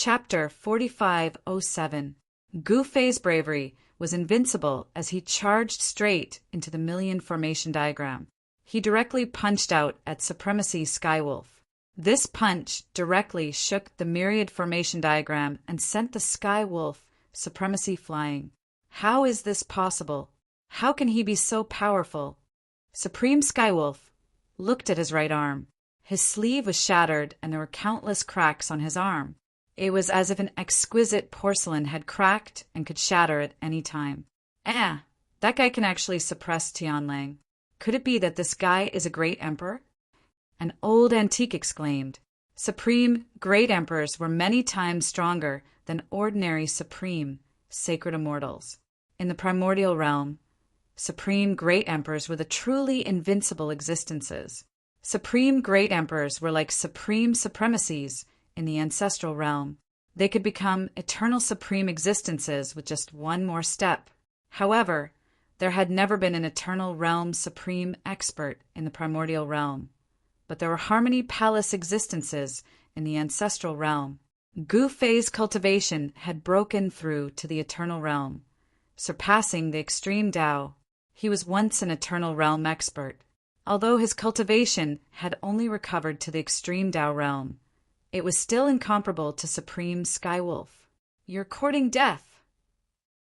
Chapter 4507. Gu Fei's bravery was invincible as he charged straight into the million formation diagram. He directly punched out at Supremacy Skywolf. This punch directly shook the myriad formation diagram and sent the Skywolf Supremacy flying. How is this possible? How can he be so powerful? Supreme Skywolf looked at his right arm. His sleeve was shattered and there were countless cracks on his arm. It was as if an exquisite porcelain had cracked and could shatter at any time. That guy can actually suppress Tianlang. Could it be that this guy is a great emperor? An old antique exclaimed. Supreme great emperors were many times stronger than ordinary supreme sacred immortals. In the primordial realm, supreme great emperors were the truly invincible existences. Supreme great emperors were like supreme supremacies in the ancestral realm. They could become eternal supreme existences with just one more step. However, there had never been an eternal realm supreme expert in the primordial realm. But there were harmony palace existences in the ancestral realm. Gu Fei's cultivation had broken through to the eternal realm, surpassing the extreme Tao. He was once an eternal realm expert. Although his cultivation had only recovered to the extreme Tao realm, it was still incomparable to Supreme Skywolf. You're courting death.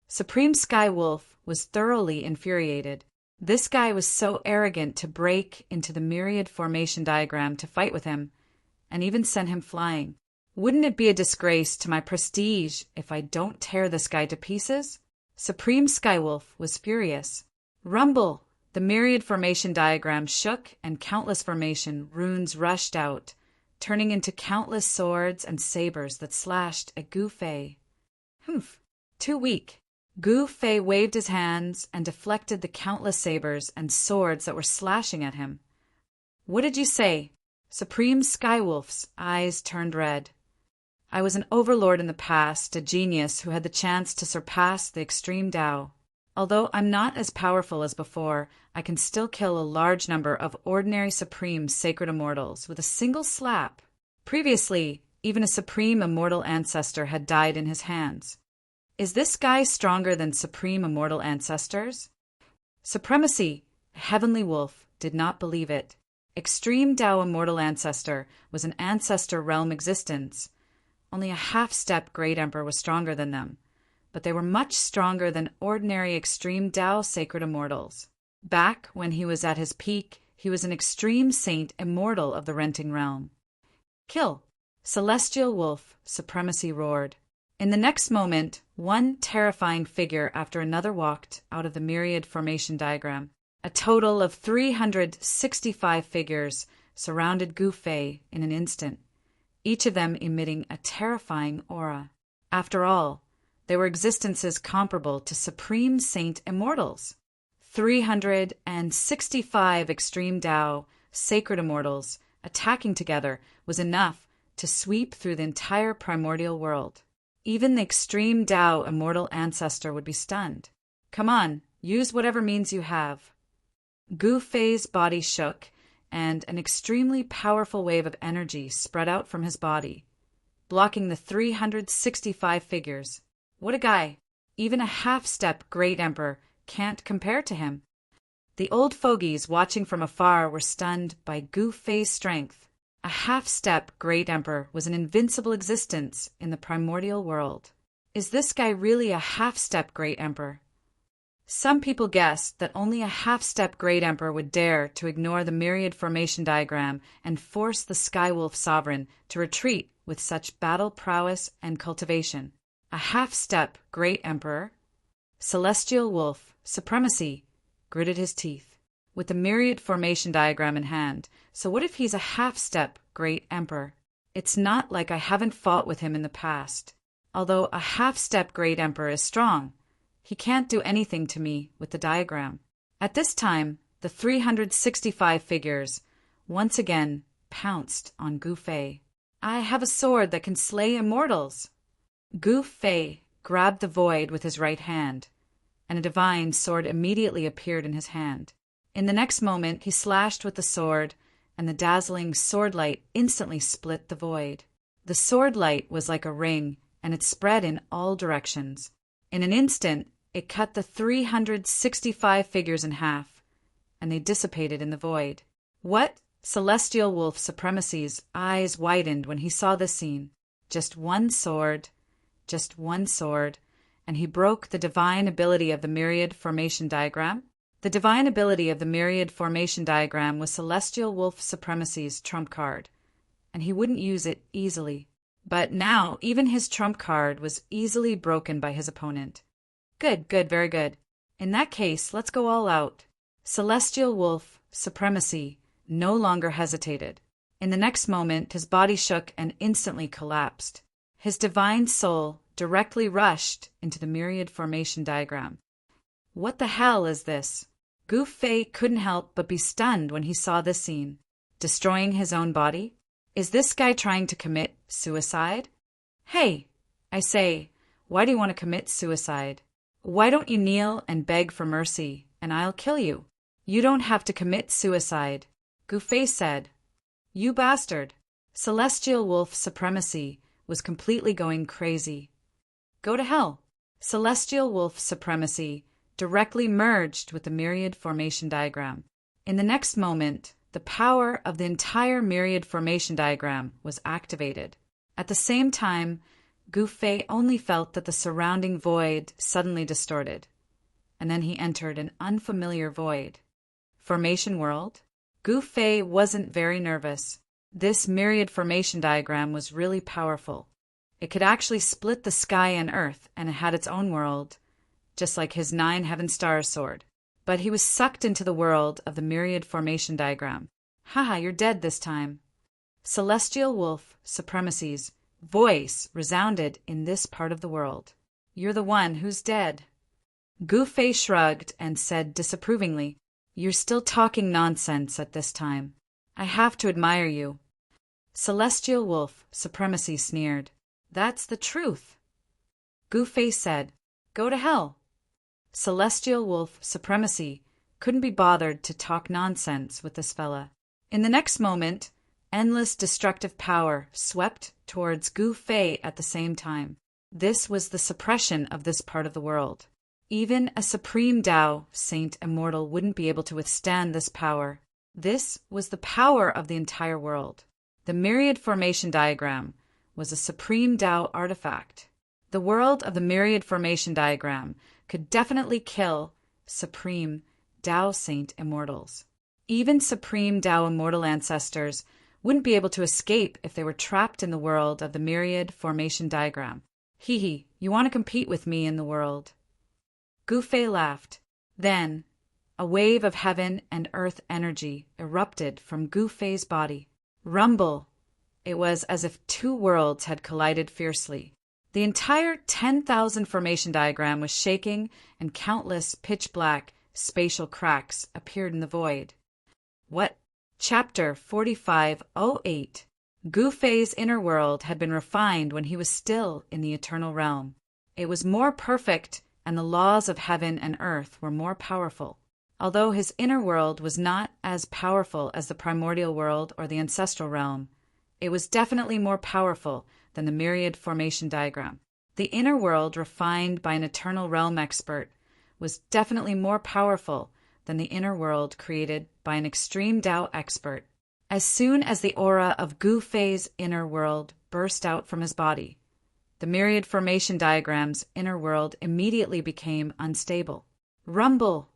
Supreme Skywolf was thoroughly infuriated. This guy was so arrogant to break into the myriad formation diagram to fight with him, and even send him flying. Wouldn't it be a disgrace to my prestige if I don't tear this guy to pieces? Supreme Skywolf was furious. Rumble! The myriad formation diagram shook and countless formation runes rushed out, turning into countless swords and sabers that slashed at Gu Fei. Too weak. Gu Fei waved his hands and deflected the countless sabers and swords that were slashing at him. What did you say? Supreme Skywolf's eyes turned red. I was an overlord in the past, a genius who had the chance to surpass the extreme Tao. Although I'm not as powerful as before, I can still kill a large number of ordinary supreme sacred immortals with a single slap. Previously, even a supreme immortal ancestor had died in his hands. Is this guy stronger than supreme immortal ancestors? Supremacy, Heavenly Wolf, did not believe it. Extreme Tao immortal ancestor was an ancestor realm existence. Only a half-step great emperor was stronger than them, but they were much stronger than ordinary extreme Tao sacred immortals. Back when he was at his peak, he was an extreme saint immortal of the renting realm. Kill! Celestial Wolf, Supremacy roared. In the next moment, one terrifying figure after another walked out of the myriad formation diagram. A total of 365 figures surrounded Gu Fei in an instant, each of them emitting a terrifying aura. After all, they were existences comparable to supreme saint immortals. 365 extreme Tao, sacred immortals, attacking together was enough to sweep through the entire primordial world. Even the extreme Tao immortal ancestor would be stunned. Come on, use whatever means you have. Gu Fei's body shook, and an extremely powerful wave of energy spread out from his body, blocking the 365 figures. What a guy! Even a half-step great emperor can't compare to him. The old fogies watching from afar were stunned by Gu Fei's strength. A half-step great emperor was an invincible existence in the primordial world. Is this guy really a half-step great emperor? Some people guessed that only a half-step great emperor would dare to ignore the myriad formation diagram and force the Skywolf sovereign to retreat with such battle prowess and cultivation. A half-step great emperor? Celestial Wolf, Supremacy, gritted his teeth. With the myriad formation diagram in hand, so what if he's a half-step great emperor? It's not like I haven't fought with him in the past. Although a half-step great emperor is strong, he can't do anything to me with the diagram. At this time, the 365 figures once again pounced on Gu Fei. I have a sword that can slay immortals. Gu Fei grabbed the void with his right hand, and a divine sword immediately appeared in his hand. In the next moment, he slashed with the sword, and the dazzling sword light instantly split the void. The sword light was like a ring, and it spread in all directions. In an instant, it cut the 365 figures in half, and they dissipated in the void. What? Celestial Wolf Supremacy's eyes widened when he saw this scene. Just one sword, and he broke the divine ability of the myriad formation diagram. The divine ability of the myriad formation diagram was Celestial Wolf Supremacy's trump card, and he wouldn't use it easily. But now, even his trump card was easily broken by his opponent. Good, very good. In that case, let's go all out. Celestial Wolf Supremacy no longer hesitated. In the next moment, his body shook and instantly collapsed. His divine soul directly rushed into the myriad formation diagram. What the hell is this? Gu Fei couldn't help but be stunned when he saw this scene. Destroying his own body? Is this guy trying to commit suicide? Hey, I say, why do you want to commit suicide? Why don't you kneel and beg for mercy, and I'll kill you? You don't have to commit suicide, Gu Fei said. You bastard. Celestial Wolf Supremacy was completely going crazy. Go to hell. Celestial Wolf Supremacy directly merged with the myriad formation diagram. In the next moment, the power of the entire myriad formation diagram was activated. At the same time, Gu Fei only felt that the surrounding void suddenly distorted, and then he entered an unfamiliar void. Formation world? Gu Fei wasn't very nervous. This myriad formation diagram was really powerful. It could actually split the sky and earth, and it had its own world, just like his 9 heaven stars sword. But he was sucked into the world of the myriad formation diagram. Haha, you're dead this time. Celestial Wolf Supremacy's voice resounded in this part of the world. You're the one who's dead. Gu Fei shrugged and said disapprovingly, You're still talking nonsense at this time. I have to admire you. Celestial Wolf Supremacy sneered. That's the truth. Gu Fei said, Go to hell. Celestial Wolf Supremacy couldn't be bothered to talk nonsense with this fella. In the next moment, endless destructive power swept towards Gu Fei at the same time. This was the suppression of this part of the world. Even a supreme Tao saint immortal wouldn't be able to withstand this power. This was the power of the entire world. The myriad formation diagram was a supreme Tao artifact. The world of the myriad formation diagram could definitely kill supreme Tao saint immortals. Even supreme Tao immortal ancestors wouldn't be able to escape if they were trapped in the world of the myriad formation diagram. Hee, you want to compete with me in the world? Gu Fei laughed. Then, a wave of heaven and earth energy erupted from Gu Fei's body. Rumble! It was as if 2 worlds had collided fiercely. The entire 10,000 formation diagram was shaking, and countless pitch-black spatial cracks appeared in the void. What? Chapter 4508. Gu Fei's inner world had been refined when he was still in the eternal realm. It was more perfect, and the laws of heaven and earth were more powerful. Although his inner world was not as powerful as the primordial world or the ancestral realm, it was definitely more powerful than the myriad formation diagram. The inner world, refined by an eternal realm expert, was definitely more powerful than the inner world created by an extreme Tao expert. As soon as the aura of Gu Fei's inner world burst out from his body, the myriad formation diagram's inner world immediately became unstable. Rumble!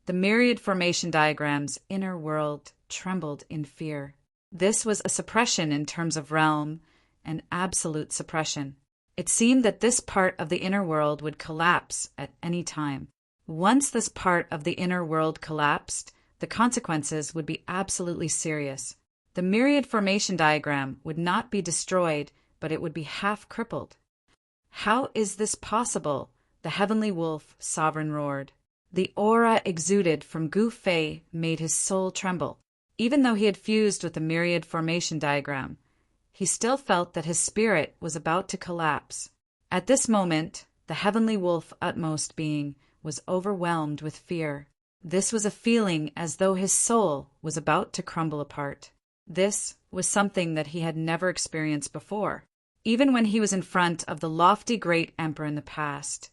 The myriad formation diagram's inner world trembled in fear. This was a suppression in terms of realm, an absolute suppression. It seemed that this part of the inner world would collapse at any time. Once this part of the inner world collapsed, the consequences would be absolutely serious. The myriad formation diagram would not be destroyed, but it would be half crippled. How is this possible? The heavenly wolf sovereign roared. The aura exuded from Gu Fei made his soul tremble. Even though he had fused with the myriad formation diagram, he still felt that his spirit was about to collapse. At this moment, the heavenly wolf utmost being was overwhelmed with fear. This was a feeling as though his soul was about to crumble apart. This was something that he had never experienced before. Even when he was in front of the lofty great emperor in the past,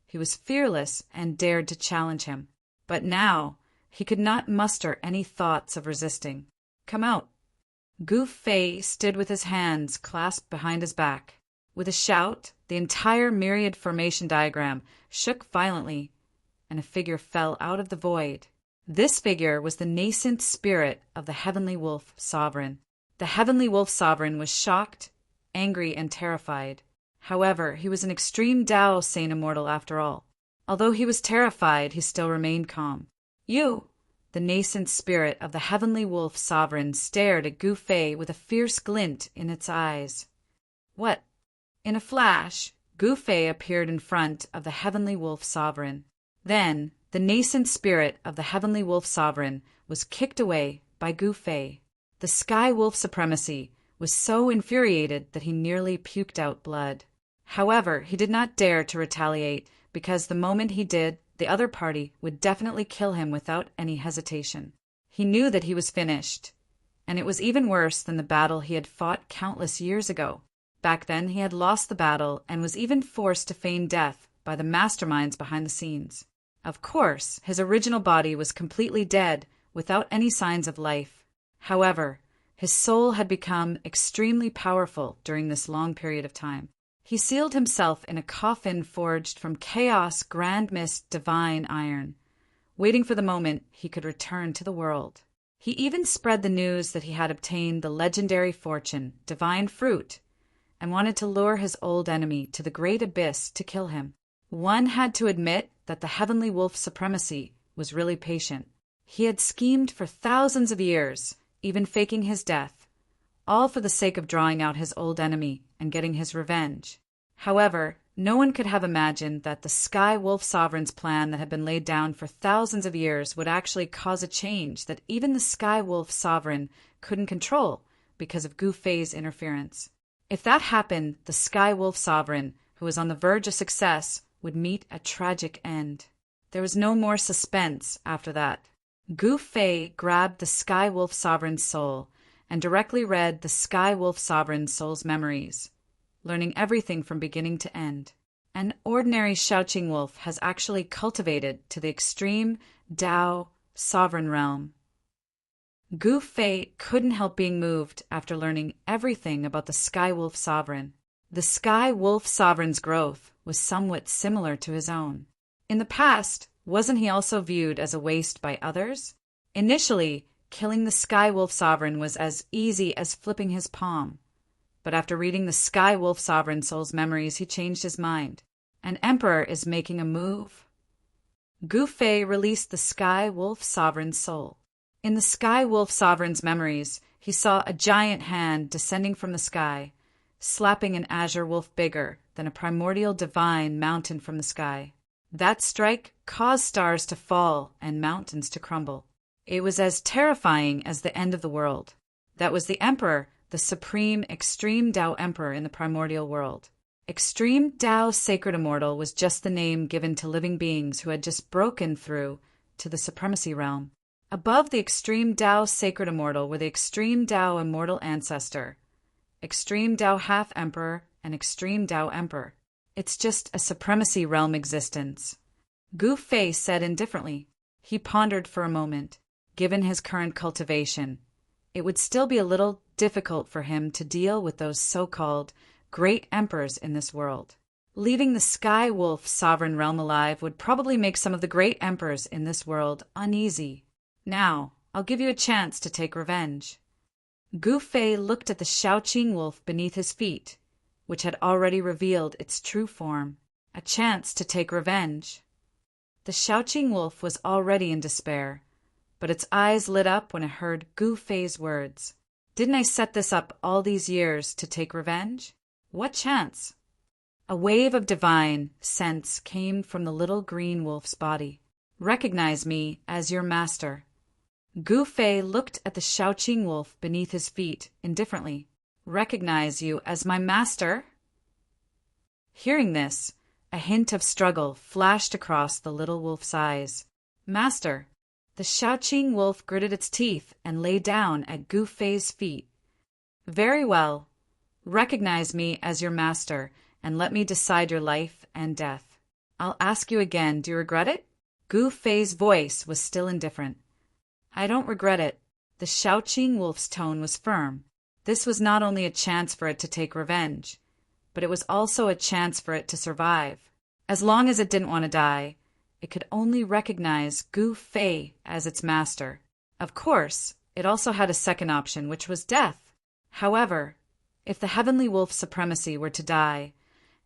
he was fearless and dared to challenge him. But now, he could not muster any thoughts of resisting. "Come out." Gu Fei stood with his hands clasped behind his back. With a shout, the entire myriad formation diagram shook violently, and a figure fell out of the void. This figure was the nascent spirit of the Heavenly Wolf Sovereign. The Heavenly Wolf Sovereign was shocked, angry, and terrified. However, he was an extreme Tao sane immortal after all. Although he was terrified, he still remained calm. "You!" The nascent spirit of the Heavenly Wolf Sovereign stared at Gu Fei with a fierce glint in its eyes. What? In a flash, Gu Fei appeared in front of the Heavenly Wolf Sovereign. Then, the nascent spirit of the Heavenly Wolf Sovereign was kicked away by Gu Fei. The Sky Wolf Supremacy was so infuriated that he nearly puked out blood. However, he did not dare to retaliate, because the moment he did, the other party would definitely kill him without any hesitation. He knew that he was finished, and it was even worse than the battle he had fought countless years ago. Back then he had lost the battle and was even forced to feign death by the masterminds behind the scenes. Of course, his original body was completely dead, without any signs of life. However, his soul had become extremely powerful during this long period of time. He sealed himself in a coffin forged from chaos grand mist divine iron, waiting for the moment he could return to the world. He even spread the news that he had obtained the legendary fortune, divine fruit, and wanted to lure his old enemy to the great abyss to kill him. One had to admit that the Heavenly Wolf Supremacy was really patient. He had schemed for thousands of years, even faking his death, all for the sake of drawing out his old enemy and getting his revenge. However, no one could have imagined that the Sky Wolf Sovereign's plan that had been laid down for thousands of years would actually cause a change that even the Sky Wolf Sovereign couldn't control because of Gu Fei's interference. If that happened, the Sky Wolf Sovereign, who was on the verge of success, would meet a tragic end. There was no more suspense after that. Gu Fei grabbed the Sky Wolf Sovereign's soul and directly read the Sky Wolf Sovereign's soul's memories, learning everything from beginning to end. An ordinary Shaoqing wolf has actually cultivated to the extreme Tao sovereign realm. Gu Fei couldn't help being moved after learning everything about the Sky Wolf Sovereign. The Sky Wolf Sovereign's growth was somewhat similar to his own. In the past, wasn't he also viewed as a waste by others? Initially, killing the Sky Wolf Sovereign was as easy as flipping his palm. But after reading the Sky Wolf Sovereign soul's memories, he changed his mind. An emperor is making a move. Gu Fei released the Sky Wolf Sovereign's soul. In the Sky Wolf Sovereign's memories, he saw a giant hand descending from the sky, slapping an azure wolf bigger than a primordial divine mountain from the sky. That strike caused stars to fall and mountains to crumble. It was as terrifying as the end of the world. That was the emperor, the supreme extreme Tao emperor in the primordial world. Extreme Tao Sacred Immortal was just the name given to living beings who had just broken through to the supremacy realm. Above the Extreme Tao Sacred Immortal were the Extreme Tao Immortal Ancestor, Extreme Tao Half Emperor, and Extreme Tao Emperor. It's just a supremacy realm existence. Gu Fei said indifferently. He pondered for a moment. Given his current cultivation, it would still be a little difficult for him to deal with those so-called great emperors in this world. Leaving the Sky Wolf sovereign realm alive would probably make some of the great emperors in this world uneasy. Now, I'll give you a chance to take revenge. Gu Fei looked at the Shaoqing wolf beneath his feet, which had already revealed its true form. A chance to take revenge. The Shaoqing wolf was already in despair, but its eyes lit up when it heard Gu Fei's words. Didn't I set this up all these years to take revenge? What chance? A wave of divine sense came from the little green wolf's body. Recognize me as your master. Gu Fei looked at the Shaoqing wolf beneath his feet indifferently. Recognize you as my master? Hearing this, a hint of struggle flashed across the little wolf's eyes. Master. The Shaoqing wolf gritted its teeth and lay down at Gu Fei's feet. Very well. Recognize me as your master, and let me decide your life and death. I'll ask you again, do you regret it? Gu Fei's voice was still indifferent. I don't regret it. The Shaoqing wolf's tone was firm. This was not only a chance for it to take revenge, but it was also a chance for it to survive. As long as it didn't want to die, it could only recognize Gu Fei as its master. Of course, it also had a second option, which was death. However, if the heavenly wolf supremacy were to die,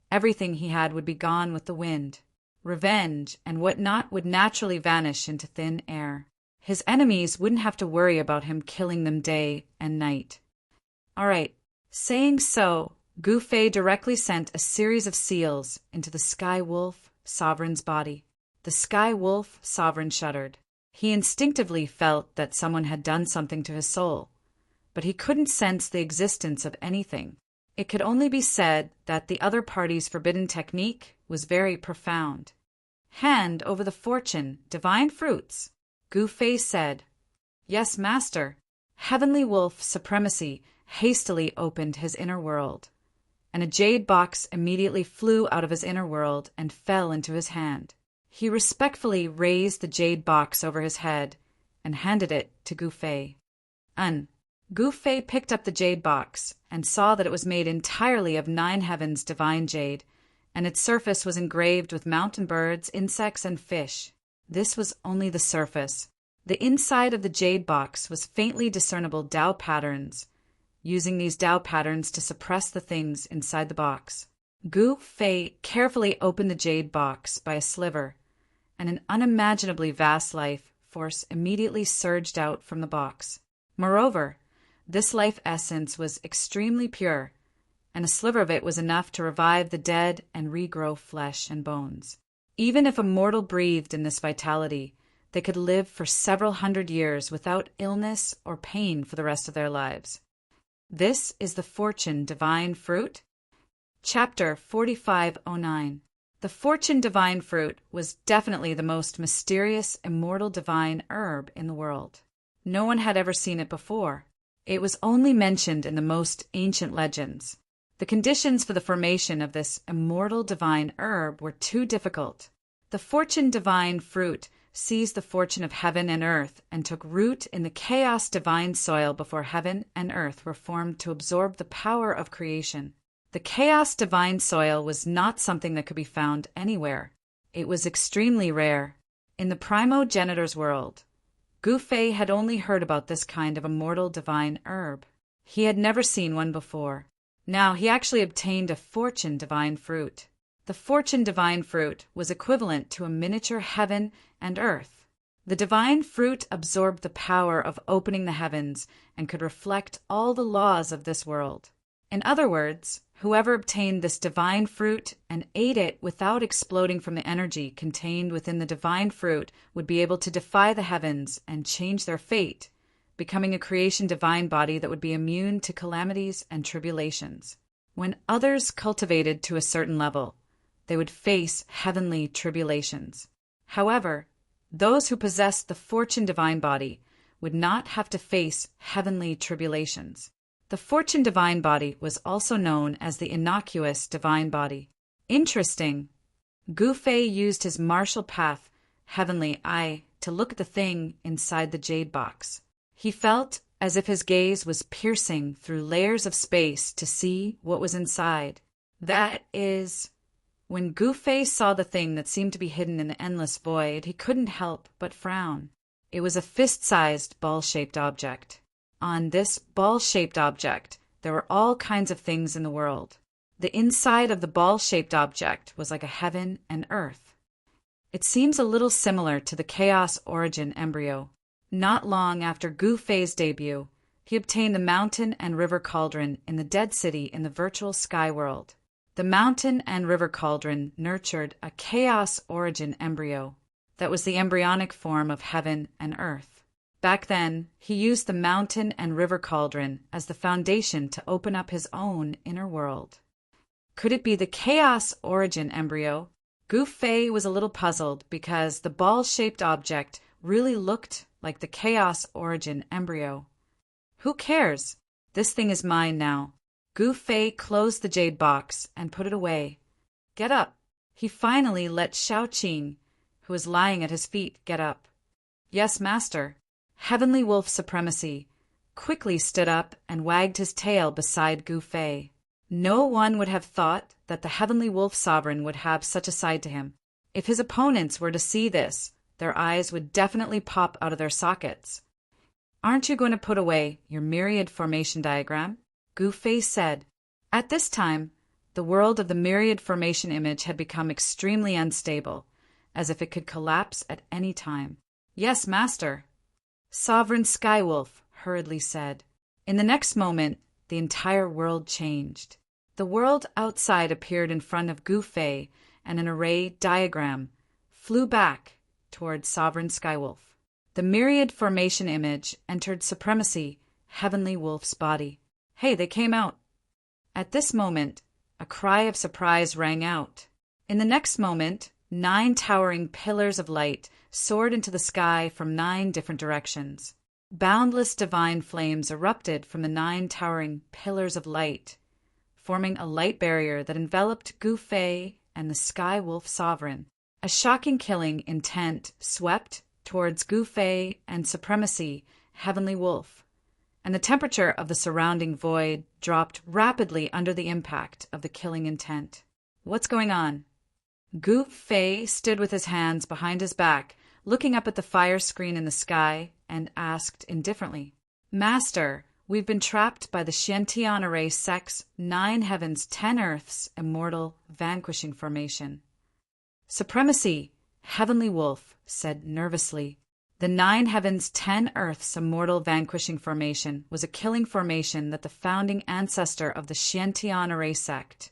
everything he had would be gone with the wind. Revenge and whatnot would naturally vanish into thin air. His enemies wouldn't have to worry about him killing them day and night. All right, saying so, Gu Fei directly sent a series of seals into the Sky Wolf Sovereign's body. The Sky Wolf Sovereign shuddered. He instinctively felt that someone had done something to his soul, but he couldn't sense the existence of anything. It could only be said that the other party's forbidden technique was very profound. Hand over the fortune, divine fruits, Gu Fei said. Yes, master. Heavenly Wolf Supremacy hastily opened his inner world, and a jade box immediately flew out of his inner world and fell into his hand. He respectfully raised the jade box over his head and handed it to Gu Fei. Gu Fei picked up the jade box and saw that it was made entirely of 9 heavens divine jade, and its surface was engraved with mountain birds, insects, and fish. This was only the surface. The inside of the jade box was faintly discernible Tao patterns, using these Tao patterns to suppress the things inside the box. Gu Fei carefully opened the jade box by a sliver, and an unimaginably vast life force immediately surged out from the box. Moreover, this life essence was extremely pure, and a sliver of it was enough to revive the dead and regrow flesh and bones. Even if a mortal breathed in this vitality, they could live for several hundred years without illness or pain for the rest of their lives. This is the Fortune Divine Fruit. Chapter 4509. The Fortune Divine Fruit was definitely the most mysterious, immortal divine herb in the world. No one had ever seen it before. It was only mentioned in the most ancient legends. The conditions for the formation of this immortal divine herb were too difficult. The Fortune Divine Fruit seized the fortune of heaven and earth and took root in the chaos divine soil before heaven and earth were formed to absorb the power of creation. The chaos divine soil was not something that could be found anywhere. It was extremely rare. In the primogenitor's world, Gu Fei had only heard about this kind of immortal divine herb. He had never seen one before. Now he actually obtained a Fortune Divine Fruit. The Fortune Divine Fruit was equivalent to a miniature heaven and earth. The divine fruit absorbed the power of opening the heavens and could reflect all the laws of this world. In other words, whoever obtained this divine fruit and ate it without exploding from the energy contained within the divine fruit would be able to defy the heavens and change their fate, becoming a creation divine body that would be immune to calamities and tribulations. When others cultivated to a certain level, they would face heavenly tribulations. However, those who possessed the Fortune Divine Body would not have to face heavenly tribulations. The Fortune Divine Body was also known as the Innocuous Divine Body. Interesting. Gu Fei used his martial path, heavenly eye, to look at the thing inside the jade box. He felt as if his gaze was piercing through layers of space to see what was inside. That is... When Gu Fei saw the thing that seemed to be hidden in the endless void, he couldn't help but frown. It was a fist-sized, ball-shaped object. On this ball-shaped object, there were all kinds of things in the world. The inside of the ball-shaped object was like a heaven and earth. It seems a little similar to the Chaos Origin embryo. Not long after Gu Fei's debut, he obtained the Mountain and River Cauldron in the Dead City in the virtual sky world. The Mountain and River Cauldron nurtured a Chaos Origin embryo that was the embryonic form of heaven and earth. Back then, he used the Mountain and River Cauldron as the foundation to open up his own inner world. Could it be the Chaos Origin embryo? Gu Fei was a little puzzled because the ball-shaped object really looked like the Chaos Origin embryo. Who cares? This thing is mine now. Gu Fei closed the jade box and put it away. Get up. He finally let Xiaoqing, who was lying at his feet, get up. Yes, master. Heavenly Wolf Supremacy quickly stood up and wagged his tail beside Gu Fei. No one would have thought that the Heavenly Wolf Sovereign would have such a side to him. If his opponents were to see this, their eyes would definitely pop out of their sockets. Aren't you going to put away your myriad formation diagram? Gu Fei said. At this time, the world of the myriad formation image had become extremely unstable, as if it could collapse at any time. Yes, master. Sovereign Skywolf hurriedly said. In the next moment, the entire world changed. The world outside appeared in front of Gu Fei, and an array diagram flew back toward Sovereign Skywolf. The myriad formation image entered Supremacy, Heavenly Wolf's body. Hey, they came out. At this moment, a cry of surprise rang out. In the next moment, 9 towering pillars of light soared into the sky from 9 different directions. Boundless divine flames erupted from the 9 towering pillars of light, forming a light barrier that enveloped Gu Fei and the Sky Wolf Sovereign. A shocking killing intent swept towards Gu Fei and Supremacy, Heavenly Wolf, and the temperature of the surrounding void dropped rapidly under the impact of the killing intent. What's going on? Gu Fei stood with his hands behind his back, looking up at the fire screen in the sky, and asked indifferently, Master, we've been trapped by the Xiantian Array Sect's 9 heavens, 10 earths, immortal, vanquishing formation. Supremacy, Heavenly Wolf said nervously. The 9 heavens, 10 earths, immortal, vanquishing formation was a killing formation that the founding ancestor of the Xiantian Array Sect,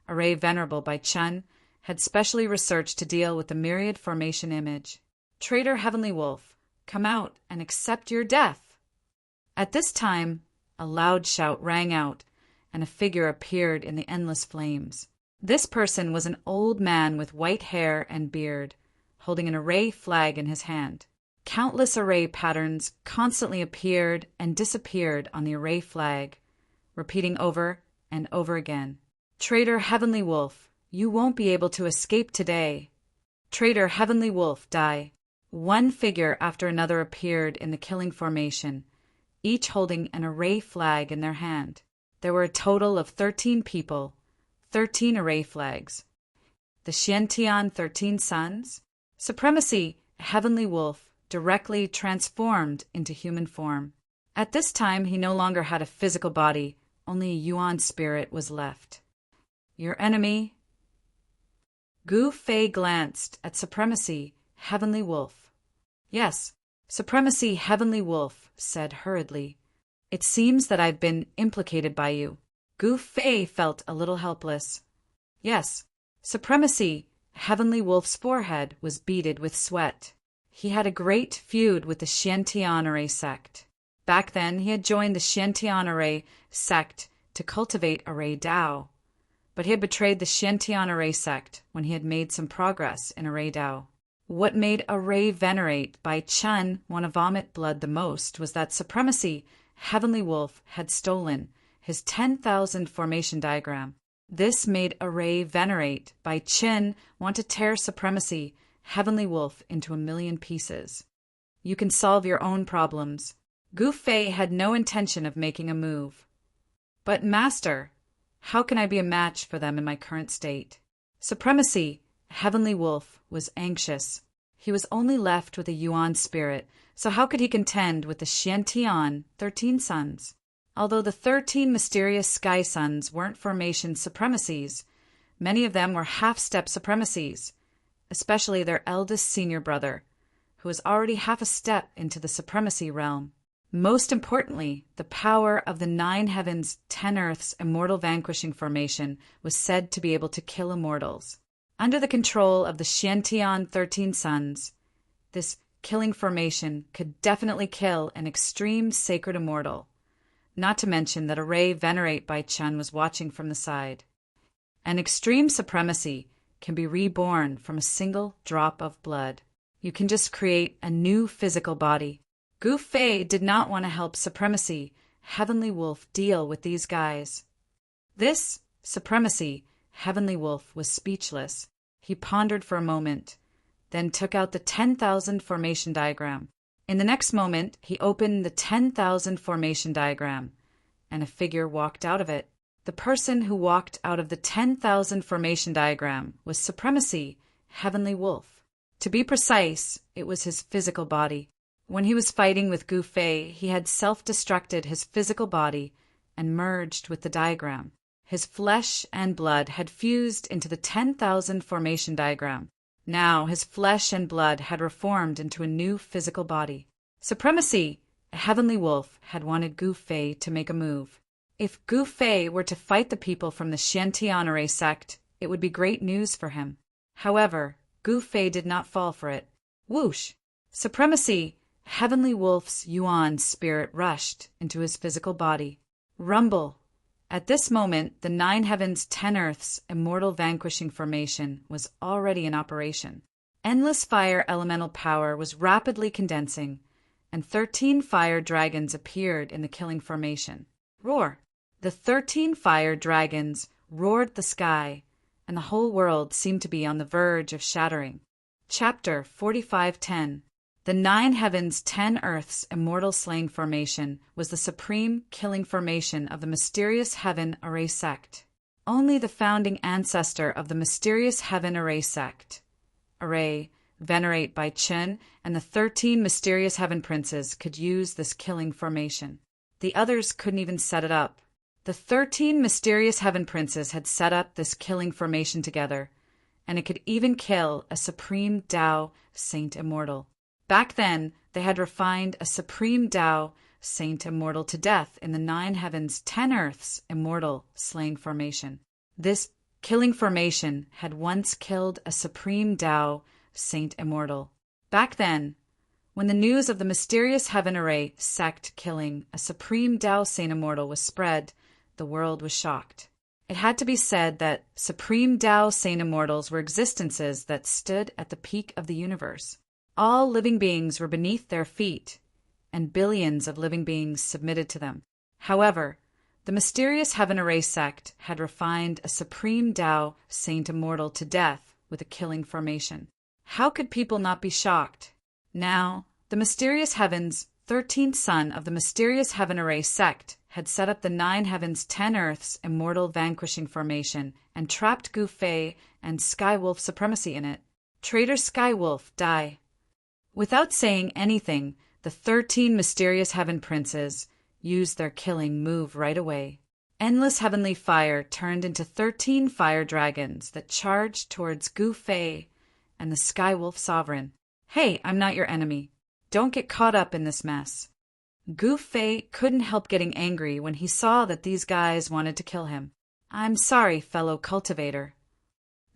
Array Venerable by Chun, had specially researched to deal with the myriad formation image. Traitor Heavenly Wolf, come out and accept your death. At this time, a loud shout rang out, and a figure appeared in the endless flames. This person was an old man with white hair and beard, holding an array flag in his hand. Countless array patterns constantly appeared and disappeared on the array flag, repeating over and over again. Traitor Heavenly Wolf, you won't be able to escape today. Traitor Heavenly Wolf, die. One figure after another appeared in the killing formation, each holding an array flag in their hand. There were a total of 13 people, 13 array flags. The Xiantian 13 Sons, Supremacy, Heavenly Wolf, directly transformed into human form. At this time, he no longer had a physical body, only a Yuan spirit was left. Your enemy? Gu Fei glanced at Supremacy, Heavenly Wolf. Yes, Supremacy, Heavenly Wolf said hurriedly. It seems that I've been implicated by you. Gu Fei felt a little helpless. Yes, Supremacy, Heavenly Wolf's forehead was beaded with sweat. He had a great feud with the Xiantian Array Sect. Back then, he had joined the Xiantian Array Sect to cultivate Array Dao, but he had betrayed the Xiantian Array Sect when he had made some progress in Array Dao. What made Array Venerate by Chun want to vomit blood the most was that Supremacy, Heavenly Wolf, had stolen his 10,000 formation diagram. This made Array Venerate by Chin want to tear Supremacy, Heavenly Wolf, into 1,000,000 pieces. You can solve your own problems. Gu Fei had no intention of making a move. But, Master, how can I be a match for them in my current state? Supremacy, Heavenly Wolf, was anxious. He was only left with a Yuan spirit, so how could he contend with the Xiantian 13 Sons? Although the 13 mysterious Sky Sons weren't formation supremacies, many of them were half-step supremacies, especially their eldest senior brother, who was already half a step into the supremacy realm. Most importantly, the power of the 9 heavens, 10 earths immortal vanquishing formation was said to be able to kill immortals. Under the control of the Xiantian 13 Sons, this killing formation could definitely kill an extreme sacred immortal, not to mention that Array Venerate by Chun was watching from the side. An extreme supremacy can be reborn from a single drop of blood. You can just create a new physical body. Gu Fei did not want to help Supremacy, Heavenly Wolf, deal with these guys. This supremacy, Heavenly Wolf was speechless. He pondered for a moment, then took out the 10,000 formation diagram. In the next moment, he opened the 10,000 formation diagram, and a figure walked out of it. The person who walked out of the 10,000 formation diagram was Supremacy, Heavenly Wolf. To be precise, it was his physical body. When he was fighting with Gu Fei, he had self-destructed his physical body and merged with the diagram. His flesh and blood had fused into the 10,000 formation diagram. Now his flesh and blood had reformed into a new physical body. Supremacy, Heavenly Wolf, had wanted Gu Fei to make a move. If Gu Fei were to fight the people from the Xiantianere sect, it would be great news for him. However, Gu Fei did not fall for it. Whoosh! Supremacy, Heavenly Wolf's Yuan spirit rushed into his physical body. Rumble! At this moment, the 9 heavens, 10 earths, immortal vanquishing formation was already in operation. Endless fire elemental power was rapidly condensing, and 13 fire dragons appeared in the killing formation. Roar! The 13 fire dragons roared the sky, and the whole world seemed to be on the verge of shattering. Chapter 45:10. The 9 heavens, 10 earths immortal slaying formation was the supreme killing formation of the mysterious heaven array sect. Only the founding ancestor of the mysterious heaven array sect, array, venerate by Chen, and the 13 mysterious heaven princes could use this killing formation. The others couldn't even set it up. The 13 mysterious heaven princes had set up this killing formation together, and it could even kill a supreme Tao saint immortal. Back then, they had refined a supreme Tao saint immortal to death in the 9 heavens, 10 earths immortal slaying formation. This killing formation had once killed a supreme Tao saint immortal. Back then, when the news of the mysterious heaven array sect killing a supreme Tao saint immortal was spread, the world was shocked. It had to be said that supreme Tao saint immortals were existences that stood at the peak of the universe. All living beings were beneath their feet, and billions of living beings submitted to them. However, the mysterious heaven array sect had refined a supreme Tao saint immortal to death with a killing formation. How could people not be shocked? Now, the mysterious heavens, 13th son of the mysterious heaven array sect, had set up the 9 heavens, 10 earths immortal vanquishing formation and trapped Gu Fei and Skywolf supremacy in it. Traitor Skywolf, die. Without saying anything, the 13 mysterious heaven princes used their killing move right away. Endless heavenly fire turned into 13 fire dragons that charged towards Gu Fei and the Skywolf sovereign. Hey, I'm not your enemy. Don't get caught up in this mess. Gu Fei couldn't help getting angry when he saw that these guys wanted to kill him. I'm sorry, fellow cultivator.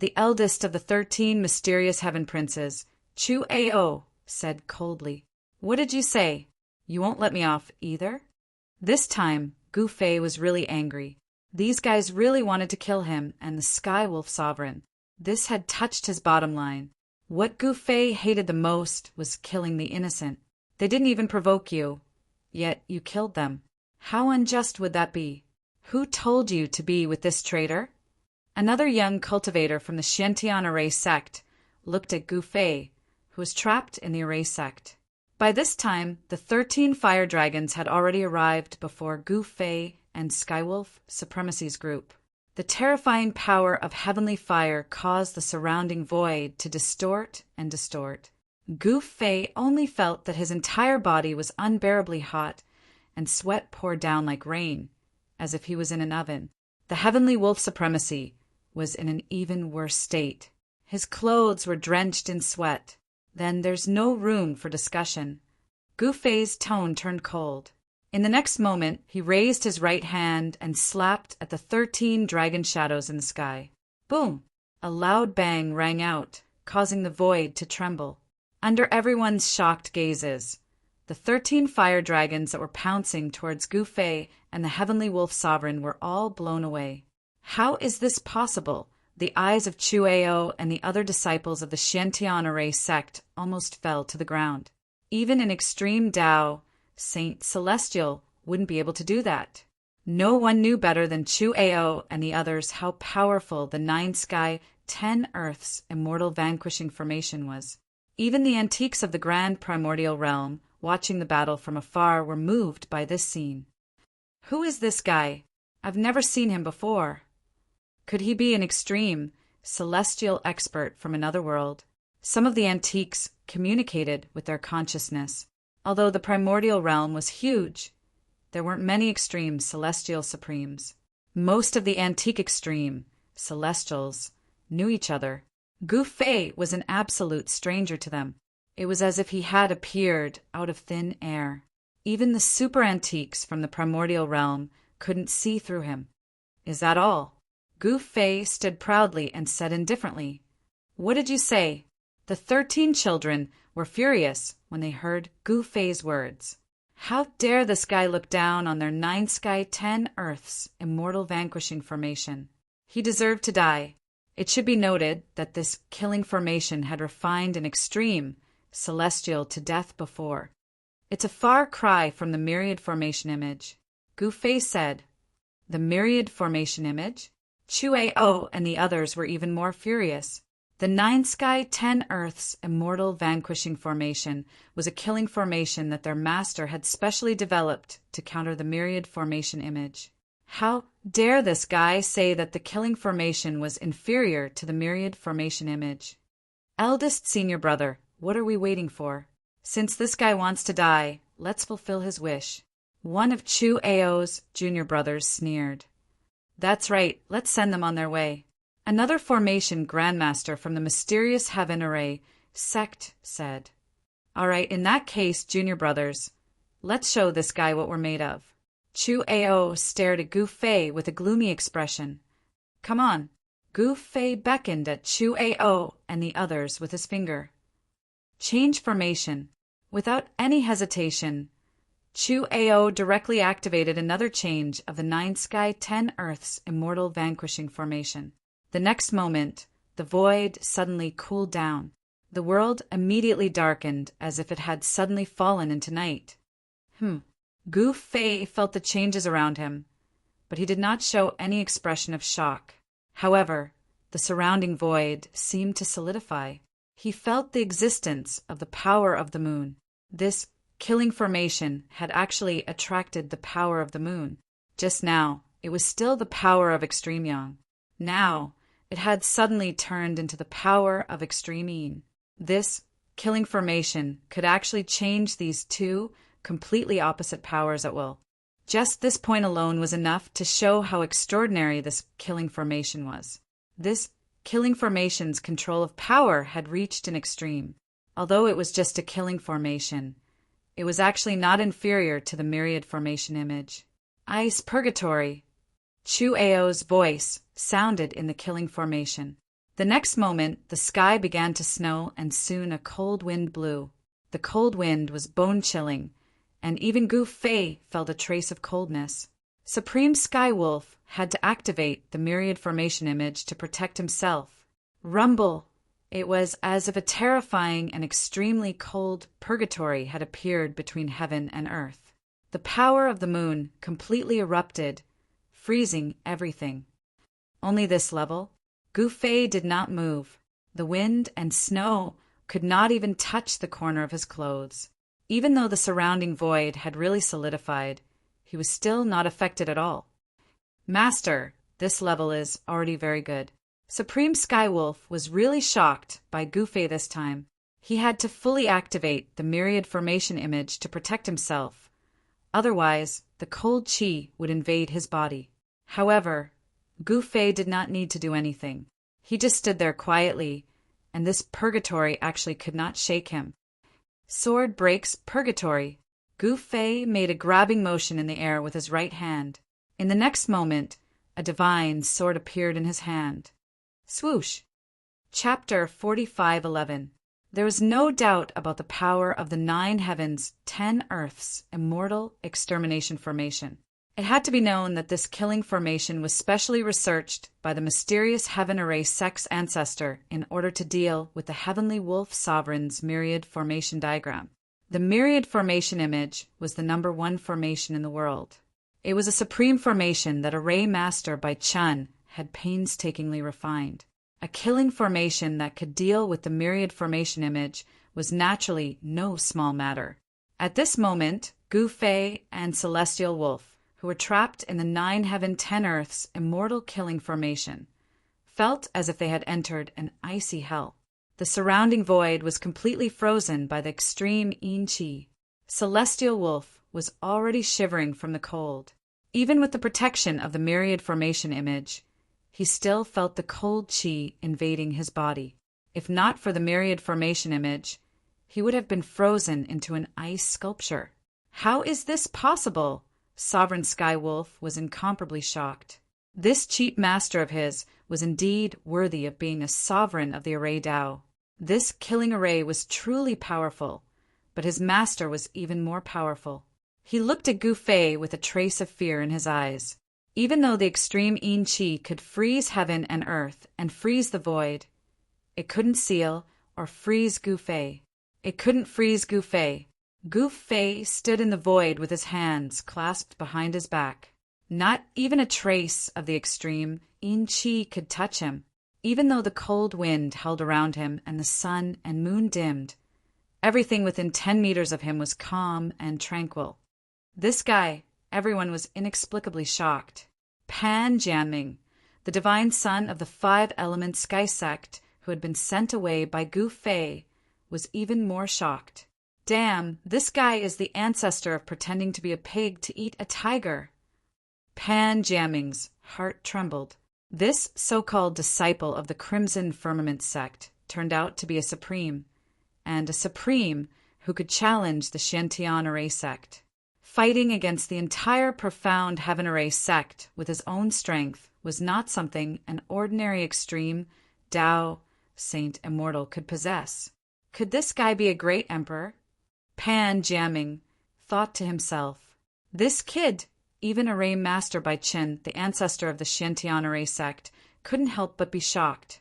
The eldest of the 13 mysterious heaven princes, Chu Ao, said coldly. What did you say? You won't let me off either? This time, Gu Fei was really angry. These guys really wanted to kill him and the Skywolf sovereign. This had touched his bottom line. What Gu Fei hated the most was killing the innocent. They didn't even provoke you, yet you killed them. How unjust would that be? Who told you to be with this traitor? Another young cultivator from the Xiantian array sect looked at Gu Fei, who was trapped in the array sect. By this time, the 13 fire dragons had already arrived before Gu Fei and Skywolf Supremacy's group. The terrifying power of heavenly fire caused the surrounding void to distort and distort. Gu Fei only felt that his entire body was unbearably hot, and sweat poured down like rain, as if he was in an oven. The heavenly wolf Supremacy was in an even worse state. His clothes were drenched in sweat. Then there's no room for discussion. Gu Fei's tone turned cold. In the next moment, he raised his right hand and slapped at the 13 dragon shadows in the sky. Boom! A loud bang rang out, causing the void to tremble. Under everyone's shocked gazes, the 13 fire dragons that were pouncing towards Gu Fei and the heavenly wolf sovereign were all blown away. How is this possible? The eyes of Chu Ao and the other disciples of the Xiantian array sect almost fell to the ground. Even an extreme Tao, Saint Celestial, wouldn't be able to do that. No one knew better than Chu Ao and the others how powerful the 9 sky, 10 earths immortal vanquishing formation was. Even the antiques of the grand primordial realm, watching the battle from afar, were moved by this scene. Who is this guy? I've never seen him before. Could he be an extreme, celestial expert from another world? Some of the antiques communicated with their consciousness. Although the primordial realm was huge, there weren't many extreme celestial supremes. Most of the antique extreme celestials knew each other. Gu Fei was an absolute stranger to them. It was as if he had appeared out of thin air. Even the super antiques from the primordial realm couldn't see through him. Is that all? Gu Fei stood proudly and said indifferently, "What did you say?" The 13 children were furious when they heard Gu Fei's words. How dare this guy look down on their 9 sky, 10 earths immortal vanquishing formation? He deserved to die. It should be noted that this killing formation had refined an extreme celestial to death before. It's a far cry from the myriad formation image. Gu Fei said, "The myriad formation image?" Chu Ao and the others were even more furious. The 9 sky, 10 earths immortal vanquishing formation was a killing formation that their master had specially developed to counter the myriad formation image. How dare this guy say that the killing formation was inferior to the myriad formation image? Eldest senior brother, what are we waiting for? Since this guy wants to die, let's fulfill his wish. One of Chu Ao's junior brothers sneered. That's right, let's send them on their way. Another formation grandmaster from the mysterious heaven array sect said, "All right, in that case, junior brothers, let's show this guy what we're made of." Chu Ao stared at Gu Fei with a gloomy expression. "Come on." Gu Fei beckoned at Chu Ao and the others with his finger. Change formation. Without any hesitation, Chu Ao directly activated another change of the 9 sky, 10 earths immortal vanquishing formation. The next moment, the void suddenly cooled down. The world immediately darkened as if it had suddenly fallen into night. Gu Fei felt the changes around him, but he did not show any expression of shock. However, the surrounding void seemed to solidify. He felt the existence of the power of the moon. This killing formation had actually attracted the power of the moon. Just now, it was still the power of extreme yang. Now, it had suddenly turned into the power of extreme yin. This killing formation could actually change these two completely opposite powers at will. Just this point alone was enough to show how extraordinary this killing formation was. This killing formation's control of power had reached an extreme. Although it was just a killing formation, it was actually not inferior to the myriad formation image. Ice purgatory. Chu Ao's voice sounded in the killing formation. The next moment, the sky began to snow and soon a cold wind blew. The cold wind was bone-chilling, and even Gu Fei felt a trace of coldness. Supreme Sky Wolf had to activate the myriad formation image to protect himself. Rumble! It was as if a terrifying and extremely cold purgatory had appeared between heaven and earth. The power of the moon completely erupted, freezing everything. Only this level. Gu Fei did not move. The wind and snow could not even touch the corner of his clothes. Even though the surrounding void had really solidified, he was still not affected at all. Master, this level is already very good. Supreme Sky Wolf was really shocked by Gu Fei this time. He had to fully activate the myriad formation image to protect himself. Otherwise, the cold qi would invade his body. However, Gu Fei did not need to do anything. He just stood there quietly, and this purgatory actually could not shake him. Sword breaks purgatory. Gu Fei made a grabbing motion in the air with his right hand. In the next moment, a divine sword appeared in his hand. Swoosh! Chapter 45:11. There was no doubt about the power of the 9 heavens, 10 earths, immortal extermination formation. It had to be known that this killing formation was specially researched by the mysterious Heaven Array Sect's ancestor in order to deal with the Heavenly Wolf Sovereign's myriad formation diagram. The myriad formation image was the #1 formation in the world. It was a supreme formation that Array Master Bai Chun had painstakingly refined. A killing formation that could deal with the myriad formation image was naturally no small matter. At this moment, Gu Fei and Celestial Wolf, who were trapped in the 9 heaven 10 earths immortal killing formation, felt as if they had entered an icy hell. The surrounding void was completely frozen by the extreme yin qi. Celestial Wolf was already shivering from the cold. Even with the protection of the myriad formation image, he still felt the cold qi invading his body. If not for the myriad formation image, he would have been frozen into an ice sculpture. How is this possible? Sovereign Sky Wolf was incomparably shocked. This cheap master of his was indeed worthy of being a sovereign of the Array Tao. This killing array was truly powerful, but his master was even more powerful. He looked at Gu Fei with a trace of fear in his eyes. Even though the extreme yin qi could freeze heaven and earth and freeze the void, it couldn't seal or freeze Gu Fei. It couldn't freeze Gu Fei. Gu Fei stood in the void with his hands clasped behind his back. Not even a trace of the extreme yin qi could touch him. Even though the cold wind held around him and the sun and moon dimmed, everything within 10 meters of him was calm and tranquil. This guy, everyone was inexplicably shocked. Pan Jianming, the divine son of the 5-element sky sect who had been sent away by Gu Fei, was even more shocked. Damn, this guy is the ancestor of pretending to be a pig to eat a tiger. Pan Jianming's heart trembled. This so-called disciple of the Crimson Firmament sect turned out to be a supreme, and a supreme who could challenge the Shantian Array sect. Fighting against the entire profound Heaven Array sect with his own strength was not something an ordinary extreme Tao Saint Immortal could possess. Could this guy be a great emperor? Pan Jianming thought to himself. This kid, even Array Master Bai Chun, the ancestor of the Shantian Array sect, couldn't help but be shocked.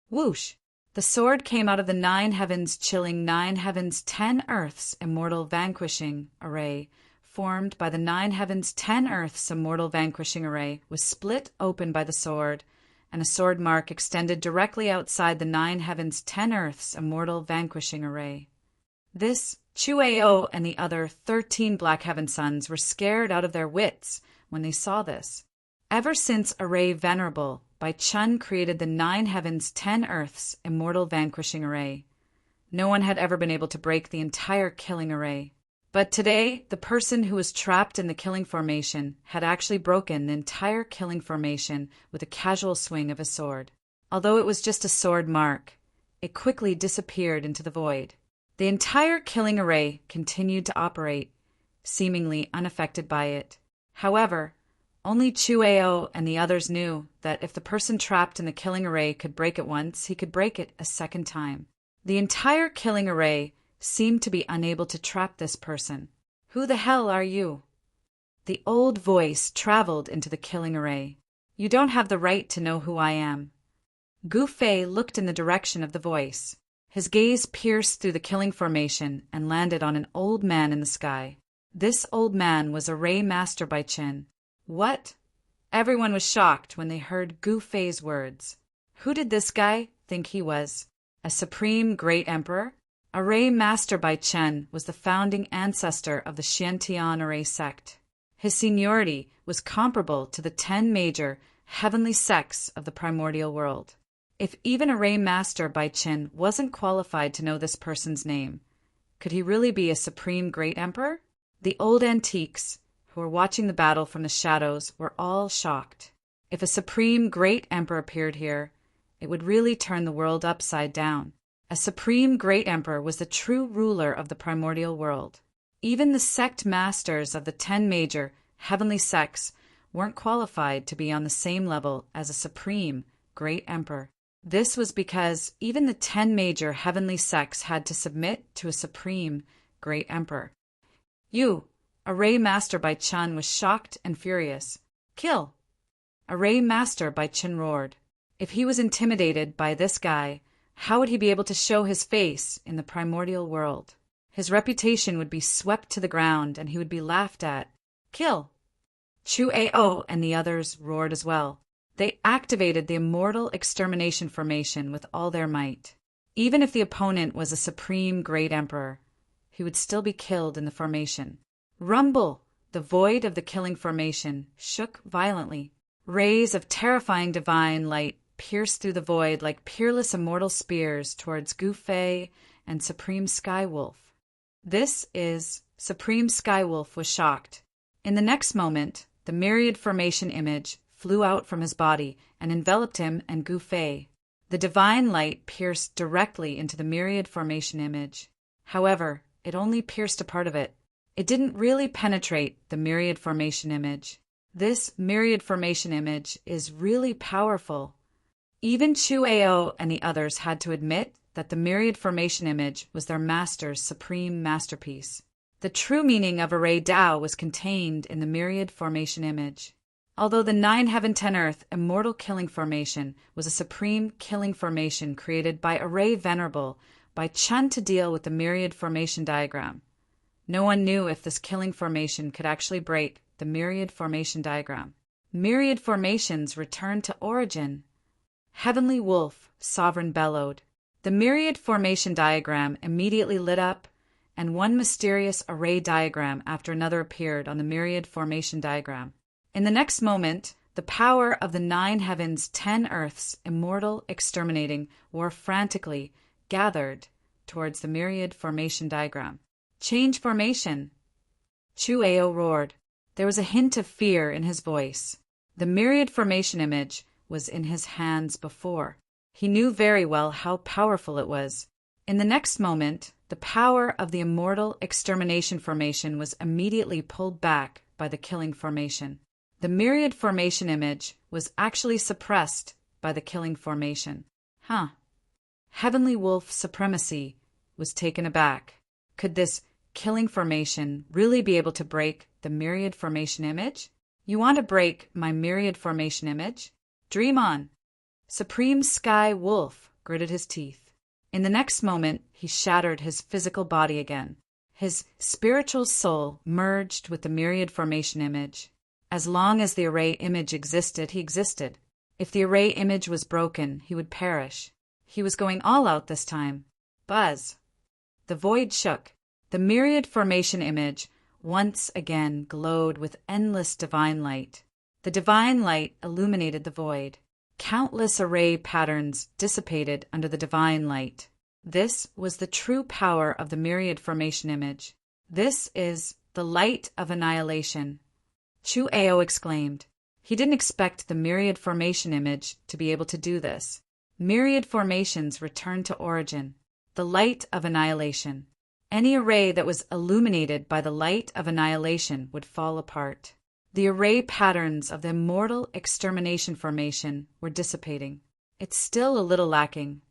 Whoosh! The sword came out of the 9 heavens chilling 9 heavens 10 earths immortal vanquishing array, formed by the 9 heavens 10 earths immortal vanquishing array, was split open by the sword, and a sword mark extended directly outside the 9 heavens 10 earths immortal vanquishing array. This Chuao and the other 13 Black Heaven Sons were scared out of their wits when they saw this. Ever since Array Venerable Bai Chun created the 9 heavens 10 earths immortal vanquishing array, no one had ever been able to break the entire killing array. But today, the person who was trapped in the killing formation had actually broken the entire killing formation with a casual swing of his sword. Although it was just a sword mark, it quickly disappeared into the void. The entire killing array continued to operate, seemingly unaffected by it. However, only Chuao and the others knew that if the person trapped in the killing array could break it once, he could break it a second time. The entire killing array seemed to be unable to trap this person. Who the hell are you? The old voice traveled into the killing array. You don't have the right to know who I am. Gu Fei looked in the direction of the voice. His gaze pierced through the killing formation and landed on an old man in the sky. This old man was Array Master Bai Chun. What? Everyone was shocked when they heard Gu Fei's words. Who did this guy think he was? A supreme great emperor? Array Master Bai Chun was the founding ancestor of the Shantian Array sect. His seniority was comparable to the 10 major heavenly sects of the primordial world. If even Array Master Bai Chun wasn't qualified to know this person's name, could he really be a supreme great emperor? The old antiques, who were watching the battle from the shadows, were all shocked. If a supreme great emperor appeared here, it would really turn the world upside down. A supreme great emperor was the true ruler of the primordial world. Even the sect masters of the 10 major heavenly sects weren't qualified to be on the same level as a supreme great emperor. This was because even the 10 major heavenly sects had to submit to a supreme great emperor. You, Array Master Bai Chun, was shocked and furious. Kill! Array Master Bai Chun roared. If he was intimidated by this guy, how would he be able to show his face in the primordial world? His reputation would be swept to the ground and he would be laughed at. Kill! Chu-ao and the others roared as well. They activated the immortal extermination formation with all their might. Even if the opponent was a supreme great emperor, he would still be killed in the formation. Rumble! The void of the killing formation shook violently. Rays of terrifying divine light pierced through the void like peerless immortal spears towards Gu Fei and Supreme Skywolf. This is... Supreme Skywolf was shocked. In the next moment, the myriad formation image flew out from his body and enveloped him and Gu Fei. The divine light pierced directly into the myriad formation image. However, it only pierced a part of it. It didn't really penetrate the myriad formation image. This myriad formation image is really powerful. Even Chu-ao and the others had to admit that the myriad formation image was their master's supreme masterpiece. The true meaning of Array Tao was contained in the myriad formation image. Although the 9 Heaven 10 Earth immortal killing formation was a supreme killing formation created by Array Venerable by Chun to deal with the myriad formation diagram, no one knew if this killing formation could actually break the myriad formation diagram. Myriad formations returned to origin. Heavenly Wolf, Sovereign bellowed. The myriad formation diagram immediately lit up, and one mysterious array diagram after another appeared on the myriad formation diagram. In the next moment, the power of the 9 heavens, 10 earths, immortal exterminating war frantically gathered towards the myriad formation diagram. Change formation! Chu-ao roared. There was a hint of fear in his voice. The myriad formation image was in his hands before. He knew very well how powerful it was. In the next moment, the power of the immortal extermination formation was immediately pulled back by the killing formation. The myriad formation image was actually suppressed by the killing formation. Heavenly Wolf Supremacy was taken aback. Could this killing formation really be able to break the myriad formation image? You want to break my myriad formation image? Dream on! Supreme Sky Wolf gritted his teeth. In the next moment, he shattered his physical body again. His spiritual soul merged with the myriad formation image. As long as the array image existed, he existed. If the array image was broken, he would perish. He was going all out this time. Buzz! The void shook. The myriad formation image once again glowed with endless divine light. The divine light illuminated the void. Countless array patterns dissipated under the divine light. This was the true power of the myriad formation image. This is the light of annihilation. Chu-ao exclaimed. He didn't expect the myriad formation image to be able to do this. Myriad formations returned to origin. The light of annihilation. Any array that was illuminated by the light of annihilation would fall apart. The array patterns of the immortal extermination formation were dissipating. It's still a little lacking.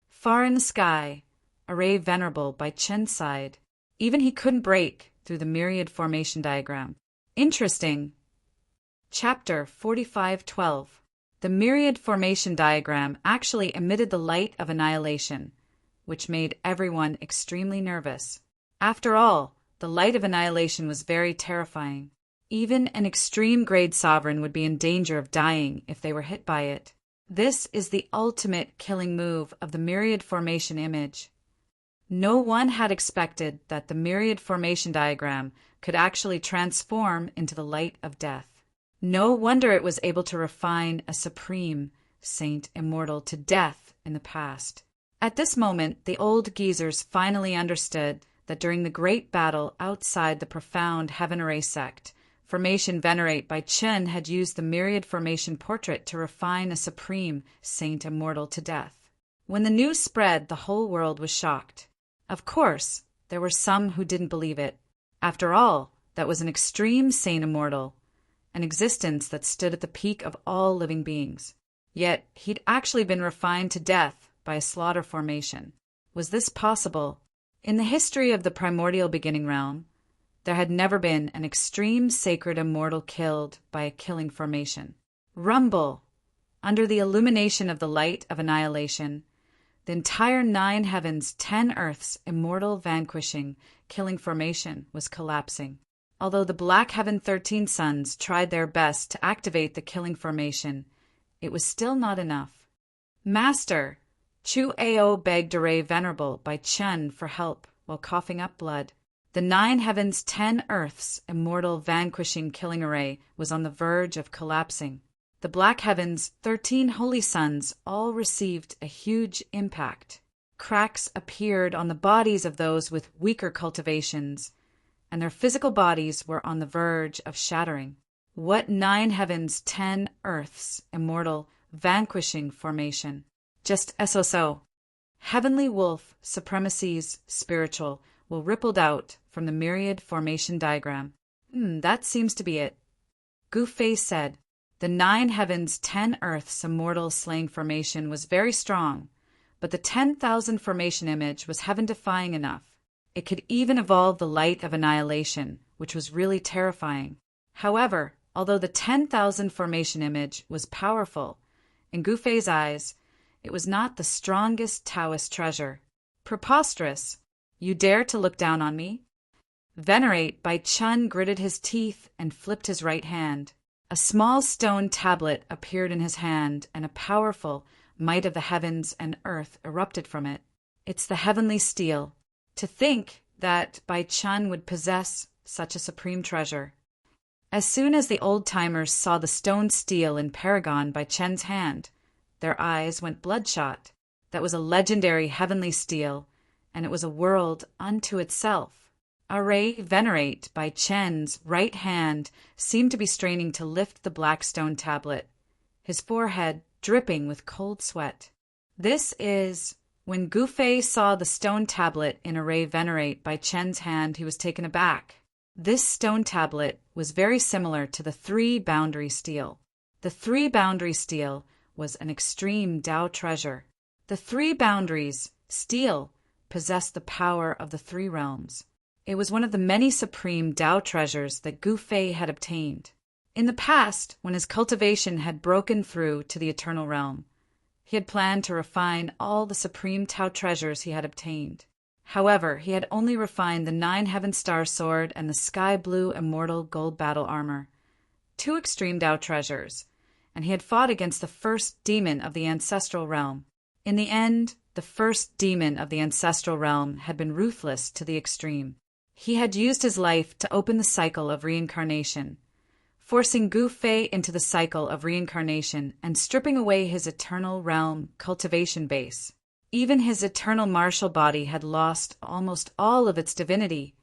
Far in the sky, Array Venerable by Chen's side, even he couldn't break through the myriad formation diagram. Interesting. Chapter 45:12. The myriad formation diagram actually emitted the light of annihilation, which made everyone extremely nervous. After all, the light of annihilation was very terrifying. Even an extreme-grade sovereign would be in danger of dying if they were hit by it. This is the ultimate killing move of the myriad formation image. No one had expected that the myriad formation diagram could actually transform into the light of death. No wonder it was able to refine a supreme saint immortal to death in the past. At this moment, the old geezers finally understood that during the great battle outside the profound Heaven Array sect, Formation Venerate by Chen had used the myriad formation portrait to refine a supreme saint immortal to death. When the news spread, the whole world was shocked. Of course, there were some who didn't believe it. After all, that was an extreme saint immortal, an existence that stood at the peak of all living beings. Yet he'd actually been refined to death by a slaughter formation. Was this possible? In the history of the primordial beginning realm, there had never been an extreme sacred immortal killed by a killing formation. Rumble! Under the illumination of the light of annihilation, the entire 9 heavens, 10 earths, immortal vanquishing, killing formation was collapsing. Although the Black Heaven 13 Sons tried their best to activate the killing formation, it was still not enough. Master, Chu Ao begged Array Venerable by Chen for help while coughing up blood. The 9 Heavens 10 Earths immortal vanquishing killing array was on the verge of collapsing. The Black Heavens 13 Holy Sons all received a huge impact. Cracks appeared on the bodies of those with weaker cultivations, and their physical bodies were on the verge of shattering. What 9 Heavens 10 Earths immortal vanquishing formation? Just so. Heavenly Wolf Supremacies Spiritual will rippled out from the myriad formation diagram. That seems to be it. Gu-Fei said, the 9 Heavens 10 Earths immortal slaying formation was very strong, but the 10,000 formation image was heaven-defying enough. It could even evolve the light of annihilation, which was really terrifying. However, although the 10,000 formation image was powerful, in Gu-Fei's eyes, it was not the strongest Taoist treasure. Preposterous! You dare to look down on me? Venerate Bai Chun gritted his teeth and flipped his right hand. A small stone tablet appeared in his hand, and a powerful might of the heavens and earth erupted from it. It's the heavenly steel. To think that Bai Chun would possess such a supreme treasure. As soon as the old-timers saw the stone steel in Paragon Bai Chen's hand, their eyes went bloodshot. That was a legendary heavenly steel, and it was a world unto itself. Array Venerate Bai Chen's right hand seemed to be straining to lift the black stone tablet, his forehead dripping with cold sweat. This is... When Gu-Fei saw the stone tablet in Array Venerate Bai Chen's hand, he was taken aback. This stone tablet was very similar to the 3-boundary steel. The 3-boundary steel was an extreme Tao treasure. The 3 boundaries, steel, possessed the power of the 3 realms. It was one of the many supreme Tao treasures that Gu-Fei had obtained. In the past, when his cultivation had broken through to the eternal realm, he had planned to refine all the supreme Tao treasures he had obtained. However, he had only refined the 9 Heaven Star Sword and the Sky Blue Immortal Gold Battle Armor, 2 extreme Tao treasures, and he had fought against the first demon of the ancestral realm. In the end, the first demon of the ancestral realm had been ruthless to the extreme. He had used his life to open the cycle of reincarnation, forcing Gu-Fei into the cycle of reincarnation and stripping away his eternal realm cultivation base. Even his eternal martial body had lost almost all of its divinity,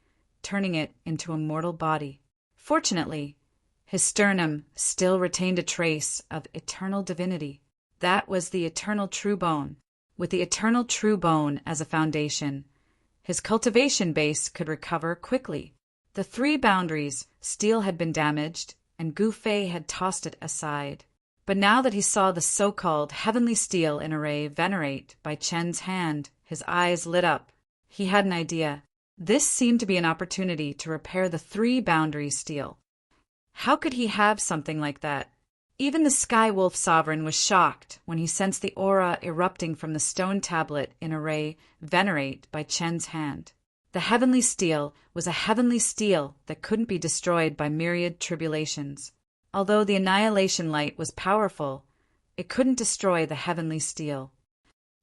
turning it into a mortal body. Fortunately, his sternum still retained a trace of eternal divinity. That was the eternal true bone. With the eternal true bone as a foundation, his cultivation base could recover quickly. The 3 boundaries, steel had been damaged, and Gu-Fei had tossed it aside. But now that he saw the so-called heavenly steel in Array Venerate Bai Chen's hand, his eyes lit up. He had an idea. This seemed to be an opportunity to repair the 3 boundary steel. How could he have something like that? Even the Sky Wolf Sovereign was shocked when he sensed the aura erupting from the stone tablet in Array Venerate Bai Chen's hand. The heavenly steel was a heavenly steel that couldn't be destroyed by myriad tribulations. Although the annihilation light was powerful, it couldn't destroy the heavenly steel.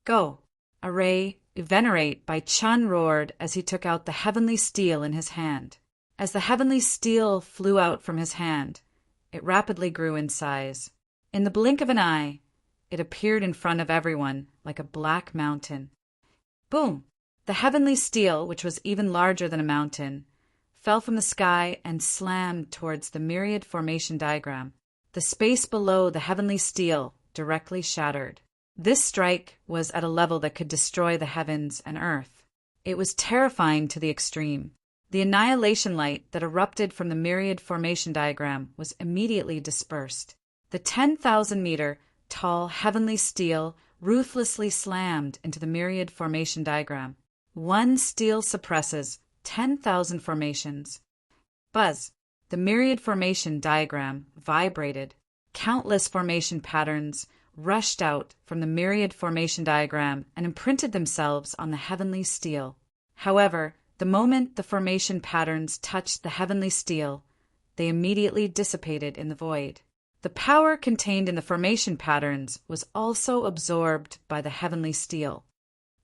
Go! Array Venerate Bai Chen roared as he took out the heavenly steel in his hand. As the heavenly steel flew out from his hand, it rapidly grew in size. In the blink of an eye, it appeared in front of everyone like a black mountain. Boom! The heavenly steel, which was even larger than a mountain, fell from the sky and slammed towards the myriad formation diagram. The space below the heavenly steel directly shattered. This strike was at a level that could destroy the heavens and earth. It was terrifying to the extreme. The annihilation light that erupted from the myriad formation diagram was immediately dispersed. The 10,000-meter tall heavenly steel ruthlessly slammed into the myriad formation diagram. One steel suppresses 10,000 formations. Buzz! The myriad formation diagram vibrated. Countless formation patterns rushed out from the myriad formation diagram and imprinted themselves on the heavenly steel. However, The moment the formation patterns touched the heavenly steel, they immediately dissipated in the void. The power contained in the formation patterns was also absorbed by the heavenly steel.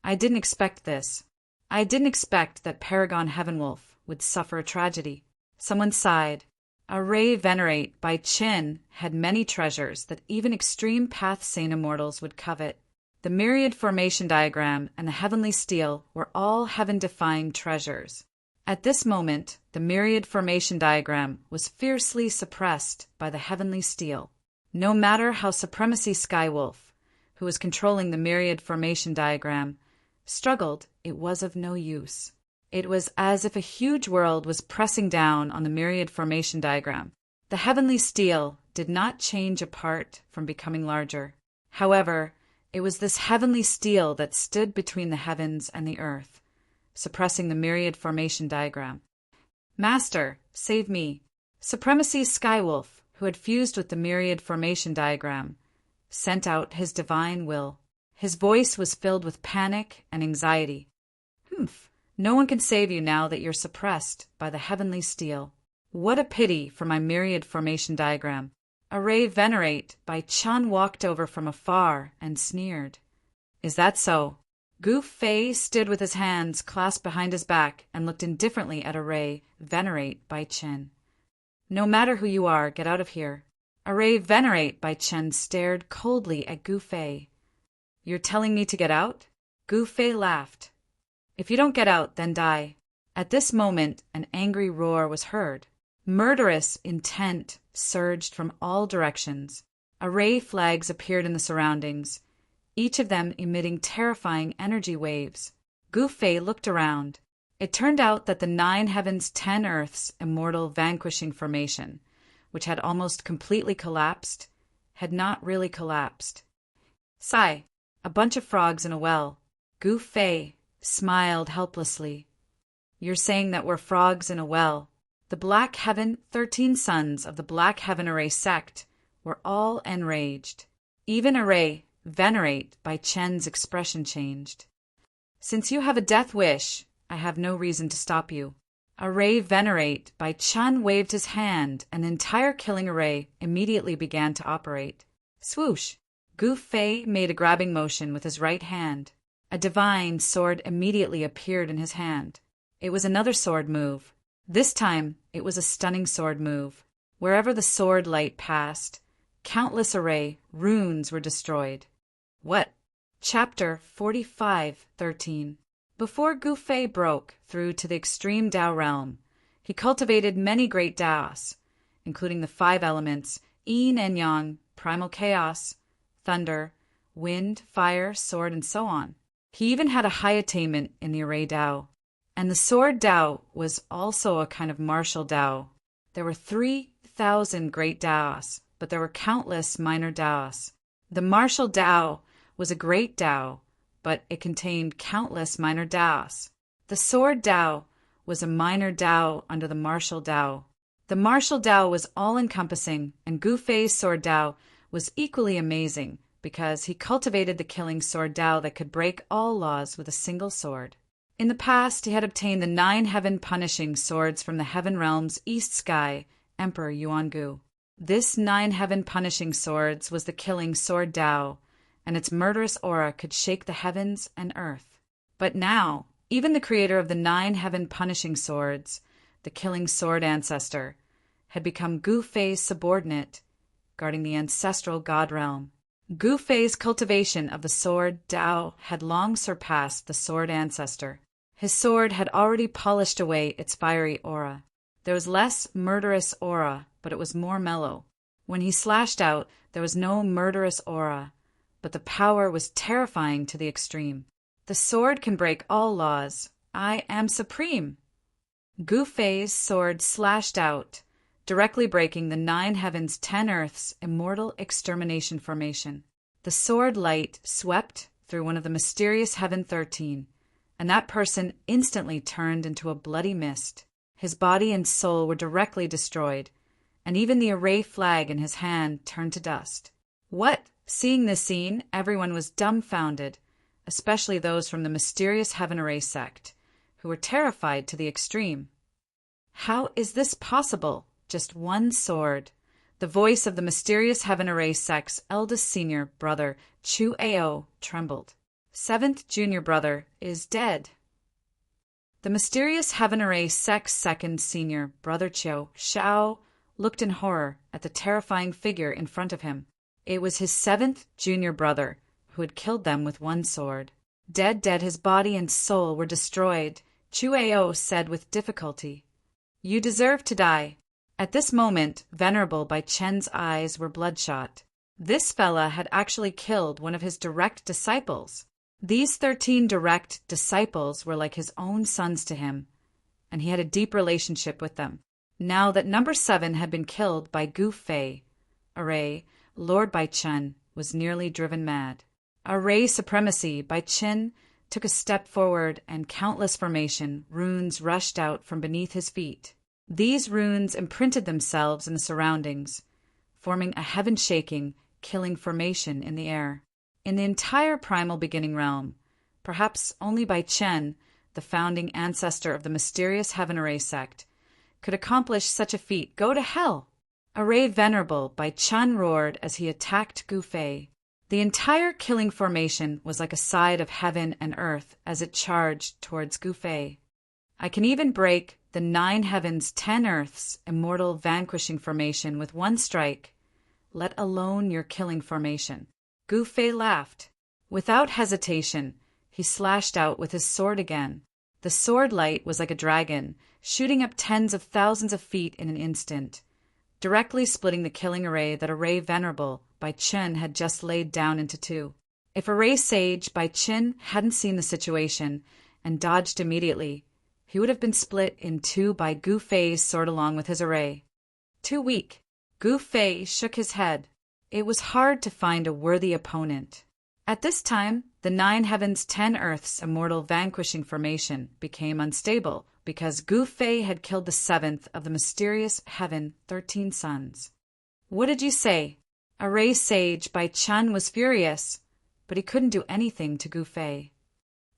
I didn't expect this. I didn't expect that Paragon Heavenwolf would suffer a tragedy. Someone sighed. Array Venerate by Chin had many treasures that even extreme path sane immortals would covet. The myriad formation diagram and the heavenly steel were all heaven-defying treasures. At this moment, the myriad formation diagram was fiercely suppressed by the heavenly steel. No matter how Supremacy Skywolf, who was controlling the myriad formation diagram, struggled, it was of no use. It was as if a huge world was pressing down on the myriad formation diagram. The heavenly steel did not change apart from becoming larger. However, it was this heavenly steel that stood between the heavens and the earth, suppressing the myriad formation diagram. Master, save me. Supremacy Skywolf, who had fused with the myriad formation diagram, sent out his divine will. His voice was filled with panic and anxiety. Humph. No one can save you now that you're suppressed by the heavenly steel. What a pity for my myriad formation diagram. Array Venerate by Chun walked over from afar and sneered. Is that so? Gu Fei stood with his hands clasped behind his back and looked indifferently at Array Venerate by Chen. No matter who you are, get out of here. Array Venerate by Chen stared coldly at Gu Fei. You're telling me to get out? Gu Fei laughed. If you don't get out, then die. At this moment, an angry roar was heard. Murderous intent surged from all directions. Array flags appeared in the surroundings, each of them emitting terrifying energy waves. Gu Fei looked around. It turned out that the 9 heavens 10 earths immortal vanquishing formation, which had almost completely collapsed, had not really collapsed. Sigh, a bunch of frogs in a well. Gu Fei smiled helplessly. You're saying that we're frogs in a well. The Black Heaven 13 sons of the Black Heaven Array sect were all enraged. Even Array Venerate by Chen's expression changed. Since you have a death wish, I have no reason to stop you. Array Venerate by Chen waved his hand, and the entire killing array immediately began to operate. Swoosh! Gu Fei made a grabbing motion with his right hand. A divine sword immediately appeared in his hand. It was another sword move. This time, it was a stunning sword move. Wherever the sword light passed, countless array runes were destroyed. What? Chapter 45:13. Before Gu Fei broke through to the extreme Tao realm, he cultivated many great Taos, including the 5 elements, yin and yang, primal chaos, thunder, wind, fire, sword, and so on. He even had a high attainment in the array Tao. And the sword Tao was also a kind of martial Tao. There were 3,000 great Taos, but there were countless minor Taos. The martial Tao was a great Tao, but it contained countless minor Taos. The sword Tao was a minor Tao under the martial Tao. The martial Tao was all-encompassing, and Gu Fei's sword Tao was equally amazing, because he cultivated the killing sword Tao that could break all laws with a single sword. In the past, he had obtained the 9 heaven punishing swords from the heaven realm's east sky, Emperor Yuangu. This 9 heaven punishing swords was the killing sword Tao, and its murderous aura could shake the heavens and earth. But now, even the creator of the 9 heaven punishing swords, the killing sword ancestor, had become Gu Fei's subordinate, guarding the ancestral god realm. Gu Fei's cultivation of the sword Tao had long surpassed the sword ancestor. His sword had already polished away its fiery aura. There was less murderous aura, but it was more mellow. When he slashed out, there was no murderous aura, but the power was terrifying to the extreme. The sword can break all laws. I am supreme. Gu Fei's sword slashed out, directly breaking the 9 heavens 10 earths immortal extermination formation. The sword light swept through one of the mysterious heaven 13, and that person instantly turned into a bloody mist. His body and soul were directly destroyed, and even the array flag in his hand turned to dust. What? Seeing this scene, everyone was dumbfounded, especially those from the mysterious heaven array sect, who were terrified to the extreme. How is this possible? Just one sword. The voice of the mysterious Heaven Array sect's eldest senior brother, Chu Ao, trembled. Seventh junior brother is dead. The mysterious Heaven Array sect's second senior brother, Chiao Shao, looked in horror at the terrifying figure in front of him. It was his seventh junior brother, who had killed them with one sword. Dead, his body and soul were destroyed, Chu Ao said with difficulty. You deserve to die. At this moment, Venerable by Chen's eyes were bloodshot. This fella had actually killed one of his direct disciples. These 13 direct disciples were like his own sons to him, and he had a deep relationship with them. Now that number 7 had been killed by Gu Fei, Array, Lord Bai Chen, was nearly driven mad. Array supremacy, Bai Chen took a step forward and countless formation runes rushed out from beneath his feet. These runes imprinted themselves in the surroundings, forming a heaven-shaking, killing formation in the air. In the entire primal beginning realm, perhaps only Bai Chen, the founding ancestor of the mysterious Heaven Array sect, could accomplish such a feat. Go to hell! Array Venerable Bai Chen roared as he attacked Gu Fei. The entire killing formation was like a side of heaven and earth as it charged towards Gu Fei. I can even break the 9 heavens, 10 earths, immortal vanquishing formation with one strike, let alone your killing formation. Gu Fei laughed. Without hesitation, he slashed out with his sword again. The sword light was like a dragon, shooting up tens of thousands of feet in an instant, directly splitting the killing array that Array Venerable Bai Chen had just laid down into 2. If Array Sage Bai Chen hadn't seen the situation and dodged immediately, he would have been split in 2 by Gu Fei's sword along with his array. Too weak. Gu Fei shook his head. It was hard to find a worthy opponent. At this time, the 9 heavens, 10 earths immortal vanquishing formation became unstable because Gu Fei had killed the 7th of the mysterious heaven 13 sons. What did you say? Array Sage Bai Chen was furious, but he couldn't do anything to Gu Fei.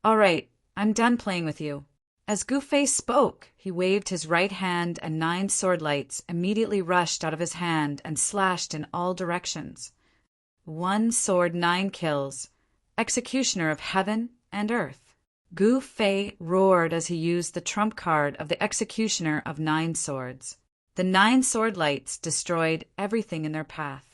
All right, I'm done playing with you. As Gu Fei spoke, he waved his right hand and 9 sword lights immediately rushed out of his hand and slashed in all directions. 1 sword, 9 kills, executioner of heaven and earth. Gu Fei roared as he used the trump card of the executioner of 9 swords. The 9 sword lights destroyed everything in their path.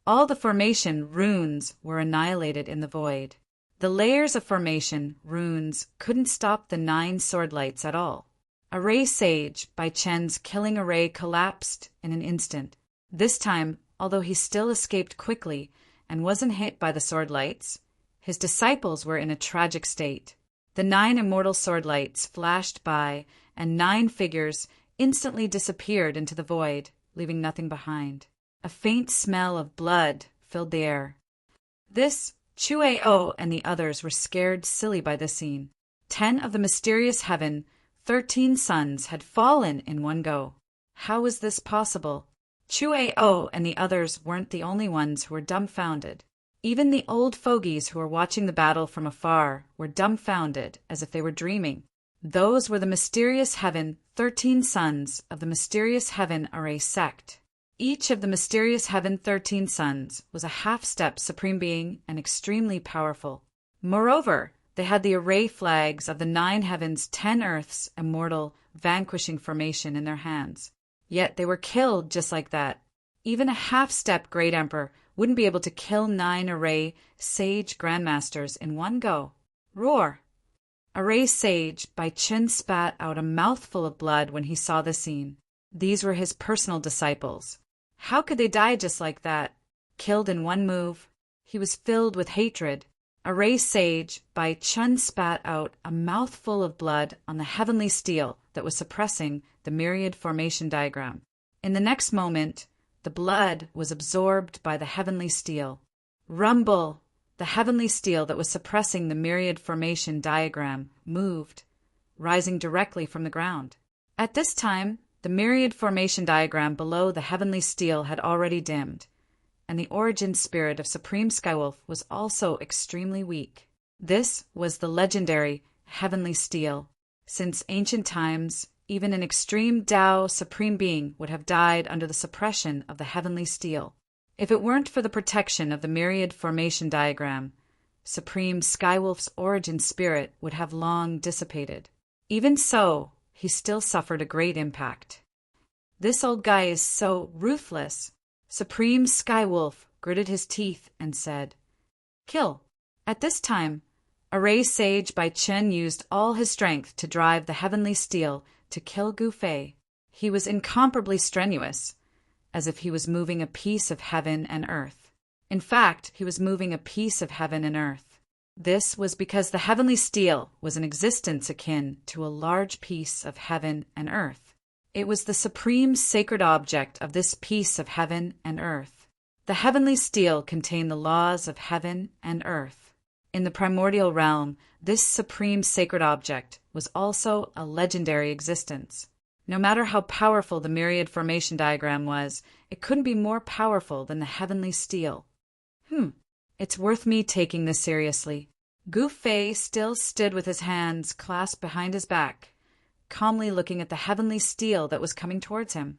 All the formation runes were annihilated in the void. The layers of formation runes couldn't stop the 9 sword lights at all. Array Sage Bai Chen's killing array collapsed in an instant. This time, although he still escaped quickly and wasn't hit by the sword lights, his disciples were in a tragic state. The 9 immortal sword lights flashed by, and 9 figures instantly disappeared into the void, leaving nothing behind. A faint smell of blood filled the air. This Chu Ao and the others were scared silly by the scene. 10 of the mysterious heaven, 13 sons had fallen in one go. How was this possible? Chu Ao and the others weren't the only ones who were dumbfounded. Even the old fogies who were watching the battle from afar were dumbfounded as if they were dreaming. Those were the mysterious heaven, 13 sons of the mysterious Heaven Array sect. Each of the mysterious Heaven 13 sons was a half-step supreme being and extremely powerful. Moreover, they had the array flags of the 9 heavens, 10 earths, immortal, vanquishing formation in their hands. Yet they were killed just like that. Even a half-step Great Emperor wouldn't be able to kill 9 Array Sage Grandmasters in one go. Roar! Array Sage Bai Chen spat out a mouthful of blood when he saw the scene. These were his personal disciples. How could they die just like that? Killed in one move? He was filled with hatred. Array Sage Bai Chen spat out a mouthful of blood on the heavenly steel that was suppressing the myriad formation diagram. In the next moment, the blood was absorbed by the heavenly steel. Rumble! The heavenly steel that was suppressing the myriad formation diagram moved, rising directly from the ground. At this time, the myriad formation diagram below the heavenly steel had already dimmed, and the origin spirit of Supreme Skywolf was also extremely weak. This was the legendary heavenly steel. Since ancient times, even an extreme Tao Supreme Being would have died under the suppression of the heavenly steel. If it weren't for the protection of the myriad formation diagram, Supreme Skywolf's origin spirit would have long dissipated. Even so, he still suffered a great impact. This old guy is so ruthless. Supreme Skywolf gritted his teeth and said, "Kill." At this time, Array Sage Bai Chen used all his strength to drive the heavenly steel to kill Gu Fei. He was incomparably strenuous, as if he was moving a piece of heaven and earth. In fact, he was moving a piece of heaven and earth. This was because the heavenly steel was an existence akin to a large piece of heaven and earth. It was the supreme sacred object of this piece of heaven and earth. The heavenly steel contained the laws of heaven and earth. In the primordial realm, this supreme sacred object was also a legendary existence. No matter how powerful the myriad formation diagram was, it couldn't be more powerful than the heavenly steel. It's worth me taking this seriously. Gu Fei still stood with his hands clasped behind his back, calmly looking at the heavenly steel that was coming towards him.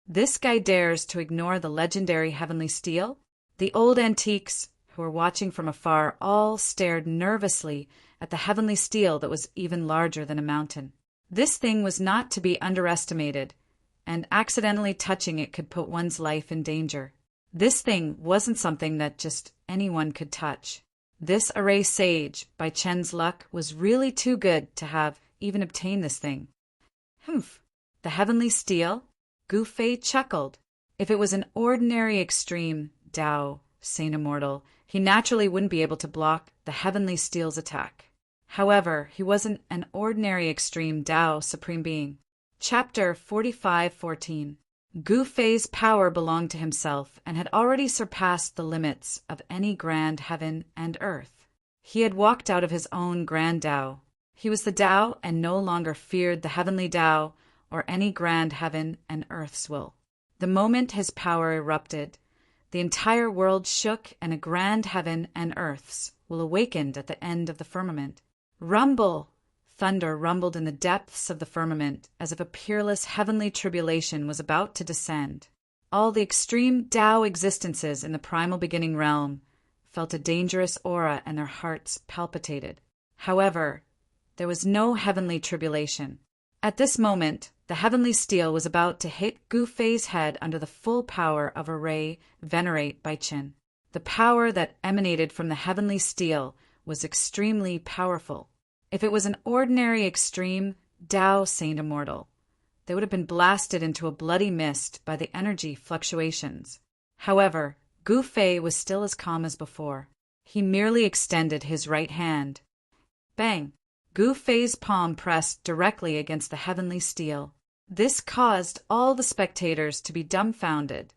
This guy dares to ignore the legendary heavenly steel? The old antiques, who were watching from afar, all stared nervously at the heavenly steel that was even larger than a mountain. This thing was not to be underestimated, and accidentally touching it could put one's life in danger. This thing wasn't something that just anyone could touch. This Array Sage Bai Chen's luck was really too good to have even obtained this thing. The heavenly steel? Gu Fei chuckled. If it was an ordinary extreme Tao Saint Immortal, he naturally wouldn't be able to block the heavenly steel's attack. However, he wasn't an ordinary extreme Tao Supreme Being. Chapter 45:14. Gu Fei's power belonged to himself and had already surpassed the limits of any grand heaven and earth. He had walked out of his own grand Tao. He was the Tao and no longer feared the heavenly Tao or any grand heaven and earth's will. The moment his power erupted, the entire world shook and a grand heaven and earth's will awakened at the end of the firmament. Rumble! Thunder rumbled in the depths of the firmament as if a peerless heavenly tribulation was about to descend. All the extreme Tao existences in the primal beginning realm felt a dangerous aura and their hearts palpitated. However, there was no heavenly tribulation. At this moment, the heavenly steel was about to hit Gu Fei's head under the full power of Array Venerable Bai Chen. The power that emanated from the heavenly steel was extremely powerful. If it was an ordinary extreme Tao Saint Immortal, they would have been blasted into a bloody mist by the energy fluctuations. However, Gu Fei was still as calm as before. He merely extended his right hand. Bang! Gu Fei's palm pressed directly against the heavenly steel. This caused all the spectators to be dumbfounded,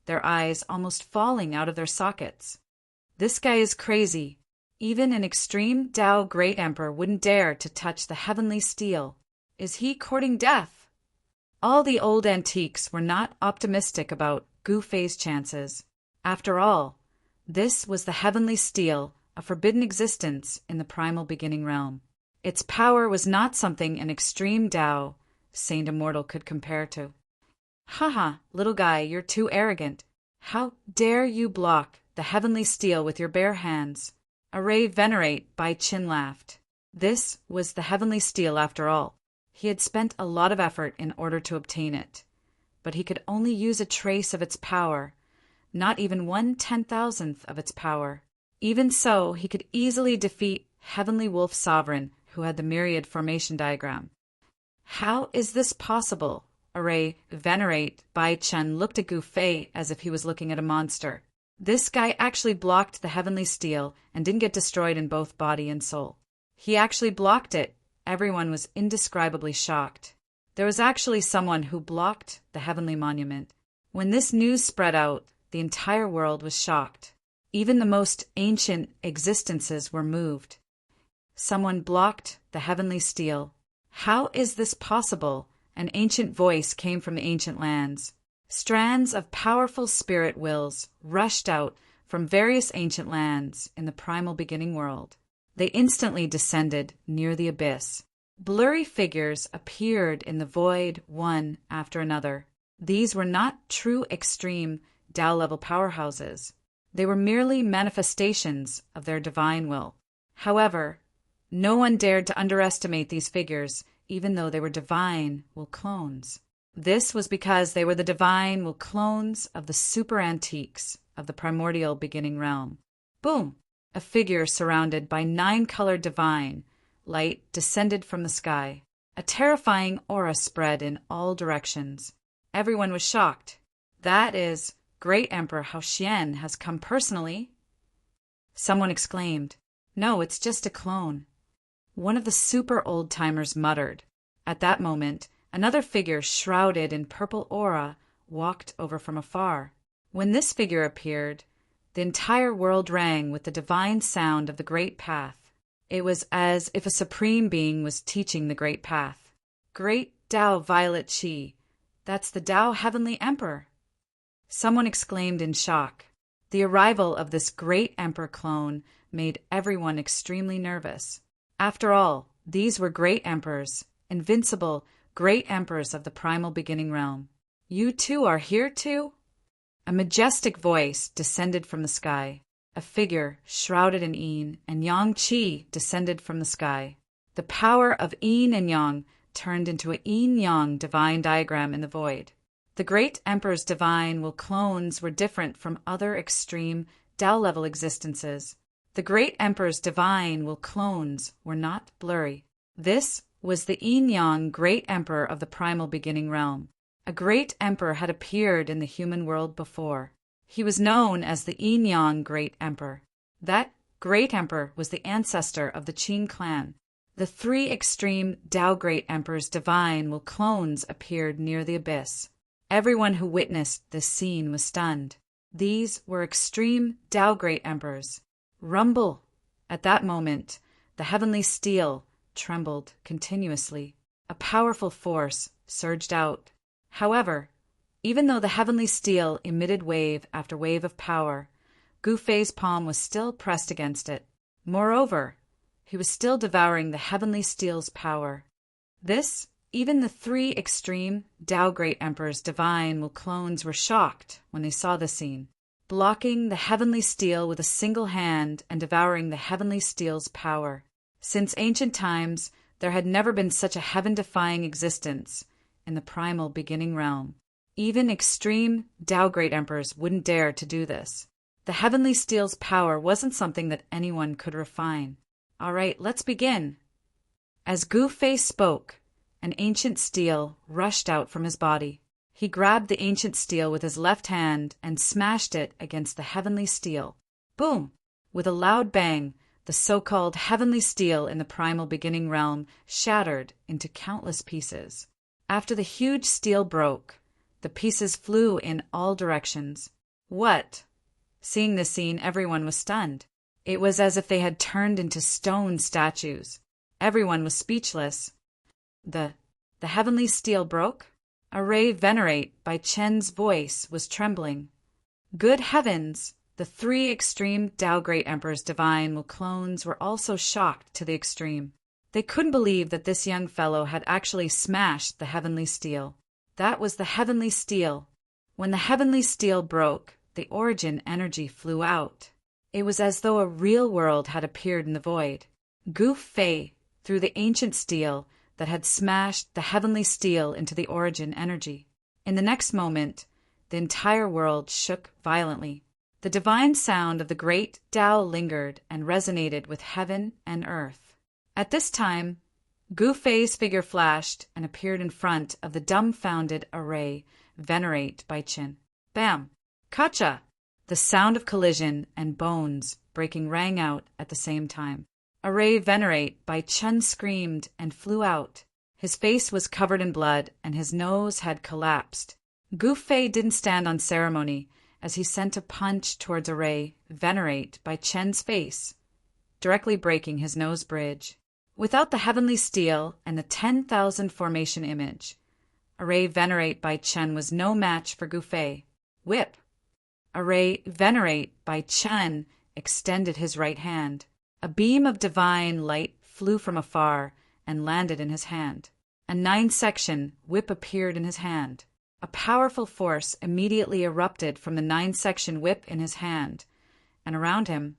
their eyes almost falling out of their sockets. This guy is crazy. Even an extreme Tao Great Emperor wouldn't dare to touch the heavenly steel. Is he courting death? All the old antiques were not optimistic about Gu Fei's chances. After all, this was the heavenly steel, a forbidden existence in the primal beginning realm. Its power was not something an extreme Tao Saint Immortal could compare to. Haha, little guy, you're too arrogant. How dare you block the heavenly steel with your bare hands? Array Venerable Bai Chen laughed. This was the heavenly steel after all. He had spent a lot of effort in order to obtain it, but he could only use a trace of its power, not even 1/10,000th of its power. Even so, he could easily defeat Heavenly Wolf Sovereign, who had the myriad formation diagram. How is this possible? Array Venerable Bai Chen looked at Gu Fei as if he was looking at a monster. This guy actually blocked the heavenly steel and didn't get destroyed in both body and soul. He actually blocked it. Everyone was indescribably shocked. There was actually someone who blocked the heavenly monument. When this news spread out, the entire world was shocked. Even the most ancient existences were moved. Someone blocked the heavenly steel. How is this possible? An ancient voice came from the ancient lands. Strands of powerful spirit wills rushed out from various ancient lands in the primal beginning world. They instantly descended near the abyss. Blurry figures appeared in the void one after another. These were not true extreme Tao-level powerhouses. They were merely manifestations of their divine will. However, no one dared to underestimate these figures, even though they were divine will clones. This was because they were the divine will clones of the super antiques of the primordial beginning realm. Boom! A figure surrounded by 9-colored divine light descended from the sky. A terrifying aura spread in all directions. Everyone was shocked. That is, Great Emperor Hao Xian has come personally. Someone exclaimed, "No, it's just a clone." One of the super old-timers muttered. At that moment, another figure shrouded in purple aura walked over from afar. When this figure appeared, the entire world rang with the divine sound of the Great Path. It was as if a supreme being was teaching the Great Path. Great Tao Violet Qi, that's the Tao Heavenly Emperor. Someone exclaimed in shock. The arrival of this Great Emperor clone made everyone extremely nervous. After all, these were great emperors, invincible great emperors of the primal beginning realm. You too are here too? A majestic voice descended from the sky. A figure shrouded in yin and yang qi descended from the sky. The power of yin and yang turned into a yin-yang divine diagram in the void. The great emperor's divine will clones were different from other extreme Tao-level existences. The great emperor's divine will clones were not blurry. This was the yin-yang great emperor of the primal beginning realm. A great emperor had appeared in the human world before. He was known as the yin-yang great emperor. That great emperor was the ancestor of the Qin clan. The 3 extreme Tao great emperors divine will clones appeared near the abyss. Everyone who witnessed this scene was stunned. These were extreme Tao great emperors. Rumble! At that moment, the heavenly steel trembled continuously. A powerful force surged out. However, even though the heavenly steel emitted wave after wave of power, Gu Fei's palm was still pressed against it. Moreover, he was still devouring the heavenly steel's power. This, even the 3 extreme Tao Great Emperors divine will clones were shocked when they saw the scene. Blocking the heavenly steel with a single hand and devouring the heavenly steel's power. Since ancient times, there had never been such a heaven-defying existence in the primal beginning realm. Even extreme Tao Great Emperors wouldn't dare to do this. The heavenly steel's power wasn't something that anyone could refine. All right, let's begin. As Gu Fei spoke, an ancient steel rushed out from his body. He grabbed the ancient steel with his left hand and smashed it against the heavenly steel. Boom! With a loud bang, the so-called heavenly steel in the primal beginning realm shattered into countless pieces. After the huge steel broke, the pieces flew in all directions. What? Seeing this scene, everyone was stunned. It was as if they had turned into stone statues. Everyone was speechless. The heavenly steel broke? Array Venerate by Chen's voice was trembling. Good heavens! The 3 extreme Tao Great Emperors divine will clones were also shocked to the extreme. They couldn't believe that this young fellow had actually smashed the heavenly steel. That was the heavenly steel. When the heavenly steel broke, the origin energy flew out. It was as though a real world had appeared in the void. Gu Fei threw the ancient steel that had smashed the heavenly steel into the origin energy. In the next moment, the entire world shook violently. The divine sound of the great Tao lingered and resonated with heaven and earth. At this time, Gu Fei's figure flashed and appeared in front of the dumbfounded Array Venerate by Qin. Bam! Kacha! The sound of collision and bones breaking rang out at the same time. Array Venerate by Chen screamed and flew out. His face was covered in blood and his nose had collapsed. Gu Fei didn't stand on ceremony as he sent a punch towards Array Venerate by Chen's face, directly breaking his nose bridge. Without the heavenly steel and the 10,000 formation image, Array Venerate by Chen was no match for Gu Fei. Whip! Array Venerate by Chen extended his right hand. A beam of divine light flew from afar and landed in his hand. A 9-section whip appeared in his hand. A powerful force immediately erupted from the 9-section whip in his hand, and around him,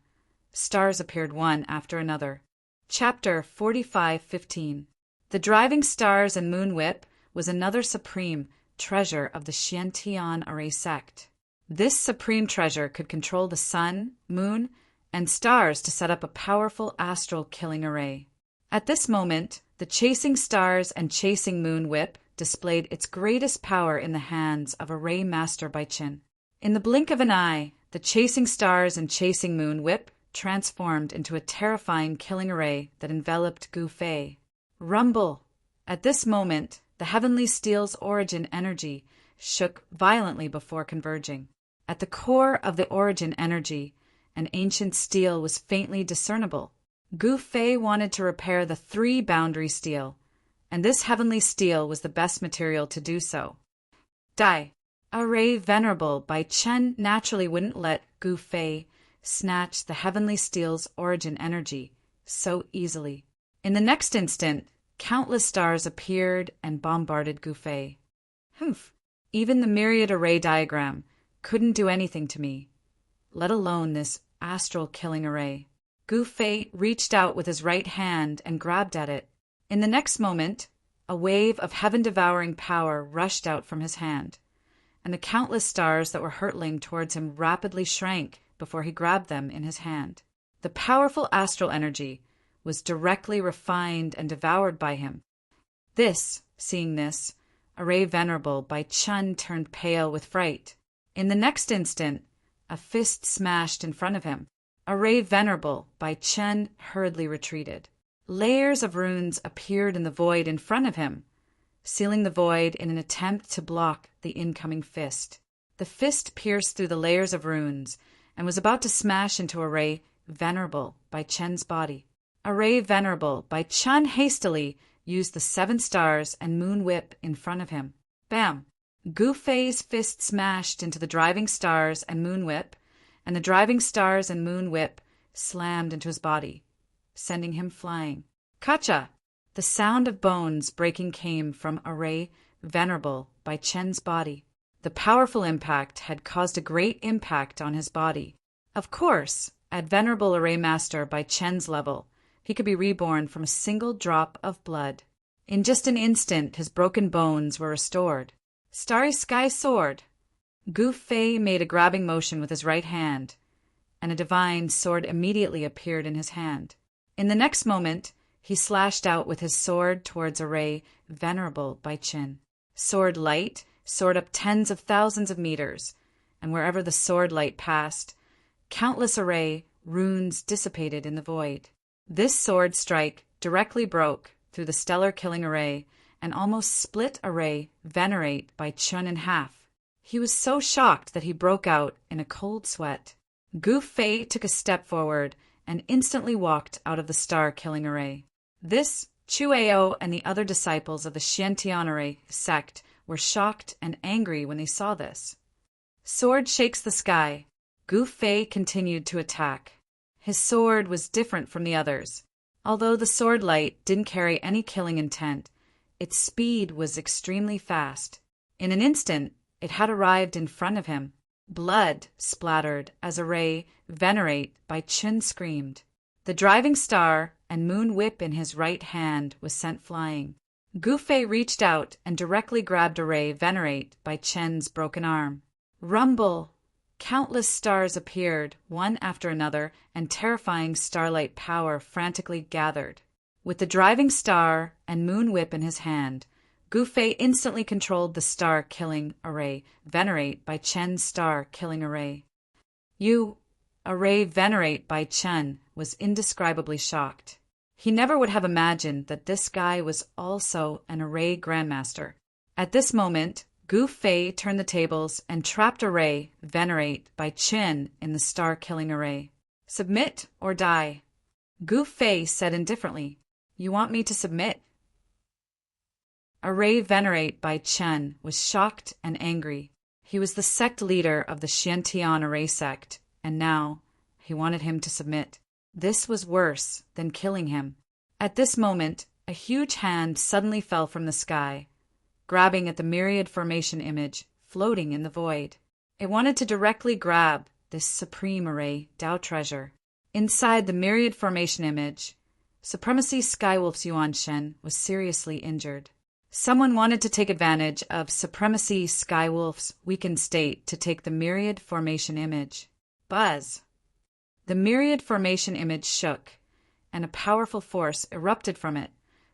stars appeared one after another. Chapter 45:15. The driving stars and moon whip was another supreme treasure of the Xiantian array sect. This supreme treasure could control the sun, moon, and stars to set up a powerful astral killing array. At this moment, the chasing stars and chasing moon whip displayed its greatest power in the hands of Array Master Baichen. In the blink of an eye, the chasing stars and chasing moon whip transformed into a terrifying killing array that enveloped Gu Fei. Rumble! At this moment, the heavenly steel's origin energy shook violently before converging. At the core of the origin energy, an ancient steel was faintly discernible. Gu Fei wanted to repair the 3-boundary steel, and this heavenly steel was the best material to do so. Die! Array Venerable Baichen naturally wouldn't let Gu Fei snatch the heavenly steel's origin energy so easily. In the next instant, countless stars appeared and bombarded Gu Fei. Humph! Even the myriad array diagram couldn't do anything to me, let alone this astral killing array. Gu Fei reached out with his right hand and grabbed at it. In the next moment, a wave of heaven-devouring power rushed out from his hand, and the countless stars that were hurtling towards him rapidly shrank before he grabbed them in his hand. The powerful astral energy was directly refined and devoured by him. Seeing this, Array Venerable Baichen turned pale with fright. In the next instant, a fist smashed in front of him. Array Venerable Baichen hurriedly retreated. Layers of runes appeared in the void in front of him, sealing the void in an attempt to block the incoming fist. The fist pierced through the layers of runes and was about to smash into Array Venerable Baichen's body. Array Venerable Baichen hastily used the 7 stars and moon whip in front of him. Bam! Gu Fei's fist smashed into the driving stars and moon whip, and the driving stars and moon whip slammed into his body, sending him flying. Kacha! The sound of bones breaking came from Array Venerable Baichen's body. The powerful impact had caused a great impact on his body. Of course, at Venerable Array Master Baichen's level, he could be reborn from a single drop of blood. In just an instant, his broken bones were restored. Starry Sky Sword! Gu Fei made a grabbing motion with his right hand, and a divine sword immediately appeared in his hand. In the next moment, he slashed out with his sword towards Array Venerable Baichen. Sword light soared up tens of thousands of meters, and wherever the sword light passed, countless array runes dissipated in the void. This sword strike directly broke through the stellar killing array and almost split Array Venerate Baichen in half. He was so shocked that he broke out in a cold sweat. Gu Fei took a step forward and instantly walked out of the star-killing array. This, Chu Ao and the other disciples of the Xiantian array sect were shocked and angry when they saw this. Sword shakes the sky. Gu Fei continued to attack. His sword was different from the others. Although the sword light didn't carry any killing intent, its speed was extremely fast. In an instant, it had arrived in front of him. Blood splattered as Array Venerate Baichen screamed. The driving star and moon whip in his right hand was sent flying. Gu Fei reached out and directly grabbed Array Venerate Baichen's broken arm. Rumble! Countless stars appeared, one after another, and terrifying starlight power frantically gathered. With the driving star and moon whip in his hand, Gu Fei instantly controlled the star-killing array, Venerate Baichen's star-killing array. Array Venerate Baichen was indescribably shocked. He never would have imagined that this guy was also an array grandmaster. At this moment, Gu Fei turned the tables and trapped Array Venerate Baichen in the star-killing array. Submit or die. Gu Fei said indifferently, "You want me to submit?" Array Venerate Baichen was shocked and angry. He was the sect leader of the Xiantian array sect, and now he wanted him to submit. This was worse than killing him. At this moment, a huge hand suddenly fell from the sky, grabbing at the myriad formation image floating in the void. It wanted to directly grab this supreme array Tao treasure. Inside the myriad formation image, Supremacy Skywolf's Yuan Shen was seriously injured. Someone wanted to take advantage of Supremacy Skywolf's weakened state to take the myriad formation image. Buzz! The myriad formation image shook, and a powerful force erupted from it,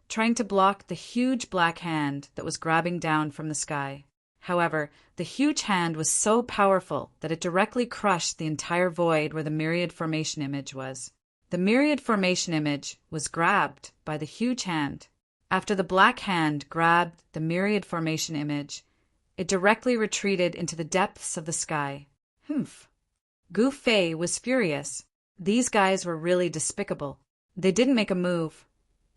trying to block the huge black hand that was grabbing down from the sky. However, the huge hand was so powerful that it directly crushed the entire void where the myriad formation image was. The myriad formation image was grabbed by the huge hand. After the black hand grabbed the myriad formation image, it directly retreated into the depths of the sky. Humph. Gu Fei was furious. These guys were really despicable. They didn't make a move,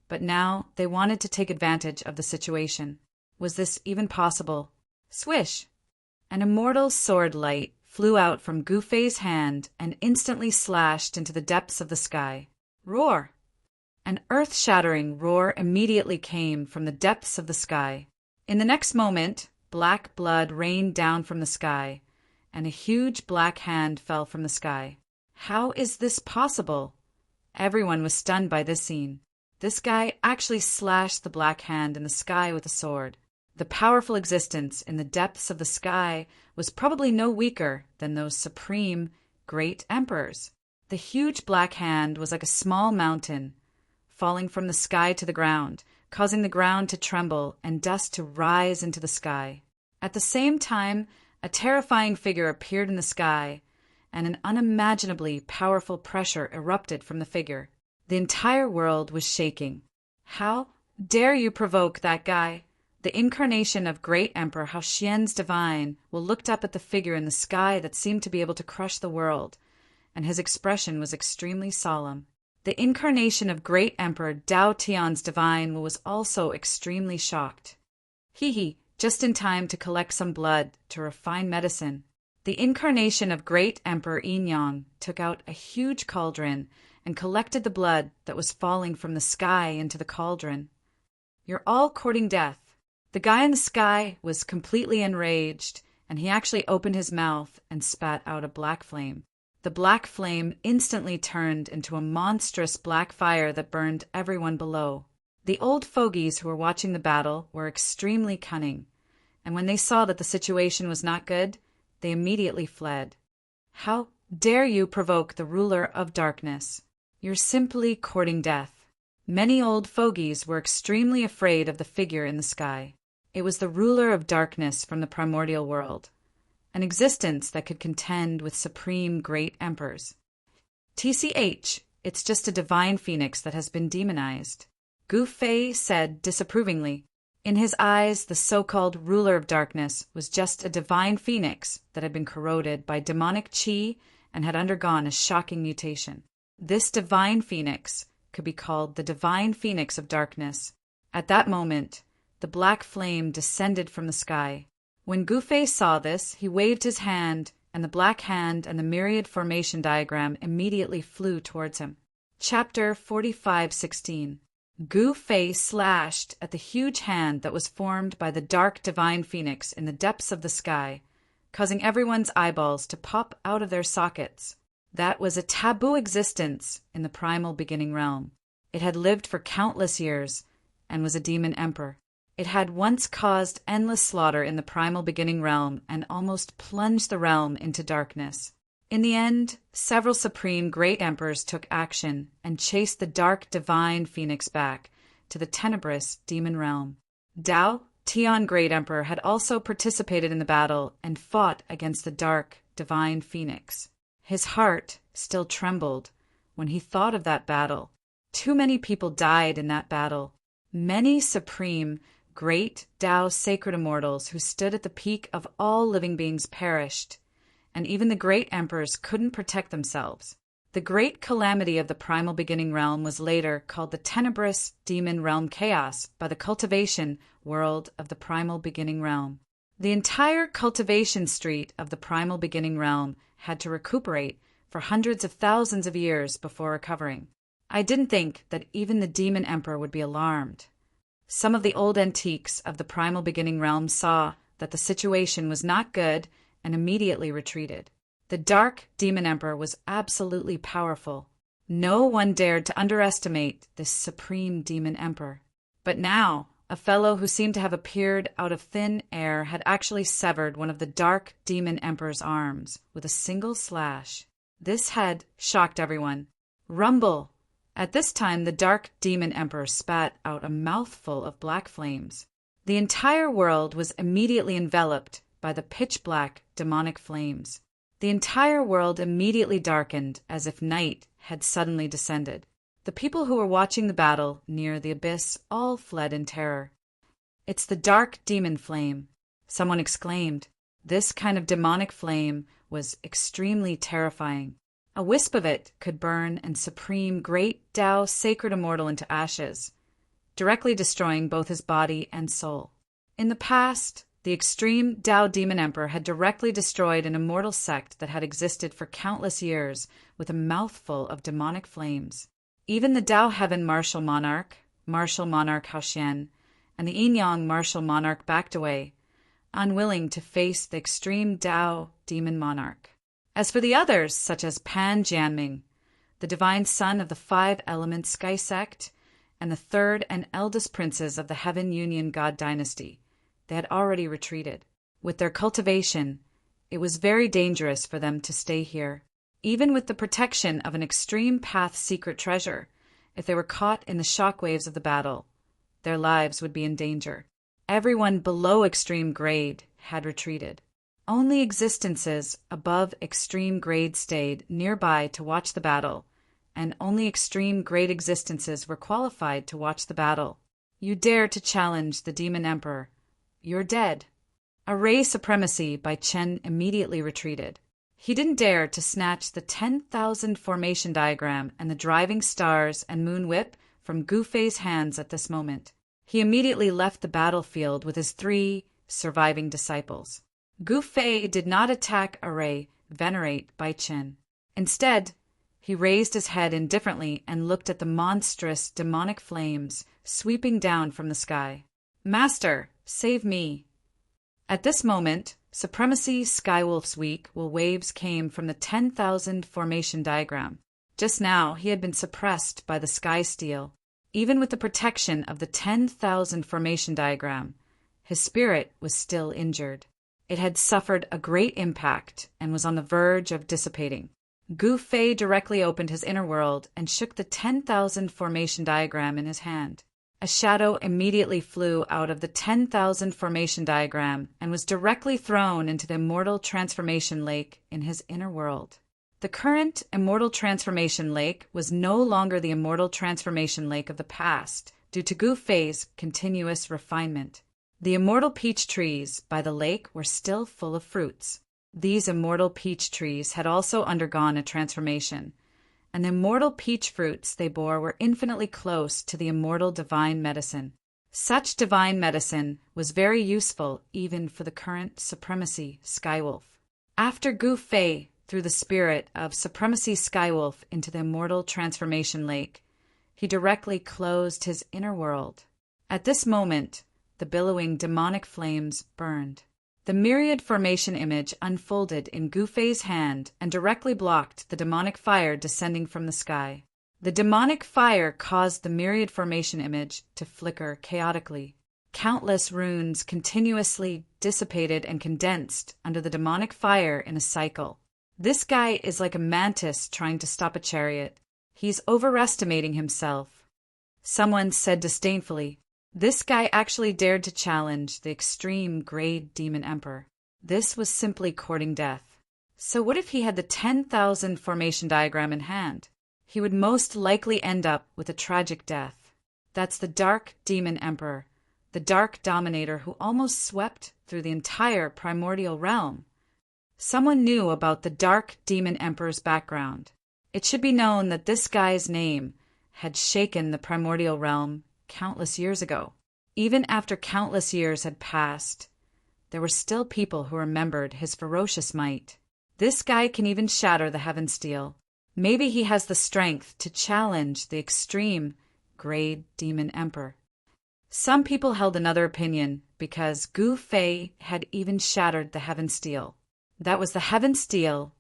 but now they wanted to take advantage of the situation. Was this even possible? Swish! An immortal sword light flew out from Gu Fei's hand and instantly slashed into the depths of the sky. Roar! An earth-shattering roar immediately came from the depths of the sky. In the next moment, black blood rained down from the sky, and a huge black hand fell from the sky. How is this possible? Everyone was stunned by this scene. This guy actually slashed the black hand in the sky with a sword. The powerful existence in the depths of the sky was probably no weaker than those supreme, great emperors. The huge black hand was like a small mountain, falling from the sky to the ground, causing the ground to tremble and dust to rise into the sky. At the same time, a terrifying figure appeared in the sky, and an unimaginably powerful pressure erupted from the figure. The entire world was shaking. How dare you provoke that guy? The incarnation of Great Emperor Hao Xian's divine looked up at the figure in the sky that seemed to be able to crush the world, and his expression was extremely solemn. The incarnation of Great Emperor Dao Tian's divine was also extremely shocked. He, just in time to collect some blood to refine medicine. The incarnation of Great Emperor Yin Yang took out a huge cauldron and collected the blood that was falling from the sky into the cauldron. You're all courting death. The guy in the sky was completely enraged, and he actually opened his mouth and spat out a black flame. The black flame instantly turned into a monstrous black fire that burned everyone below. The old fogies who were watching the battle were extremely cunning, and when they saw that the situation was not good, they immediately fled. How dare you provoke the ruler of darkness? You're simply courting death. Many old fogies were extremely afraid of the figure in the sky. It was the ruler of darkness from the primordial world, an existence that could contend with supreme great emperors. TCH, it's just a divine phoenix that has been demonized. Gu Fei said disapprovingly. In his eyes, the so-called ruler of darkness was just a divine phoenix that had been corroded by demonic qi and had undergone a shocking mutation. This divine phoenix could be called the divine phoenix of darkness. At that moment, the black flame descended from the sky. When Gu Fei saw this, he waved his hand, and the black hand and the myriad formation diagram immediately flew towards him. Chapter 45:16. Gu Fei slashed at the huge hand that was formed by the dark divine phoenix in the depths of the sky, causing everyone's eyeballs to pop out of their sockets. That was a taboo existence in the primal beginning realm. It had lived for countless years and was a demon emperor. It had once caused endless slaughter in the primal beginning realm and almost plunged the realm into darkness. In the end, several supreme great emperors took action and chased the dark divine phoenix back to the tenebrous demon realm. Dao Tian Great Emperor had also participated in the battle and fought against the dark divine phoenix. His heart still trembled when he thought of that battle. Too many people died in that battle. Many supreme great Tao sacred immortals who stood at the peak of all living beings perished, and even the great emperors couldn't protect themselves. The great calamity of the primal beginning realm was later called the tenebrous demon realm chaos by the cultivation world of the primal beginning realm. The entire cultivation street of the primal beginning realm had to recuperate for hundreds of thousands of years before recovering. I didn't think that even the Demon Emperor would be alarmed. Some of the old antiques of the primal beginning realm saw that the situation was not good and immediately retreated. The Dark Demon Emperor was absolutely powerful. No one dared to underestimate this supreme Demon Emperor. But now, a fellow who seemed to have appeared out of thin air had actually severed one of the Dark Demon Emperor's arms with a single slash. This had shocked everyone. Rumble! At this time, the Dark Demon Emperor spat out a mouthful of black flames. The entire world was immediately enveloped by the pitch-black demonic flames. The entire world immediately darkened as if night had suddenly descended. The people who were watching the battle near the abyss all fled in terror. "It's the Dark Demon Flame," someone exclaimed. This kind of demonic flame was extremely terrifying. A wisp of it could burn and supreme great Tao sacred immortal into ashes, directly destroying both his body and soul. In the past, the extreme Tao Demon Emperor had directly destroyed an immortal sect that had existed for countless years with a mouthful of demonic flames. Even the Tao Heaven Martial Monarch Hao Xian, and the Yin-Yang Martial Monarch backed away, unwilling to face the extreme Tao Demon Monarch. As for the others, such as Pan Jianming, the divine son of the Five Element Sky Sect, and the third and eldest princes of the Heaven Union God Dynasty, they had already retreated. With their cultivation, it was very dangerous for them to stay here. Even with the protection of an extreme path secret treasure, if they were caught in the shockwaves of the battle, their lives would be in danger. Everyone below extreme grade had retreated. Only existences above extreme grade stayed nearby to watch the battle, and only extreme grade existences were qualified to watch the battle. You dare to challenge the Demon Emperor. You're dead. Array Supremacy by Chen immediately retreated. He didn't dare to snatch the 10,000 formation diagram and the driving stars and moon whip from Gu Fei's hands at this moment. He immediately left the battlefield with his 3 surviving disciples. Gu Fei did not attack Array Venerate by Chen. Instead, he raised his head indifferently and looked at the monstrous demonic flames sweeping down from the sky. "Master, save me." At this moment, Supremacy Skywolf's weak will waves came from the 10,000 formation diagram. Just now, he had been suppressed by the sky steel. Even with the protection of the 10,000 formation diagram, his spirit was still injured. It had suffered a great impact and was on the verge of dissipating. Gu Fei directly opened his inner world and shook the 10,000 formation diagram in his hand. A shadow immediately flew out of the 10,000 formation diagram and was directly thrown into the immortal transformation lake in his inner world. The current immortal transformation lake was no longer the immortal transformation lake of the past due to Gu Fei's continuous refinement. The immortal peach trees by the lake were still full of fruits. These immortal peach trees had also undergone a transformation, and the immortal peach fruits they bore were infinitely close to the immortal divine medicine. Such divine medicine was very useful even for the current Supremacy Skywolf. After Gu Fei threw the spirit of Supremacy Skywolf into the immortal transformation lake, he directly closed his inner world. At this moment, the billowing demonic flames burned. The myriad formation image unfolded in Gu Fei's hand and directly blocked the demonic fire descending from the sky. The demonic fire caused the myriad formation image to flicker chaotically. Countless runes continuously dissipated and condensed under the demonic fire in a cycle. This guy is like a mantis trying to stop a chariot. He's overestimating himself. Someone said disdainfully, "This guy actually dared to challenge the extreme grade Demon Emperor. This was simply courting death." So what if he had the 10,000 formation diagram in hand? He would most likely end up with a tragic death. That's the Dark Demon Emperor, the Dark Dominator who almost swept through the entire primordial realm. Someone knew about the Dark Demon Emperor's background. It should be known that this guy's name had shaken the primordial realm countless years ago. Even after countless years had passed, there were still people who remembered his ferocious might. This guy can even shatter the heaven steel. Maybe he has the strength to challenge the extreme grade demon emperor. Some people held another opinion because Gu Fei had even shattered the heaven steel. That was the heaven steel,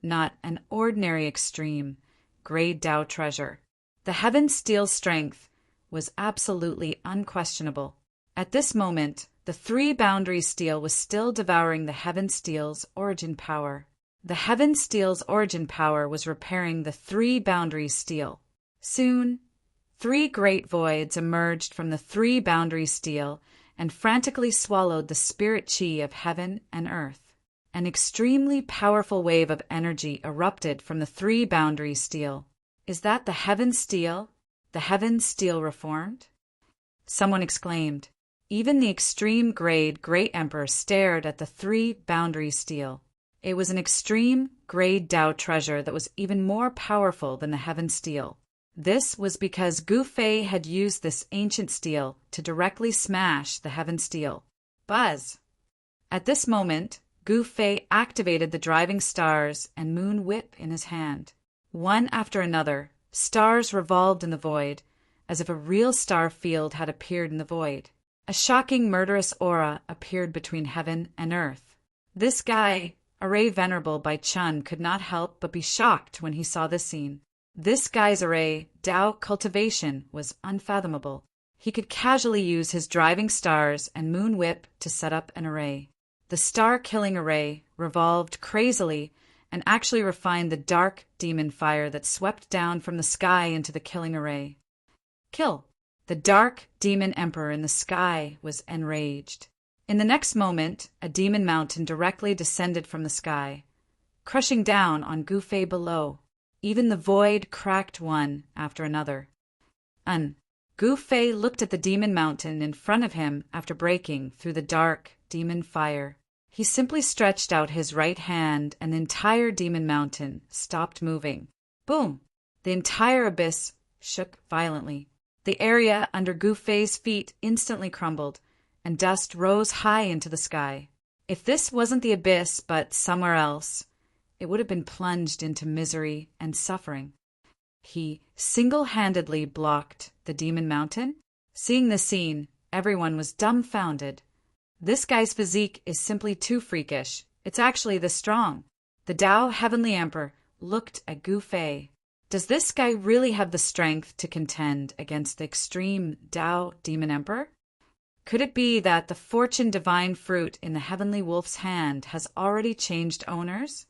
not an ordinary extreme grade Tao treasure. The heaven steel's strength was absolutely unquestionable. At this moment, the three-boundary steel was still devouring the heaven steel's origin power. The heaven steel's origin power was repairing the three-boundary steel. Soon, three great voids emerged from the three-boundary steel and frantically swallowed the spirit chi of heaven and earth. An extremely powerful wave of energy erupted from the three-boundary steel. Is that the heaven steel? The heaven steel reformed? Someone exclaimed. Even the extreme grade Great Emperor stared at the three-boundary steel. It was an extreme grade Tao treasure that was even more powerful than the heaven steel. This was because Gu Fei had used this ancient steel to directly smash the heaven steel. Buzz! At this moment, Gu Fei activated the driving stars and moon whip in his hand. One after another, stars revolved in the void, as if a real star field had appeared in the void. A shocking murderous aura appeared between heaven and earth. This guy, Array Venerable by Chun, could not help but be shocked when he saw this scene. This guy's array Tao cultivation was unfathomable. He could casually use his driving stars and moon whip to set up an array. The star-killing array revolved crazily and actually refined the dark demon fire that swept down from the sky into the killing array. Kill! The dark demon emperor in the sky was enraged. In the next moment, a demon mountain directly descended from the sky, crushing down on Gu Fei below. Even the void cracked one after another. Gu Fei looked at the demon mountain in front of him after breaking through the dark demon fire. He simply stretched out his right hand and the entire demon mountain stopped moving. Boom! The entire abyss shook violently. The area under Gu Fei's feet instantly crumbled, and dust rose high into the sky. If this wasn't the abyss but somewhere else, it would have been plunged into misery and suffering. He single-handedly blocked the demon mountain. Seeing this scene, everyone was dumbfounded. This guy's physique is simply too freakish. It's actually this strong. The Tao Heavenly Emperor looked at Gu Fei. Does this guy really have the strength to contend against the extreme Tao Demon Emperor? Could it be that the fortune divine fruit in the Heavenly Wolf's hand has already changed owners?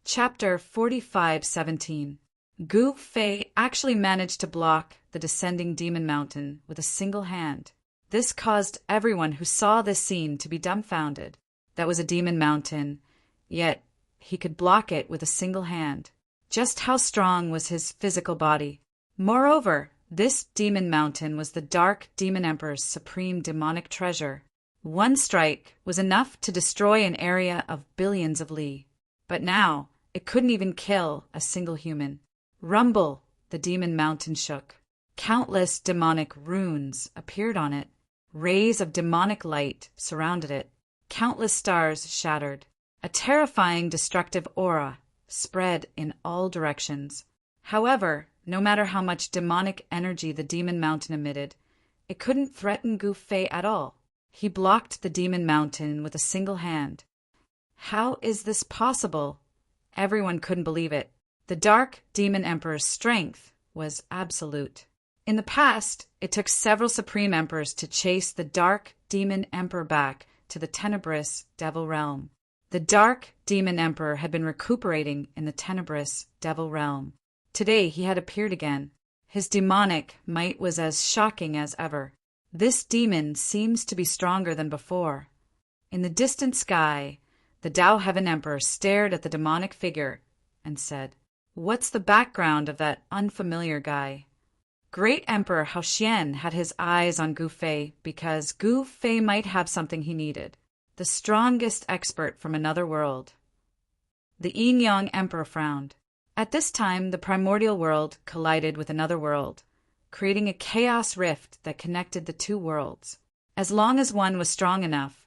Chapter 45:17. Gu Fei actually managed to block the descending demon mountain with a single hand. This caused everyone who saw this scene to be dumbfounded. That was a demon mountain, yet he could block it with a single hand. Just how strong was his physical body? Moreover, this demon mountain was the Dark Demon Emperor's supreme demonic treasure. One strike was enough to destroy an area of billions of li. But now, it couldn't even kill a single human. Rumble! The demon mountain shook. Countless demonic runes appeared on it. Rays of demonic light surrounded it. Countless stars shattered. A terrifying destructive aura spread in all directions. However, no matter how much demonic energy the demon mountain emitted, it couldn't threaten Gu Fei at all. He blocked the demon mountain with a single hand. How is this possible? Everyone couldn't believe it. The Dark Demon Emperor's strength was absolute. In the past, it took several Supreme Emperors to chase the Dark Demon Emperor back to the tenebrous Devil Realm. The Dark Demon Emperor had been recuperating in the tenebrous Devil Realm. Today he had appeared again. His demonic might was as shocking as ever. This demon seems to be stronger than before. In the distant sky, the Tao Heaven Emperor stared at the demonic figure and said, "What's the background of that unfamiliar guy?" Great Emperor Haoxian had his eyes on Gu Fei because Gu Fei might have something he needed. The strongest expert from another world. The Yin-Yang Emperor frowned. At this time, the primordial world collided with another world, creating a chaos rift that connected the two worlds. As long as one was strong enough,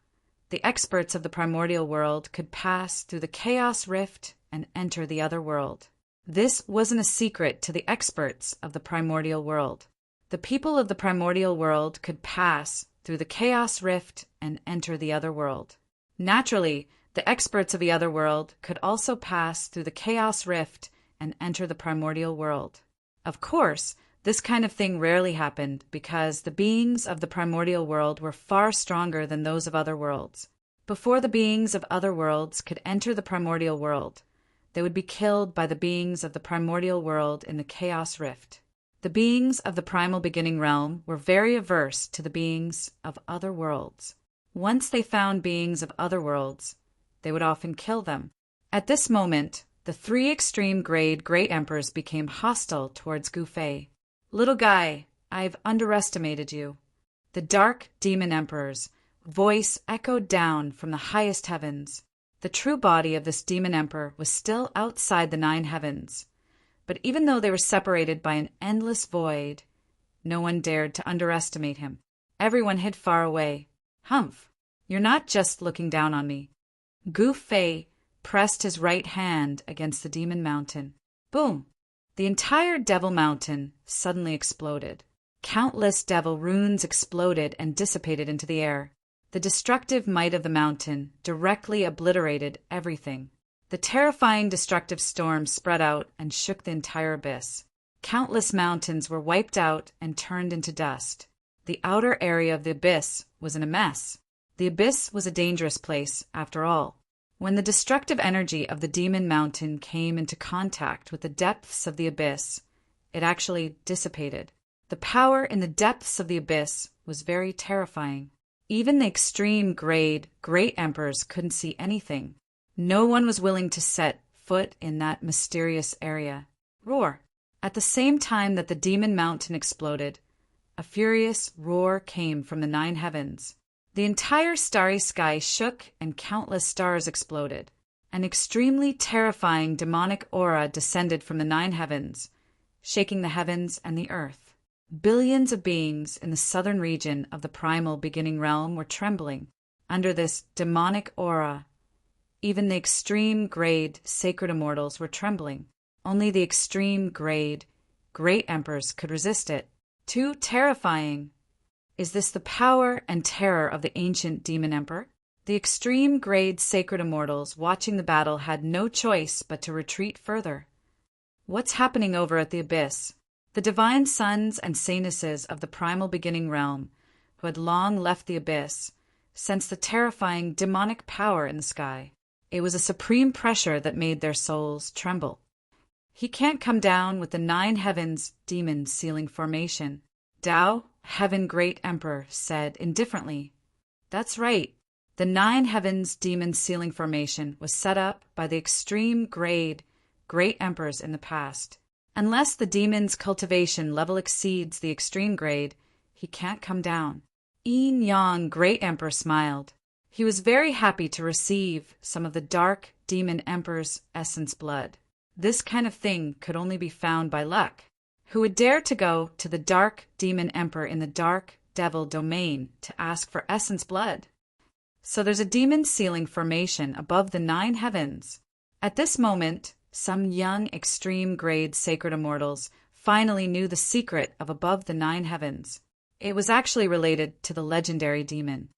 the experts of the primordial world could pass through the chaos rift and enter the other world. This wasn't a secret to the experts of the primordial world. The people of the primordial world could pass through the chaos rift and enter the other world. Naturally, the experts of the other world could also pass through the chaos rift and enter the primordial world. Of course, this kind of thing rarely happened because the beings of the primordial world were far stronger than those of other worlds. Before the beings of other worlds could enter the primordial world, they would be killed by the beings of the primordial world in the chaos rift. The beings of the primal beginning realm were very averse to the beings of other worlds. Once they found beings of other worlds, they would often kill them. At this moment, the 3 extreme grade Great Emperors became hostile towards Gu Fei. "Little guy, I've underestimated you." The dark demon emperor's voice echoed down from the highest heavens. The true body of this demon emperor was still outside the 9 heavens. But even though they were separated by an endless void, no one dared to underestimate him. Everyone hid far away. "Humph, you're not just looking down on me." Gu Fei pressed his right hand against the demon mountain. Boom! The entire devil mountain suddenly exploded. Countless devil runes exploded and dissipated into the air. The destructive might of the mountain directly obliterated everything. The terrifying destructive storm spread out and shook the entire abyss. Countless mountains were wiped out and turned into dust. The outer area of the abyss was in a mess. The abyss was a dangerous place, after all. When the destructive energy of the demon mountain came into contact with the depths of the abyss, it actually dissipated. The power in the depths of the abyss was very terrifying. Even the extreme grade Great Emperors couldn't see anything. No one was willing to set foot in that mysterious area. Roar! At the same time that the demon mountain exploded, a furious roar came from the 9 heavens. The entire starry sky shook and countless stars exploded. An extremely terrifying demonic aura descended from the 9 heavens, shaking the heavens and the earth. Billions of beings in the southern region of the primal beginning realm were trembling under this demonic aura. Even the extreme grade sacred immortals were trembling. Only the extreme grade Great Emperors could resist it. Too terrifying. Is this the power and terror of the ancient demon emperor? The extreme grade sacred immortals watching the battle had no choice but to retreat further. What's happening over at the abyss? The divine sons and saintesses of the primal beginning realm, who had long left the abyss, sensed the terrifying demonic power in the sky. It was a supreme pressure that made their souls tremble. "He can't come down with the 9 heavens demon sealing formation," Tao, Heaven Great Emperor, said indifferently. "That's right. The 9 heavens demon sealing formation was set up by the extreme grade Great Emperors in the past. Unless the demon's cultivation level exceeds the extreme grade, he can't come down." Yin Yang Great Emperor smiled. He was very happy to receive some of the dark demon emperor's essence blood. This kind of thing could only be found by luck. Who would dare to go to the dark demon emperor in the dark devil domain to ask for essence blood? So there's a demon sealing formation above the 9 heavens. At this moment, some young extreme grade sacred immortals finally knew the secret of above the 9 heavens. It was actually related to the legendary demon.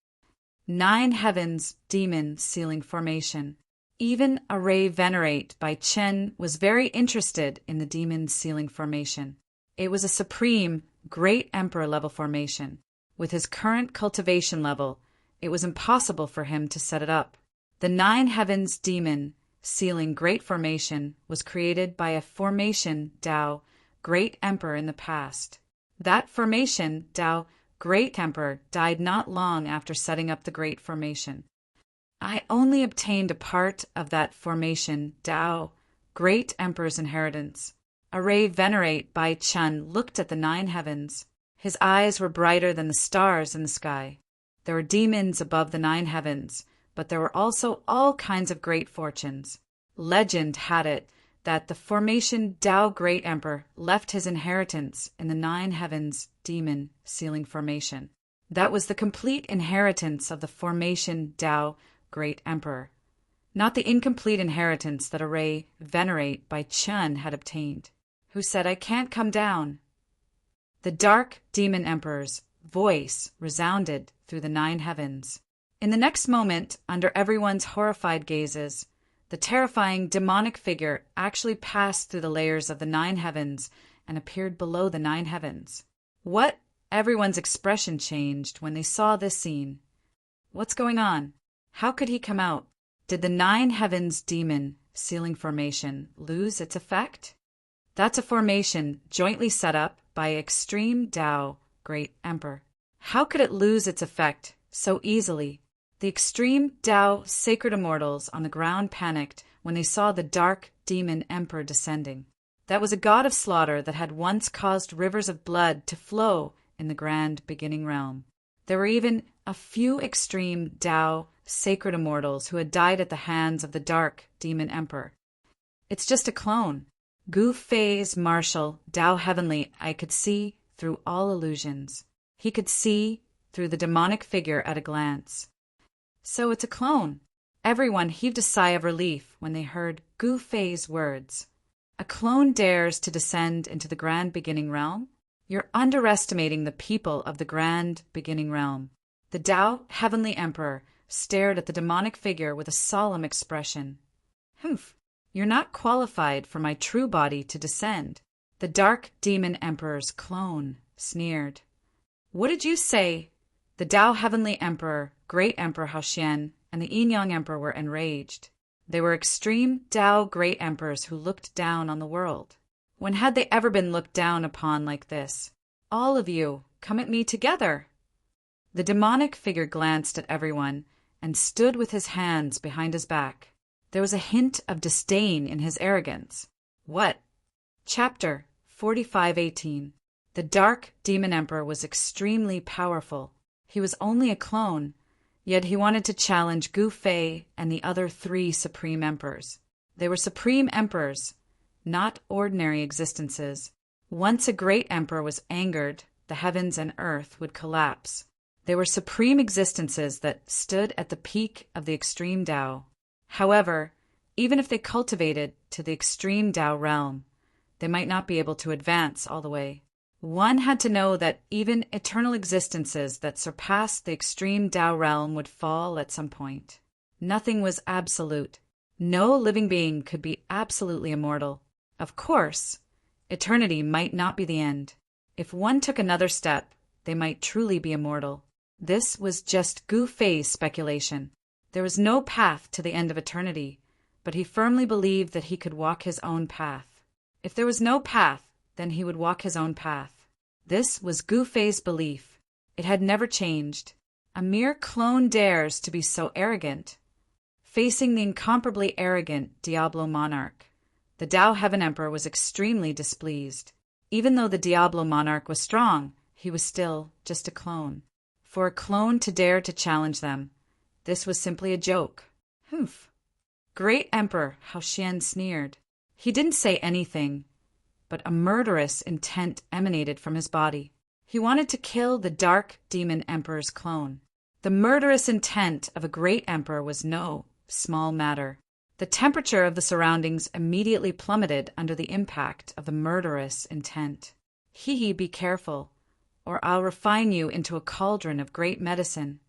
9 heavens demon sealing formation. Even Array Venerate by Chen was very interested in the demon sealing formation. It was a supreme, great emperor level formation. With his current cultivation level, it was impossible for him to set it up. The 9 heavens demon sealing great formation was created by a formation Tao, Great Emperor in the past. That formation, Tao, Great Emperor, died not long after setting up the Great Formation. I only obtained a part of that formation, Tao, Great Emperor's inheritance. Array Venerate Bai Chun looked at the 9 heavens. His eyes were brighter than the stars in the sky. There were demons above the 9 heavens, but there were also all kinds of great fortunes. Legend had it that the formation Tao Great Emperor left his inheritance in the 9 heavens demon sealing formation. That was the complete inheritance of the formation Tao Great Emperor. not the incomplete inheritance that array Venerate by Chun had obtained, who said, "I can't come down." The dark demon emperor's voice resounded through the 9 heavens. In the next moment, under everyone's horrified gazes, the terrifying demonic figure actually passed through the layers of the 9 heavens and appeared below the 9 heavens. What? Everyone's expression changed when they saw this scene. What's going on? How could he come out? Did the 9 heavens demon sealing formation lose its effect? That's a formation jointly set up by Extreme Tao Great Emperor. How could it lose its effect so easily? The Extreme Tao Sacred Immortals on the ground panicked when they saw the dark demon emperor descending. That was a god of slaughter that had once caused rivers of blood to flow in the grand beginning realm. There were even a few Extreme Tao Sacred Immortals who had died at the hands of the dark demon emperor. It's just a clone. Gu Fei's martial Tao Heavenly I could see through all illusions. He could see through the demonic figure at a glance. So it's a clone. Everyone heaved a sigh of relief when they heard Gu Fei's words. A clone dares to descend into the grand beginning realm? You're underestimating the people of the grand beginning realm. The Tao Heavenly Emperor stared at the demonic figure with a solemn expression. Humph, you're not qualified for my true body to descend. The dark demon emperor's clone sneered. What did you say? The Tao Heavenly Emperor, Great Emperor Haoxian, and the Yin Yang Emperor were enraged. They were extreme Tao Great Emperors who looked down on the world. When had they ever been looked down upon like this? All of you, come at me together. The demonic figure glanced at everyone and stood with his hands behind his back. There was a hint of disdain in his arrogance. What? Chapter 45:18. The dark demon emperor was extremely powerful. He was only a clone, yet he wanted to challenge Gu Fei and the other 3 supreme emperors. They were supreme emperors, not ordinary existences. Once a great emperor was angered, the heavens and earth would collapse. They were supreme existences that stood at the peak of the extreme Tao. However, even if they cultivated to the extreme Tao realm, they might not be able to advance all the way. One had to know that even eternal existences that surpassed the extreme Tao realm would fall at some point. Nothing was absolute. No living being could be absolutely immortal. Of course, eternity might not be the end. If one took another step, they might truly be immortal. This was just Gu Fei's speculation. There was no path to the end of eternity, but he firmly believed that he could walk his own path. If there was no path, then he would walk his own path. This was Gu Fei's belief. It had never changed. A mere clone dares to be so arrogant. Facing the incomparably arrogant Diablo monarch, the Tao Heaven Emperor was extremely displeased. Even though the Diablo monarch was strong, he was still just a clone. For a clone to dare to challenge them, this was simply a joke. Humph. Great Emperor Haoxian sneered. He didn't say anything, but a murderous intent emanated from his body. He wanted to kill the dark demon emperor's clone. The murderous intent of a great emperor was no small matter. The temperature of the surroundings immediately plummeted under the impact of the murderous intent. Hee, be careful, or I'll refine you into a cauldron of great medicine.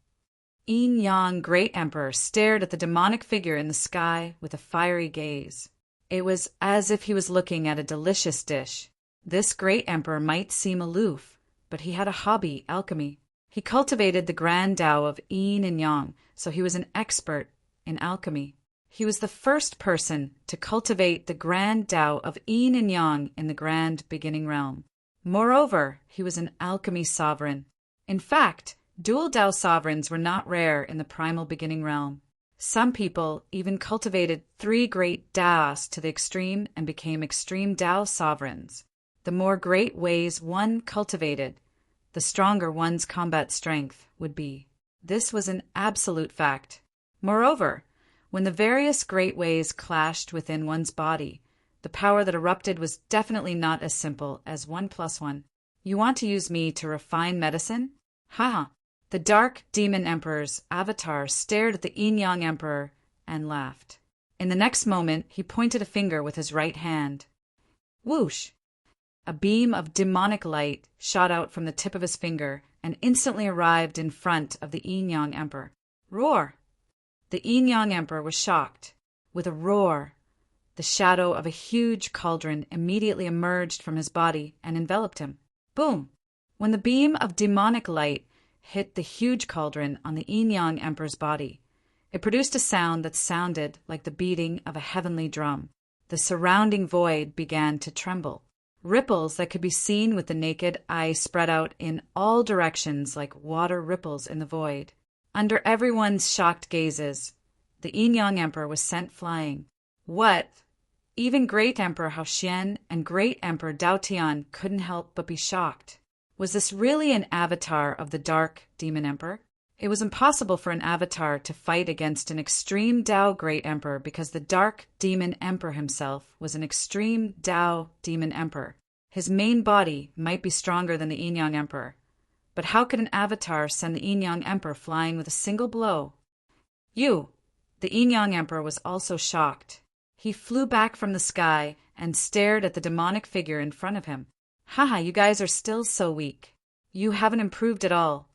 Yin Yang Great Emperor stared at the demonic figure in the sky with a fiery gaze. It was as if he was looking at a delicious dish. This great emperor might seem aloof, but he had a hobby, alchemy. He cultivated the grand Tao of Yin and Yang, so he was an expert in alchemy. He was the first person to cultivate the grand Tao of Yin and Yang in the grand beginning realm. Moreover, he was an alchemy sovereign. In fact, dual Tao sovereigns were not rare in the primal beginning realm. Some people even cultivated 3 great Taos to the extreme and became extreme Tao sovereigns. The more great ways one cultivated, the stronger one's combat strength would be. This was an absolute fact. Moreover, when the various great ways clashed within one's body, the power that erupted was definitely not as simple as 1 + 1. You want to use me to refine medicine? Ha! The dark demon emperor's avatar stared at the Yin Yang Emperor and laughed. In the next moment, he pointed a finger with his right hand. Whoosh! A beam of demonic light shot out from the tip of his finger and instantly arrived in front of the Yin-Yang Emperor. Roar! The Yin-Yang Emperor was shocked. With a roar, the shadow of a huge cauldron immediately emerged from his body and enveloped him. Boom! When the beam of demonic light hit the huge cauldron on the Yin-Yang Emperor's body, it produced a sound that sounded like the beating of a heavenly drum. The surrounding void began to tremble. Ripples that could be seen with the naked eye spread out in all directions like water ripples in the void. Under everyone's shocked gazes, the Yin-Yang Emperor was sent flying. What? Even Great Emperor Haoxian and Great Emperor Dao Tian couldn't help but be shocked. Was this really an avatar of the Dark Demon Emperor? It was impossible for an avatar to fight against an extreme Dao Great Emperor because the Dark Demon Emperor himself was an extreme Dao Demon Emperor. His main body might be stronger than the Yin-Yang Emperor, but how could an avatar send the Yin-Yang Emperor flying with a single blow? The Yin-Yang Emperor was also shocked. He flew back from the sky and stared at the demonic figure in front of him. Haha, you guys are still so weak. You haven't improved at all.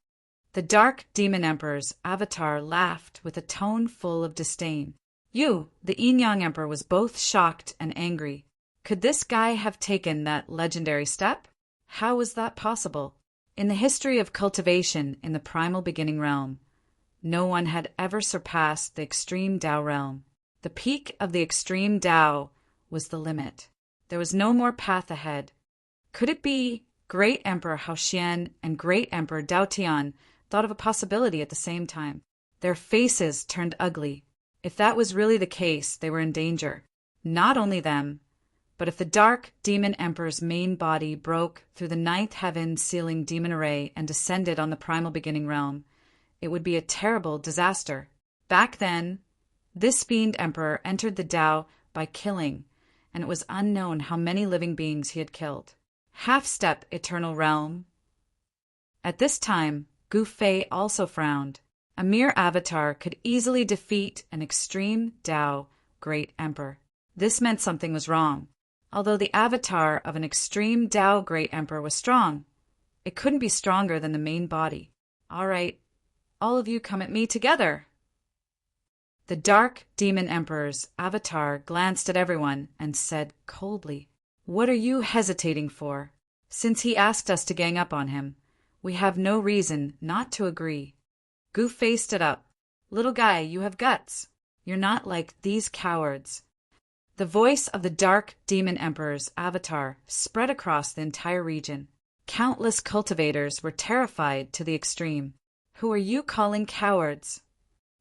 The Dark Demon Emperor's avatar laughed with a tone full of disdain. The Yin-Yang Emperor was both shocked and angry. Could this guy have taken that legendary step? How was that possible? In the history of cultivation in the primal beginning realm, no one had ever surpassed the extreme Dao realm. The peak of the extreme Dao was the limit. There was no more path ahead. Could it be Great Emperor Haoxian and Great Emperor Dao Tian thought of a possibility at the same time? Their faces turned ugly. If that was really the case, they were in danger. Not only them, but if the Dark Demon Emperor's main body broke through the ninth heaven sealing demon array and descended on the primal beginning realm, it would be a terrible disaster. Back then, this fiend emperor entered the Dao by killing, and it was unknown how many living beings he had killed. Half-step eternal realm. At this time, Gu Fei also frowned. A mere avatar could easily defeat an extreme Dao Great Emperor. This meant something was wrong. Although the avatar of an extreme Dao Great Emperor was strong, it couldn't be stronger than the main body. All right, all of you come at me together. The Dark Demon Emperor's avatar glanced at everyone and said coldly, "What are you hesitating for? Since he asked us to gang up on him, we have no reason not to agree." Gu Fei stood up. "Little guy, you have guts. You're not like these cowards." The voice of the Dark Demon Emperor's avatar spread across the entire region. Countless cultivators were terrified to the extreme. "Who are you calling cowards?"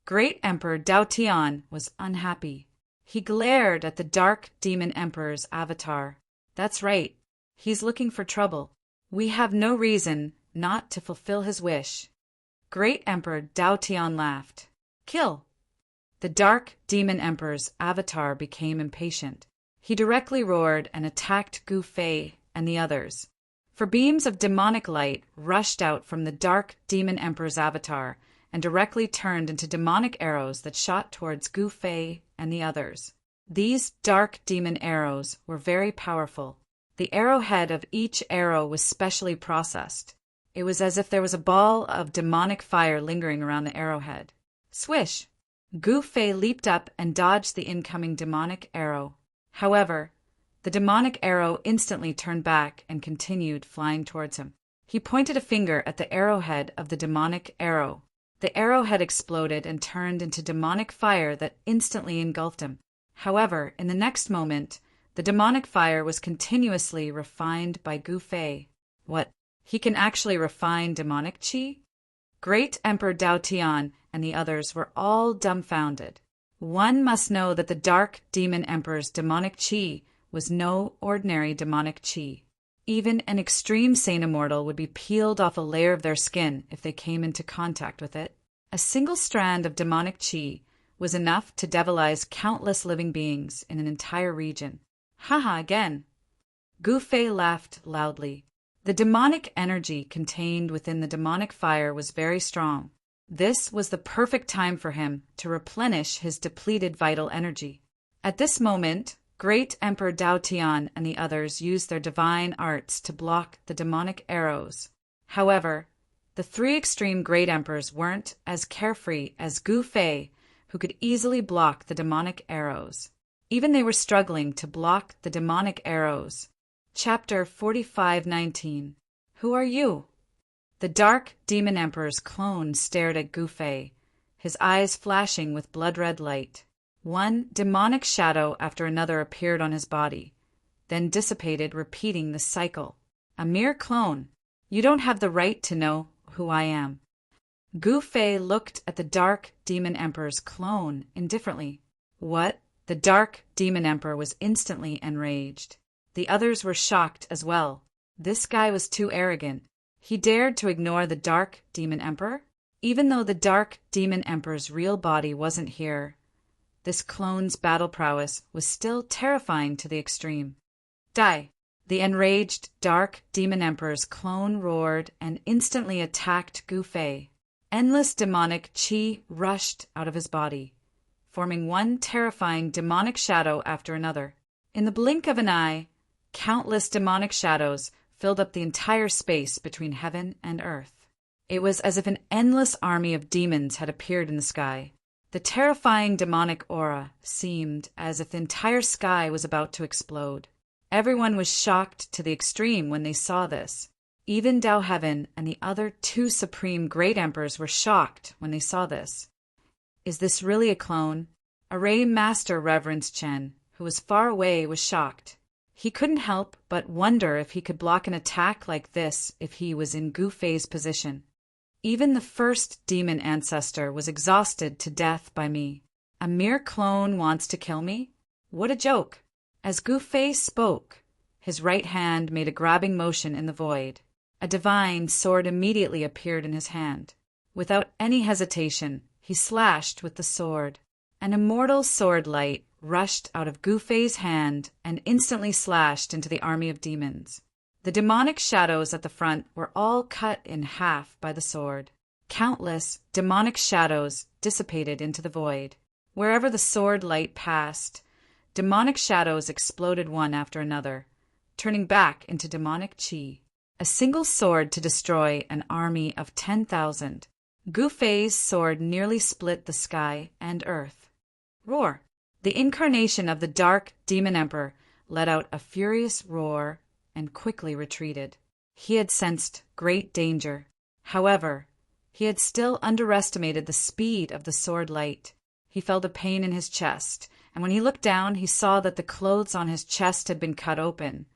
Great Emperor Dao Tian was unhappy. He glared at the Dark Demon Emperor's avatar. "That's right. He's looking for trouble. We have no reason not to fulfill his wish." Great Emperor Dao Tian laughed. "Kill." The Dark Demon Emperor's avatar became impatient. He directly roared and attacked Gu Fei and the others. For beams of demonic light rushed out from the Dark Demon Emperor's avatar and directly turned into demonic arrows that shot towards Gu Fei and the others. These dark demon arrows were very powerful. The arrowhead of each arrow was specially processed. It was as if there was a ball of demonic fire lingering around the arrowhead. Swish! Gu Fei leaped up and dodged the incoming demonic arrow. However, the demonic arrow instantly turned back and continued flying towards him. He pointed a finger at the arrowhead of the demonic arrow. The arrowhead exploded and turned into demonic fire that instantly engulfed him. However, in the next moment, the demonic fire was continuously refined by Gu Fei. What? He can actually refine demonic qi? Great Emperor Dao Tian and the others were all dumbfounded. One must know that the Dark Demon Emperor's demonic qi was no ordinary demonic qi. Even an extreme sane immortal would be peeled off a layer of their skin if they came into contact with it. A single strand of demonic qi was enough to devilize countless living beings in an entire region. Haha, again. Gu Fei laughed loudly. The demonic energy contained within the demonic fire was very strong. This was the perfect time for him to replenish his depleted vital energy. At this moment, Great Emperor Dao Tian and the others used their divine arts to block the demonic arrows. However, the three extreme Great Emperors weren't as carefree as Gu Fei, who could easily block the demonic arrows. Even they were struggling to block the demonic arrows. Chapter 45:19. Who are you? The Dark Demon Emperor's clone stared at Gu Fei, his eyes flashing with blood-red light. One demonic shadow after another appeared on his body, then dissipated, repeating the cycle. A mere clone. You don't have the right to know who I am. Gu Fei looked at the Dark Demon Emperor's clone indifferently. What? The Dark Demon Emperor was instantly enraged. The others were shocked as well. This guy was too arrogant. He dared to ignore the Dark Demon Emperor? Even though the Dark Demon Emperor's real body wasn't here, this clone's battle prowess was still terrifying to the extreme. Die! The enraged Dark Demon Emperor's clone roared and instantly attacked Gu Fei. Endless demonic qi rushed out of his body, forming one terrifying demonic shadow after another. In the blink of an eye, countless demonic shadows filled up the entire space between heaven and earth. It was as if an endless army of demons had appeared in the sky. The terrifying demonic aura seemed as if the entire sky was about to explode. Everyone was shocked to the extreme when they saw this. Even Dao Heaven and the other two supreme great emperors were shocked when they saw this. Is this really a clone? Array Master Reverence Chen, who was far away, was shocked. He couldn't help but wonder if he could block an attack like this if he was in Gu Fei's position. Even the first demon ancestor was exhausted to death by me. A mere clone wants to kill me? What a joke! As Gu Fei spoke, his right hand made a grabbing motion in the void. A divine sword immediately appeared in his hand. Without any hesitation, he slashed with the sword. An immortal sword light rushed out of Gu Fei's hand and instantly slashed into the army of demons. The demonic shadows at the front were all cut in half by the sword. Countless demonic shadows dissipated into the void. Wherever the sword light passed, demonic shadows exploded one after another, turning back into demonic qi. A single sword to destroy an army of 10,000. Gu Fei's sword nearly split the sky and earth. Roar! The incarnation of the Dark Demon Emperor let out a furious roar and quickly retreated. He had sensed great danger. However, he had still underestimated the speed of the sword light. He felt a pain in his chest, and when he looked down, he saw that the clothes on his chest had been cut open.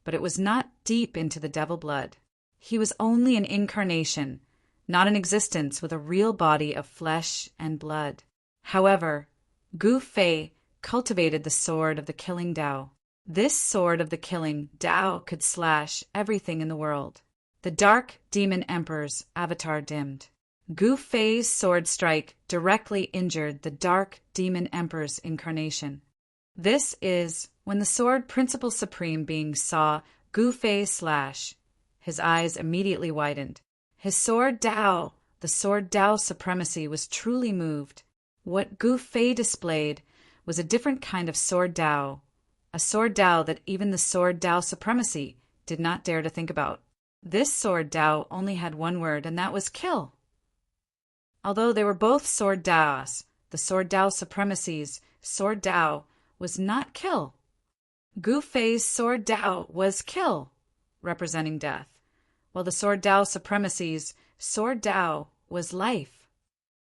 But it was not deep into the devil blood. He was only an incarnation, not an existence with a real body of flesh and blood. However, Gu Fei cultivated the sword of the killing Tao. This sword of the killing Tao could slash everything in the world. The Dark Demon Emperor's avatar dimmed. Gu Fei's sword strike directly injured the Dark Demon Emperor's incarnation. This is when the sword principal supreme being saw Gu Fei slash. His eyes immediately widened. His sword Tao, the sword Tao supremacy, was truly moved. What Gu Fei displayed was a different kind of sword Tao, a sword Tao that even the sword Tao supremacy did not dare to think about. This sword Tao only had one word, and that was kill. Although they were both sword Taos, the sword Tao supremacy's sword Tao was not kill. Gu Fei's sword Tao was kill, representing death, while the sword Tao supremacy's sword Tao was life.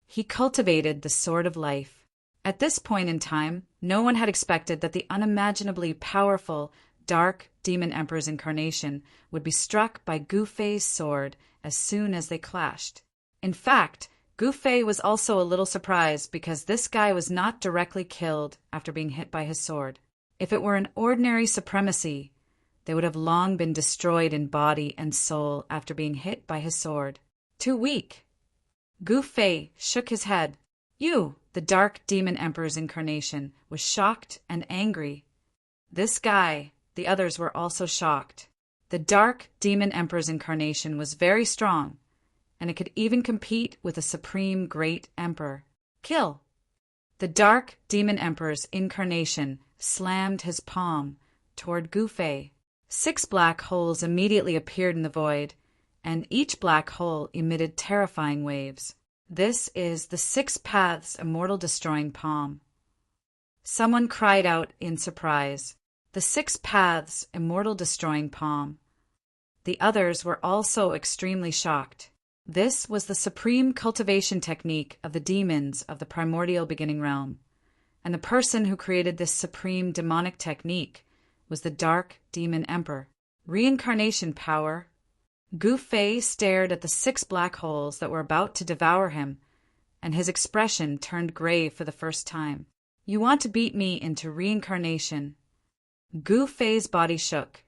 He cultivated the sword of life. At this point in time, no one had expected that the unimaginably powerful Dark Demon Emperor's incarnation would be struck by Gu Fei's sword as soon as they clashed. In fact, Gu Fei was also a little surprised because this guy was not directly killed after being hit by his sword. If it were an ordinary supremacy, they would have long been destroyed in body and soul after being hit by his sword. Too weak. Gu Fei shook his head. You, the Dark Demon Emperor's incarnation, was shocked and angry. This guy, the others were also shocked. The Dark Demon Emperor's incarnation was very strong. and it could even compete with the Supreme Great Emperor. Kill! The Dark Demon Emperor's incarnation slammed his palm toward Gu Fei. 6 black holes immediately appeared in the void, and each black hole emitted terrifying waves. This is the 6 Paths Immortal Destroying Palm. Someone cried out in surprise. The 6 Paths Immortal Destroying Palm. The others were also extremely shocked. This was the supreme cultivation technique of the demons of the primordial beginning realm, and the person who created this supreme demonic technique was the Dark Demon Emperor. Reincarnation power. Gu Fei stared at the 6 black holes that were about to devour him, and his expression turned grave for the first time. You want to beat me into reincarnation? Gu Fei's body shook,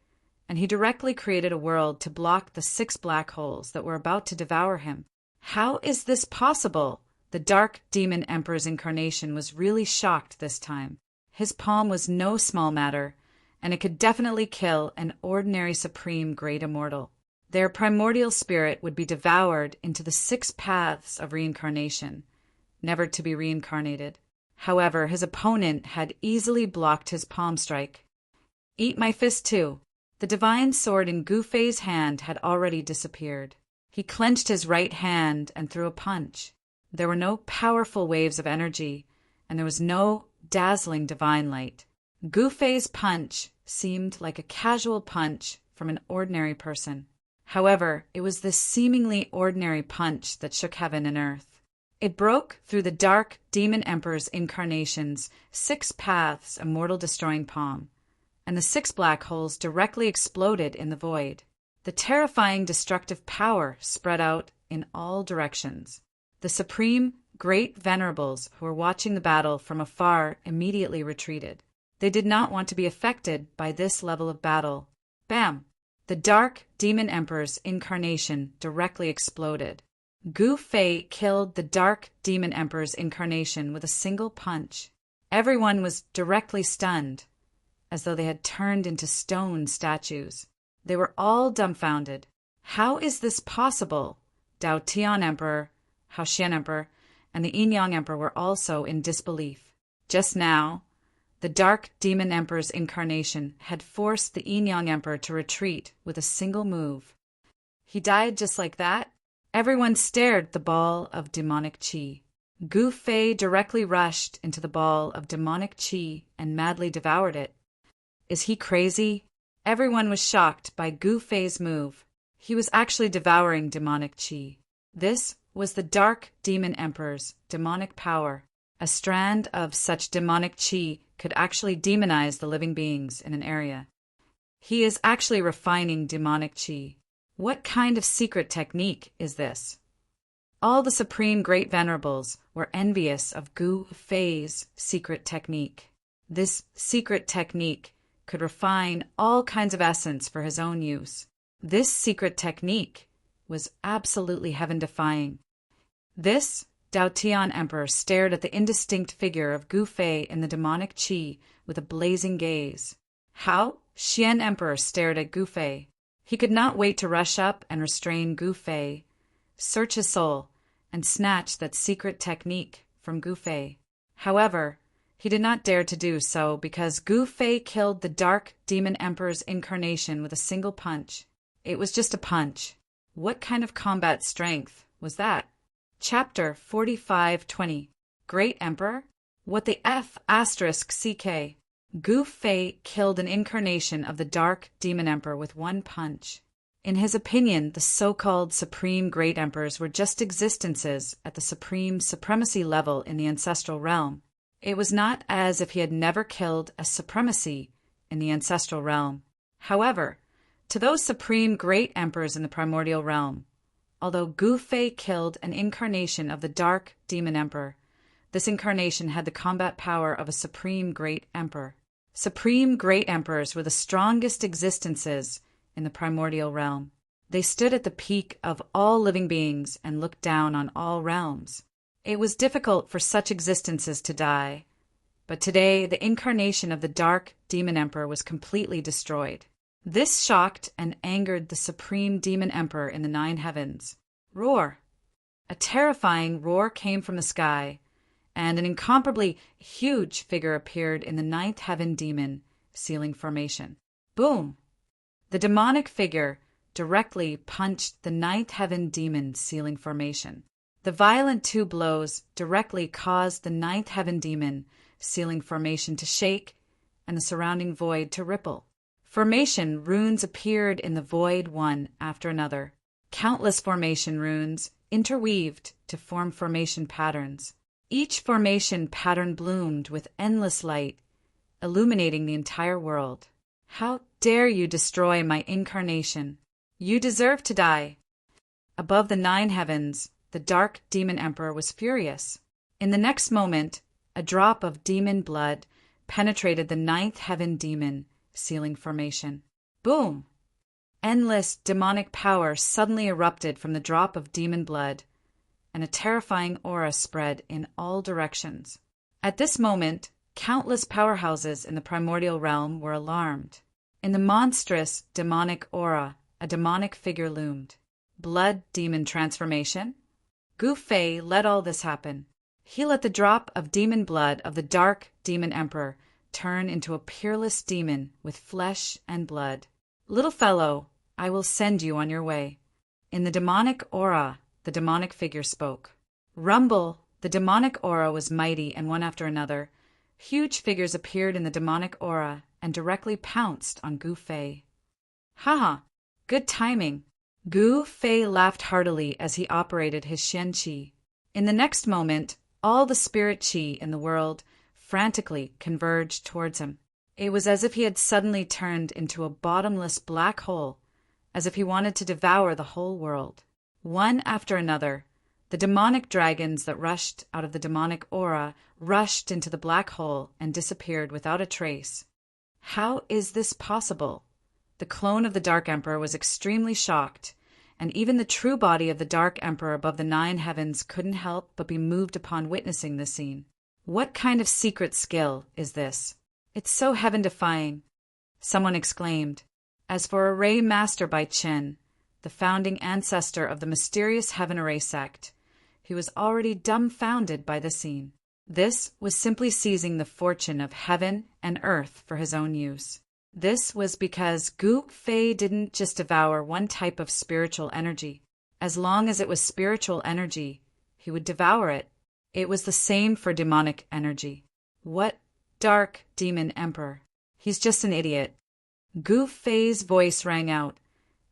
and he directly created a world to block the 6 black holes that were about to devour him. How is this possible? The Dark Demon Emperor's incarnation was really shocked this time. His palm was no small matter, and it could definitely kill an ordinary supreme great immortal. Their primordial spirit would be devoured into the 6 paths of reincarnation, never to be reincarnated. However, his opponent had easily blocked his palm strike. Eat my fist too. The divine sword in Gu Fei's hand had already disappeared. He clenched his right hand and threw a punch. There were no powerful waves of energy, and there was no dazzling divine light. Gu Fei's punch seemed like a casual punch from an ordinary person. However, it was this seemingly ordinary punch that shook heaven and earth. It broke through the Dark Demon Emperor's incarnation's 6 paths immortal destroying palm, and the 6 black holes directly exploded in the void. The terrifying destructive power spread out in all directions. The supreme great venerables who were watching the battle from afar immediately retreated. They did not want to be affected by this level of battle. Bam! The Dark Demon Emperor's incarnation directly exploded. Gu Fei killed the Dark Demon Emperor's incarnation with a single punch. Everyone was directly stunned, as though they had turned into stone statues. They were all dumbfounded. How is this possible? Dao Tian Emperor, Hao Xian Emperor, and the Yin Yang Emperor were also in disbelief. Just now, the Dark Demon Emperor's incarnation had forced the Yin Yang Emperor to retreat with a single move. He died just like that? Everyone stared at the ball of demonic qi. Gu Fei directly rushed into the ball of demonic qi and madly devoured it. Is he crazy? Everyone was shocked by Gu Fei's move. He was actually devouring demonic qi. This was the Dark Demon Emperor's demonic power. A strand of such demonic qi could actually demonize the living beings in an area. He is actually refining demonic qi. What kind of secret technique is this? All the supreme great venerables were envious of Gu Fei's secret technique. This secret technique could refine all kinds of essence for his own use. This secret technique was absolutely heaven-defying. This Dao Tian Emperor stared at the indistinct figure of Gu Fei in the demonic qi with a blazing gaze. Hao Xian Emperor stared at Gu Fei. He could not wait to rush up and restrain Gu Fei, search his soul, and snatch that secret technique from Gu Fei. However, he did not dare to do so because Gu Fei killed the Dark Demon Emperor's incarnation with a single punch. It was just a punch. What kind of combat strength was that? Chapter 45:20. Great Emperor? What the F*** CK? Gu Fei killed an incarnation of the Dark Demon Emperor with one punch. In his opinion, the so-called Supreme Great Emperors were just existences at the supreme supremacy level in the ancestral realm. It was not as if he had never killed a supremacy in the ancestral realm. However, to those Supreme Great Emperors in the primordial realm, although Gu Fei killed an incarnation of the Dark Demon Emperor, this incarnation had the combat power of a Supreme Great Emperor. Supreme Great Emperors were the strongest existences in the primordial realm. They stood at the peak of all living beings and looked down on all realms. It was difficult for such existences to die, but today the incarnation of the Dark Demon Emperor was completely destroyed. This shocked and angered the Supreme Demon Emperor in the 9 heavens. Roar! A terrifying roar came from the sky, and an incomparably huge figure appeared in the ninth heaven demon sealing formation. Boom! The demonic figure directly punched the ninth heaven demon sealing formation. The violent two blows directly caused the ninth heaven demon sealing formation to shake and the surrounding void to ripple. Formation runes appeared in the void one after another. Countless formation runes interweaved to form formation patterns. Each formation pattern bloomed with endless light, illuminating the entire world. How dare you destroy my incarnation? You deserve to die. Above the nine heavens, the dark demon emperor was furious. In the next moment, a drop of demon blood penetrated the ninth heaven demon sealing formation. Boom! Endless demonic power suddenly erupted from the drop of demon blood, and a terrifying aura spread in all directions. At this moment, countless powerhouses in the primordial realm were alarmed. In the monstrous demonic aura, a demonic figure loomed. Blood demon transformation? Gu Fei let all this happen. He let the drop of demon blood of the dark demon emperor turn into a peerless demon with flesh and blood. Little fellow, I will send you on your way. In the demonic aura, the demonic figure spoke. Rumble! The demonic aura was mighty, and one after another, huge figures appeared in the demonic aura and directly pounced on Gu Fei. Haha! Good timing! Gu Fei laughed heartily as he operated his Shen Qi. In the next moment, all the spirit Qi in the world frantically converged towards him. It was as if he had suddenly turned into a bottomless black hole, as if he wanted to devour the whole world. One after another, the demonic dragons that rushed out of the demonic aura rushed into the black hole and disappeared without a trace. How is this possible? The clone of the Dark Emperor was extremely shocked, and even the true body of the Dark Emperor above the nine heavens couldn't help but be moved upon witnessing this scene. What kind of secret skill is this? It's so heaven-defying, someone exclaimed. As for Array Master Bai Chen, the founding ancestor of the mysterious Heaven Array sect, he was already dumbfounded by the scene. This was simply seizing the fortune of heaven and earth for his own use. This was because Gu Fei didn't just devour one type of spiritual energy. As long as it was spiritual energy, he would devour it. It was the same for demonic energy. What dark demon emperor? He's just an idiot. Gu Fei's voice rang out,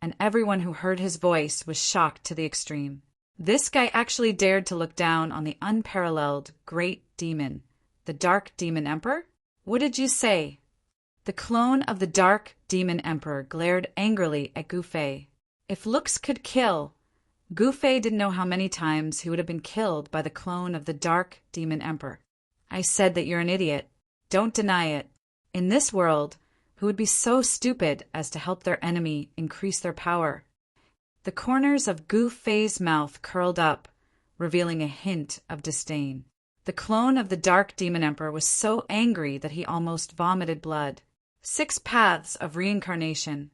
and everyone who heard his voice was shocked to the extreme. This guy actually dared to look down on the unparalleled great demon, the dark demon emperor? What did you say? The clone of the dark demon emperor glared angrily at Gu Fei. If looks could kill, Gu Fei didn't know how many times he would have been killed by the clone of the dark demon emperor. I said that you're an idiot. Don't deny it. In this world, who would be so stupid as to help their enemy increase their power? The corners of Gu Fei's mouth curled up, revealing a hint of disdain. The clone of the dark demon emperor was so angry that he almost vomited blood. 6 paths of reincarnation.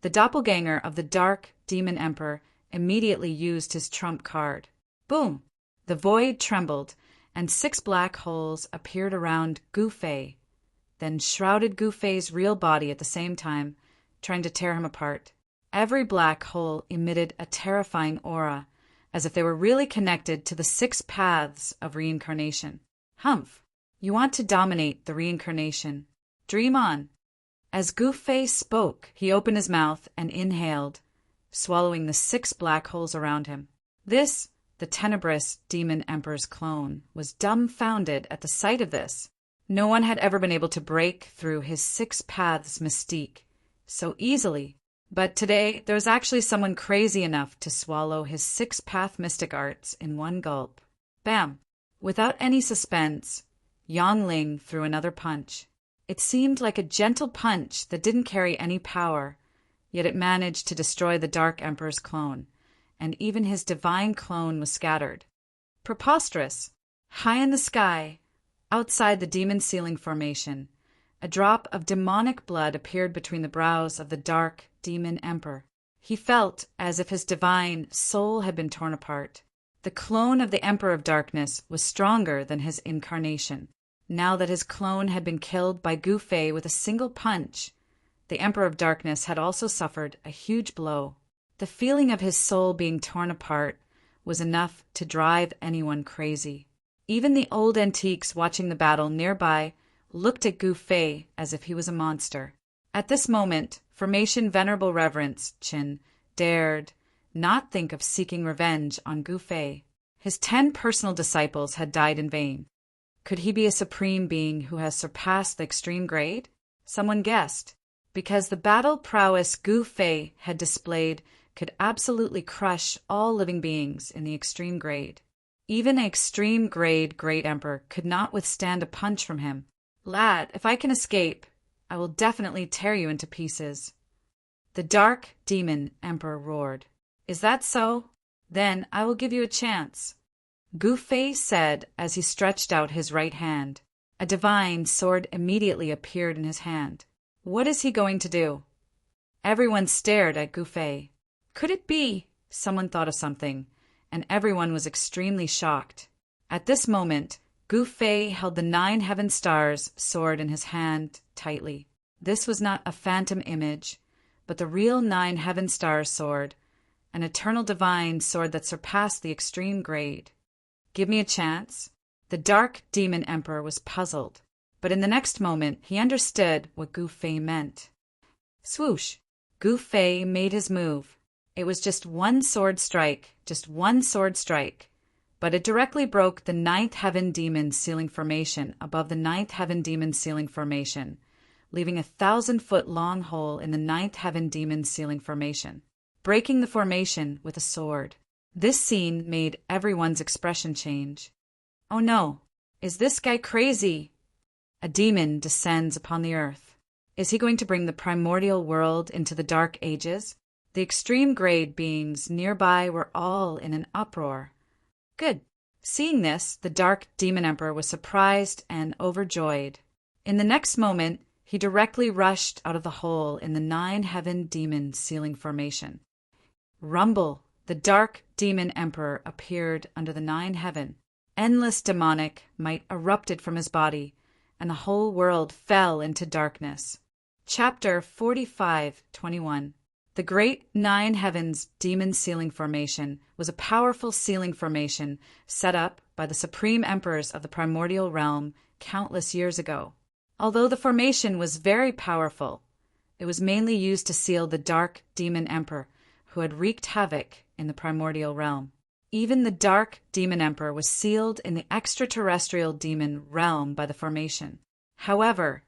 The doppelganger of the dark demon emperor immediately used his trump card. Boom! The void trembled, and 6 black holes appeared around Gu Fei, then shrouded Gu Fei's real body at the same time, trying to tear him apart. Every black hole emitted a terrifying aura, as if they were really connected to the 6 paths of reincarnation. Humph! You want to dominate the reincarnation. Dream on. As Gu Fei spoke, he opened his mouth and inhaled, swallowing the 6 black holes around him. This, the tenebrous demon emperor's clone, was dumbfounded at the sight of this. No one had ever been able to break through his 6 paths mystique so easily. But today, there was actually someone crazy enough to swallow his 6-path mystic arts in one gulp. Bam! Without any suspense, Yang Ling threw another punch. It seemed like a gentle punch that didn't carry any power, yet it managed to destroy the Dark Emperor's clone, and even his divine clone was scattered. Preposterous! High in the sky, outside the demon ceiling formation, a drop of demonic blood appeared between the brows of the dark demon emperor. He felt as if his divine soul had been torn apart. The clone of the Emperor of Darkness was stronger than his incarnation. Now that his clone had been killed by Gu Fei with a single punch, the Emperor of Darkness had also suffered a huge blow. The feeling of his soul being torn apart was enough to drive anyone crazy. Even the old antiques watching the battle nearby looked at Gu Fei as if he was a monster. At this moment, Formation Venerable Reverence Qin dared not think of seeking revenge on Gu Fei. His 10 personal disciples had died in vain. Could he be a supreme being who has surpassed the extreme grade? Someone guessed, because the battle prowess Gu Fei had displayed could absolutely crush all living beings in the extreme grade. Even an extreme grade Great Emperor could not withstand a punch from him. Lad, if I can escape, I will definitely tear you into pieces. The Dark Demon Emperor roared. Is that so? Then I will give you a chance. Gu Fei said as he stretched out his right hand. A divine sword immediately appeared in his hand. What is he going to do? Everyone stared at Gu Fei. Could it be? Someone thought of something, and everyone was extremely shocked. At this moment, Gu Fei held the 9 heaven stars sword in his hand tightly. This was not a phantom image, but the real 9 heaven stars sword, an eternal divine sword that surpassed the extreme grade. Give me a chance? The Dark Demon Emperor was puzzled, but in the next moment he understood what Gu Fei meant. Swoosh! Gu Fei made his move. It was just one sword strike, but it directly broke the 9th heaven demon ceiling formation above the 9th heaven demon ceiling formation, leaving a 1,000-foot long hole in the 9th heaven demon ceiling formation, breaking the formation with a sword. This scene made everyone's expression change. Oh no, is this guy crazy? A demon descends upon the earth. Is he going to bring the primordial world into the dark ages? The extreme grade beings nearby were all in an uproar. Good. Seeing this, the Dark Demon Emperor was surprised and overjoyed. In the next moment, he directly rushed out of the hole in the 9 heaven demon ceiling formation. Rumble! The Dark Demon Emperor appeared under the 9 heaven. Endless demonic might erupted from his body, and the whole world fell into darkness. Chapter 45:21. The great 9 heavens demon ceiling formation was a powerful ceiling formation set up by the supreme emperors of the primordial realm countless years ago. Although the formation was very powerful, it was mainly used to seal the Dark Demon Emperor who had wreaked havoc in the primordial realm. Even the Dark Demon Emperor was sealed in the extraterrestrial demon realm by the formation. However,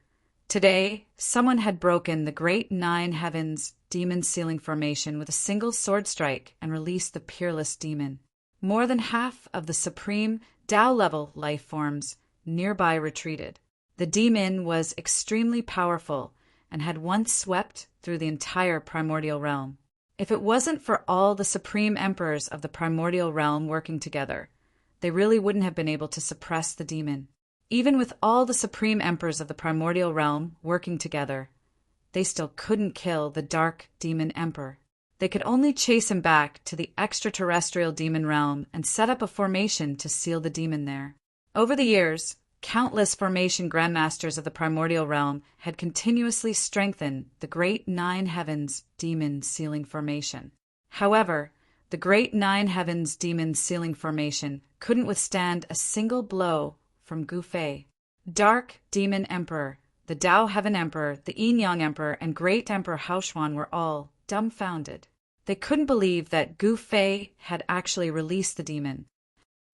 today, someone had broken the great 9 heavens demon ceiling formation with a single sword strike and released the peerless demon. More than half of the supreme Tao-level life forms nearby retreated. The demon was extremely powerful and had once swept through the entire primordial realm. If it wasn't for all the supreme emperors of the primordial realm working together, they really wouldn't have been able to suppress the demon. Even with all the supreme emperors of the primordial realm working together, they still couldn't kill the Dark Demon Emperor. They could only chase him back to the extraterrestrial demon realm and set up a formation to seal the demon there. Over the years, countless formation grandmasters of the primordial realm had continuously strengthened the great 9 heavens demon sealing formation. However, the great 9 heavens demon sealing formation couldn't withstand a single blow from Gu Fei. Dark Demon Emperor, the Tao Heaven Emperor, the Yin Yang Emperor, and Great Emperor Haoshuan were all dumbfounded. They couldn't believe that Gu Fei had actually released the demon.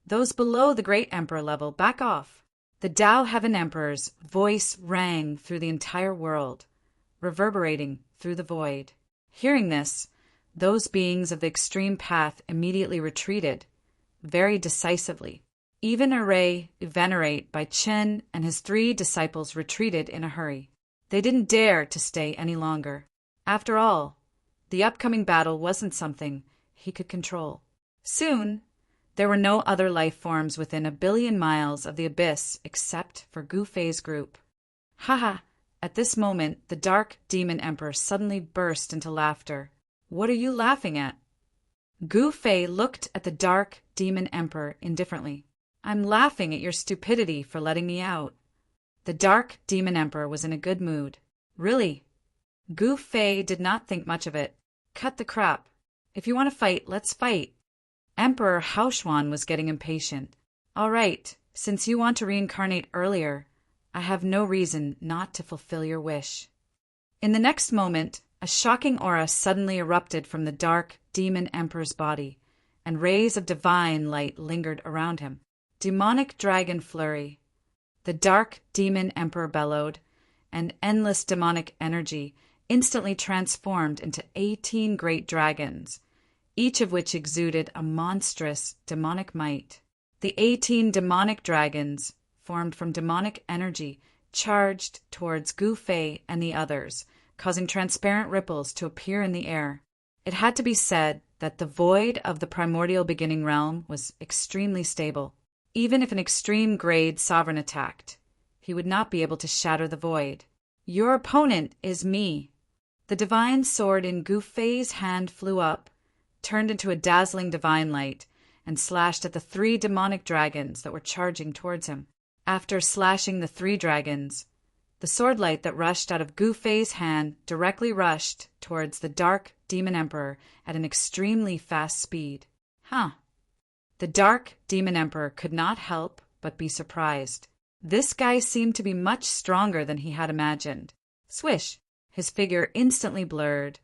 Those below the Great Emperor level, back off. The Tao Heaven Emperor's voice rang through the entire world, reverberating through the void. Hearing this, those beings of the extreme path immediately retreated, very decisively. Even Array Venerate by Qin and his 3 disciples retreated in a hurry. They didn't dare to stay any longer. After all, the upcoming battle wasn't something he could control. Soon, there were no other life forms within 1 billion miles of the abyss except for Gu Fei's group. Haha! At this moment, the Dark Demon Emperor suddenly burst into laughter. What are you laughing at? Gu Fei looked at the dark demon emperor indifferently. I'm laughing at your stupidity for letting me out. The dark demon emperor was in a good mood. Really? Gu Fei did not think much of it. Cut the crap. If you want to fight, let's fight. Emperor Haoshuan was getting impatient. All right, since you want to reincarnate earlier, I have no reason not to fulfill your wish. In the next moment, a shocking aura suddenly erupted from the dark demon emperor's body, and rays of divine light lingered around him. Demonic dragon flurry. The dark demon emperor bellowed, and endless demonic energy instantly transformed into 18 great dragons, each of which exuded a monstrous demonic might. The 18 demonic dragons, formed from demonic energy, charged towards Gu Fei and the others, causing transparent ripples to appear in the air. It had to be said that the void of the primordial beginning realm was extremely stable. Even if an extreme grade sovereign attacked, he would not be able to shatter the void. Your opponent is me. The divine sword in Gu Fei's hand flew up, turned into a dazzling divine light, and slashed at the 3 demonic dragons that were charging towards him. After slashing the 3 dragons, the sword light that rushed out of Gu Fei's hand directly rushed towards the dark demon emperor at an extremely fast speed. The dark demon emperor could not help but be surprised. This guy seemed to be much stronger than he had imagined. Swish! His figure instantly blurred,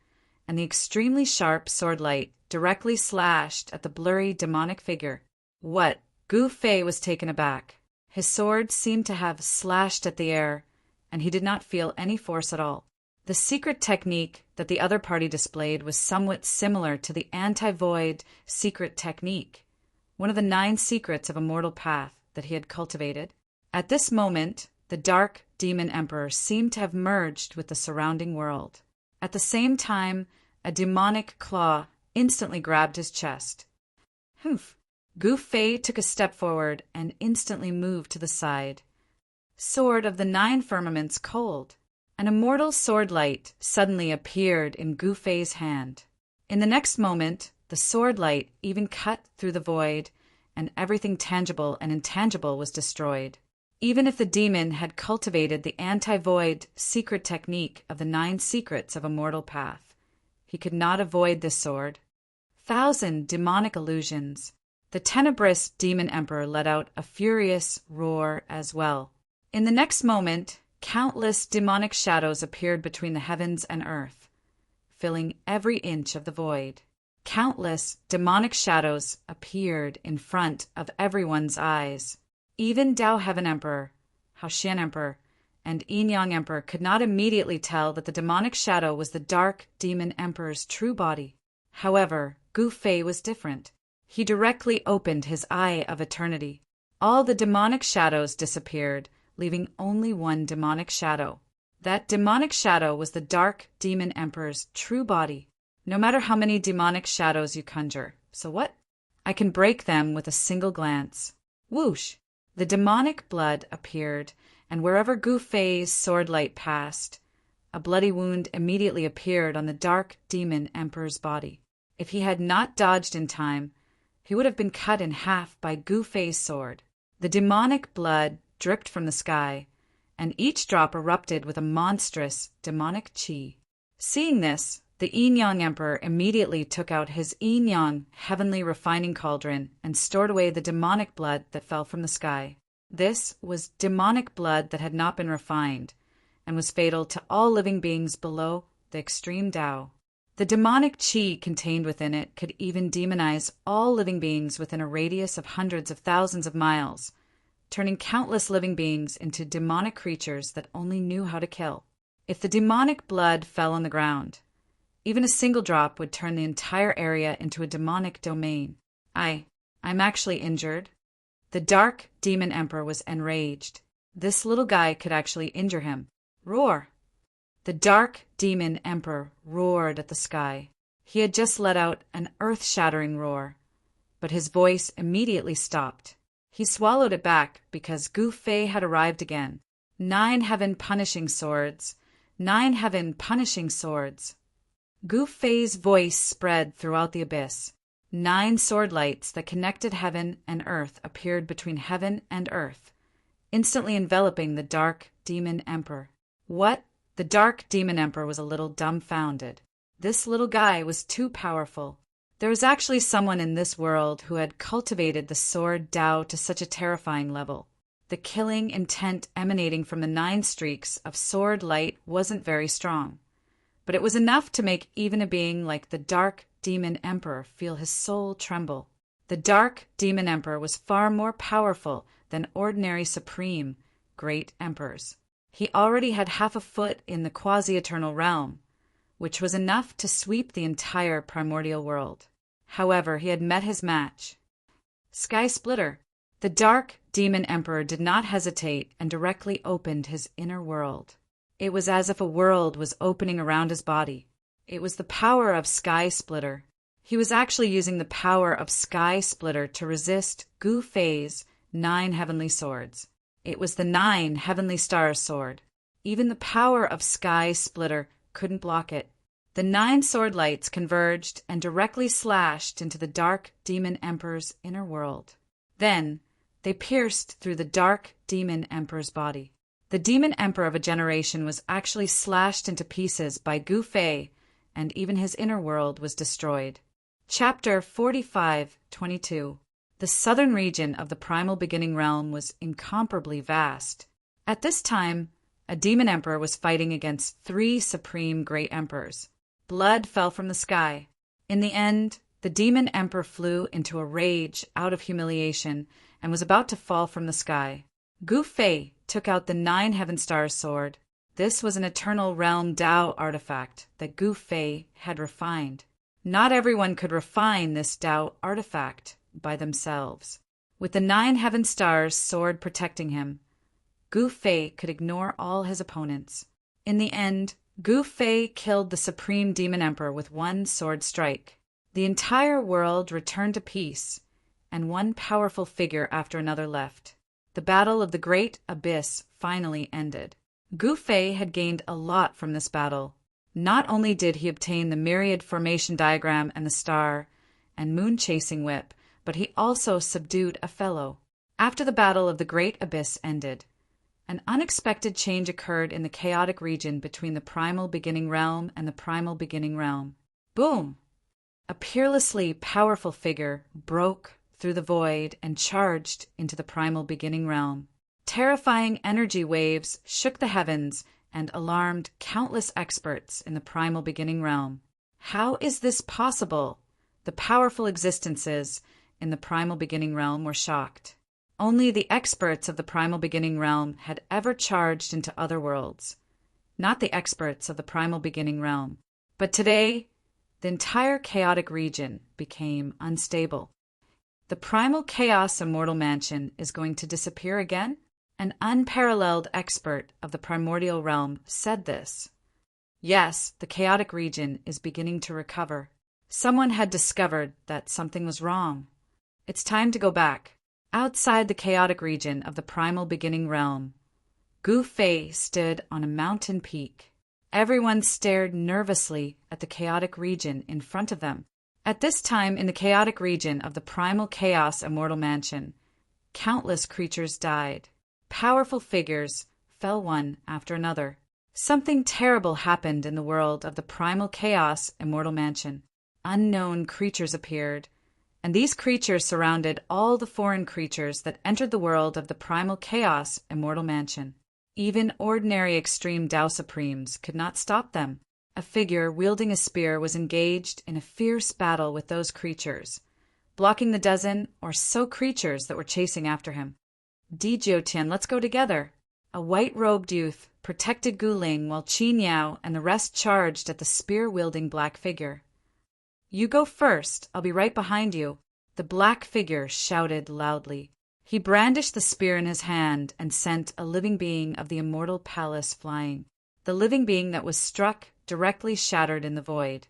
and the extremely sharp sword light directly slashed at the blurry demonic figure. What? Gu Fei was taken aback. His sword seemed to have slashed at the air, and he did not feel any force at all. The secret technique that the other party displayed was somewhat similar to the anti-void secret technique, one of the 9 secrets of a mortal path that he had cultivated. At this moment, the dark demon emperor seemed to have merged with the surrounding world. At the same time, a demonic claw instantly grabbed his chest. Humph! Gu Fei took a step forward and instantly moved to the side. Sword of the 9 firmaments cold. An immortal sword light suddenly appeared in Gu Fei's hand. In the next moment, the sword light even cut through the void, and everything tangible and intangible was destroyed. Even if the demon had cultivated the anti-void secret technique of the 9 secrets of a mortal path, he could not avoid this sword. 1,000 demonic illusions. The tenebrous demon emperor let out a furious roar as well. In the next moment, countless demonic shadows appeared between the heavens and earth, filling every inch of the void. Countless demonic shadows appeared in front of everyone's eyes. Even Dao Heaven Emperor, Haoshan Emperor, and Yin Yang Emperor could not immediately tell that the demonic shadow was the dark demon emperor's true body. However, Gu Fei was different. He directly opened his eye of eternity. All the demonic shadows disappeared, leaving only one demonic shadow. That demonic shadow was the dark demon emperor's true body. No matter how many demonic shadows you conjure. So what? I can break them with a single glance. Whoosh! The demonic blood appeared, and wherever Gu Fei's sword light passed, a bloody wound immediately appeared on the dark demon emperor's body. If he had not dodged in time, he would have been cut in half by Gu Fei's sword. The demonic blood dripped from the sky, and each drop erupted with a monstrous demonic qi. Seeing this, the Yin Yang Emperor immediately took out his Yin Yang heavenly refining cauldron and stored away the demonic blood that fell from the sky. This was demonic blood that had not been refined, and was fatal to all living beings below the extreme Tao. The demonic qi contained within it could even demonize all living beings within a radius of hundreds of thousands of miles, turning countless living beings into demonic creatures that only knew how to kill. If the demonic blood fell on the ground, even a single drop would turn the entire area into a demonic domain. I'm actually injured. The dark demon emperor was enraged. This little guy could actually injure him. Roar! The dark demon emperor roared at the sky. He had just let out an earth-shattering roar, but his voice immediately stopped. He swallowed it back because Gu Fei had arrived again. 9 heaven punishing swords. 9 heaven punishing swords. Gu Fei's voice spread throughout the abyss. 9 sword lights that connected heaven and earth appeared between heaven and earth, instantly enveloping the Dark Demon Emperor. What? The Dark Demon Emperor was a little dumbfounded. This little guy was too powerful. There was actually someone in this world who had cultivated the sword Tao to such a terrifying level. The killing intent emanating from the 9 streaks of sword light wasn't very strong, but it was enough to make even a being like the Dark Demon Emperor feel his soul tremble. The Dark Demon Emperor was far more powerful than ordinary supreme great emperors. He already had half a foot in the quasi-eternal realm, which was enough to sweep the entire primordial world. However, he had met his match. Sky Splitter. The Dark Demon Emperor did not hesitate and directly opened his inner world. It was as if a world was opening around his body. It was the power of Sky Splitter. He was actually using the power of Sky Splitter to resist Gu Fei's 9 heavenly swords. It was the 9 heavenly stars sword. Even the power of Sky Splitter couldn't block it. The 9 sword lights converged and directly slashed into the Dark Demon Emperor's inner world. Then, they pierced through the Dark Demon Emperor's body. The Demon Emperor of a generation was actually slashed into pieces by Gu Fei, and even his inner world was destroyed. Chapter 45:22. The southern region of the primal beginning realm was incomparably vast. At this time, a demon emperor was fighting against 3 supreme great emperors. Blood fell from the sky. In the end, the demon emperor flew into a rage out of humiliation and was about to fall from the sky. Gu Fei took out the 9 heaven stars sword. This was an eternal realm Tao artifact that Gu Fei had refined. Not everyone could refine this Tao artifact by themselves. With the 9 heaven stars sword protecting him, Gu Fei could ignore all his opponents. In the end, Gu Fei killed the supreme demon emperor with 1 sword strike. The entire world returned to peace, and one powerful figure after another left. The battle of the Great Abyss finally ended. Gu Fei had gained a lot from this battle. Not only did he obtain the myriad formation diagram and the star and moon-chasing whip, but he also subdued a fellow. After the battle of the Great Abyss ended, an unexpected change occurred in the chaotic region between the primal beginning realm and the primal beginning realm. Boom! A peerlessly powerful figure broke through the void and charged into the primal beginning realm. Terrifying energy waves shook the heavens and alarmed countless experts in the primal beginning realm. How is this possible? The powerful existences in the primal beginning realm were shocked. Only the experts of the primal beginning realm had ever charged into other worlds, not the experts of the primal beginning realm. But today, the entire chaotic region became unstable. The primal chaos immortal mansion is going to disappear again? An unparalleled expert of the primordial realm said this. Yes, the chaotic region is beginning to recover. Someone had discovered that something was wrong. It's time to go back. Outside the chaotic region of the primal beginning realm, Gu Fei stood on a mountain peak. Everyone stared nervously at the chaotic region in front of them. At this time in the chaotic region of the primal chaos immortal mansion, countless creatures died. Powerful figures fell one after another. Something terrible happened in the world of the primal chaos immortal mansion. Unknown creatures appeared, and these creatures surrounded all the foreign creatures that entered the world of the primal chaos immortal mansion. Even ordinary extreme Tao Supremes could not stop them. A figure wielding a spear was engaged in a fierce battle with those creatures, blocking the dozen or so creatures that were chasing after him. Di Jiutian, let's go together. A white-robed youth protected Gu Ling while Qin Yao and the rest charged at the spear-wielding black figure. You go first, I'll be right behind you, the black figure shouted loudly. He brandished the spear in his hand and sent a living being of the immortal palace flying. The living being that was struck directly shattered in the void.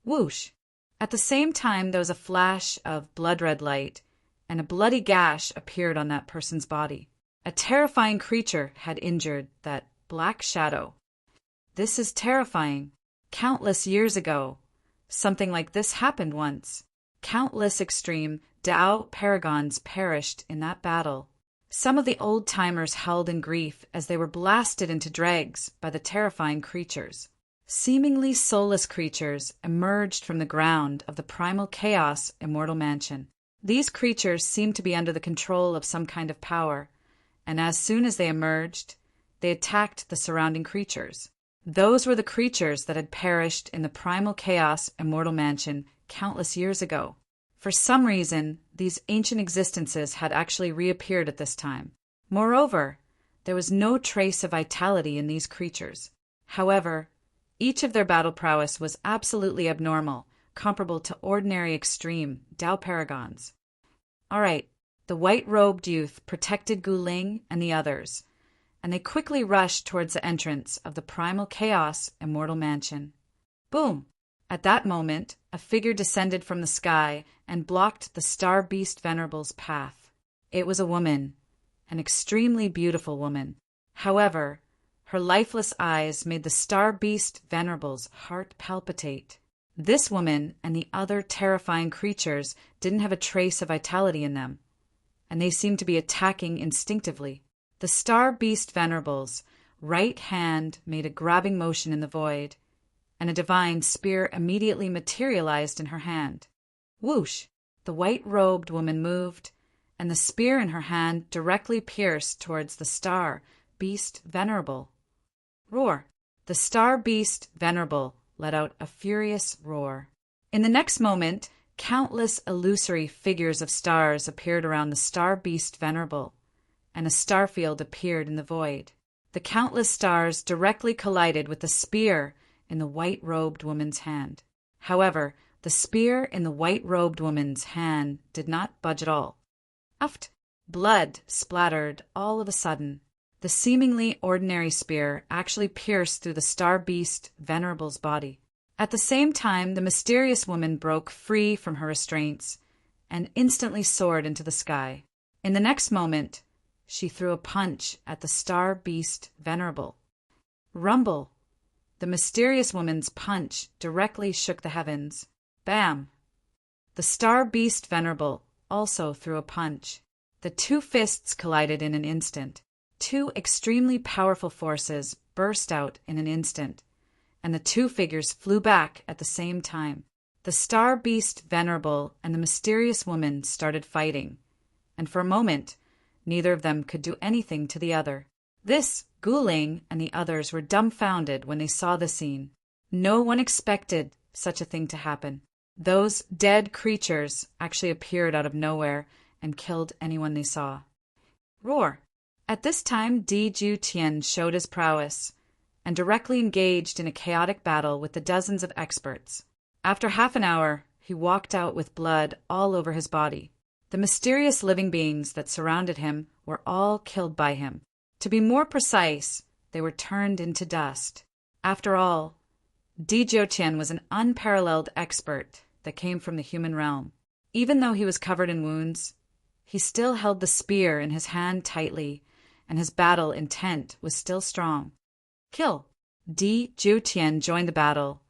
Whoosh! At the same time there was a flash of blood-red light, and a bloody gash appeared on that person's body. A terrifying creature had injured that black shadow. This is terrifying. Countless years ago, something like this happened once. Countless extreme Tao paragons perished in that battle. Some of the old-timers howled in grief as they were blasted into dregs by the terrifying creatures. Seemingly soulless creatures emerged from the ground of the primal chaos immortal mansion. These creatures seemed to be under the control of some kind of power, and as soon as they emerged, they attacked the surrounding creatures. Those were the creatures that had perished in the primal chaos immortal mansion countless years ago. For some reason, these ancient existences had actually reappeared at this time. Moreover, there was no trace of vitality in these creatures. However, each of their battle prowess was absolutely abnormal, comparable to ordinary extreme Tao paragons. All right, the white-robed youth protected Gu Ling and the others, and they quickly rushed towards the entrance of the primal chaos immortal mansion. Boom! At that moment, a figure descended from the sky and blocked the Star Beast Venerable's path. It was a woman, an extremely beautiful woman. However, her lifeless eyes made the Star Beast Venerable's heart palpitate. This woman and the other terrifying creatures didn't have a trace of vitality in them, and they seemed to be attacking instinctively. The Star Beast Venerable's right hand made a grabbing motion in the void, and a divine spear immediately materialized in her hand. Whoosh! The white-robed woman moved, and the spear in her hand directly pierced towards the Star Beast Venerable. Roar! The Star Beast Venerable let out a furious roar. In the next moment, countless illusory figures of stars appeared around the Star Beast Venerable, and a star field appeared in the void. The countless stars directly collided with the spear in the white-robed woman's hand. However, the spear in the white-robed woman's hand did not budge at all. Uft! Blood splattered all of a sudden. The seemingly ordinary spear actually pierced through the Star Beast Venerable's body. At the same time, the mysterious woman broke free from her restraints and instantly soared into the sky. In the next moment, she threw a punch at the Star Beast Venerable. Rumble! The mysterious woman's punch directly shook the heavens. Bam! The Star Beast Venerable also threw a punch. The two fists collided in an instant. Two extremely powerful forces burst out in an instant, and the two figures flew back at the same time. The Star Beast Venerable and the mysterious woman started fighting, and for a moment, neither of them could do anything to the other. This, Gu Ling and the others were dumbfounded when they saw the scene. No one expected such a thing to happen. Those dead creatures actually appeared out of nowhere and killed anyone they saw. Roar! At this time, Di Ju Tian showed his prowess and directly engaged in a chaotic battle with the dozens of experts. After half an hour, he walked out with blood all over his body. The mysterious living beings that surrounded him were all killed by him. To be more precise, they were turned into dust. After all, Di Jiutian was an unparalleled expert that came from the human realm. Even though he was covered in wounds, he still held the spear in his hand tightly, and his battle intent was still strong. Kill! Di Jiutian joined the battle,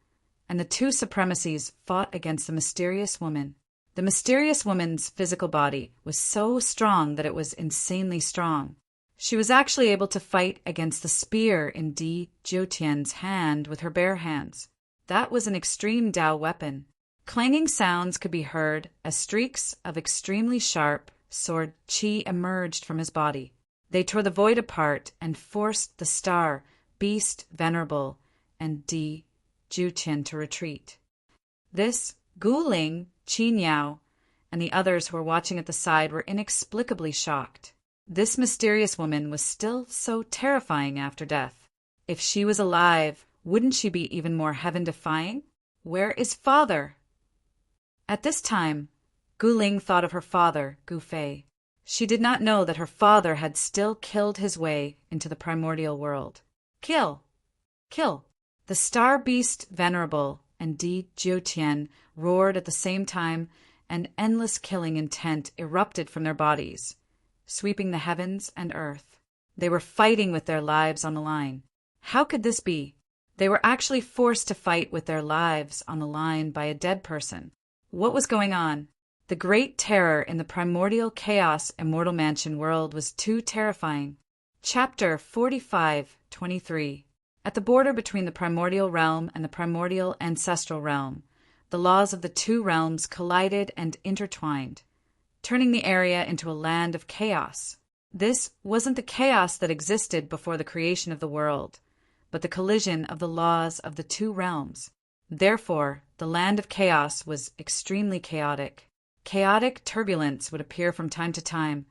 and the two supremacies fought against the mysterious woman. The mysterious woman's physical body was so strong that it was insanely strong. She was actually able to fight against the spear in Di Jiutian's hand with her bare hands. That was an extreme Tao weapon. Clanging sounds could be heard as streaks of extremely sharp sword qi emerged from his body. They tore the void apart and forced the Star Beast Venerable and Di Jiutian to retreat. This, Gu Ling, Qi Niao, and the others who were watching at the side were inexplicably shocked. This mysterious woman was still so terrifying after death. If she was alive, wouldn't she be even more heaven-defying? Where is father? At this time, Gu Ling thought of her father, Gu Fei. She did not know that her father had still killed his way into the primordial world. Kill! Kill! The Star Beast Venerable and Di Jiutian roared at the same time, and endless killing intent erupted from their bodies, sweeping the heavens and earth. They were fighting with their lives on the line. How could this be? They were actually forced to fight with their lives on the line by a dead person. What was going on? The great terror in the primordial chaos immortal mansion world was too terrifying. Chapter 45:23. At the border between the primordial realm and the primordial ancestral realm, the laws of the two realms collided and intertwined, turning the area into a land of chaos. This wasn't the chaos that existed before the creation of the world, but the collision of the laws of the two realms. Therefore, the land of chaos was extremely chaotic. Chaotic turbulence would appear from time to time,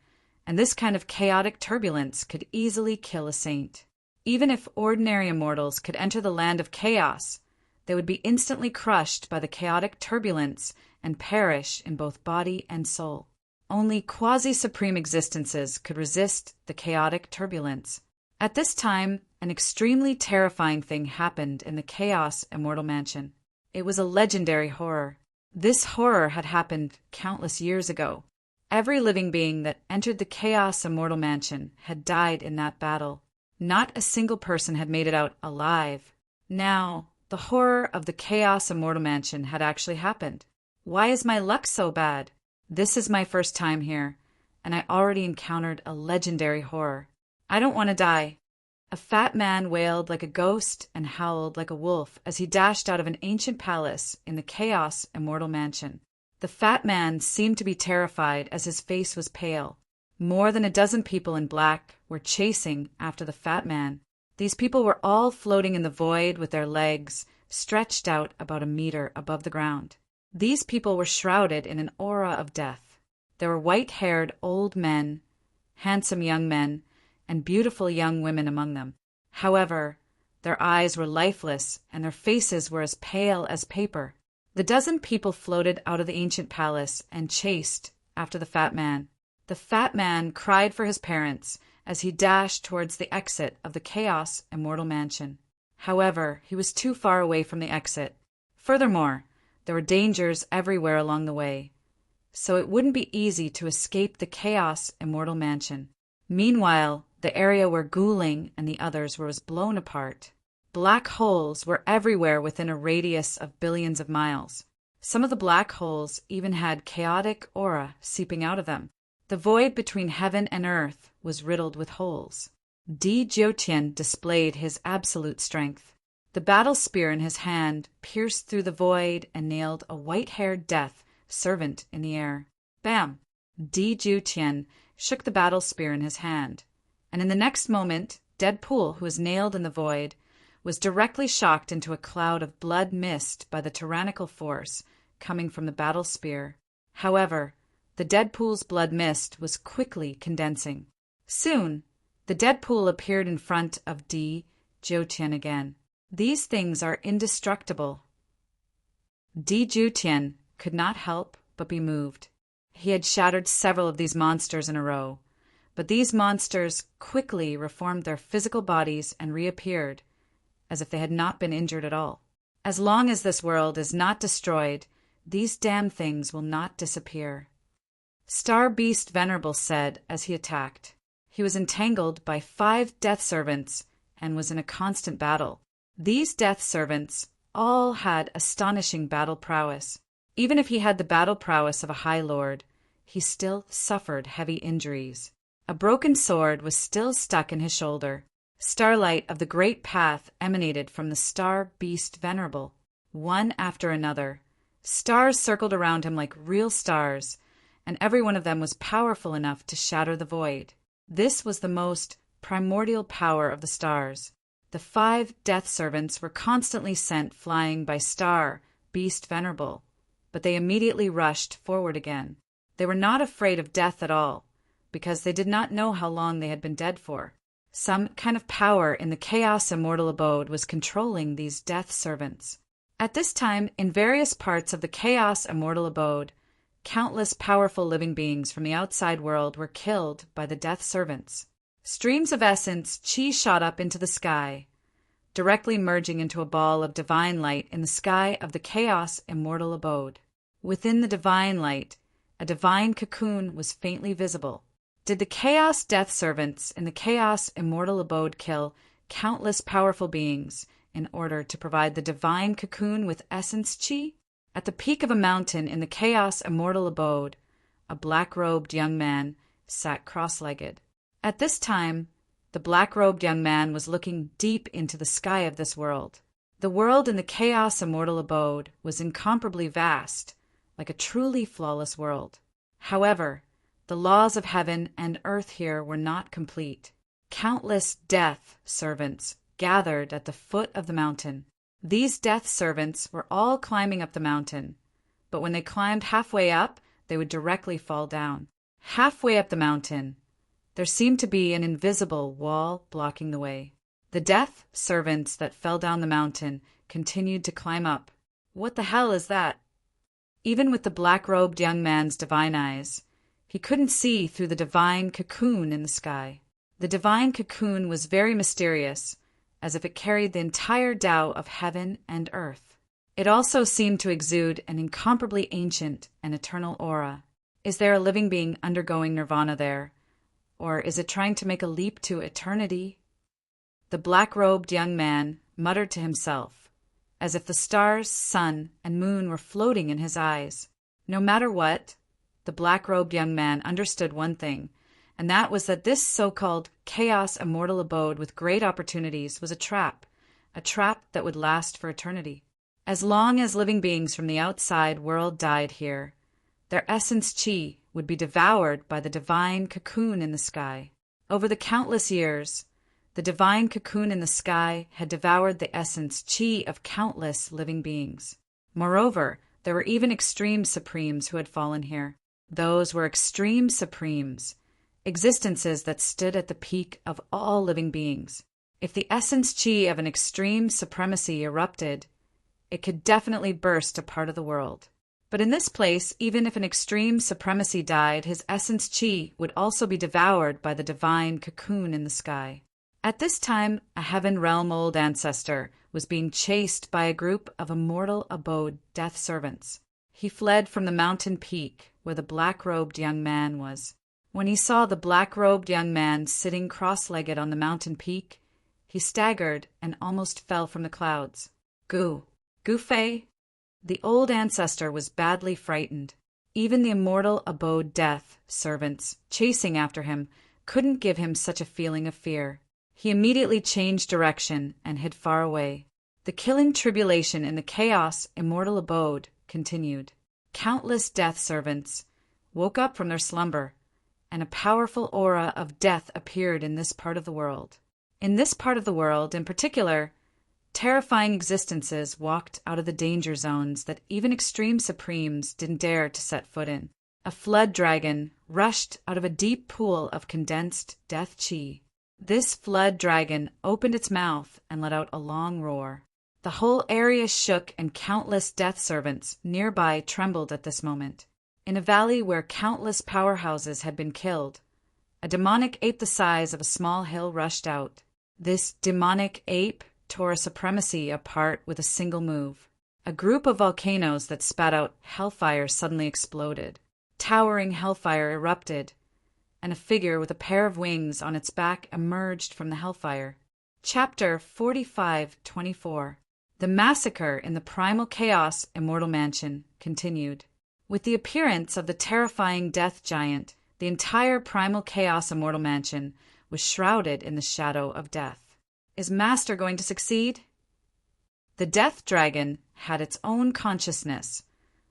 and this kind of chaotic turbulence could easily kill a saint. Even if ordinary immortals could enter the land of chaos, they would be instantly crushed by the chaotic turbulence and perish in both body and soul. Only quasi-supreme existences could resist the chaotic turbulence. At this time, an extremely terrifying thing happened in the Chaos Immortal Mansion. It was a legendary horror. This horror had happened countless years ago. Every living being that entered the Chaos Immortal Mansion had died in that battle. Not a single person had made it out alive. Now, the horror of the Chaos Immortal Mansion had actually happened. Why is my luck so bad? This is my first time here, and I already encountered a legendary horror. I don't want to die. A fat man wailed like a ghost and howled like a wolf as he dashed out of an ancient palace in the Chaos Immortal Mansion. The fat man seemed to be terrified as his face was pale. More than a dozen people in black were chasing after the fat man. These people were all floating in the void with their legs stretched out about a meter above the ground. These people were shrouded in an aura of death. There were white-haired old men, handsome young men, and beautiful young women among them. However, their eyes were lifeless and their faces were as pale as paper. The dozen people floated out of the ancient palace and chased after the fat man. The fat man cried for his parents as he dashed towards the exit of the Chaos Immortal Mansion. However, he was too far away from the exit. Furthermore, there were dangers everywhere along the way, so it wouldn't be easy to escape the Chaos Immortal Mansion. Meanwhile, the area where Ghouling and the others was blown apart. Black holes were everywhere within a radius of billions of miles. Some of the black holes even had chaotic aura seeping out of them. The void between heaven and earth was riddled with holes. Di Jyotian displayed his absolute strength. The battle spear in his hand pierced through the void and nailed a white-haired death servant in the air. Bam! Di Jyotian shook the battle spear in his hand, and in the next moment, Deadpool, who was nailed in the void, was directly shocked into a cloud of blood mist by the tyrannical force coming from the battle spear. However, the Deadpool's blood mist was quickly condensing. Soon, the Deadpool appeared in front of Di Jyotian again. These things are indestructible. Di Jyotian could not help but be moved. He had shattered several of these monsters in a row, but these monsters quickly reformed their physical bodies and reappeared, as if they had not been injured at all. As long as this world is not destroyed, these damn things will not disappear. Star Beast Venerable said as he attacked. He was entangled by 5 death servants and was in a constant battle. These death servants all had astonishing battle prowess. Even if he had the battle prowess of a High Lord, he still suffered heavy injuries. A broken sword was still stuck in his shoulder. Starlight of the great path emanated from the Star Beast Venerable. One after another, stars circled around him like real stars, and every one of them was powerful enough to shatter the void. This was the most primordial power of the stars. The 5 death servants were constantly sent flying by Star Beast Venerable, but they immediately rushed forward again. They were not afraid of death at all, because they did not know how long they had been dead for. Some kind of power in the Chaos Immortal Abode was controlling these death servants. At this time, in various parts of the Chaos Immortal Abode, countless powerful living beings from the outside world were killed by the death servants. Streams of essence chi shot up into the sky, directly merging into a ball of divine light in the sky of the Chaos Immortal Abode. Within the divine light, a divine cocoon was faintly visible. Did the Chaos Death Servants in the Chaos Immortal Abode kill countless powerful beings, in order to provide the divine cocoon with essence chi? At the peak of a mountain in the chaos immortal abode, a black-robed young man sat cross-legged. At this time, the black-robed young man was looking deep into the sky of this world. The world in the chaos immortal abode was incomparably vast, like a truly flawless world. However, the laws of heaven and earth here were not complete. Countless death servants gathered at the foot of the mountain. These death servants were all climbing up the mountain, but when they climbed halfway up, they would directly fall down. Halfway up the mountain, there seemed to be an invisible wall blocking the way. The death servants that fell down the mountain continued to climb up. What the hell is that? Even with the black-robed young man's divine eyes, he couldn't see through the divine cocoon in the sky. The divine cocoon was very mysterious, as if it carried the entire Tao of heaven and earth. It also seemed to exude an incomparably ancient and eternal aura. Is there a living being undergoing nirvana there? Or is it trying to make a leap to eternity? The black-robed young man muttered to himself, as if the stars, sun, and moon were floating in his eyes. No matter what, the black-robed young man understood one thing, and that was that this so-called chaos immortal abode with great opportunities was a trap that would last for eternity. As long as living beings from the outside world died here, their essence chi would be devoured by the divine cocoon in the sky. Over the countless years, the divine cocoon in the sky had devoured the essence chi of countless living beings. Moreover, there were even extreme supremes who had fallen here. Those were extreme supremes, existences that stood at the peak of all living beings. If the essence chi of an extreme supremacy erupted, it could definitely burst a part of the world. But in this place, even if an extreme supremacy died, his essence chi would also be devoured by the divine cocoon in the sky. At this time, a heaven realm old ancestor was being chased by a group of immortal abode death servants. He fled from the mountain peak where the black-robed young man was. When he saw the black-robed young man sitting cross-legged on the mountain peak, he staggered and almost fell from the clouds. Gu Fei? The old ancestor was badly frightened. Even the immortal abode death servants chasing after him couldn't give him such a feeling of fear. He immediately changed direction and hid far away. The killing tribulation in the chaos immortal abode continued. Countless death servants woke up from their slumber, and a powerful aura of death appeared in this part of the world. In this part of the world, in particular, terrifying existences walked out of the danger zones that even extreme supremes didn't dare to set foot in. A flood dragon rushed out of a deep pool of condensed death chi. This flood dragon opened its mouth and let out a long roar. The whole area shook and countless death servants nearby trembled at this moment. In a valley where countless powerhouses had been killed, a demonic ape the size of a small hill rushed out. This demonic ape tore a supremacy apart with a single move. A group of volcanoes that spat out hellfire suddenly exploded. Towering hellfire erupted, and a figure with a pair of wings on its back emerged from the hellfire. Chapter 45-24. The massacre in the Primal Chaos Immortal Mansion continued. With the appearance of the terrifying death giant, the entire Primal Chaos Immortal Mansion was shrouded in the shadow of death. Is Master going to succeed? The death dragon had its own consciousness,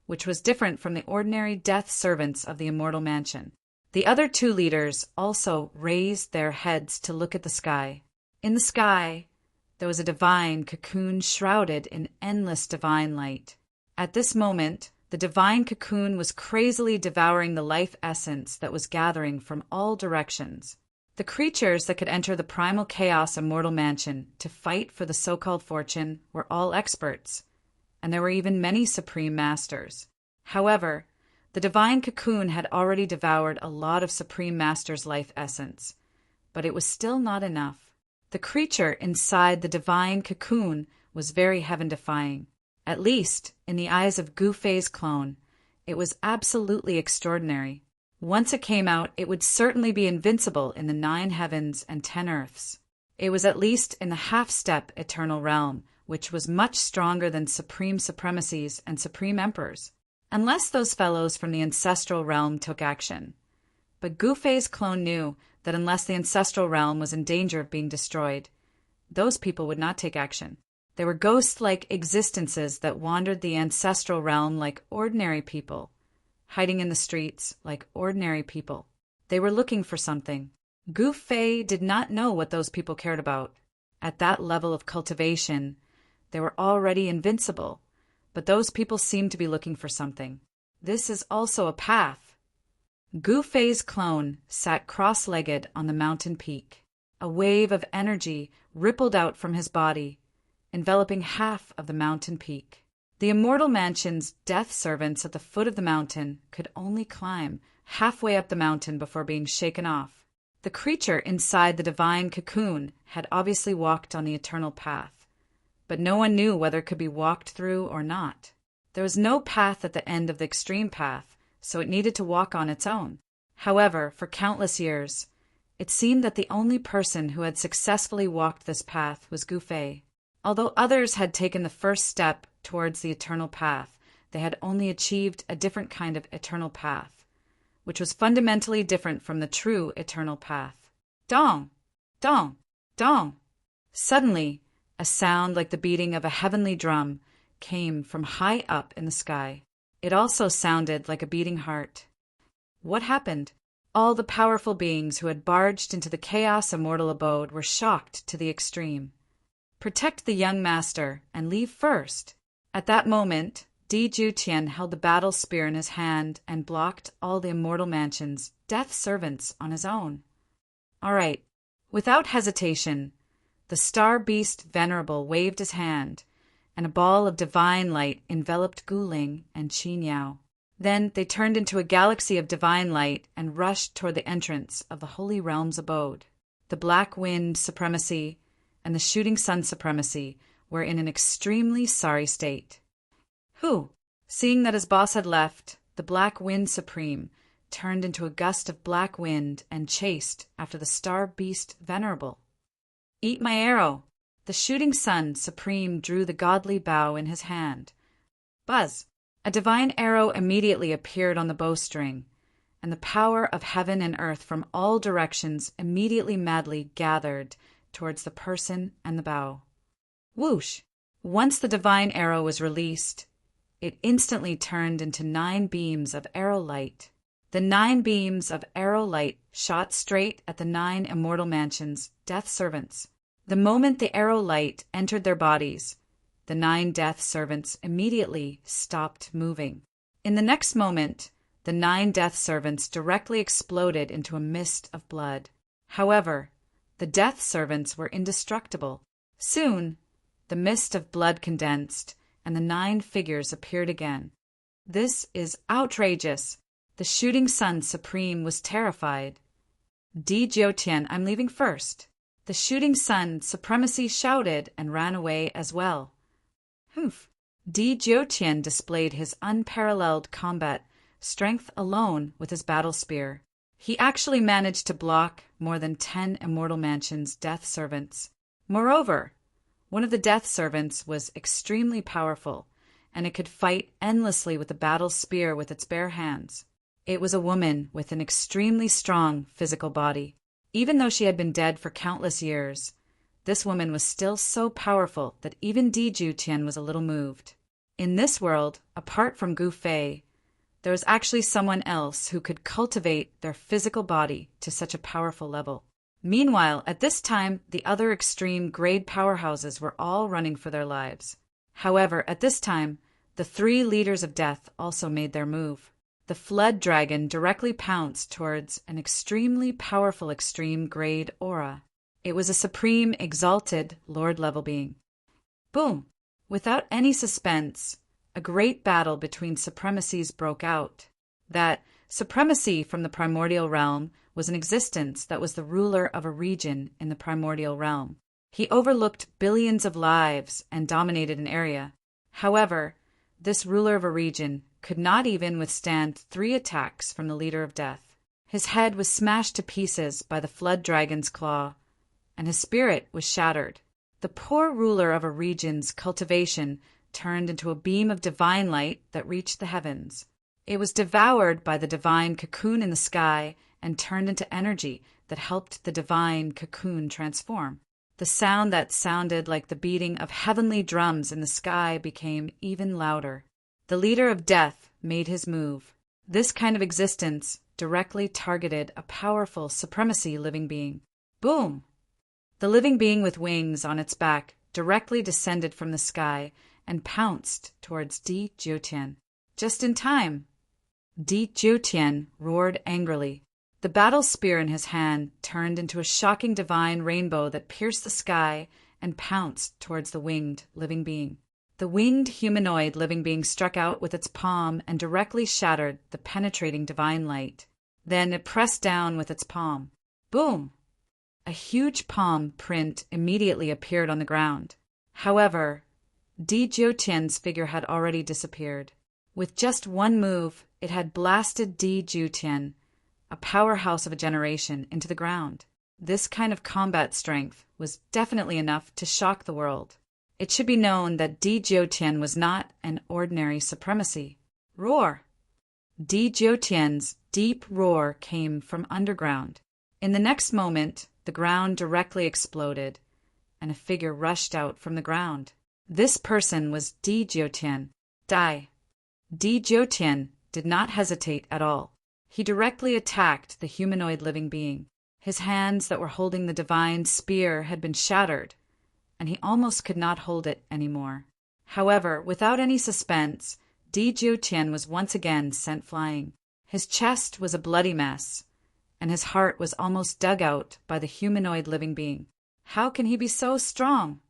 which was different from the ordinary death servants of the Immortal Mansion. The other two leaders also raised their heads to look at the sky. In the sky, there was a divine cocoon shrouded in endless divine light. At this moment, the divine cocoon was crazily devouring the life essence that was gathering from all directions. The creatures that could enter the Primal Chaos Immortal Mansion to fight for the so-called fortune were all experts, and there were even many supreme masters. However, the divine cocoon had already devoured a lot of supreme masters' life essence, but it was still not enough. The creature inside the divine cocoon was very heaven-defying. At least, in the eyes of Gu Fei's clone, it was absolutely extraordinary. Once it came out, it would certainly be invincible in the 9 heavens and 10 earths. It was at least in the half-step eternal realm, which was much stronger than supreme supremacies and supreme emperors, unless those fellows from the ancestral realm took action. But Gu Fei's clone knew that unless the ancestral realm was in danger of being destroyed, those people would not take action. They were ghost-like existences that wandered the ancestral realm like ordinary people, hiding in the streets like ordinary people. They were looking for something. Gu Fei did not know what those people cared about. At that level of cultivation, they were already invincible, but those people seemed to be looking for something. This is also a path. Gu Fei's clone sat cross-legged on the mountain peak. A wave of energy rippled out from his body, enveloping half of the mountain peak. The immortal mansion's death servants at the foot of the mountain could only climb halfway up the mountain before being shaken off. The creature inside the divine cocoon had obviously walked on the eternal path, but no one knew whether it could be walked through or not. There was no path at the end of the extreme path, so it needed to walk on its own. However, for countless years, it seemed that the only person who had successfully walked this path was Gu Fei. Although others had taken the first step towards the eternal path, they had only achieved a different kind of eternal path, which was fundamentally different from the true eternal path. Dong! Dong! Dong! Suddenly, a sound like the beating of a heavenly drum came from high up in the sky. It also sounded like a beating heart. What happened? All the powerful beings who had barged into the chaos immortal abode were shocked to the extreme. Protect the young master and leave first. At that moment, Di Jutian held the battle spear in his hand and blocked all the immortal mansion's death servants on his own. All right. Without hesitation, the star beast Venerable waved his hand, and a ball of divine light enveloped Guling and Qin Yao. Then they turned into a galaxy of divine light and rushed toward the entrance of the Holy Realm's abode. The Black Wind Supremacy and the Shooting Sun Supremacy were in an extremely sorry state. Who, seeing that his boss had left, the Black Wind Supreme turned into a gust of black wind and chased after the star beast Venerable. Eat my arrow! The Shooting Sun Supreme drew the godly bow in his hand. Buzz! A divine arrow immediately appeared on the bowstring, and the power of heaven and earth from all directions immediately madly gathered towards the person and the bow. Whoosh! Once the divine arrow was released, it instantly turned into 9 beams of arrow light. The 9 beams of arrow light shot straight at the 9 immortal mansion's death servants. The moment the arrow light entered their bodies, the 9 death servants immediately stopped moving. In the next moment, the 9 death servants directly exploded into a mist of blood. However, the death servants were indestructible. Soon, the mist of blood condensed, and the 9 figures appeared again. This is outrageous. The Shooting Sun Supreme was terrified. Di Jiotian, I'm leaving first. The Shooting Sun Supremacy shouted and ran away as well. Humph. Di Jiotian displayed his unparalleled combat strength alone with his battle spear. He actually managed to block more than 10 immortal mansion's death servants. Moreover, one of the death servants was extremely powerful, and it could fight endlessly with the battle spear with its bare hands. It was a woman with an extremely strong physical body. Even though she had been dead for countless years, this woman was still so powerful that even Di Jutian was a little moved. In this world, apart from Gu Fei, there was actually someone else who could cultivate their physical body to such a powerful level. Meanwhile, at this time, the other extreme grade powerhouses were all running for their lives. However, at this time, the 3 leaders of death also made their move. The Flood Dragon directly pounced towards an extremely powerful extreme grade aura. It was a supreme, exalted, Lord-level being. Boom! Without any suspense, a great battle between supremacies broke out. That supremacy from the primordial realm was an existence that was the ruler of a region in the primordial realm. He overlooked billions of lives and dominated an area. However, this ruler of a region could not even withstand 3 attacks from the leader of death. His head was smashed to pieces by the Flood Dragon's claw, and his spirit was shattered. The poor ruler of a region's cultivation turned into a beam of divine light that reached the heavens. It was devoured by the divine cocoon in the sky and turned into energy that helped the divine cocoon transform. The sound that sounded like the beating of heavenly drums in the sky became even louder. The leader of death made his move. This kind of existence directly targeted a powerful supremacy living being. Boom! The living being with wings on its back directly descended from the sky and pounced towards Di Jiutian. Just in time. Di Jiutian roared angrily. The battle spear in his hand turned into a shocking divine rainbow that pierced the sky and pounced towards the winged living being. The winged humanoid living being struck out with its palm and directly shattered the penetrating divine light. Then it pressed down with its palm. Boom! A huge palm print immediately appeared on the ground. However, Di Jiutian's figure had already disappeared. With just one move, it had blasted Di Jiutian, a powerhouse of a generation, into the ground. This kind of combat strength was definitely enough to shock the world. It should be known that Di Jiutian was not an ordinary supremacy. Roar! Di Jiutian's deep roar came from underground. In the next moment, the ground directly exploded, and a figure rushed out from the ground. This person was Di Jiutian. Di Jiutian did not hesitate at all. He directly attacked the humanoid living being. His hands that were holding the divine spear had been shattered, and he almost could not hold it anymore. However, without any suspense, Di Jiutian was once again sent flying. His chest was a bloody mess, and his heart was almost dug out by the humanoid living being. How can he be so strong?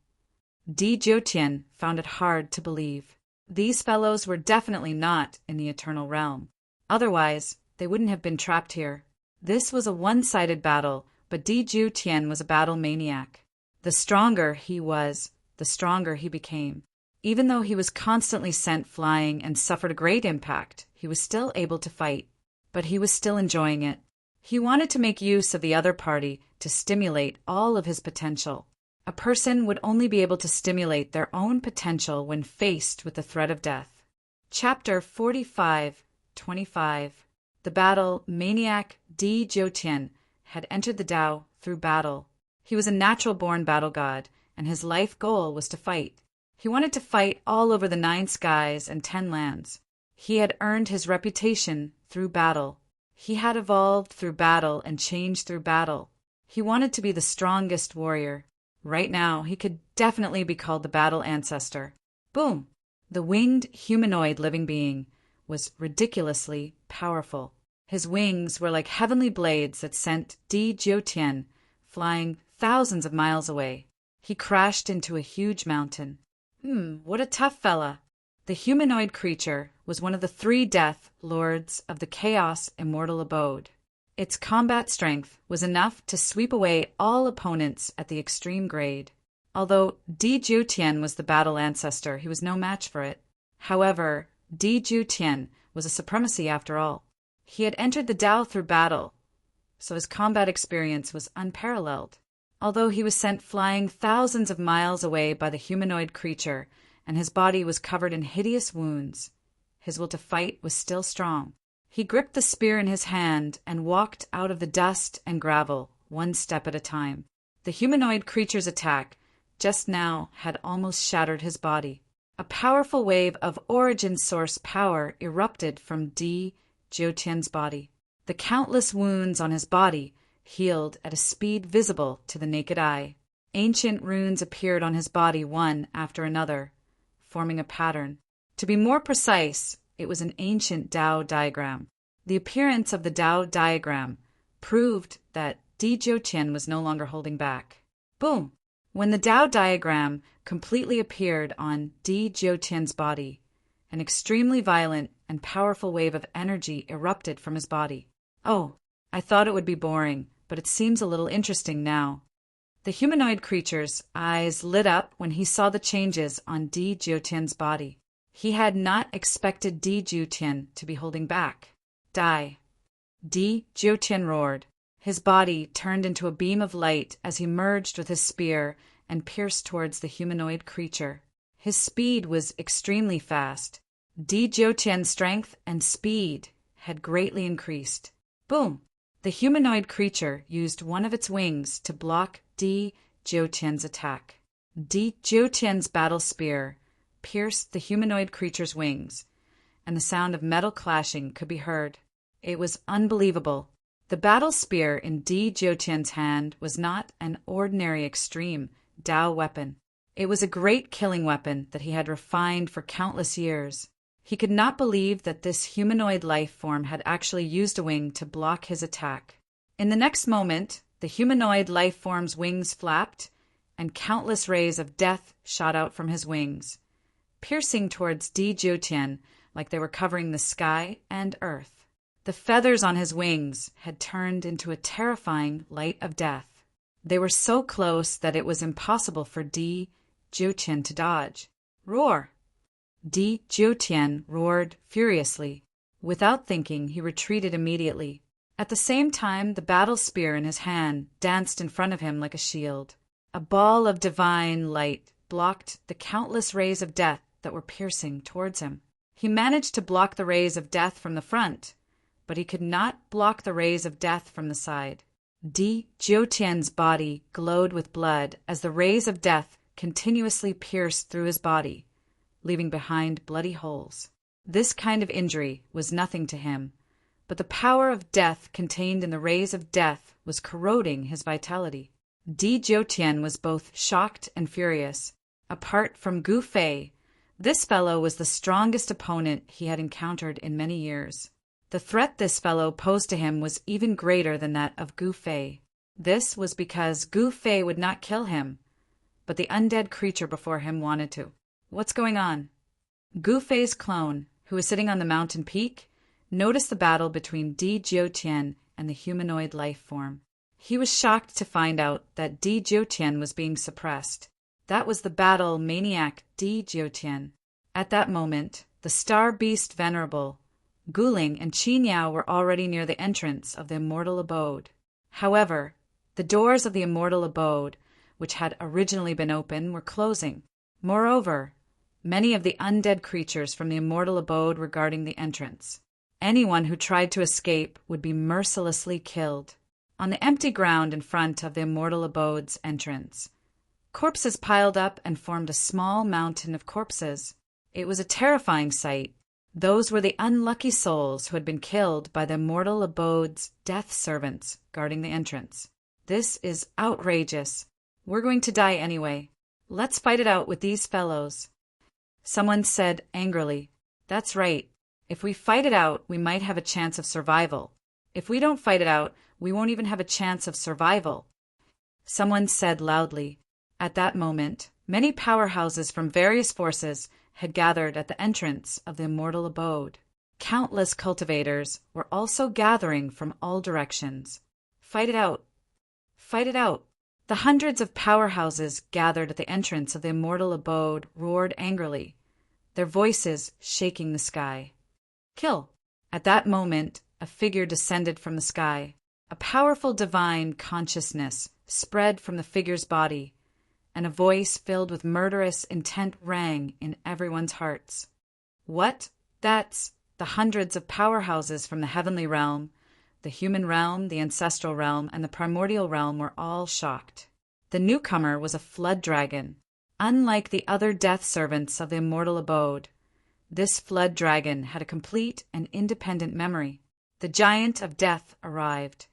Di Jiutian found it hard to believe. These fellows were definitely not in the eternal realm. Otherwise, they wouldn't have been trapped here. This was a one-sided battle, but Di Jiutian was a battle maniac. The stronger he was, the stronger he became. Even though he was constantly sent flying and suffered a great impact, he was still able to fight. But he was still enjoying it. He wanted to make use of the other party to stimulate all of his potential. A person would only be able to stimulate their own potential when faced with the threat of death. Chapter 45:25. The battle maniac Di Jiutian had entered the Tao through battle. He was a natural-born battle god, and his life goal was to fight. He wanted to fight all over the 9 skies and 10 lands. He had earned his reputation through battle. He had evolved through battle and changed through battle. He wanted to be the strongest warrior. Right now, he could definitely be called the battle ancestor. Boom! The winged humanoid living being was ridiculously powerful. His wings were like heavenly blades that sent Di Jiutian flying thousands of miles away. He crashed into a huge mountain. What a tough fella. The humanoid creature was one of the 3 death lords of the Chaos Immortal Abode. Its combat strength was enough to sweep away all opponents at the extreme grade. Although Di Jiutian was the battle ancestor, he was no match for it. However, Di Jiutian was a supremacy after all. He had entered the Tao through battle, so his combat experience was unparalleled. Although he was sent flying thousands of miles away by the humanoid creature, and his body was covered in hideous wounds, his will to fight was still strong. He gripped the spear in his hand and walked out of the dust and gravel, one step at a time. The humanoid creature's attack just now had almost shattered his body. A powerful wave of origin source power erupted from Di Jiutian's body. The countless wounds on his body healed at a speed visible to the naked eye. Ancient runes appeared on his body one after another, forming a pattern. To be more precise, it was an ancient Tao diagram. The appearance of the Tao diagram proved that Di Jiutian was no longer holding back. Boom! When the Tao diagram completely appeared on Di Jiutian's body, an extremely violent and powerful wave of energy erupted from his body. Oh, I thought it would be boring, but it seems a little interesting now. The humanoid creature's eyes lit up when he saw the changes on Di Jiutian's body. He had not expected Di Jiutian to be holding back. Die! Di Jiutian roared. His body turned into a beam of light as he merged with his spear and pierced towards the humanoid creature. His speed was extremely fast. Di Jiutian's strength and speed had greatly increased. Boom! The humanoid creature used one of its wings to block Di Jiutian's attack. Di Jiutian's battle spear pierced the humanoid creature's wings, and the sound of metal clashing could be heard. It was unbelievable. The battle spear in Di Jiutian's hand was not an ordinary extreme Dao weapon. It was a great killing weapon that he had refined for countless years. He could not believe that this humanoid life form had actually used a wing to block his attack. In the next moment, the humanoid life form's wings flapped, and countless rays of death shot out from his wings, piercing towards Di Jiutian like they were covering the sky and earth. The feathers on his wings had turned into a terrifying light of death. They were so close that it was impossible for Di Jiutian to dodge. Roar! Di Jiutian roared furiously. Without thinking, he retreated immediately. At the same time, the battle spear in his hand danced in front of him like a shield. A ball of divine light blocked the countless rays of death that were piercing towards him. He managed to block the rays of death from the front, but he could not block the rays of death from the side. Di Jiutian's body glowed with blood as the rays of death continuously pierced through his body, leaving behind bloody holes. This kind of injury was nothing to him, but the power of death contained in the rays of death was corroding his vitality. Di Jiutian was both shocked and furious. Apart from Gu Fei, this fellow was the strongest opponent he had encountered in many years. The threat this fellow posed to him was even greater than that of Gu Fei. This was because Gu Fei would not kill him, but the undead creature before him wanted to. What's going on? Gu Fei's clone, who was sitting on the mountain peak, noticed the battle between Di Jiutian and the humanoid life form. He was shocked to find out that Di Jiutian was being suppressed. That was the battle maniac Di Jiutian. At that moment, the star beast Venerable, Guling, and Qin Yao were already near the entrance of the immortal abode. However, the doors of the immortal abode, which had originally been open, were closing. Moreover, many of the undead creatures from the immortal abode were guarding the entrance. Anyone who tried to escape would be mercilessly killed. On the empty ground in front of the immortal abode's entrance, corpses piled up and formed a small mountain of corpses. It was a terrifying sight. Those were the unlucky souls who had been killed by the immortal abode's death servants guarding the entrance. This is outrageous. We're going to die anyway. Let's fight it out with these fellows. Someone said angrily, "That's right. If we fight it out, we might have a chance of survival. If we don't fight it out, we won't even have a chance of survival." Someone said loudly. At that moment, many powerhouses from various forces had gathered at the entrance of the immortal abode. Countless cultivators were also gathering from all directions. Fight it out. Fight it out. The hundreds of powerhouses gathered at the entrance of the immortal abode roared angrily, their voices shaking the sky. Kill. At that moment, a figure descended from the sky. A powerful divine consciousness spread from the figure's body, and a voice filled with murderous intent rang in everyone's hearts. What? That's the hundreds of powerhouses from the heavenly realm, the human realm, the ancestral realm, and the primordial realm were all shocked. The newcomer was a flood dragon. Unlike the other death servants of the immortal abode, this flood dragon had a complete and independent memory. The giant of death arrived.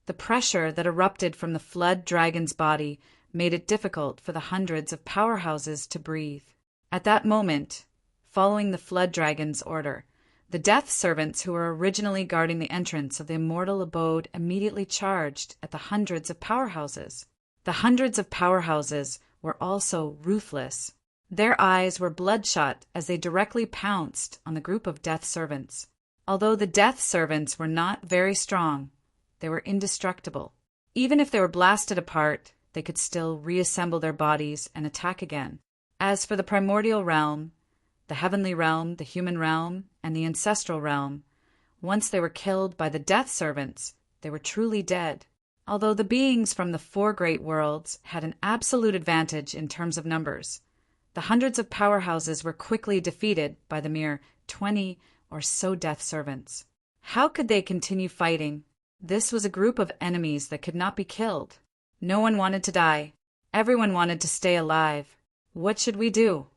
The pressure that erupted from the flood dragon's body made it difficult for the hundreds of powerhouses to breathe. At that moment, following the flood dragon's order, the death servants who were originally guarding the entrance of the immortal abode immediately charged at the hundreds of powerhouses. The hundreds of powerhouses were also ruthless. Their eyes were bloodshot as they directly pounced on the group of death servants. Although the death servants were not very strong, they were indestructible. Even if they were blasted apart, they could still reassemble their bodies and attack again. As for the primordial realm, the heavenly realm, the human realm, and the ancestral realm, once they were killed by the death servants, they were truly dead. although the beings from the four great worlds had an absolute advantage in terms of numbers. The hundreds of powerhouses were quickly defeated by the mere 20 or so death servants. How could they continue fighting? This was a group of enemies that could not be killed. No one wanted to die. Everyone wanted to stay alive. What should we do?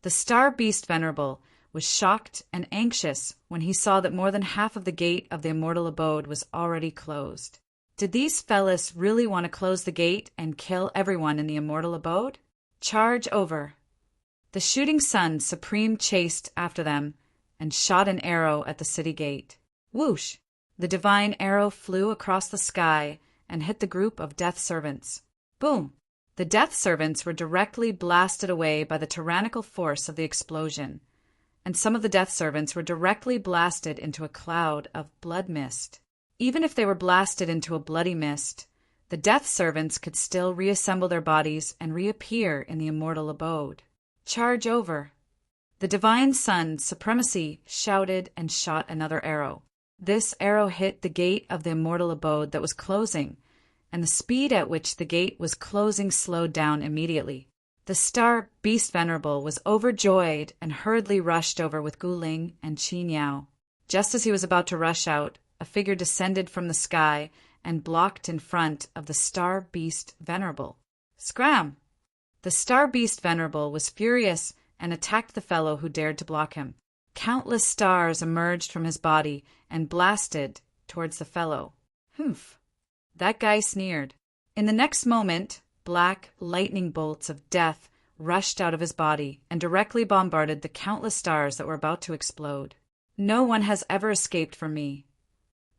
The star beast Venerable was shocked and anxious when he saw that more than half of the gate of the immortal abode was already closed. Did these fellas really want to close the gate and kill everyone in the immortal abode? Charge over! The shooting sun supreme chased after them and shot an arrow at the city gate. Whoosh! The divine arrow flew across the sky and hit the group of death servants. Boom! The death servants were directly blasted away by the tyrannical force of the explosion, and some of the death servants were directly blasted into a cloud of blood mist. Even if they were blasted into a bloody mist, the death servants could still reassemble their bodies and reappear in the immortal abode. Charge over! The divine sun supremacy shouted and shot another arrow. This arrow hit the gate of the immortal abode that was closing, and the speed at which the gate was closing slowed down immediately. The star beast Venerable was overjoyed and hurriedly rushed over with Guling and Qin Yao. Just as he was about to rush out, a figure descended from the sky and blocked in front of the star beast Venerable. Scram! The star beast Venerable was furious and attacked the fellow who dared to block him. Countless stars emerged from his body and blasted towards the fellow. Humph! That guy sneered. In the next moment, black lightning bolts of death rushed out of his body and directly bombarded the countless stars that were about to explode. No one has ever escaped from me.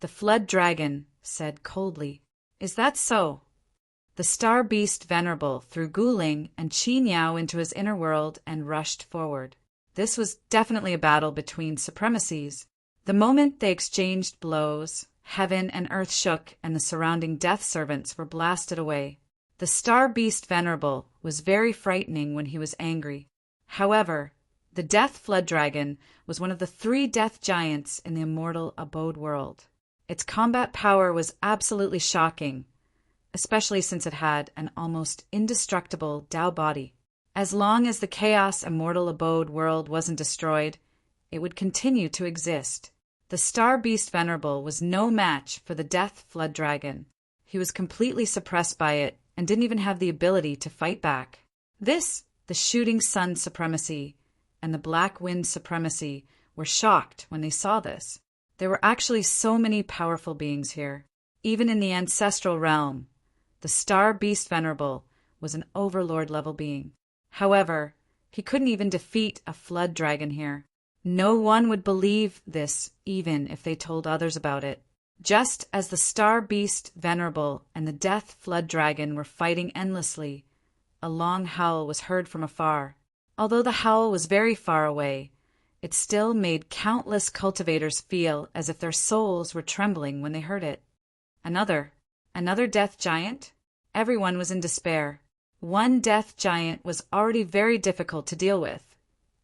The flood dragon said coldly. Is that so? The star beast Venerable threw Guling and Qin Yao into his inner world and rushed forward. This was definitely a battle between supremacies. The moment they exchanged blows, heaven and earth shook and the surrounding death servants were blasted away. The star beast Venerable was very frightening when he was angry. However, the death flood dragon was one of the 3 death giants in the immortal abode world. Its combat power was absolutely shocking, especially since it had an almost indestructible Tao body. As long as the chaos immortal abode world wasn't destroyed, it would continue to exist. The star beast Venerable was no match for the death flood dragon. He was completely suppressed by it and didn't even have the ability to fight back. This, the shooting sun supremacy, and the black wind supremacy were shocked when they saw this. There were actually so many powerful beings here. Even in the ancestral realm, the star beast Venerable was an overlord-level being. However, he couldn't even defeat a flood dragon here. No one would believe this even if they told others about it. Just as the star beast Venerable and the death flood dragon were fighting endlessly, a long howl was heard from afar. Although the howl was very far away, it still made countless cultivators feel as if their souls were trembling when they heard it. Another death giant? Everyone was in despair. One death giant was already very difficult to deal with,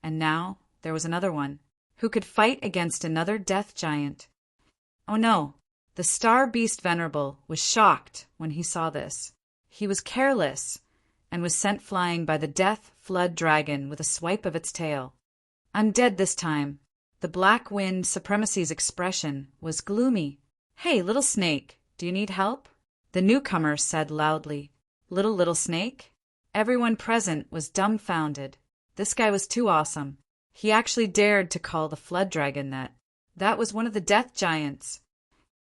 and now there was another one who could fight against another death giant. Oh no! The star beast Venerable was shocked when he saw this. He was careless and was sent flying by the death flood dragon with a swipe of its tail. I'm dead this time. The black wind supremacy's expression was gloomy. Hey, little snake, do you need help? The newcomer said loudly. Little snake? Everyone present was dumbfounded. This guy was too awesome. He actually dared to call the flood dragon that. That was one of the death giants.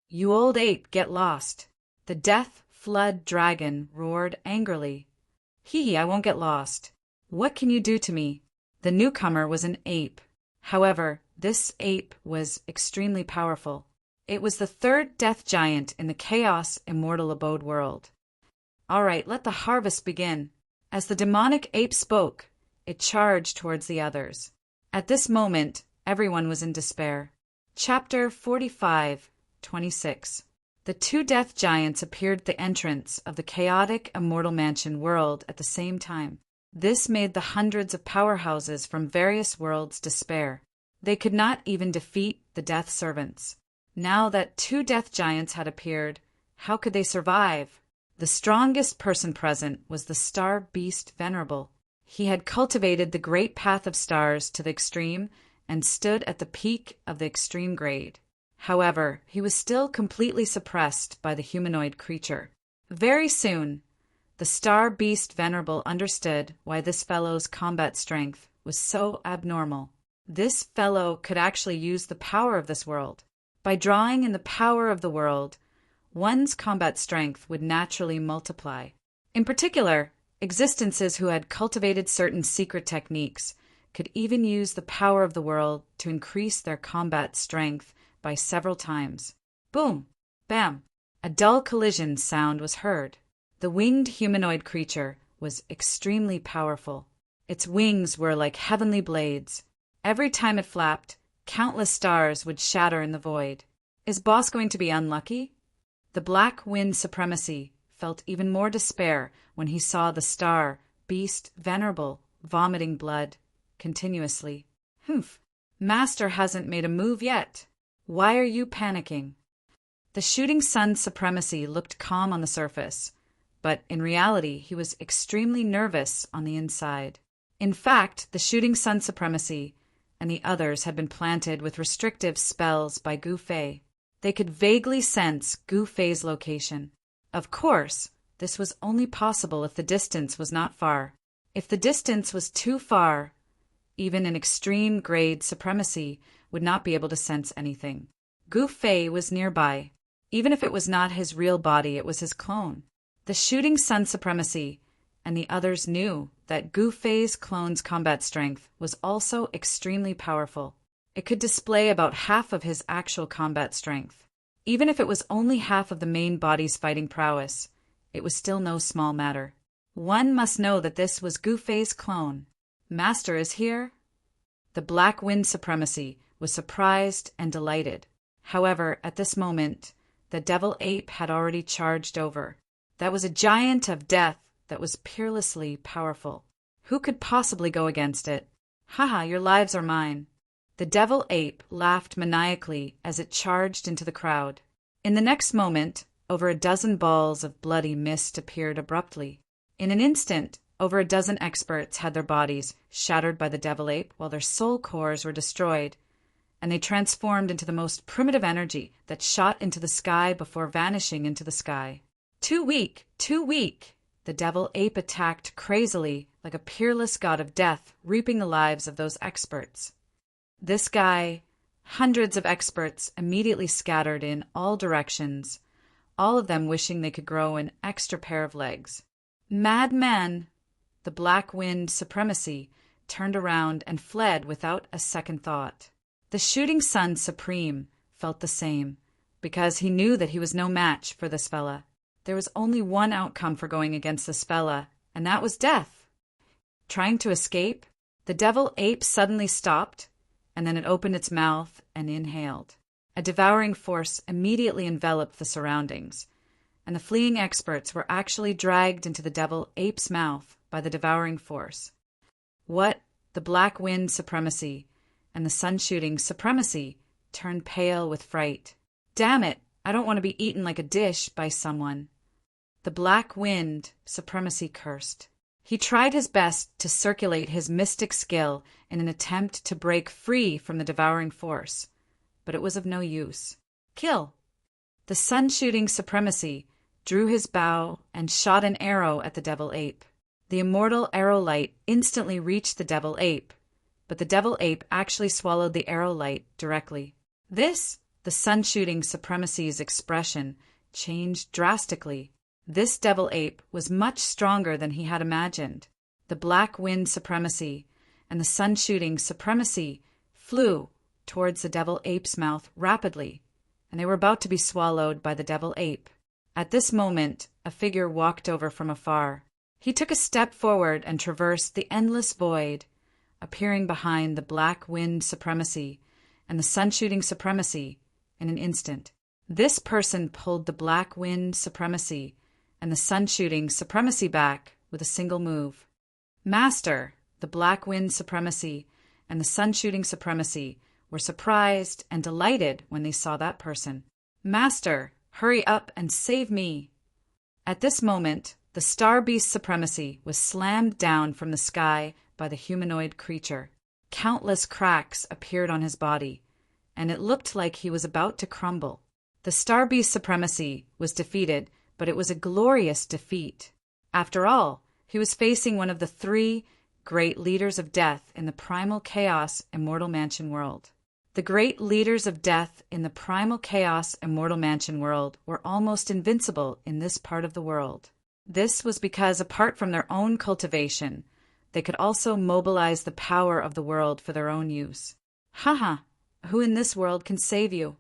You old ape, get lost. The death flood dragon roared angrily. Hee, I won't get lost. What can you do to me? The newcomer was an ape. However, this ape was extremely powerful. It was the 3rd death giant in the chaos immortal abode world. All right, let the harvest begin. As the demonic ape spoke, it charged towards the others. At this moment, everyone was in despair. Chapter 45:26. The 2 death giants appeared at the entrance of the chaotic immortal mansion world at the same time. This made the hundreds of powerhouses from various worlds despair. They could not even defeat the death servants. Now that 2 death giants had appeared, How could they survive? The strongest person present was the star beast Venerable. He had cultivated the great path of stars to the extreme and stood at the peak of the extreme grade. However, he was still completely suppressed by the humanoid creature. Very soon, the star beast Venerable understood why this fellow's combat strength was so abnormal. This fellow could actually use the power of this world. By drawing in the power of the world, one's combat strength would naturally multiply. In particular, existences who had cultivated certain secret techniques could even use the power of the world to increase their combat strength by several times. Boom! Bam! A dull collision sound was heard. The winged humanoid creature was extremely powerful. Its wings were like heavenly blades. Every time it flapped, countless stars would shatter in the void. Is boss going to be unlucky? The Black Wind Supremacy felt even more despair when he saw the star beast Venerable vomiting blood continuously. Humph! Master hasn't made a move yet. Why are you panicking? The Shooting Sun Supremacy looked calm on the surface, but in reality he was extremely nervous on the inside. In fact, the Shooting Sun Supremacy and the others had been planted with restrictive spells by Gu Fei. They could vaguely sense Gu Fei's location. Of course, this was only possible if the distance was not far. If the distance was too far, even an extreme grade supremacy would not be able to sense anything. Gu Fei was nearby. Even if it was not his real body, it was his clone. The Shooting Sun Supremacy and the others knew that Gu Fei's clone's combat strength was also extremely powerful. It could display about half of his actual combat strength. Even if it was only half of the main body's fighting prowess, it was still no small matter. One must know that this was Gu Fei's clone. Master is here? The Black Wind Supremacy was surprised and delighted. However, at this moment, the devil ape had already charged over. That was a giant of death that was peerlessly powerful. Who could possibly go against it? Haha, your lives are mine. The devil ape laughed maniacally as it charged into the crowd. In the next moment, over a dozen balls of bloody mist appeared abruptly. In an instant, over a dozen experts had their bodies shattered by the devil ape while their soul cores were destroyed, and they transformed into the most primitive energy that shot into the sky before vanishing into the sky. Too weak! Too weak! The devil ape attacked crazily like a peerless god of death, reaping the lives of those experts. This guy, hundreds of experts immediately scattered in all directions, all of them wishing they could grow an extra pair of legs. Madman! The Black Wind Supremacy turned around and fled without a second thought. The Shooting Sun Supreme felt the same, because he knew that he was no match for this fella. There was only one outcome for going against this fella, and that was death. Trying to escape, the devil ape suddenly stopped, and then it opened its mouth and inhaled. A devouring force immediately enveloped the surroundings, and the fleeing experts were actually dragged into the devil ape's mouth by the devouring force. What? The Black Wind Supremacy and the Sun-Shooting Supremacy turned pale with fright. Damn it! I don't want to be eaten like a dish by someone. The Black Wind Supremacy cursed. He tried his best to circulate his mystic skill in an attempt to break free from the devouring force, but it was of no use. Kill! The Sun-Shooting Supremacy drew his bow and shot an arrow at the devil ape. The immortal arrow light instantly reached the devil ape, but the devil ape actually swallowed the arrow light directly. The Sun-Shooting Supremacy's expression changed drastically. This devil ape was much stronger than he had imagined. The Black Wind Supremacy and the Sun-Shooting Supremacy flew towards the devil ape's mouth rapidly, and they were about to be swallowed by the devil ape. At this moment, a figure walked over from afar. He took a step forward and traversed the endless void, appearing behind the Black Wind Supremacy and the Sun-Shooting Supremacy in an instant. This person pulled the Black Wind Supremacy and the Sun-Shooting Supremacy back with a single move. Master, the Black Wind Supremacy and the Sun-Shooting Supremacy were surprised and delighted when they saw that person. Master, Hurry up and save me. At this moment, the star beast supremacy was slammed down from the sky by the humanoid creature. Countless cracks appeared on his body, and it looked like he was about to crumble. The star beast supremacy was defeated, but it was a glorious defeat. After all, he was facing one of the three great leaders of death in the primal chaos immortal mansion world. The great leaders of death in the primal chaos immortal mansion world were almost invincible in this part of the world. This was because, apart from their own cultivation, they could also mobilize the power of the world for their own use. Haha, who in this world can save you?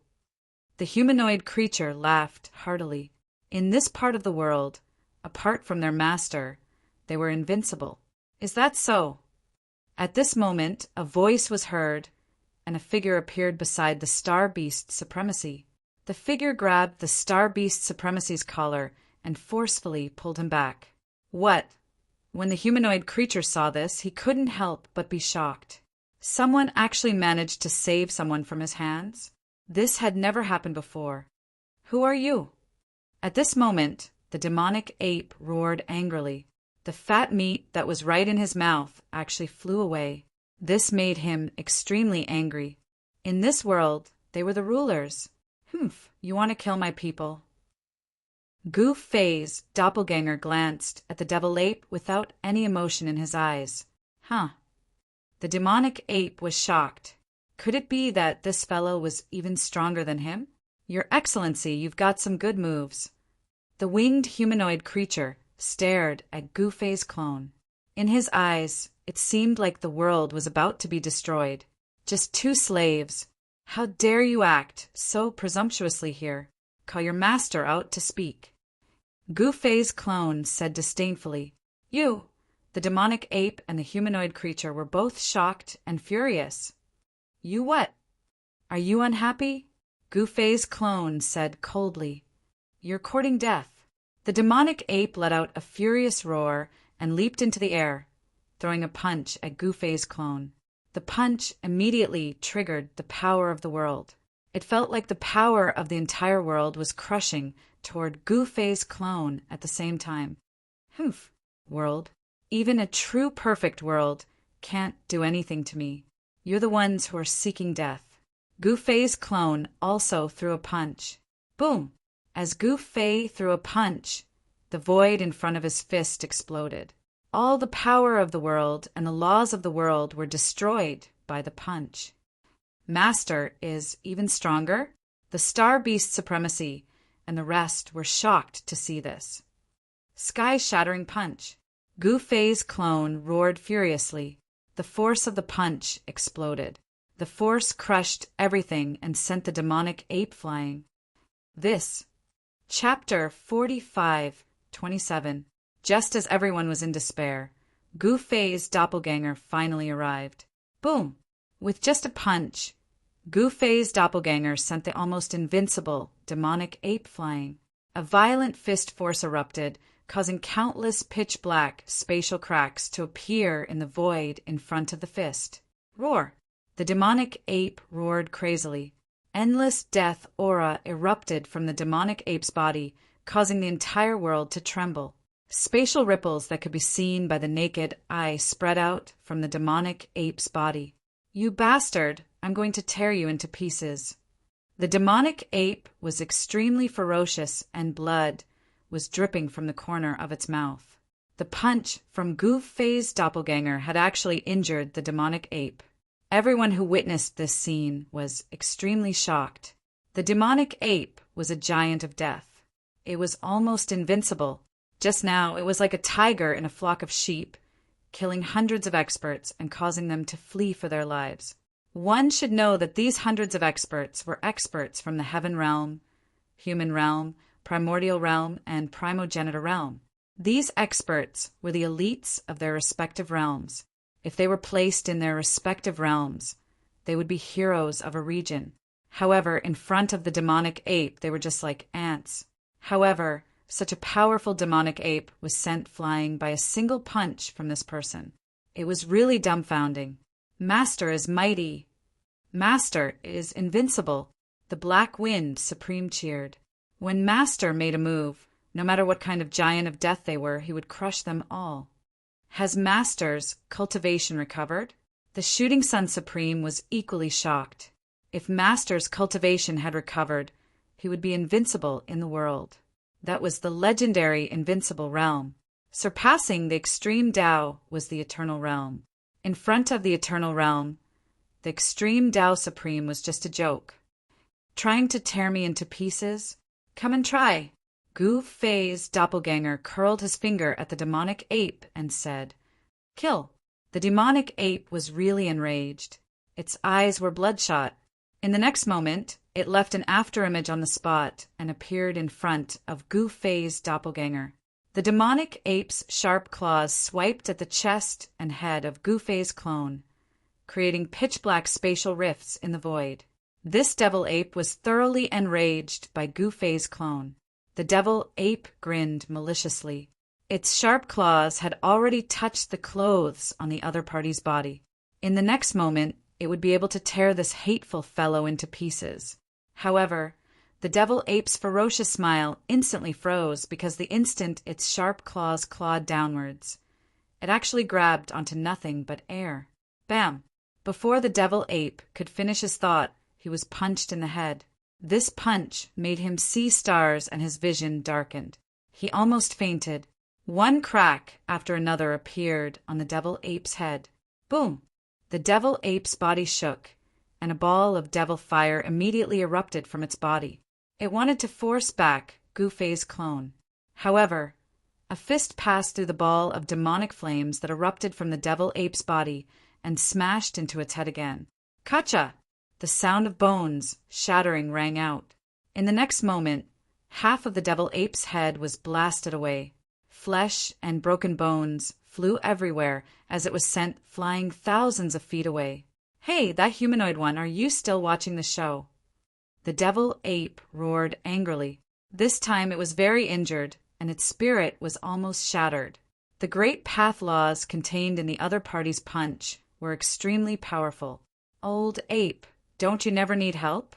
The humanoid creature laughed heartily. In this part of the world, apart from their master, they were invincible. Is that so? At this moment, a voice was heard, and a figure appeared beside the Star Beast Supremacy. The figure grabbed the Star Beast Supremacy's collar and forcefully pulled him back. What? When the humanoid creature saw this, he couldn't help but be shocked. Someone actually managed to save someone from his hands? This had never happened before. Who are you? At this moment, the demonic ape roared angrily. The fat meat that was right in his mouth actually flew away. This made him extremely angry. In this world, they were the rulers. You want to kill my people? Goof Fei's doppelganger glanced at the devil ape without any emotion in his eyes. The demonic ape was shocked. Could it be that this fellow was even stronger than him? Your Excellency, you've got some good moves. The winged humanoid creature stared at Gu Fei's clone. In his eyes, it seemed like the world was about to be destroyed. Just two slaves. How dare you act so presumptuously here? Call your master out to speak. Gu Fei's clone said disdainfully. You, the demonic ape and the humanoid creature were both shocked and furious. You what? Are you unhappy? Gu Fei's clone said coldly. You're courting death. The demonic ape let out a furious roar and leaped into the air, throwing a punch at Gu Fei's clone. The punch immediately triggered the power of the world. It felt like the power of the entire world was crushing toward Gu Fei's clone at the same time. World. Even a true perfect world can't do anything to me. You're the ones who are seeking death. Gu Fei's clone also threw a punch. Boom! As Gu Fei threw a punch, the void in front of his fist exploded. All the power of the world and the laws of the world were destroyed by the punch. Master is even stronger. The Star Beast Supremacy and the rest were shocked to see this. Sky-shattering punch. Gu Fei's clone roared furiously. The force of the punch exploded. The force crushed everything and sent the demonic ape flying. This. Chapter 45:27. Just as everyone was in despair, Gu Fei's doppelganger finally arrived. Boom! With just a punch, Gu Fei's doppelganger sent the almost invincible demonic ape flying. A violent fist force erupted, causing countless pitch-black spatial cracks to appear in the void in front of the fist. Roar! The demonic ape roared crazily. Endless death aura erupted from the demonic ape's body, causing the entire world to tremble. Spatial ripples that could be seen by the naked eye spread out from the demonic ape's body. You bastard! I'm going to tear you into pieces. The demonic ape was extremely ferocious and blood was dripping from the corner of its mouth. The punch from Gu Fei's doppelganger had actually injured the demonic ape. Everyone who witnessed this scene was extremely shocked. The demonic ape was a giant of death. It was almost invincible. Just now, it was like a tiger in a flock of sheep, killing hundreds of experts and causing them to flee for their lives. One should know that these hundreds of experts were experts from the heaven realm, human realm, primordial realm, and primogenitor realm. These experts were the elites of their respective realms. If they were placed in their respective realms, they would be heroes of a region. However, in front of the demonic ape, they were just like ants. However, such a powerful demonic ape was sent flying by a single punch from this person. It was really dumbfounding. Master is mighty. Master is invincible. The Black Wind supreme cheered. When Master made a move, no matter what kind of giant of death they were, he would crush them all. Has Master's cultivation recovered? The Shooting Sun Supreme was equally shocked. If Master's cultivation had recovered, he would be invincible in the world. That was the legendary invincible realm. Surpassing the extreme Tao was the eternal realm. In front of the eternal realm, the extreme Tao Supreme was just a joke. Trying to tear me into pieces? Come and try. Gu Fei's doppelganger curled his finger at the demonic ape and said, "Kill." The demonic ape was really enraged. Its eyes were bloodshot. In the next moment, it left an afterimage on the spot and appeared in front of Gu Fei's doppelganger. The demonic ape's sharp claws swiped at the chest and head of Gu Fei's clone, creating pitch-black spatial rifts in the void. This devil ape was thoroughly enraged by Gu Fei's clone. The devil ape grinned maliciously. Its sharp claws had already touched the clothes on the other party's body. In the next moment, it would be able to tear this hateful fellow into pieces. However, the devil ape's ferocious smile instantly froze because the instant its sharp claws clawed downwards, it actually grabbed onto nothing but air. Bam! Before the devil ape could finish his thought, he was punched in the head. This punch made him see stars and his vision darkened. He almost fainted. One crack after another appeared on the devil ape's head. Boom! The devil ape's body shook, and a ball of devil fire immediately erupted from its body. It wanted to force back Gu Fei's clone. However, a fist passed through the ball of demonic flames that erupted from the devil ape's body and smashed into its head again. Kacha! The sound of bones shattering rang out. In the next moment, half of the devil ape's head was blasted away. Flesh and broken bones flew everywhere as it was sent flying thousands of feet away. "Hey, that humanoid one, are you still watching the show?" The devil ape roared angrily. This time it was very injured, and its spirit was almost shattered. The great path laws contained in the other party's punch were extremely powerful. "Old ape, don't you never need help?"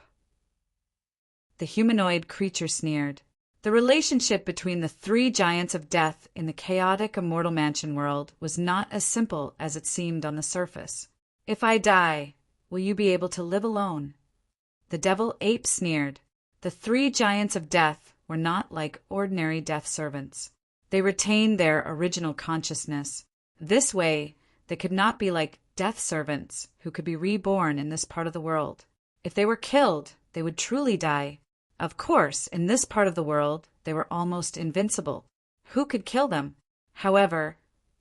The humanoid creature sneered. The relationship between the three giants of death in the chaotic immortal mansion world was not as simple as it seemed on the surface. "If I die, will you be able to live alone?" The devil ape sneered. The three giants of death were not like ordinary death servants. They retained their original consciousness. This way, they could not be like death servants who could be reborn in this part of the world. If they were killed, they would truly die. Of course, in this part of the world, they were almost invincible. Who could kill them? However,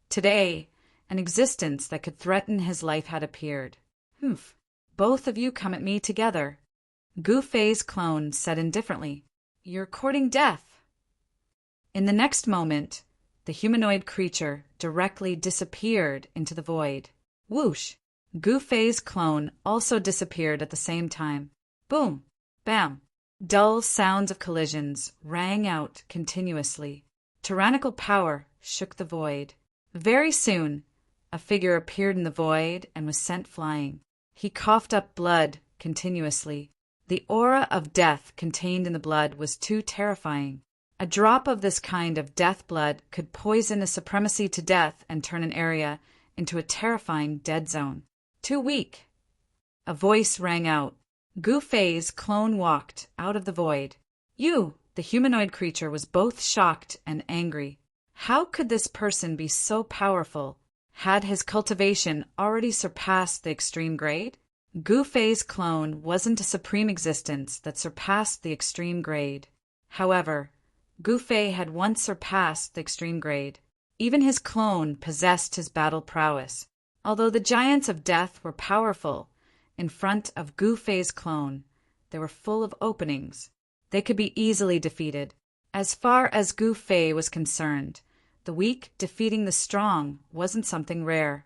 today, an existence that could threaten his life had appeared. "Humph, both of you come at me together." Gu Fei's clone said indifferently, "You're courting death." In the next moment, the humanoid creature directly disappeared into the void. Whoosh! Gu Fei's clone also disappeared at the same time. Boom! Bam! Dull sounds of collisions rang out continuously. Tyrannical power shook the void. Very soon, a figure appeared in the void and was sent flying. He coughed up blood continuously. The aura of death contained in the blood was too terrifying. A drop of this kind of death blood could poison a supremacy to death and turn an area into a terrifying dead zone. Too weak. A voice rang out. Gu Fei's clone walked out of the void. "You!" The humanoid creature was both shocked and angry. How could this person be so powerful? Had his cultivation already surpassed the extreme grade? Gu Fei's clone wasn't a supreme existence that surpassed the extreme grade. However, Gu Fei had once surpassed the extreme grade. Even his clone possessed his battle prowess. Although the giants of death were powerful, in front of Gu Fei's clone, they were full of openings. They could be easily defeated. As far as Gu Fei was concerned, the weak defeating the strong wasn't something rare.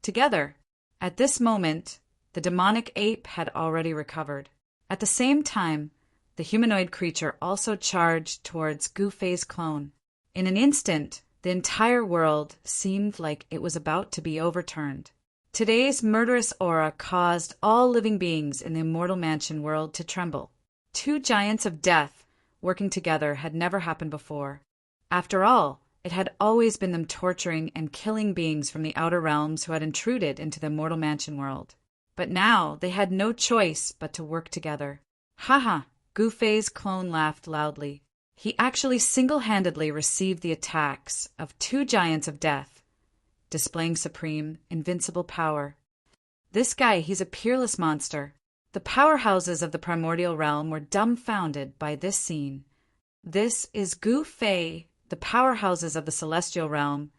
Together, at this moment, the demonic ape had already recovered. At the same time, the humanoid creature also charged towards Gu Fei's clone. In an instant, the entire world seemed like it was about to be overturned. Today's murderous aura caused all living beings in the Immortal Mansion world to tremble. Two giants of death working together had never happened before. After all, it had always been them torturing and killing beings from the outer realms who had intruded into the immortal mansion world. But now they had no choice but to work together. Haha, Gu Fei's clone laughed loudly. He actually single-handedly received the attacks of 2 giants of death, displaying supreme, invincible power. This guy, he's a peerless monster. The powerhouses of the primordial realm were dumbfounded by this scene. This is Gu Fei. The powerhouses of the celestial realm,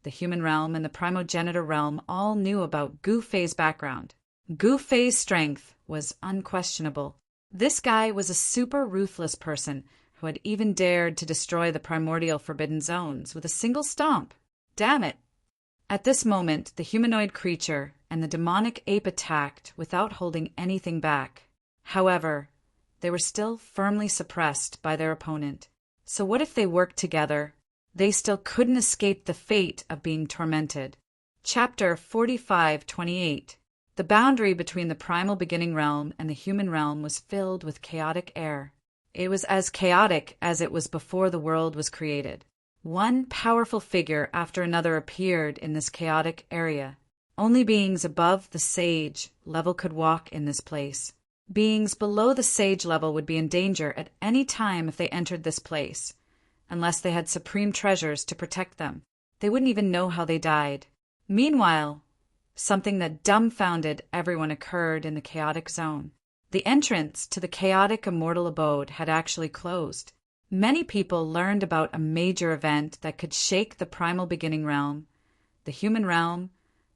the human realm, and the primogenitor realm all knew about Gu Fei's background. Gu Fei's strength was unquestionable. This guy was a super ruthless person who had even dared to destroy the primordial forbidden zones with a single stomp. Damn it! At this moment, the humanoid creature and the demonic ape attacked without holding anything back. However, they were still firmly suppressed by their opponent. So what if they worked together? They still couldn't escape the fate of being tormented. Chapter 45:28. The boundary between the primal beginning realm and the human realm was filled with chaotic air. It was as chaotic as it was before the world was created. One powerful figure after another appeared in this chaotic area. Only beings above the sage level could walk in this place. Beings below the sage level would be in danger at any time if they entered this place, unless they had supreme treasures to protect them. They wouldn't even know how they died. Meanwhile, something that dumbfounded everyone occurred in the chaotic zone. The entrance to the chaotic immortal abode had actually closed. Many people learned about a major event that could shake the primal beginning realm, the human realm,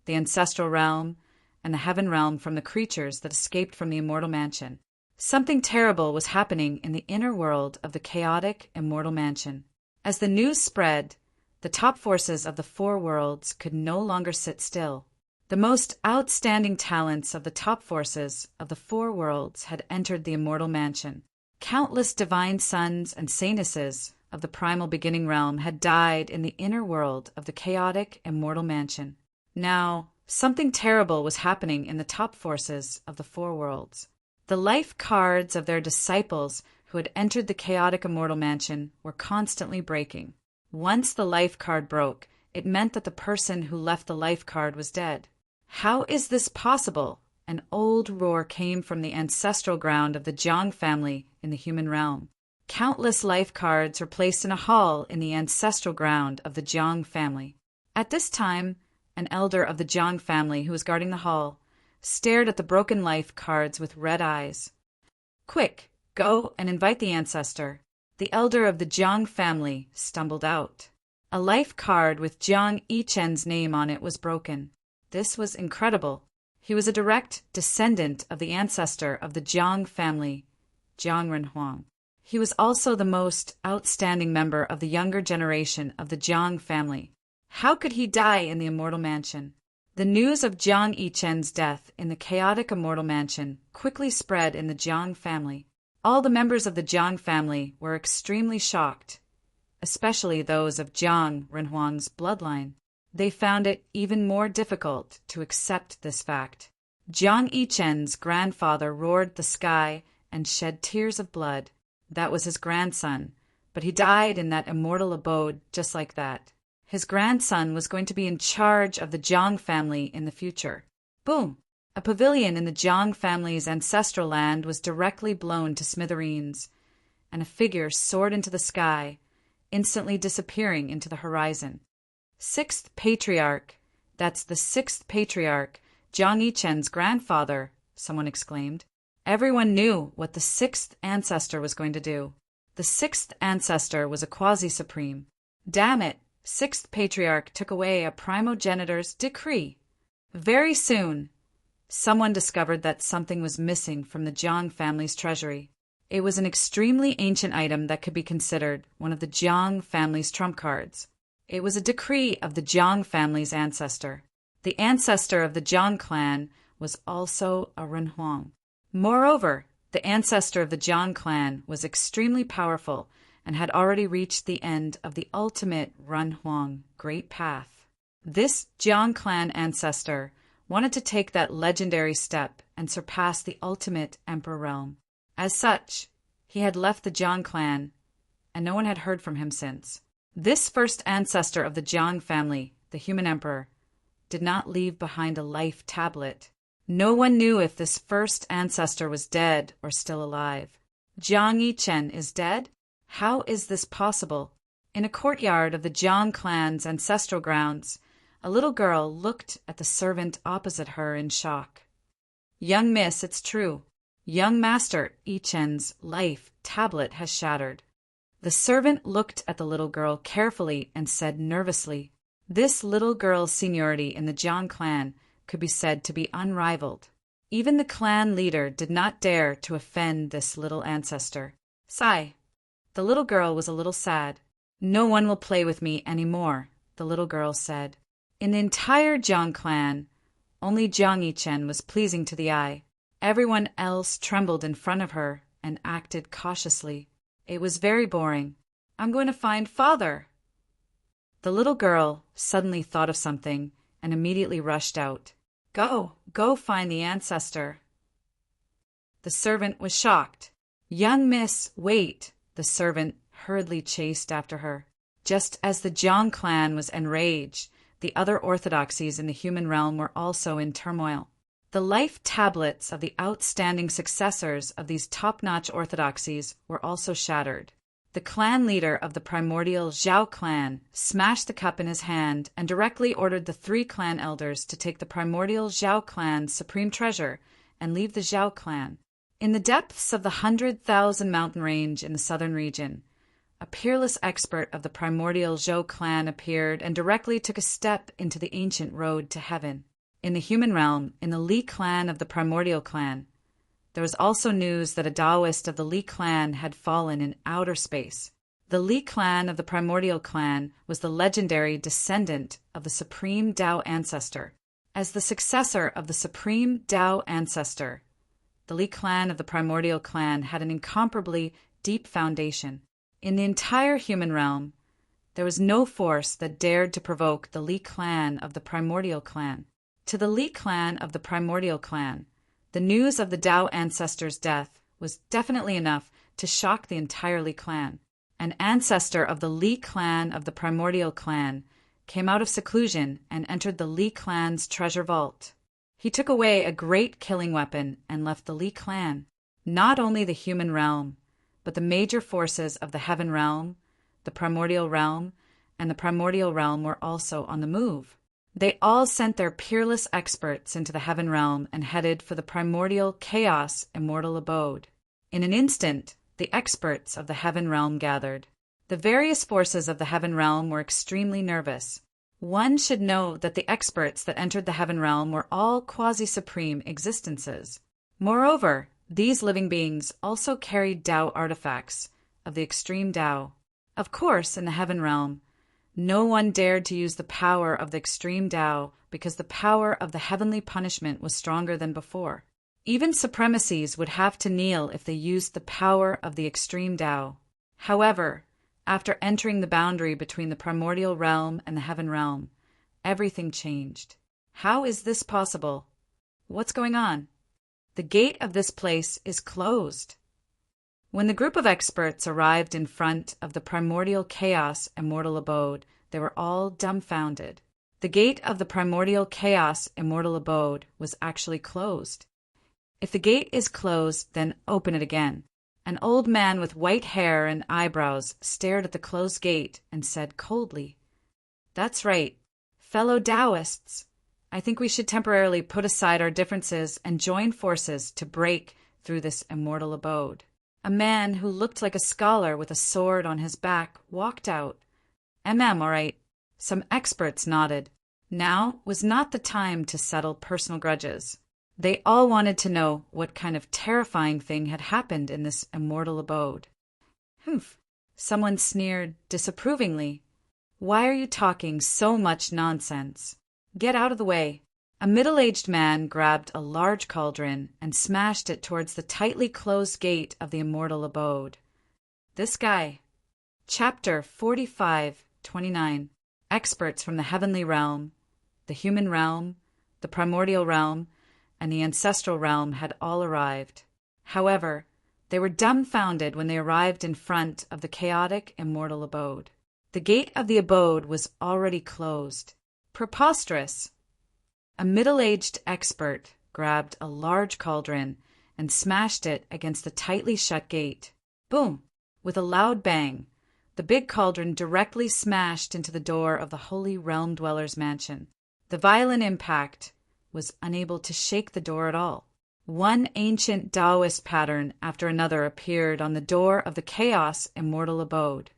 the ancestral realm, and the heaven realm from the creatures that escaped from the immortal mansion. Something terrible was happening in the inner world of the chaotic immortal mansion. As the news spread, the top forces of the 4 worlds could no longer sit still. The most outstanding talents of the top forces of the 4 worlds had entered the immortal mansion. Countless divine sons and saintesses of the primal beginning realm had died in the inner world of the chaotic immortal mansion. Now, something terrible was happening in the top forces of the 4 worlds. The life cards of their disciples who had entered the chaotic immortal mansion were constantly breaking. Once the life card broke, it meant that the person who left the life card was dead. How is this possible? An old roar came from the ancestral ground of the Jiang family in the human realm. Countless life cards were placed in a hall in the ancestral ground of the Jiang family. At this time, an elder of the Jiang family who was guarding the hall stared at the broken life cards with red eyes. "Quick, go and invite the ancestor." The elder of the Jiang family stumbled out. A life card with Jiang Yichen's name on it was broken. This was incredible. He was a direct descendant of the ancestor of the Jiang family, Jiang Renhuang. He was also the most outstanding member of the younger generation of the Jiang family. How could he die in the immortal mansion? The news of Jiang Yichen's death in the chaotic immortal mansion quickly spread in the Jiang family. All the members of the Jiang family were extremely shocked, especially those of Jiang Renhuang's bloodline. They found it even more difficult to accept this fact. Jiang Yichen's grandfather roared the sky and shed tears of blood. That was his grandson, but he died in that immortal abode just like that. His grandson was going to be in charge of the Jiang family in the future. Boom! A pavilion in the Jiang family's ancestral land was directly blown to smithereens, and a figure soared into the sky, instantly disappearing into the horizon. Sixth Patriarch, that's the 6th Patriarch, Jiang Yichen's grandfather, someone exclaimed. Everyone knew what the 6th ancestor was going to do. The 6th ancestor was a quasi-supreme. Damn it, 6th Patriarch took away a primogenitor's decree. Very soon, someone discovered that something was missing from the Jiang family's treasury. It was an extremely ancient item that could be considered one of the Jiang family's trump cards. It was a decree of the Jiang family's ancestor. The ancestor of the Jiang clan was also a Renhuang. Moreover, the ancestor of the Jiang clan was extremely powerful and had already reached the end of the ultimate Renhuang Great Path. This Jiang clan ancestor wanted to take that legendary step and surpass the ultimate Emperor realm. As such, he had left the Jiang clan and no one had heard from him since. This first ancestor of the Jiang family, the human emperor, did not leave behind a life tablet. No one knew if this first ancestor was dead or still alive. Jiang Yichen is dead? How is this possible? In a courtyard of the Jiang clan's ancestral grounds, a little girl looked at the servant opposite her in shock. Young miss, it's true. Young master Yichen's life tablet has shattered. The servant looked at the little girl carefully and said nervously, this little girl's seniority in the Jiang clan could be said to be unrivaled. Even the clan leader did not dare to offend this little ancestor. Sigh. The little girl was a little sad. No one will play with me any more, the little girl said. In the entire Jiang clan, only Jiang Yichen was pleasing to the eye. Everyone else trembled in front of her and acted cautiously. It was very boring. I'm going to find father. The little girl suddenly thought of something and immediately rushed out. Go find the ancestor. The servant was shocked. Young miss, wait, the servant hurriedly chased after her. Just as the Jiang clan was enraged, the other orthodoxies in the human realm were also in turmoil. The life tablets of the outstanding successors of these top-notch orthodoxies were also shattered. The clan leader of the primordial Zhao clan smashed the cup in his hand and directly ordered the 3 clan elders to take the primordial Zhao clan's supreme treasure and leave the Zhao clan. In the depths of the 100,000 mountain range in the southern region, a peerless expert of the primordial Zhou clan appeared and directly took a step into the ancient road to heaven. In the human realm, in the Li clan of the primordial clan, there was also news that a Taoist of the Li clan had fallen in outer space. The Li clan of the primordial clan was the legendary descendant of the supreme Tao ancestor. As the successor of the supreme Tao ancestor, the Li clan of the primordial clan had an incomparably deep foundation. In the entire human realm, there was no force that dared to provoke the Li clan of the primordial clan. To the Li clan of the primordial clan, the news of the Tao ancestor's death was definitely enough to shock the entire Li clan. An ancestor of the Li clan of the primordial clan came out of seclusion and entered the Li clan's treasure vault. He took away a great killing weapon and left the Li clan. Not only the human realm, but the major forces of the heaven realm, the primordial realm, and the primordial realm were also on the move. They all sent their peerless experts into the heaven realm and headed for the primordial chaos immortal abode. In an instant, the experts of the heaven realm gathered. The various forces of the heaven realm were extremely nervous. One should know that the experts that entered the heaven realm were all quasi-supreme existences. Moreover, these living beings also carried Tao artifacts of the extreme Tao. Of course, in the heaven realm, no one dared to use the power of the extreme Tao because the power of the heavenly punishment was stronger than before. Even supremacies would have to kneel if they used the power of the extreme Tao. However, after entering the boundary between the primordial realm and the heaven realm, everything changed. How is this possible? What's going on? The gate of this place is closed. When the group of experts arrived in front of the primordial chaos immortal abode, they were all dumbfounded. The gate of the primordial chaos immortal abode was actually closed. If the gate is closed, then open it again. An old man with white hair and eyebrows stared at the closed gate and said coldly, "That's right, fellow Taoists. I think we should temporarily put aside our differences and join forces to break through this immortal abode." A man who looked like a scholar with a sword on his back walked out. All right. Some experts nodded. Now was not the time to settle personal grudges. They all wanted to know what kind of terrifying thing had happened in this immortal abode. Humph! Someone sneered disapprovingly. "Why are you talking so much nonsense? Get out of the way." A middle-aged man grabbed a large cauldron and smashed it towards the tightly closed gate of the immortal abode. This guy. Chapter 45:29. Experts from the heavenly realm, the human realm, the primordial realm, and the ancestral realm had all arrived. However, They were dumbfounded when they arrived in front of the chaotic, immortal abode. The gate of the abode was already closed. Preposterous! A middle-aged expert grabbed a large cauldron and smashed it against the tightly shut gate. Boom! With a loud bang, the big cauldron directly smashed into the door of the holy realm dweller's mansion. The violent impact was unable to shake the door at all. One ancient Taoist pattern after another appeared on the door of the chaos immortal abode.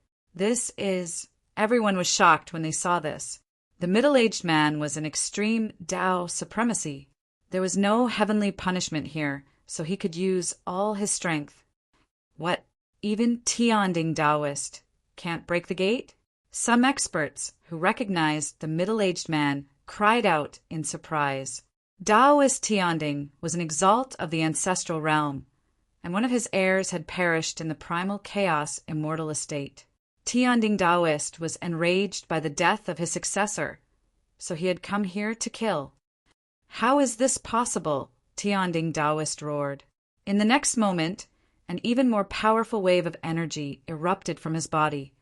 Everyone was shocked when they saw this. The middle-aged man was an extreme Tao supremacy. There was no heavenly punishment here, so he could use all his strength. What, even Tianding Taoist can't break the gate? Some experts who recognized the middle-aged man cried out in surprise. Taoist Tianding was an exalt of the ancestral realm, and one of his heirs had perished in the primal chaos immortal estate. Tianding Taoist was enraged by the death of his successor, so he had come here to kill. How is this possible? Tianding Taoist roared. In the next moment, an even more powerful wave of energy erupted from his body,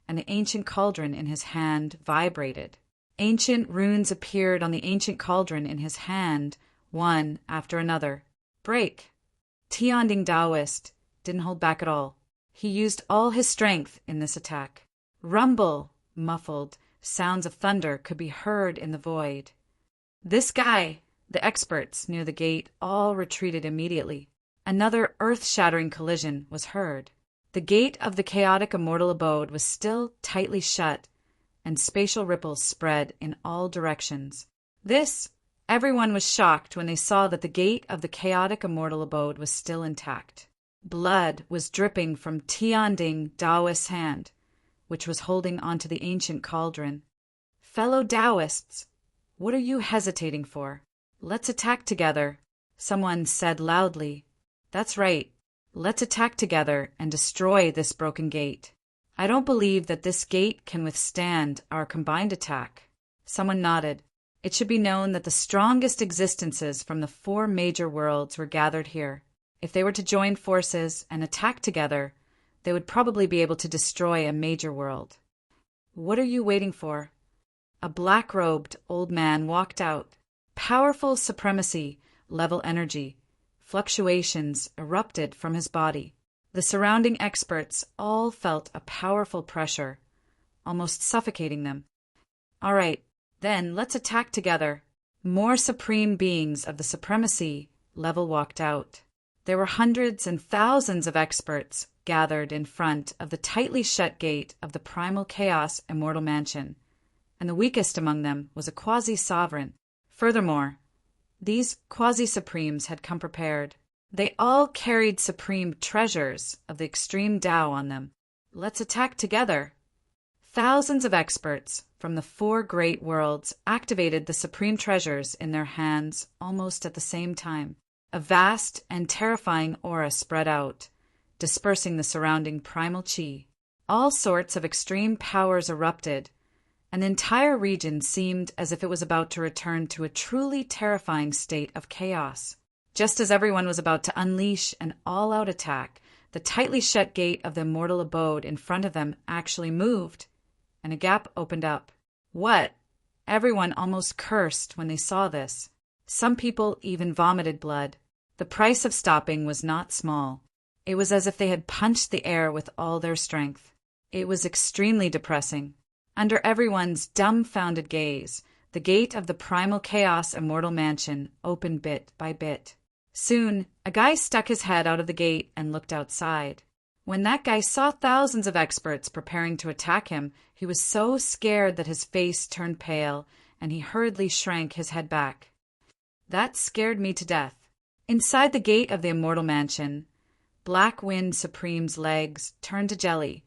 and the ancient cauldron in his hand vibrated. Ancient runes appeared on the ancient cauldron in his hand, one after another. Break! Tianding Taoist didn't hold back at all. He used all his strength in this attack. Rumble! Muffled sounds of thunder could be heard in the void. This guy! The experts near the gate all retreated immediately. Another earth-shattering collision was heard. The gate of the chaotic immortal abode was still tightly shut, and spatial ripples spread in all directions. Everyone was shocked when they saw that the gate of the chaotic immortal abode was still intact. Blood was dripping from Tianding Taoist's hand, which was holding onto the ancient cauldron. Fellow Taoists, what are you hesitating for? Let's attack together, someone said loudly. That's right. Let's attack together and destroy this broken gate. I don't believe that this gate can withstand our combined attack. Someone nodded. It should be known that the strongest existences from the 4 major worlds were gathered here. If they were to join forces and attack together, they would probably be able to destroy a major world. What are you waiting for? A black-robed old man walked out. Powerful supremacy, level energy, fluctuations erupted from his body. The surrounding experts all felt a powerful pressure, almost suffocating them. All right, then let's attack together. More supreme beings of the supremacy level walked out. There were hundreds and thousands of experts gathered in front of the tightly shut gate of the primal chaos immortal mansion, and the weakest among them was a quasi-sovereign. Furthermore, these quasi-supremes had come prepared. They all carried supreme treasures of the extreme Tao on them. Let's attack together. Thousands of experts from the 4 great worlds activated the supreme treasures in their hands almost at the same time. A vast and terrifying aura spread out, dispersing the surrounding primal chi. All sorts of extreme powers erupted, and the entire region seemed as if it was about to return to a truly terrifying state of chaos. Just as everyone was about to unleash an all-out attack, the tightly shut gate of the immortal abode in front of them actually moved, and a gap opened up. What? Everyone almost cursed when they saw this. Some people even vomited blood. The price of stopping was not small. It was as if they had punched the air with all their strength. It was extremely depressing. Under everyone's dumbfounded gaze, the gate of the primal chaos immortal mansion opened bit by bit. Soon, a guy stuck his head out of the gate and looked outside. When that guy saw thousands of experts preparing to attack him, he was so scared that his face turned pale, and he hurriedly shrank his head back. That scared me to death. Inside the gate of the immortal mansion, Black Wind Supreme's legs turned to jelly,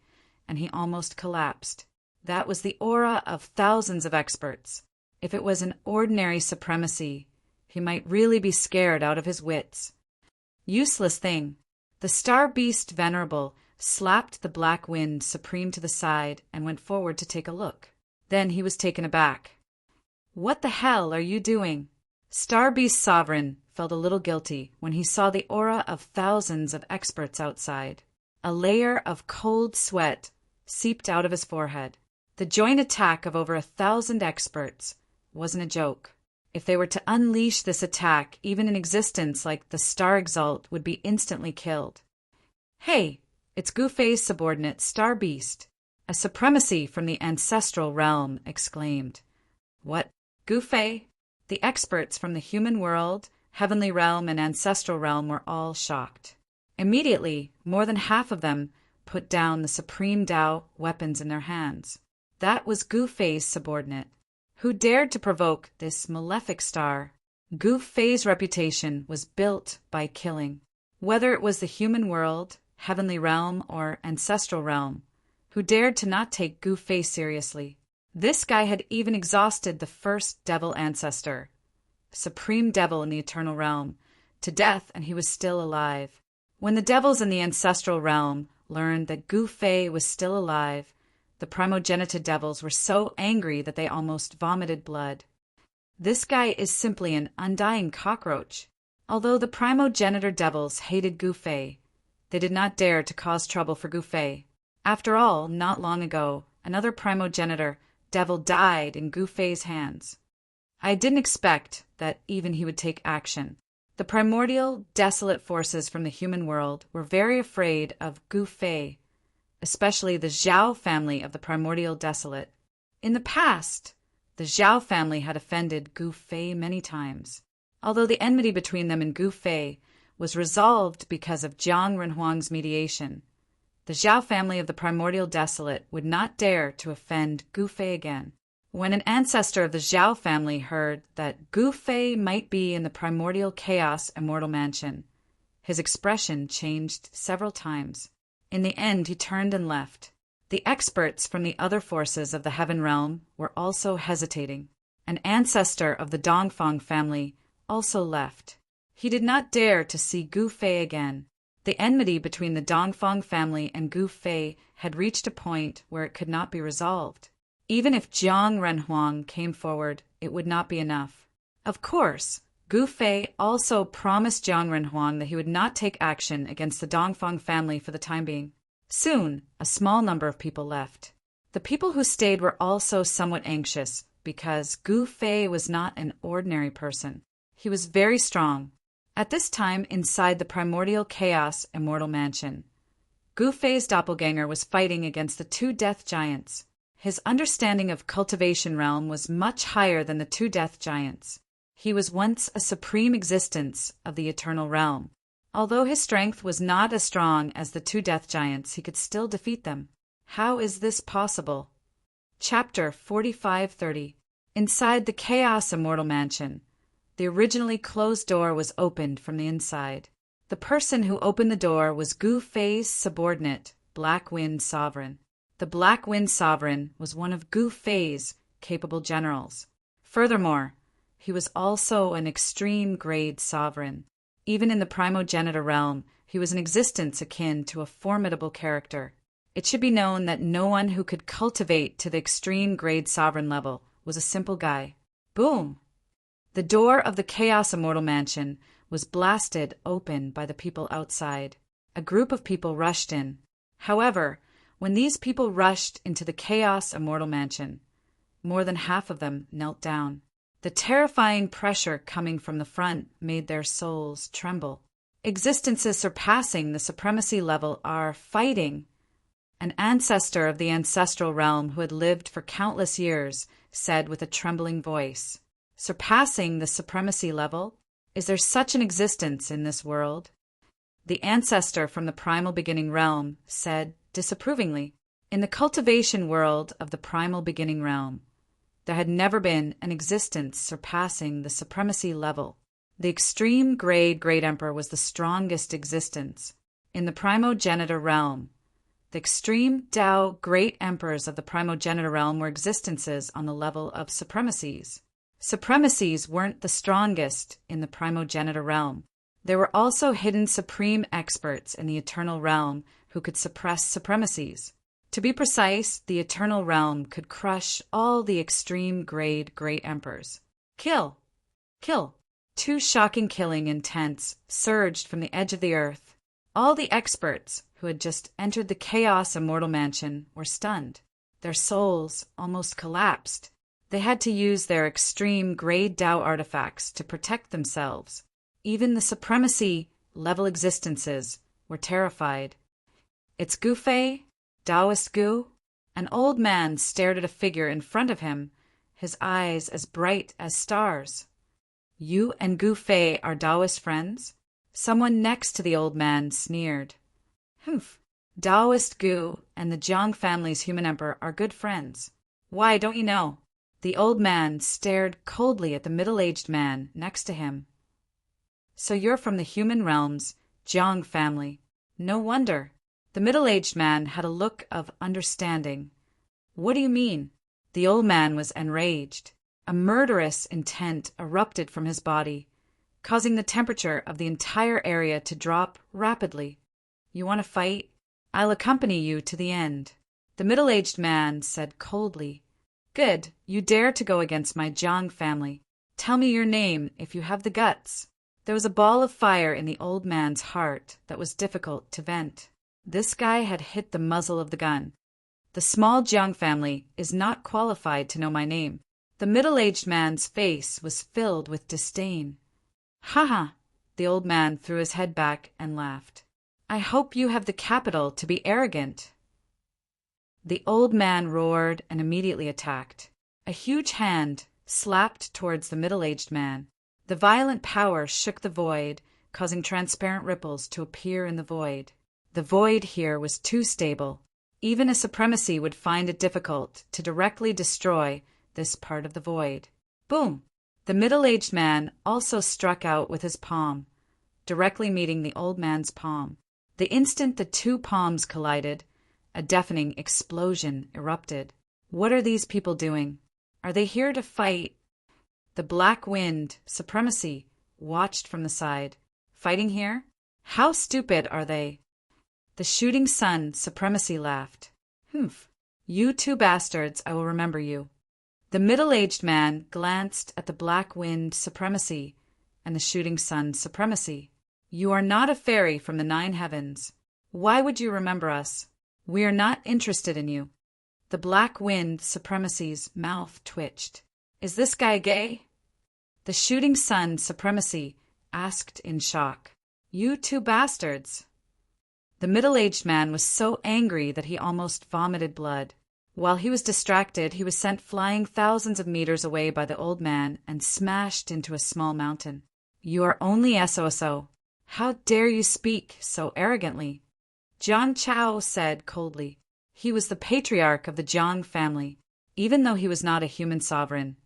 and he almost collapsed. That was the aura of thousands of experts. If it was an ordinary supremacy, he might really be scared out of his wits. Useless thing. The star beast Venerable slapped the Black Wind Supreme to the side and went forward to take a look. Then he was taken aback. What the hell are you doing? Star Beast Sovereign felt a little guilty when he saw the aura of thousands of experts outside. A layer of cold sweat seeped out of his forehead. The joint attack of over 1,000 experts wasn't a joke. If they were to unleash this attack, even an existence like the Star Exalt would be instantly killed. Hey, it's Gufei's subordinate, Star Beast. A supremacy from the ancestral realm exclaimed. What? Gufei? The experts from the human world, heavenly realm, and ancestral realm were all shocked. Immediately, more than half of them put down the supreme Tao weapons in their hands. That was Gufei's subordinate. Who dared to provoke this malefic star? Gufei's reputation was built by killing. Whether it was the human world, heavenly realm, or ancestral realm, who dared to not take Gufei seriously? This guy had even exhausted the first devil ancestor, supreme devil in the eternal realm, to death, and he was still alive. When the devils in the ancestral realm learned that Gufei was still alive, the primogenitor devils were so angry that they almost vomited blood. This guy is simply an undying cockroach. Although the primogenitor devils hated Gufei, they did not dare to cause trouble for Gufei. After all, not long ago, another primogenitor devil died in Gufei's hands. I didn't expect that even he would take action. The primordial, desolate forces from the human world were very afraid of Gufei, especially the Zhao family of the primordial desolate. In the past, the Zhao family had offended Gufei many times. Although the enmity between them and Gufei was resolved because of Jiang Renhuang's mediation, the Zhao family of the primordial desolate would not dare to offend Gufei again. When an ancestor of the Zhao family heard that Gufei might be in the primordial chaos immortal mansion, his expression changed several times. In the end, he turned and left. The experts from the other forces of the heaven realm were also hesitating. An ancestor of the Dongfang family also left. He did not dare to see Gufei again. The enmity between the Dongfang family and Gufei had reached a point where it could not be resolved. Even if Jiang Renhuang came forward, it would not be enough. Of course, Gufei also promised Jiang Renhuang that he would not take action against the Dongfang family for the time being. Soon, a small number of people left. The people who stayed were also somewhat anxious because Gufei was not an ordinary person. He was very strong. At this time, inside the primordial chaos immortal mansion, Gufei's doppelganger was fighting against the two death giants. His understanding of cultivation realm was much higher than the two death giants. He was once a supreme existence of the eternal realm. Although his strength was not as strong as the two death giants, he could still defeat them. How is this possible? Chapter 4530. Inside the chaos immortal mansion, the originally closed door was opened from the inside. The person who opened the door was Gufei's subordinate, Black Wind Sovereign. The Black Wind Sovereign was one of Gufei's capable generals. Furthermore, he was also an extreme grade sovereign. Even in the primogenitor realm, he was an existence akin to a formidable character. It should be known that no one who could cultivate to the extreme grade sovereign level was a simple guy. Boom! The door of the Chaos Immortal Mansion was blasted open by the people outside. A group of people rushed in. However, when these people rushed into the Chaos Immortal Mansion, more than half of them knelt down. The terrifying pressure coming from the front made their souls tremble. Existences surpassing the supremacy level are fighting. An ancestor of the ancestral realm who had lived for countless years said with a trembling voice, "Surpassing the supremacy level? Is there such an existence in this world?" The ancestor from the primal beginning realm said disapprovingly, "In the cultivation world of the primal beginning realm, there had never been an existence surpassing the supremacy level. The extreme grade Great Emperor was the strongest existence. In the primogenitor realm, the extreme Tao Great Emperors of the primogenitor realm were existences on the level of supremacies. Supremacies weren't the strongest in the primogenitor realm. There were also hidden supreme experts in the eternal realm who could suppress supremacies. To be precise, the eternal realm could crush all the extreme grade Great Emperors. Kill! Kill! Two shocking killing intents surged from the edge of the earth. All the experts who had just entered the chaos immortal mansion were stunned. Their souls almost collapsed. They had to use their extreme grade Tao artifacts to protect themselves. Even the supremacy-level existences were terrified. It's Gu Fei, Taoist Gu? An old man stared at a figure in front of him, his eyes as bright as stars. You and Gu Fei are Taoist friends? Someone next to the old man sneered. Humph. Taoist Gu and the Jiang family's human emperor are good friends. Why, don't you know? The old man stared coldly at the middle-aged man next to him. So you're from the human realm's Jiang family. No wonder. The middle-aged man had a look of understanding. What do you mean? The old man was enraged. A murderous intent erupted from his body, causing the temperature of the entire area to drop rapidly. You want to fight? I'll accompany you to the end. The middle-aged man said coldly. Good, you dare to go against my Jiang family. Tell me your name if you have the guts. There was a ball of fire in the old man's heart that was difficult to vent. This guy had hit the muzzle of the gun. The small Jiang family is not qualified to know my name. The middle-aged man's face was filled with disdain. Ha ha! The old man threw his head back and laughed. I hope you have the capital to be arrogant. The old man roared and immediately attacked. A huge hand slapped towards the middle-aged man. The violent power shook the void, causing transparent ripples to appear in the void. The void here was too stable. Even a supremacy would find it difficult to directly destroy this part of the void. Boom! The middle-aged man also struck out with his palm, directly meeting the old man's palm. The instant the two palms collided, a deafening explosion erupted. What are these people doing? Are they here to fight? The Black Wind, supremacy, watched from the side. Fighting here? How stupid are they? The Shooting Sun, supremacy, laughed. Humph. You two bastards, I will remember you. The middle-aged man glanced at the Black Wind, supremacy, and the Shooting Sun, supremacy. You are not a fairy from the 9 heavens. Why would you remember us? We are not interested in you. The Black Wind, supremacy's mouth twitched. Is this guy gay? The Shooting Sun, supremacy, asked in shock. You two bastards. The middle-aged man was so angry that he almost vomited blood. While he was distracted, he was sent flying thousands of meters away by the old man and smashed into a small mountain. You are only SOSO. How dare you speak so arrogantly? Jiang Chao said coldly. He was the patriarch of the Jiang family. Even though he was not a human sovereign,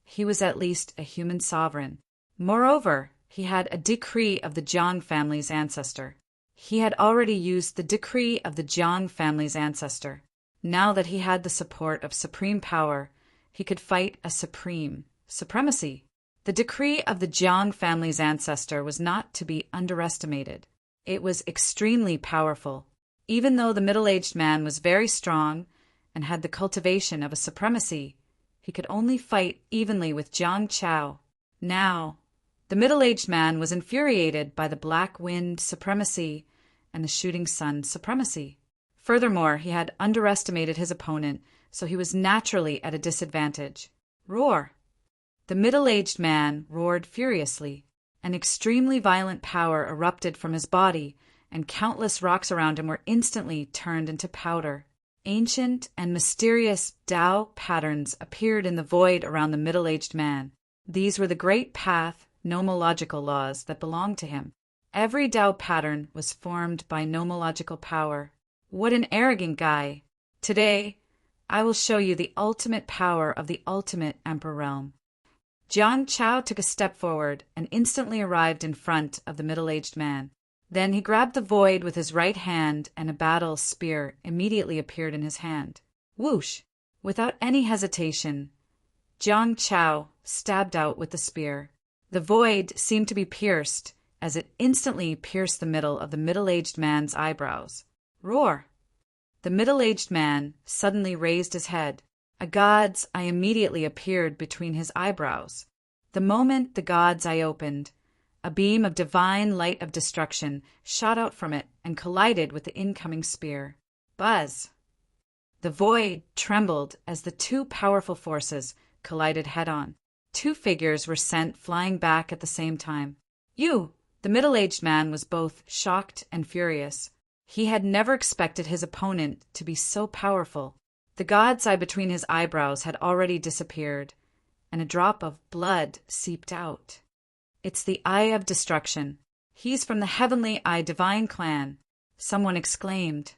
he was at least a human sovereign. Moreover, he had a decree of the Jiang family's ancestor. He had already used the decree of the Jiang family's ancestor. Now that he had the support of supreme power, he could fight a supremacy. The decree of the Jiang family's ancestor was not to be underestimated. It was extremely powerful. Even though the middle-aged man was very strong and had the cultivation of a supremacy, he could only fight evenly with Jiang Chao. Now, the middle-aged man was infuriated by the Black Wind supremacy and the Shooting Sun supremacy. Furthermore, he had underestimated his opponent, so he was naturally at a disadvantage. Roar! The middle-aged man roared furiously. An extremely violent power erupted from his body, and countless rocks around him were instantly turned into powder. Ancient and mysterious Tao patterns appeared in the void around the middle-aged man. These were the great path nomological laws that belonged to him. Every Tao pattern was formed by nomological power. What an arrogant guy! Today, I will show you the ultimate power of the ultimate Emperor realm. Jiang Chao took a step forward and instantly arrived in front of the middle-aged man. Then he grabbed the void with his right hand, and a battle spear immediately appeared in his hand. Whoosh! Without any hesitation, Jiang Chao stabbed out with the spear. The void seemed to be pierced, as it instantly pierced the middle of the middle-aged man's eyebrows. Roar! The middle-aged man suddenly raised his head. A god's eye immediately appeared between his eyebrows. The moment the god's eye opened, a beam of divine light of destruction shot out from it and collided with the incoming spear. Buzz! The void trembled as the two powerful forces collided head-on. Two figures were sent flying back at the same time. The middle-aged man was both shocked and furious. He had never expected his opponent to be so powerful. The god's eye between his eyebrows had already disappeared, and a drop of blood seeped out. It's the Eye of Destruction. He's from the Heavenly Eye Divine Clan, someone exclaimed.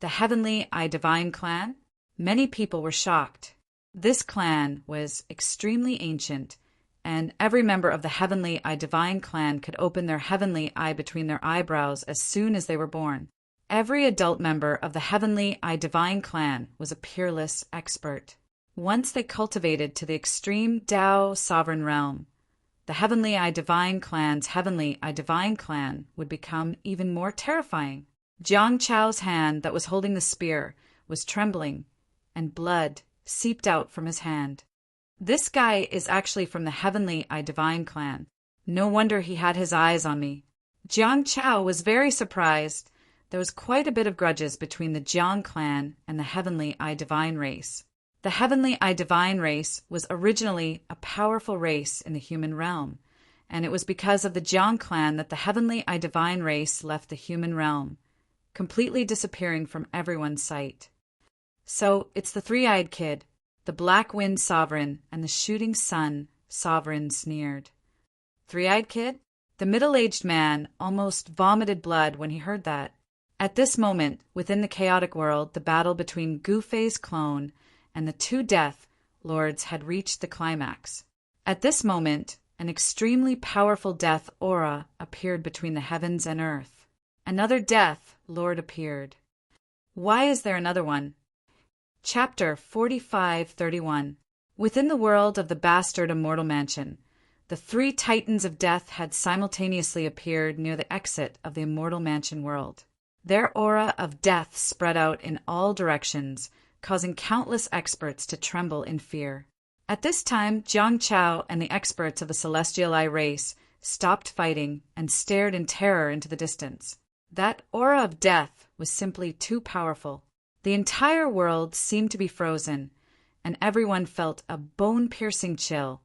The Heavenly Eye Divine Clan? Many people were shocked. This clan was extremely ancient, and every member of the Heavenly Eye Divine Clan could open their heavenly eye between their eyebrows as soon as they were born. Every adult member of the Heavenly Eye Divine Clan was a peerless expert. Once they cultivated to the extreme Tao sovereign realm, the Heavenly Eye Divine Clan's Heavenly Eye Divine Clan would become even more terrifying. Jiang Chao's hand that was holding the spear was trembling, and blood seeped out from his hand. This guy is actually from the Heavenly Eye Divine Clan. No wonder he had his eyes on me. Jiang Chao was very surprised. There was quite a bit of grudges between the Jiang clan and the Heavenly Eye Divine race. The Heavenly Eye Divine race was originally a powerful race in the human realm, and it was because of the Jiang clan that the Heavenly Eye Divine race left the human realm, completely disappearing from everyone's sight. So it's the three-eyed kid, the Black Wind Sovereign, and the Shooting Sun Sovereign sneered. Three-eyed kid? The middle-aged man almost vomited blood when he heard that. At this moment, within the chaotic world, the battle between Gu Fei's clone and the two Death Lords had reached the climax. At this moment, an extremely powerful death aura appeared between the heavens and earth. Another Death Lord appeared. Why is there another one? Chapter 45:31. Within the world of the Bastard Immortal Mansion, the three Titans of Death had simultaneously appeared near the exit of the Immortal Mansion world. Their aura of death spread out in all directions, causing countless experts to tremble in fear. At this time, Jiang Chao and the experts of the Celestial Eye race stopped fighting and stared in terror into the distance. That aura of death was simply too powerful. The entire world seemed to be frozen, and everyone felt a bone-piercing chill,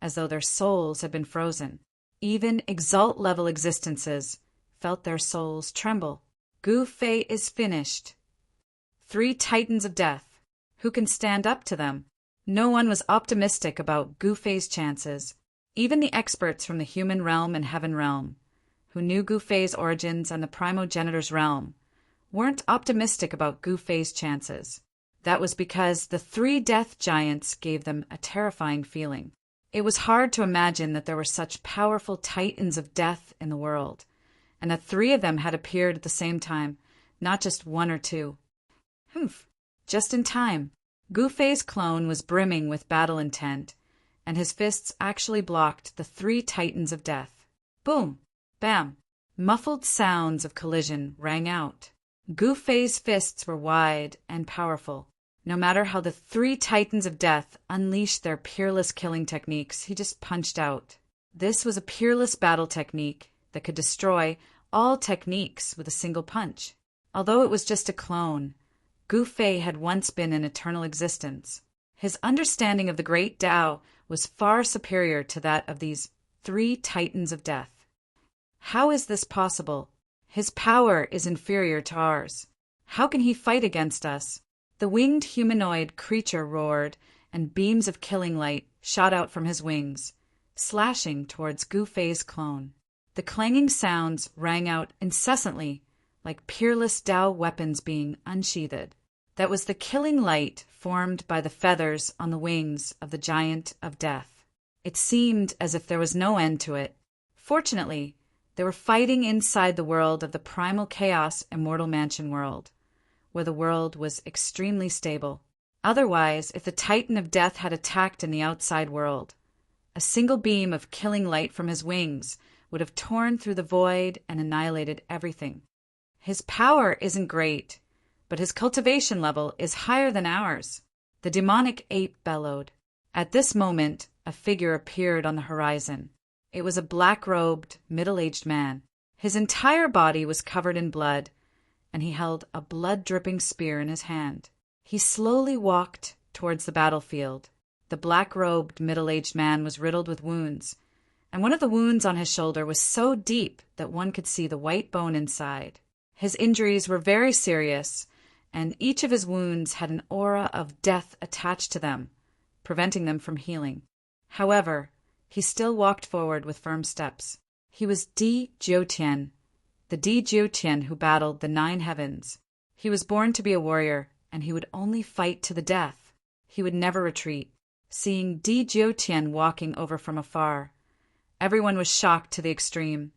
as though their souls had been frozen. Even exalt-level existences felt their souls tremble. Gu Fei is finished. Three Titans of Death. Who can stand up to them? No one was optimistic about Gu Fei's chances. Even the experts from the human realm and heaven realm, who knew Gu Fei's origins and the primogenitor's realm, weren't optimistic about Gu Fei's chances. That was because the three death giants gave them a terrifying feeling. It was hard to imagine that there were such powerful titans of death in the world, and that three of them had appeared at the same time, not just one or two. Just in time. Gu Fei's clone was brimming with battle intent, and his fists actually blocked the three titans of death. Boom! Bam! Muffled sounds of collision rang out. Gu Fei's fists were wide and powerful. No matter how the three titans of death unleashed their peerless killing techniques, he just punched out. This was a peerless battle technique that could destroy all techniques with a single punch. Although it was just a clone, Gu Fei had once been in eternal existence. His understanding of the great Tao was far superior to that of these three titans of death. How is this possible? His power is inferior to ours. How can he fight against us? The winged humanoid creature roared, and beams of killing light shot out from his wings, slashing towards Gu Fei's clone. The clanging sounds rang out incessantly, like peerless Tao weapons being unsheathed. That was the killing light formed by the feathers on the wings of the giant of death. It seemed as if there was no end to it. Fortunately, they were fighting inside the world of the primal chaos Immortal Mansion world, where the world was extremely stable. Otherwise, if the Titan of Death had attacked in the outside world, a single beam of killing light from his wings would have torn through the void and annihilated everything. His power isn't great, but his cultivation level is higher than ours. The demonic ape bellowed. At this moment, a figure appeared on the horizon. It was a black-robed, middle-aged man. His entire body was covered in blood, and he held a blood-dripping spear in his hand. He slowly walked towards the battlefield. The black-robed, middle-aged man was riddled with wounds, and one of the wounds on his shoulder was so deep that one could see the white bone inside. His injuries were very serious, and each of his wounds had an aura of death attached to them, preventing them from healing. However, he still walked forward with firm steps. He was Di Jiutian, the Di Jiutian who battled the 9 heavens. He was born to be a warrior, and he would only fight to the death. He would never retreat. Seeing Di Jiutian walking over from afar, everyone was shocked to the extreme,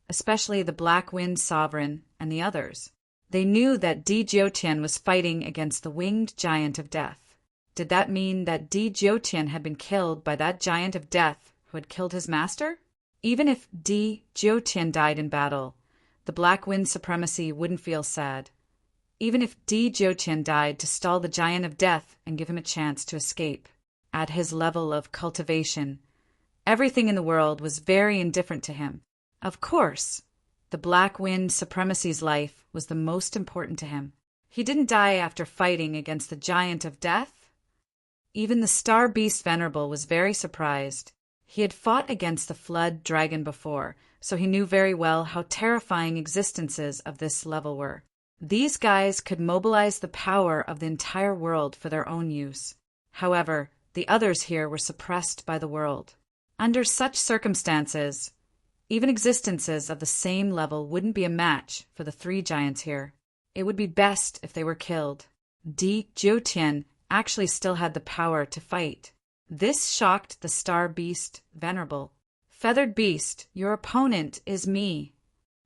especially the Black Wind Sovereign and the others. They knew that Di Jiutian was fighting against the winged giant of death. Did that mean that Di Jiutian had been killed by that giant of death who had killed his master? Even if Di Jiutian died in battle, the Black Wind Supremacy wouldn't feel sad. Even if Di Jiutian died to stall the giant of death and give him a chance to escape. At his level of cultivation, everything in the world was very indifferent to him. Of course, the Black Wind Supremacy's life was the most important to him. He didn't die after fighting against the giant of death. Even the star beast Venerable was very surprised. He had fought against the flood dragon before, so he knew very well how terrifying existences of this level were. These guys could mobilize the power of the entire world for their own use. However, the others here were suppressed by the world. Under such circumstances, even existences of the same level wouldn't be a match for the 3 giants here. It would be best if they were killed. Di Jiutian actually still had the power to fight. This shocked the star beast Venerable. Feathered beast, your opponent is me.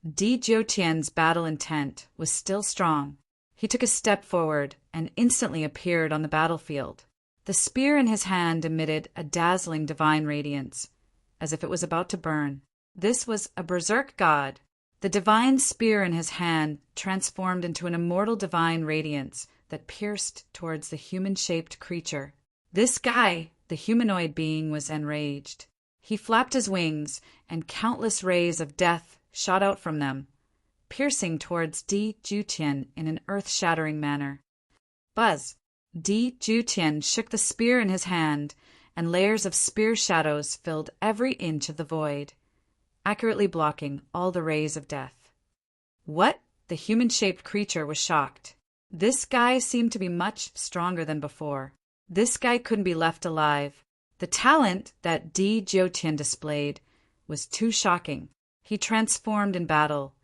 Di Jiutian's battle intent was still strong. He took a step forward and instantly appeared on the battlefield. The spear in his hand emitted a dazzling divine radiance, as if it was about to burn. This was a berserk god. The divine spear in his hand transformed into an immortal divine radiance that pierced towards the human-shaped creature. This guy, the humanoid being, was enraged. He flapped his wings, and countless rays of death shot out from them, piercing towards Di Jiutian in an earth-shattering manner. Buzz! Di Jiutian shook the spear in his hand, and layers of spear shadows filled every inch of the void, accurately blocking all the rays of death. What? The human-shaped creature was shocked. This guy seemed to be much stronger than before. This guy couldn't be left alive. The talent that Di Jiutian displayed was too shocking. He transformed in battle,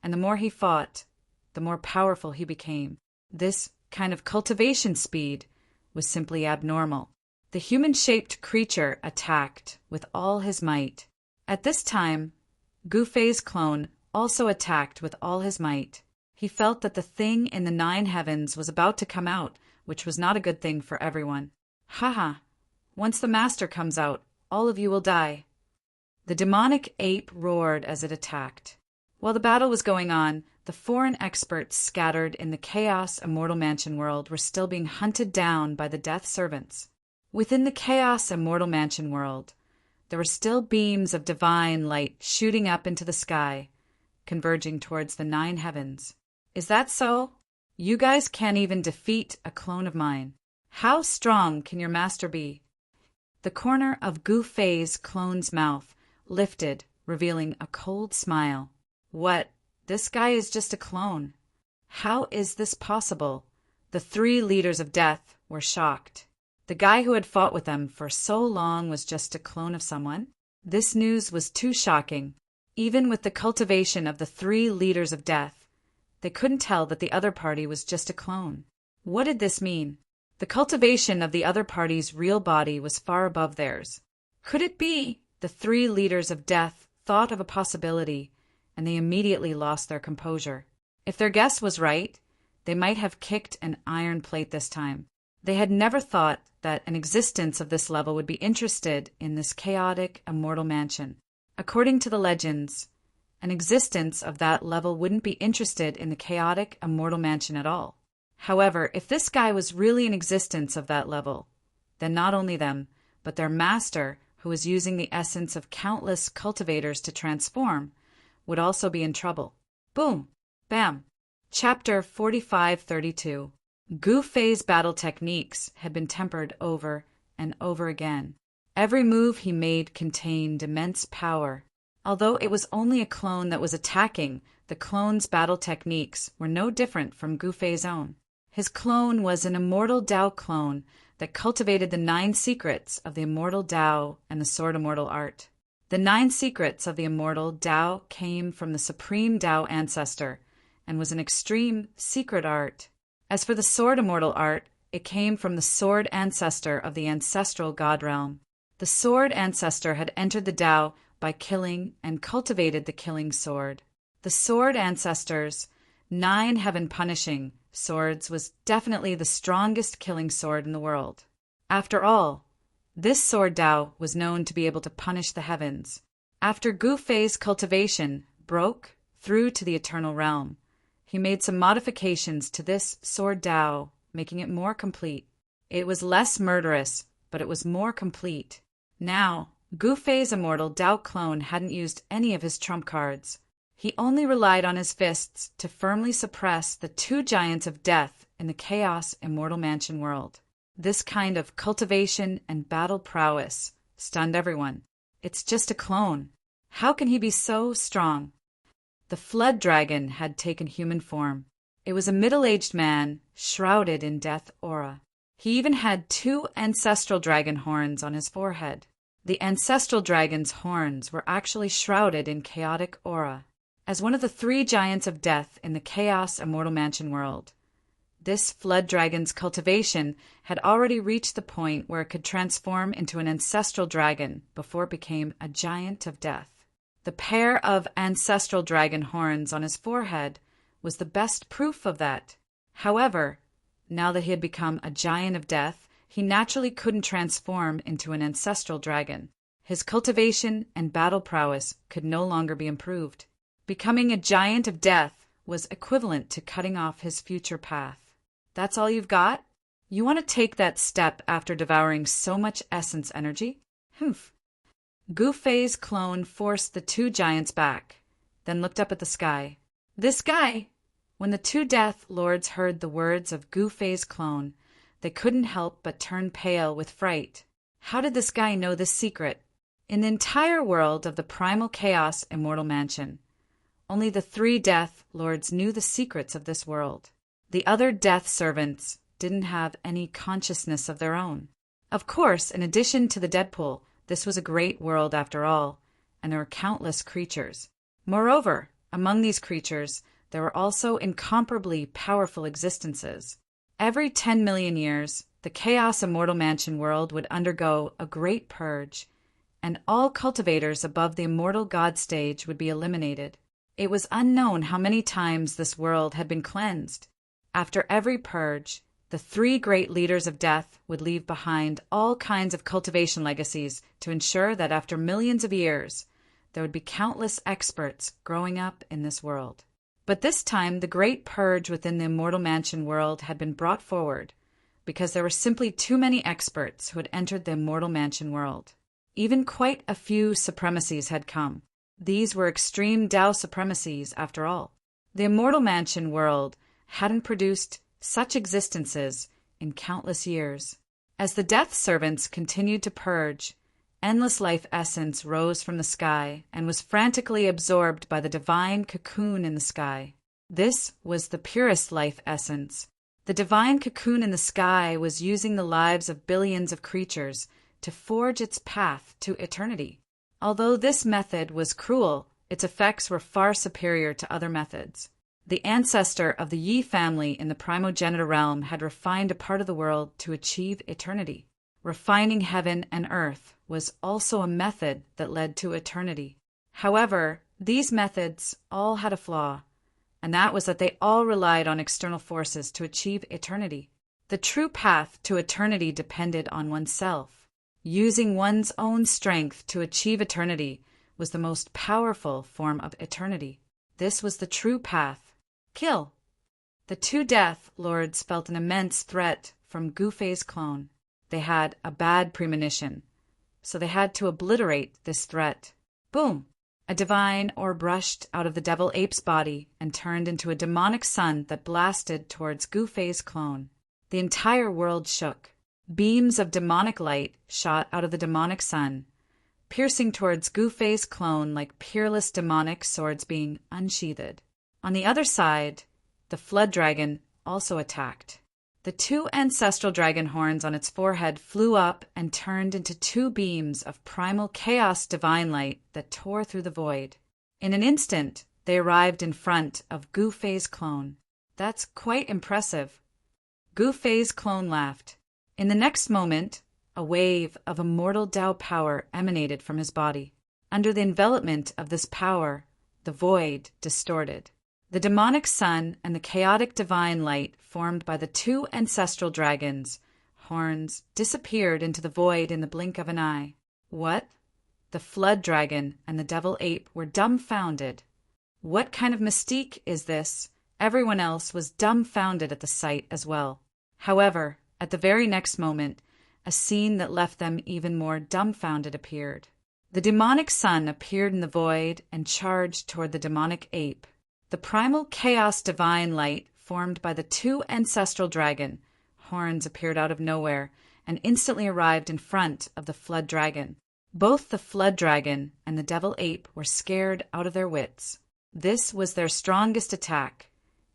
and the more he fought, the more powerful he became. This kind of cultivation speed was simply abnormal. The human-shaped creature attacked with all his might. At this time, Gufei's clone also attacked with all his might. He felt that the thing in the 9 heavens was about to come out, which was not a good thing for everyone. Haha, once the master comes out, all of you will die. The demonic ape roared as it attacked. While the battle was going on, the foreign experts scattered in the Chaos Immortal Mansion world were still being hunted down by the Death Servants. Within the Chaos Immortal Mansion world, there were still beams of divine light shooting up into the sky, converging towards the 9 heavens. Is that so? You guys can't even defeat a clone of mine. How strong can your master be? The corner of Gufei's clone's mouth lifted, revealing a cold smile. What? This guy is just a clone. How is this possible? The 3 leaders of death were shocked. The guy who had fought with them for so long was just a clone of someone? This news was too shocking. Even with the cultivation of the 3 leaders of death, they couldn't tell that the other party was just a clone. What did this mean? The cultivation of the other party's real body was far above theirs. Could it be? The 3 leaders of death thought of a possibility, and they immediately lost their composure. If their guess was right, they might have kicked an iron plate this time. They had never thought that an existence of this level would be interested in this chaotic, immortal mansion. According to the legends, an existence of that level wouldn't be interested in the chaotic, immortal mansion at all. However, if this guy was really an existence of that level, then not only them, but their master, who was using the essence of countless cultivators to transform, would also be in trouble. Boom! Bam! Chapter 4532. Gu Fei's battle techniques had been tempered over and over again. Every move he made contained immense power. Although it was only a clone that was attacking, the clone's battle techniques were no different from Gu Fei's own. His clone was an immortal Tao clone that cultivated the 9 secrets of the immortal Tao and the sword immortal art. The 9 secrets of the immortal Tao came from the supreme Tao ancestor and was an extreme secret art. As for the sword immortal art, it came from the sword ancestor of the ancestral god realm. The sword ancestor had entered the Tao by killing and cultivated the killing sword. The sword ancestor's 9 heaven-punishing swords was definitely the strongest killing sword in the world. After all, this sword Tao was known to be able to punish the heavens. After Gu Fei's cultivation broke through to the eternal realm, he made some modifications to this sword Tao, making it more complete. It was less murderous, but it was more complete. Now, Gu Fei's immortal Tao clone hadn't used any of his trump cards. He only relied on his fists to firmly suppress the 2 giants of death in the Chaos Immortal Mansion world. This kind of cultivation and battle prowess stunned everyone. It's just a clone. How can he be so strong? The Flood Dragon had taken human form. It was a middle-aged man, shrouded in death aura. He even had 2 ancestral dragon horns on his forehead. The ancestral dragon's horns were actually shrouded in chaotic aura. As one of the 3 giants of death in the Chaos Immortal Mansion world, this Flood Dragon's cultivation had already reached the point where it could transform into an ancestral dragon before it became a giant of death. The pair of ancestral dragon horns on his forehead was the best proof of that. However, now that he had become a giant of death, he naturally couldn't transform into an ancestral dragon. His cultivation and battle prowess could no longer be improved. Becoming a giant of death was equivalent to cutting off his future path. That's all you've got? You want to take that step after devouring so much essence energy? Humph. Gu Fei's clone forced the 2 giants back, then looked up at the sky. This guy! When the 2 Death Lords heard the words of Gu Fei's clone, they couldn't help but turn pale with fright. How did this guy know this secret? In the entire world of the Primal Chaos Immortal Mansion, only the 3 Death Lords knew the secrets of this world. The other Death Servants didn't have any consciousness of their own. Of course, in addition to the Deadpool, this was a great world after all, and there were countless creatures. Moreover, among these creatures, there were also incomparably powerful existences. Every 10 million years, the Chaos Immortal Mansion world would undergo a great purge, and all cultivators above the immortal god stage would be eliminated. It was unknown how many times this world had been cleansed. After every purge, the 3 great leaders of death would leave behind all kinds of cultivation legacies to ensure that after millions of years, there would be countless experts growing up in this world. But this time, the great purge within the Immortal Mansion world had been brought forward because there were simply too many experts who had entered the Immortal Mansion world. Even quite a few supremacies had come. These were extreme Tao supremacies, after all. The Immortal Mansion world hadn't produced such existences in countless years. As the Death Servants continued to purge, endless life essence rose from the sky and was frantically absorbed by the divine cocoon in the sky. This was the purest life essence. The divine cocoon in the sky was using the lives of billions of creatures to forge its path to eternity. Although this method was cruel, its effects were far superior to other methods. The ancestor of the Yi family in the primogenitor realm had refined a part of the world to achieve eternity. Refining heaven and earth was also a method that led to eternity. However, these methods all had a flaw, and that was that they all relied on external forces to achieve eternity. The true path to eternity depended on oneself. Using one's own strength to achieve eternity was the most powerful form of eternity. This was the true path. Kill. The 2 Death Lords felt an immense threat from Gu Fei's clone. They had a bad premonition. so they had to obliterate this threat. Boom! A divine ore brushed out of the devil ape's body and turned into a demonic sun that blasted towards Gu-Fei's clone. The entire world shook. Beams of demonic light shot out of the demonic sun, piercing towards Gu-Fei's clone like peerless demonic swords being unsheathed. On the other side, the flood dragon also attacked. The two ancestral dragon horns on its forehead flew up and turned into two beams of primal chaos divine light that tore through the void. In an instant, they arrived in front of Gu-Fei's clone. That's quite impressive. Gu-Fei's clone laughed. In the next moment, a wave of immortal Tao power emanated from his body. Under the envelopment of this power, the void distorted. The demonic sun and the chaotic divine light formed by the two ancestral dragons' horns disappeared into the void in the blink of an eye. What? The flood dragon and the devil ape were dumbfounded. What kind of mystique is this? Everyone else was dumbfounded at the sight as well. However, at the very next moment, a scene that left them even more dumbfounded appeared. The demonic sun appeared in the void and charged toward the demonic ape. The primal chaos divine light formed by the two ancestral dragon horns appeared out of nowhere and instantly arrived in front of the flood dragon. Both the flood dragon and the devil ape were scared out of their wits. This was their strongest attack,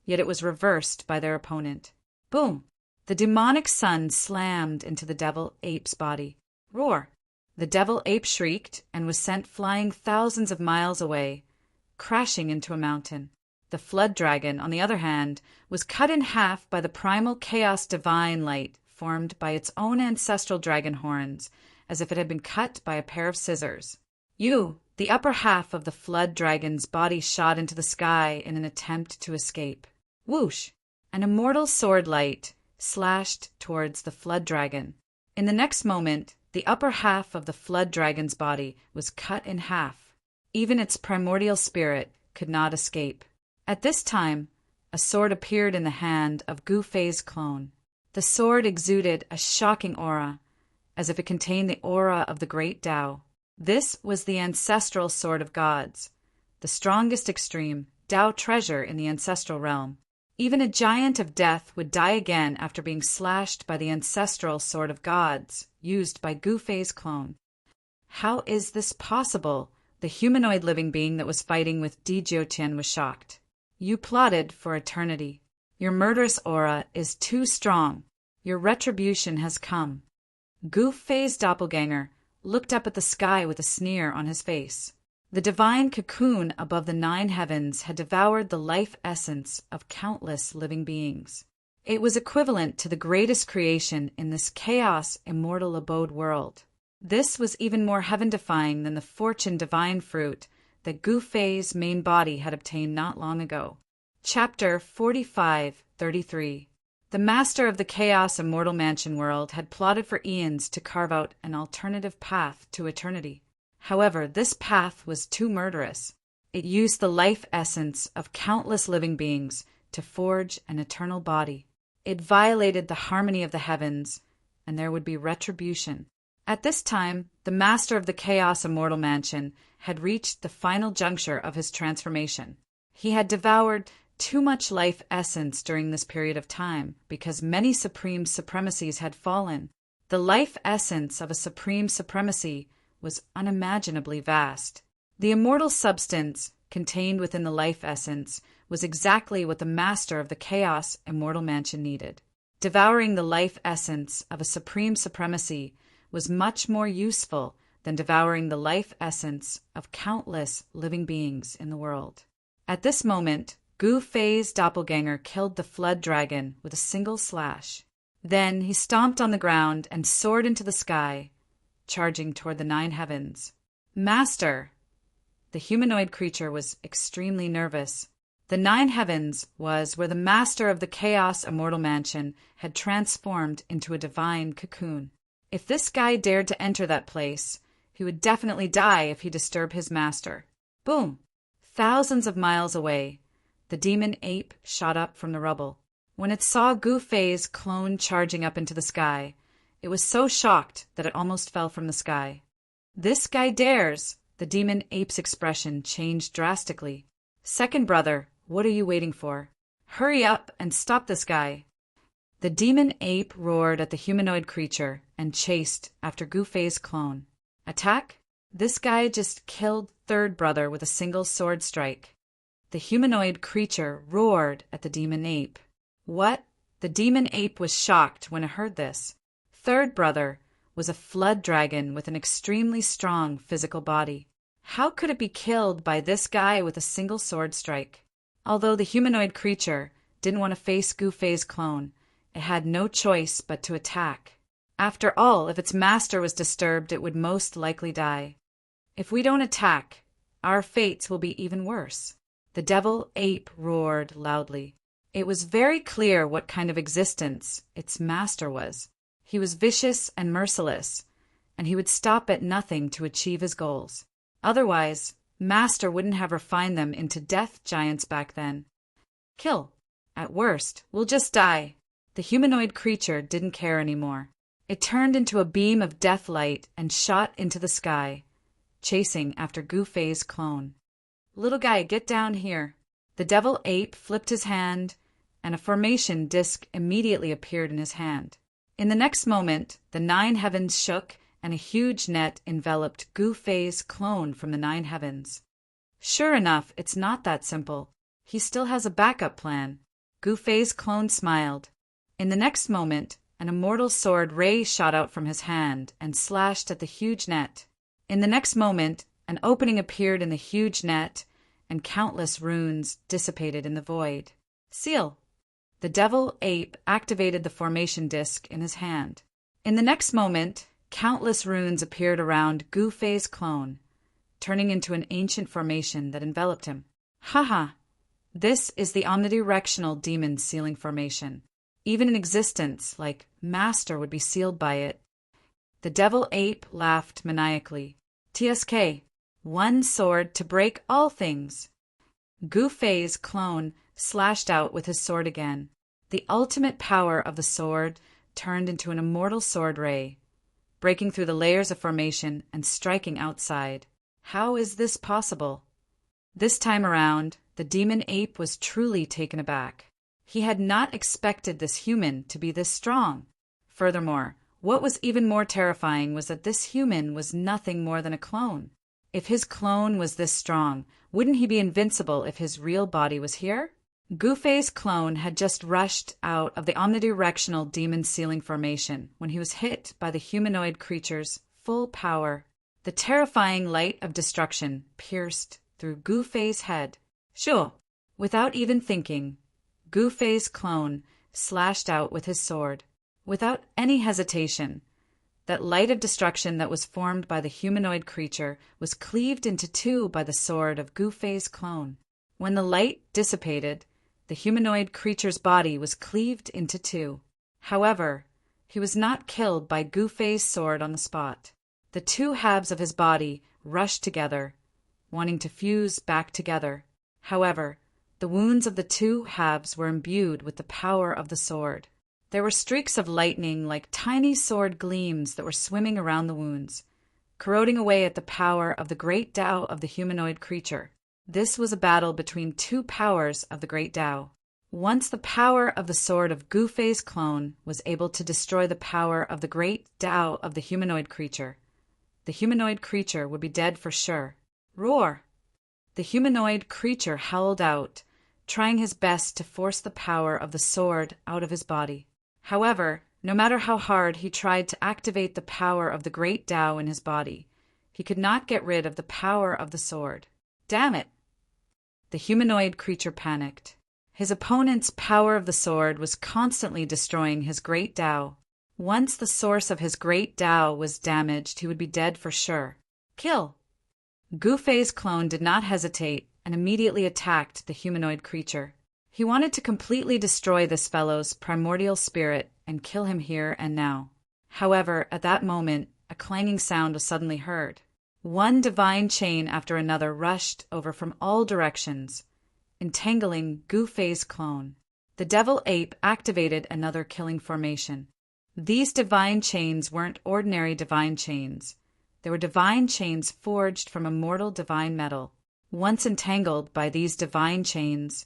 yet it was reversed by their opponent. Boom! The demonic sun slammed into the devil ape's body. Roar! The devil ape shrieked and was sent flying thousands of miles away, crashing into a mountain. The flood dragon, on the other hand, was cut in half by the primal chaos divine light formed by its own ancestral dragon horns, as if it had been cut by a pair of scissors. The upper half of the flood dragon's body shot into the sky in an attempt to escape. Whoosh! An immortal sword light slashed towards the flood dragon. In the next moment, the upper half of the flood dragon's body was cut in half. Even its primordial spirit could not escape. At this time, a sword appeared in the hand of Gu-Fei's clone. The sword exuded a shocking aura, as if it contained the aura of the great Tao. This was the ancestral sword of gods, the strongest extreme Tao treasure in the ancestral realm. Even a giant of death would die again after being slashed by the ancestral sword of gods used by Gu-Fei's clone. How is this possible? The humanoid living being that was fighting with Di Jiutian was shocked. You plotted for eternity. Your murderous aura is too strong. Your retribution has come. Gu-Fei's doppelganger looked up at the sky with a sneer on his face. The divine cocoon above the 9 heavens had devoured the life essence of countless living beings. It was equivalent to the greatest creation in this chaos immortal abode world. This was even more heaven-defying than the fortune divine fruit that Gu-Fei's main body had obtained not long ago. Chapter 45:33. The master of the Chaos Immortal Mansion world had plotted for eons to carve out an alternative path to eternity. However, this path was too murderous. It used the life essence of countless living beings to forge an eternal body. It violated the harmony of the heavens, and there would be retribution. At this time, the master of the Chaos Immortal Mansion had reached the final juncture of his transformation. He had devoured too much life essence during this period of time because many supreme supremacies had fallen. The life essence of a supreme supremacy was unimaginably vast. The immortal substance contained within the life essence was exactly what the master of the Chaos Immortal Mansion needed. Devouring the life essence of a supreme supremacy was much more useful than devouring the life essence of countless living beings in the world. At this moment, Gu-Fei's doppelganger killed the flood dragon with a single slash. Then he stomped on the ground and soared into the sky, charging toward the 9 heavens. Master! The humanoid creature was extremely nervous. The 9 heavens was where the master of the Chaos Immortal Mansion had transformed into a divine cocoon. If this guy dared to enter that place, he would definitely die if he disturbed his master. Boom! Thousands of miles away, the demon ape shot up from the rubble. When it saw Gu-Fei's clone charging up into the sky, it was so shocked that it almost fell from the sky. This guy dares! The demon ape's expression changed drastically. Second brother, what are you waiting for? Hurry up and stop this guy! The demon ape roared at the humanoid creature and chased after Gufei's clone. Attack? This guy just killed third brother with a single sword strike. The humanoid creature roared at the demon ape. What? The demon ape was shocked when it heard this. Third brother was a flood dragon with an extremely strong physical body. How could it be killed by this guy with a single sword strike? Although the humanoid creature didn't want to face Gufei's clone, it had no choice but to attack. After all, if its master was disturbed, it would most likely die. If we don't attack, our fates will be even worse. The devil ape roared loudly. It was very clear what kind of existence its master was. He was vicious and merciless, and he would stop at nothing to achieve his goals. Otherwise, master wouldn't have refined them into death giants back then. Kill. At worst, we'll just die. The humanoid creature didn't care anymore. It turned into a beam of death light and shot into the sky, chasing after Gufei's clone. Little guy, get down here. The devil ape flipped his hand, and a formation disc immediately appeared in his hand. In the next moment, the 9 heavens shook, and a huge net enveloped Gufei's clone from the 9 heavens. Sure enough, it's not that simple. He still has a backup plan. Gufei's clone smiled. In the next moment, an immortal sword ray shot out from his hand and slashed at the huge net. In the next moment, an opening appeared in the huge net, and countless runes dissipated in the void. Seal. The devil ape activated the formation disc in his hand. In the next moment, countless runes appeared around Gufei's clone, turning into an ancient formation that enveloped him. Haha! This is the omnidirectional demon sealing formation. Even an existence like master would be sealed by it. The devil ape laughed maniacally. TSK, one sword to break all things. Gufei's clone slashed out with his sword again. The ultimate power of the sword turned into an immortal sword ray, breaking through the layers of formation and striking outside. How is this possible? This time around, the demon ape was truly taken aback. He had not expected this human to be this strong. Furthermore, what was even more terrifying was that this human was nothing more than a clone. If his clone was this strong, wouldn't he be invincible if his real body was here? Gufei's clone had just rushed out of the omnidirectional demon sealing formation when he was hit by the humanoid creature's full power. The terrifying light of destruction pierced through Gufei's head. Sure. Without even thinking, Gufei's clone slashed out with his sword. Without any hesitation, that light of destruction that was formed by the humanoid creature was cleaved into two by the sword of Gufei's clone. When the light dissipated, the humanoid creature's body was cleaved into two. However, he was not killed by Gufei's sword on the spot. The two halves of his body rushed together, wanting to fuse back together. However, the wounds of the two halves were imbued with the power of the sword. There were streaks of lightning like tiny sword gleams that were swimming around the wounds, corroding away at the power of the great Tao of the humanoid creature. This was a battle between two powers of the great Tao. Once the power of the sword of Gufei's clone was able to destroy the power of the great Tao of the humanoid creature, the humanoid creature would be dead for sure. Roar! The humanoid creature howled out, trying his best to force the power of the sword out of his body. However, no matter how hard he tried to activate the power of the great Tao in his body, he could not get rid of the power of the sword. Damn it! The humanoid creature panicked. His opponent's power of the sword was constantly destroying his great Tao. Once the source of his great Tao was damaged, he would be dead for sure. Kill! Gufei's clone did not hesitate and immediately attacked the humanoid creature. He wanted to completely destroy this fellow's primordial spirit and kill him here and now. However, at that moment, a clanging sound was suddenly heard. One divine chain after another rushed over from all directions, entangling Gufei's clone. The devil ape activated another killing formation. These divine chains weren't ordinary divine chains. They were divine chains forged from immortal divine metal. Once entangled by these divine chains,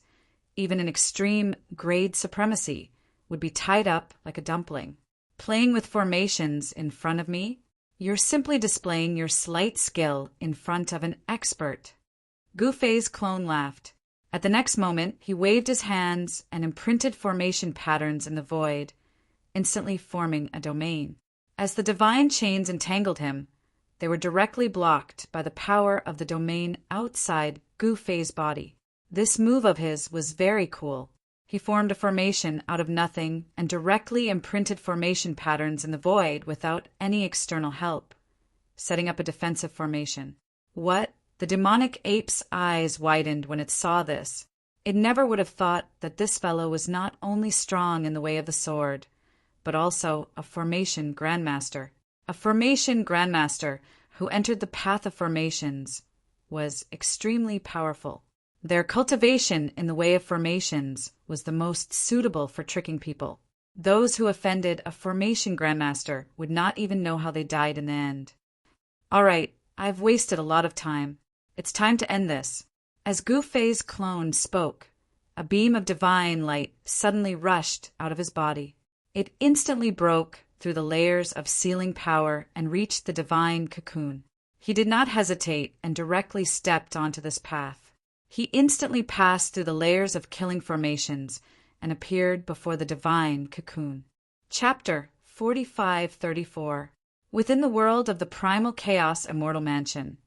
even an extreme grade supremacy would be tied up like a dumpling. Playing with formations in front of me? You're simply displaying your slight skill in front of an expert. Gu Fei's clone laughed. At the next moment, he waved his hands and imprinted formation patterns in the void, instantly forming a domain. As the divine chains entangled him, they were directly blocked by the power of the domain outside Gu Fei's body. This move of his was very cool. He formed a formation out of nothing and directly imprinted formation patterns in the void without any external help, setting up a defensive formation. What? The demonic ape's eyes widened when it saw this. It never would have thought that this fellow was not only strong in the way of the sword, but also a formation grandmaster. A formation grandmaster who entered the path of formations was extremely powerful. Their cultivation in the way of formations was the most suitable for tricking people. Those who offended a formation grandmaster would not even know how they died in the end. All right, I've wasted a lot of time. It's time to end this. As Gu Fei's clone spoke, a beam of divine light suddenly rushed out of his body. It instantly broke through the layers of sealing power and reached the divine cocoon. He did not hesitate and directly stepped onto this path. He instantly passed through the layers of killing formations and appeared before the divine cocoon. Chapter 4534. Within the world of the primal chaos immortal mansion,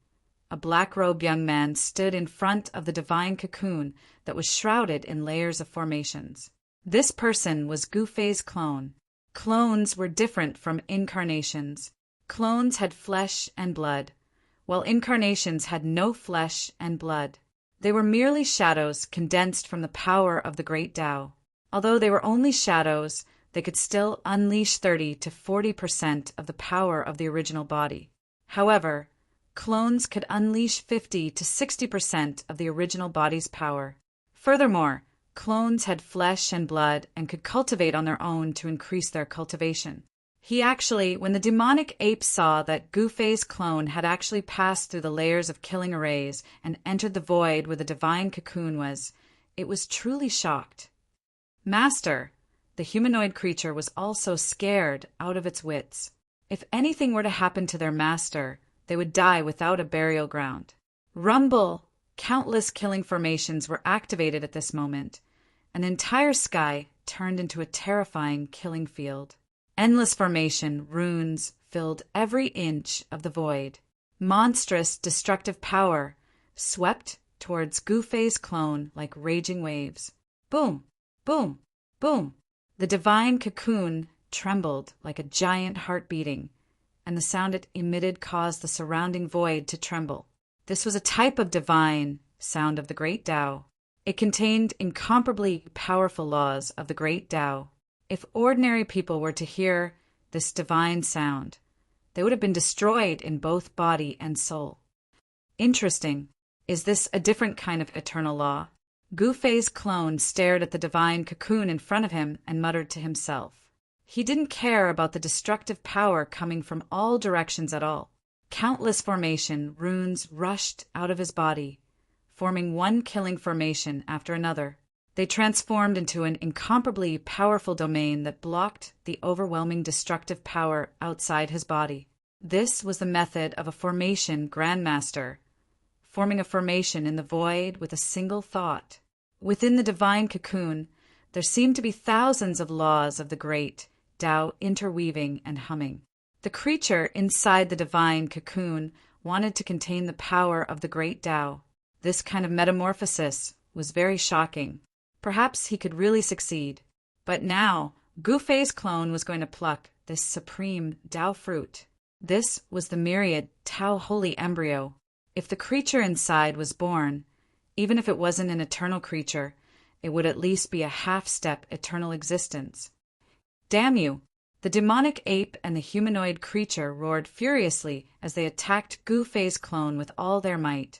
a black-robed young man stood in front of the divine cocoon that was shrouded in layers of formations. This person was Gu Fei's clone. Clones were different from incarnations. Clones had flesh and blood, while incarnations had no flesh and blood. They were merely shadows condensed from the power of the great Tao. Although they were only shadows, they could still unleash 30 to 40% of the power of the original body. However, clones could unleash 50 to 60% of the original body's power. Furthermore, clones had flesh and blood and could cultivate on their own to increase their cultivation. When the demonic ape saw that Gu Fei's clone had actually passed through the layers of killing arrays and entered the void where the divine cocoon was, it was truly shocked. Master, the humanoid creature was also scared out of its wits. If anything were to happen to their master, they would die without a burial ground. Rumble! Countless killing formations were activated at this moment. An entire sky turned into a terrifying killing field. Endless formation runes filled every inch of the void. Monstrous destructive power swept towards Gu Fei's clone like raging waves. Boom! Boom! Boom! The divine cocoon trembled like a giant heart beating, and the sound it emitted caused the surrounding void to tremble. This was a type of divine sound of the great Tao. It contained incomparably powerful laws of the great Tao. If ordinary people were to hear this divine sound, they would have been destroyed in both body and soul. Interesting. Is this a different kind of eternal law? Gu Fei's clone stared at the divine cocoon in front of him and muttered to himself. He didn't care about the destructive power coming from all directions at all. Countless formation runes rushed out of his body, forming one killing formation after another. They transformed into an incomparably powerful domain that blocked the overwhelming destructive power outside his body. This was the method of a formation grandmaster, forming a formation in the void with a single thought. Within the divine cocoon, there seemed to be thousands of laws of the great Tao interweaving and humming. The creature inside the divine cocoon wanted to contain the power of the great Tao. This kind of metamorphosis was very shocking. Perhaps he could really succeed. But now, Gu Fei's clone was going to pluck this supreme Tao fruit. This was the myriad Tao holy embryo. If the creature inside was born, even if it wasn't an eternal creature, it would at least be a half-step eternal existence. Damn you! The demonic ape and the humanoid creature roared furiously as they attacked Gu Fei's clone with all their might.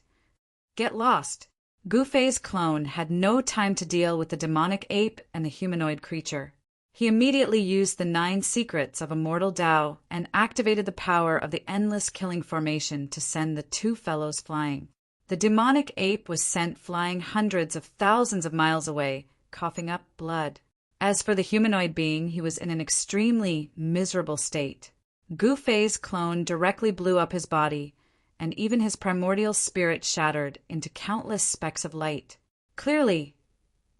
Get lost! Gu Fei's clone had no time to deal with the demonic ape and the humanoid creature. He immediately used the 9 secrets of immortal Tao and activated the power of the endless killing formation to send the 2 fellows flying. The demonic ape was sent flying hundreds of thousands of miles away, coughing up blood. As for the humanoid being, he was in an extremely miserable state. Gu Fei's clone directly blew up his body, and even his primordial spirit shattered into countless specks of light. Clearly,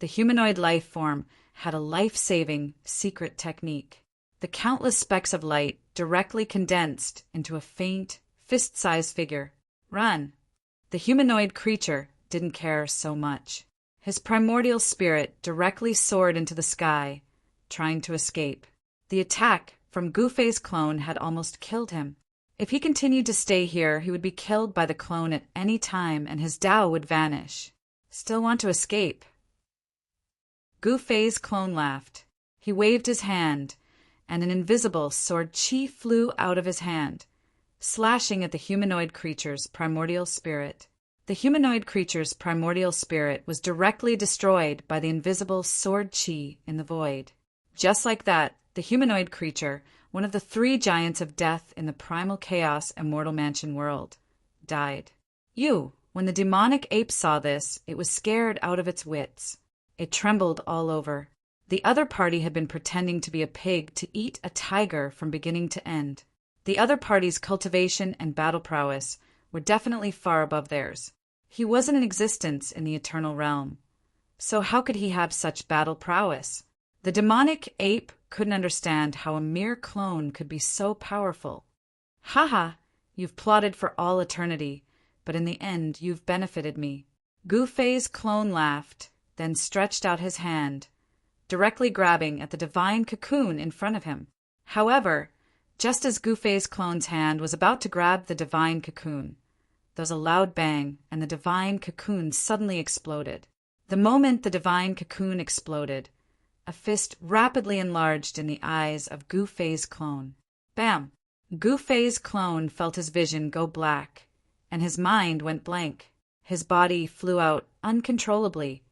the humanoid life form had a life-saving secret technique. The countless specks of light directly condensed into a faint, fist-sized figure. Run! The humanoid creature didn't care so much. His primordial spirit directly soared into the sky, trying to escape. The attack from Gu Fei's clone had almost killed him. If he continued to stay here, he would be killed by the clone at any time and his Tao would vanish. Still want to escape? Gu Fei's clone laughed. He waved his hand, and an invisible sword chi flew out of his hand, slashing at the humanoid creature's primordial spirit. The humanoid creature's primordial spirit was directly destroyed by the invisible sword chi in the void. Just like that, the humanoid creature, one of the 3 giants of death in the primal chaos immortal mansion world, died. When the demonic ape saw this, it was scared out of its wits. It trembled all over. The other party had been pretending to be a pig to eat a tiger from beginning to end. The other party's cultivation and battle prowess were definitely far above theirs. He wasn't in existence in the eternal realm. So how could he have such battle prowess? The demonic ape couldn't understand how a mere clone could be so powerful. Haha, you've plotted for all eternity, but in the end you've benefited me. Gu Fei's clone laughed, then stretched out his hand, directly grabbing at the divine cocoon in front of him. However, just as Gu Fei's clone's hand was about to grab the divine cocoon, there was a loud bang, and the divine cocoon suddenly exploded. The moment the divine cocoon exploded, a fist rapidly enlarged in the eyes of Gu Fei's clone. Bam! Gu Fei's clone felt his vision go black, and his mind went blank. His body flew out uncontrollably,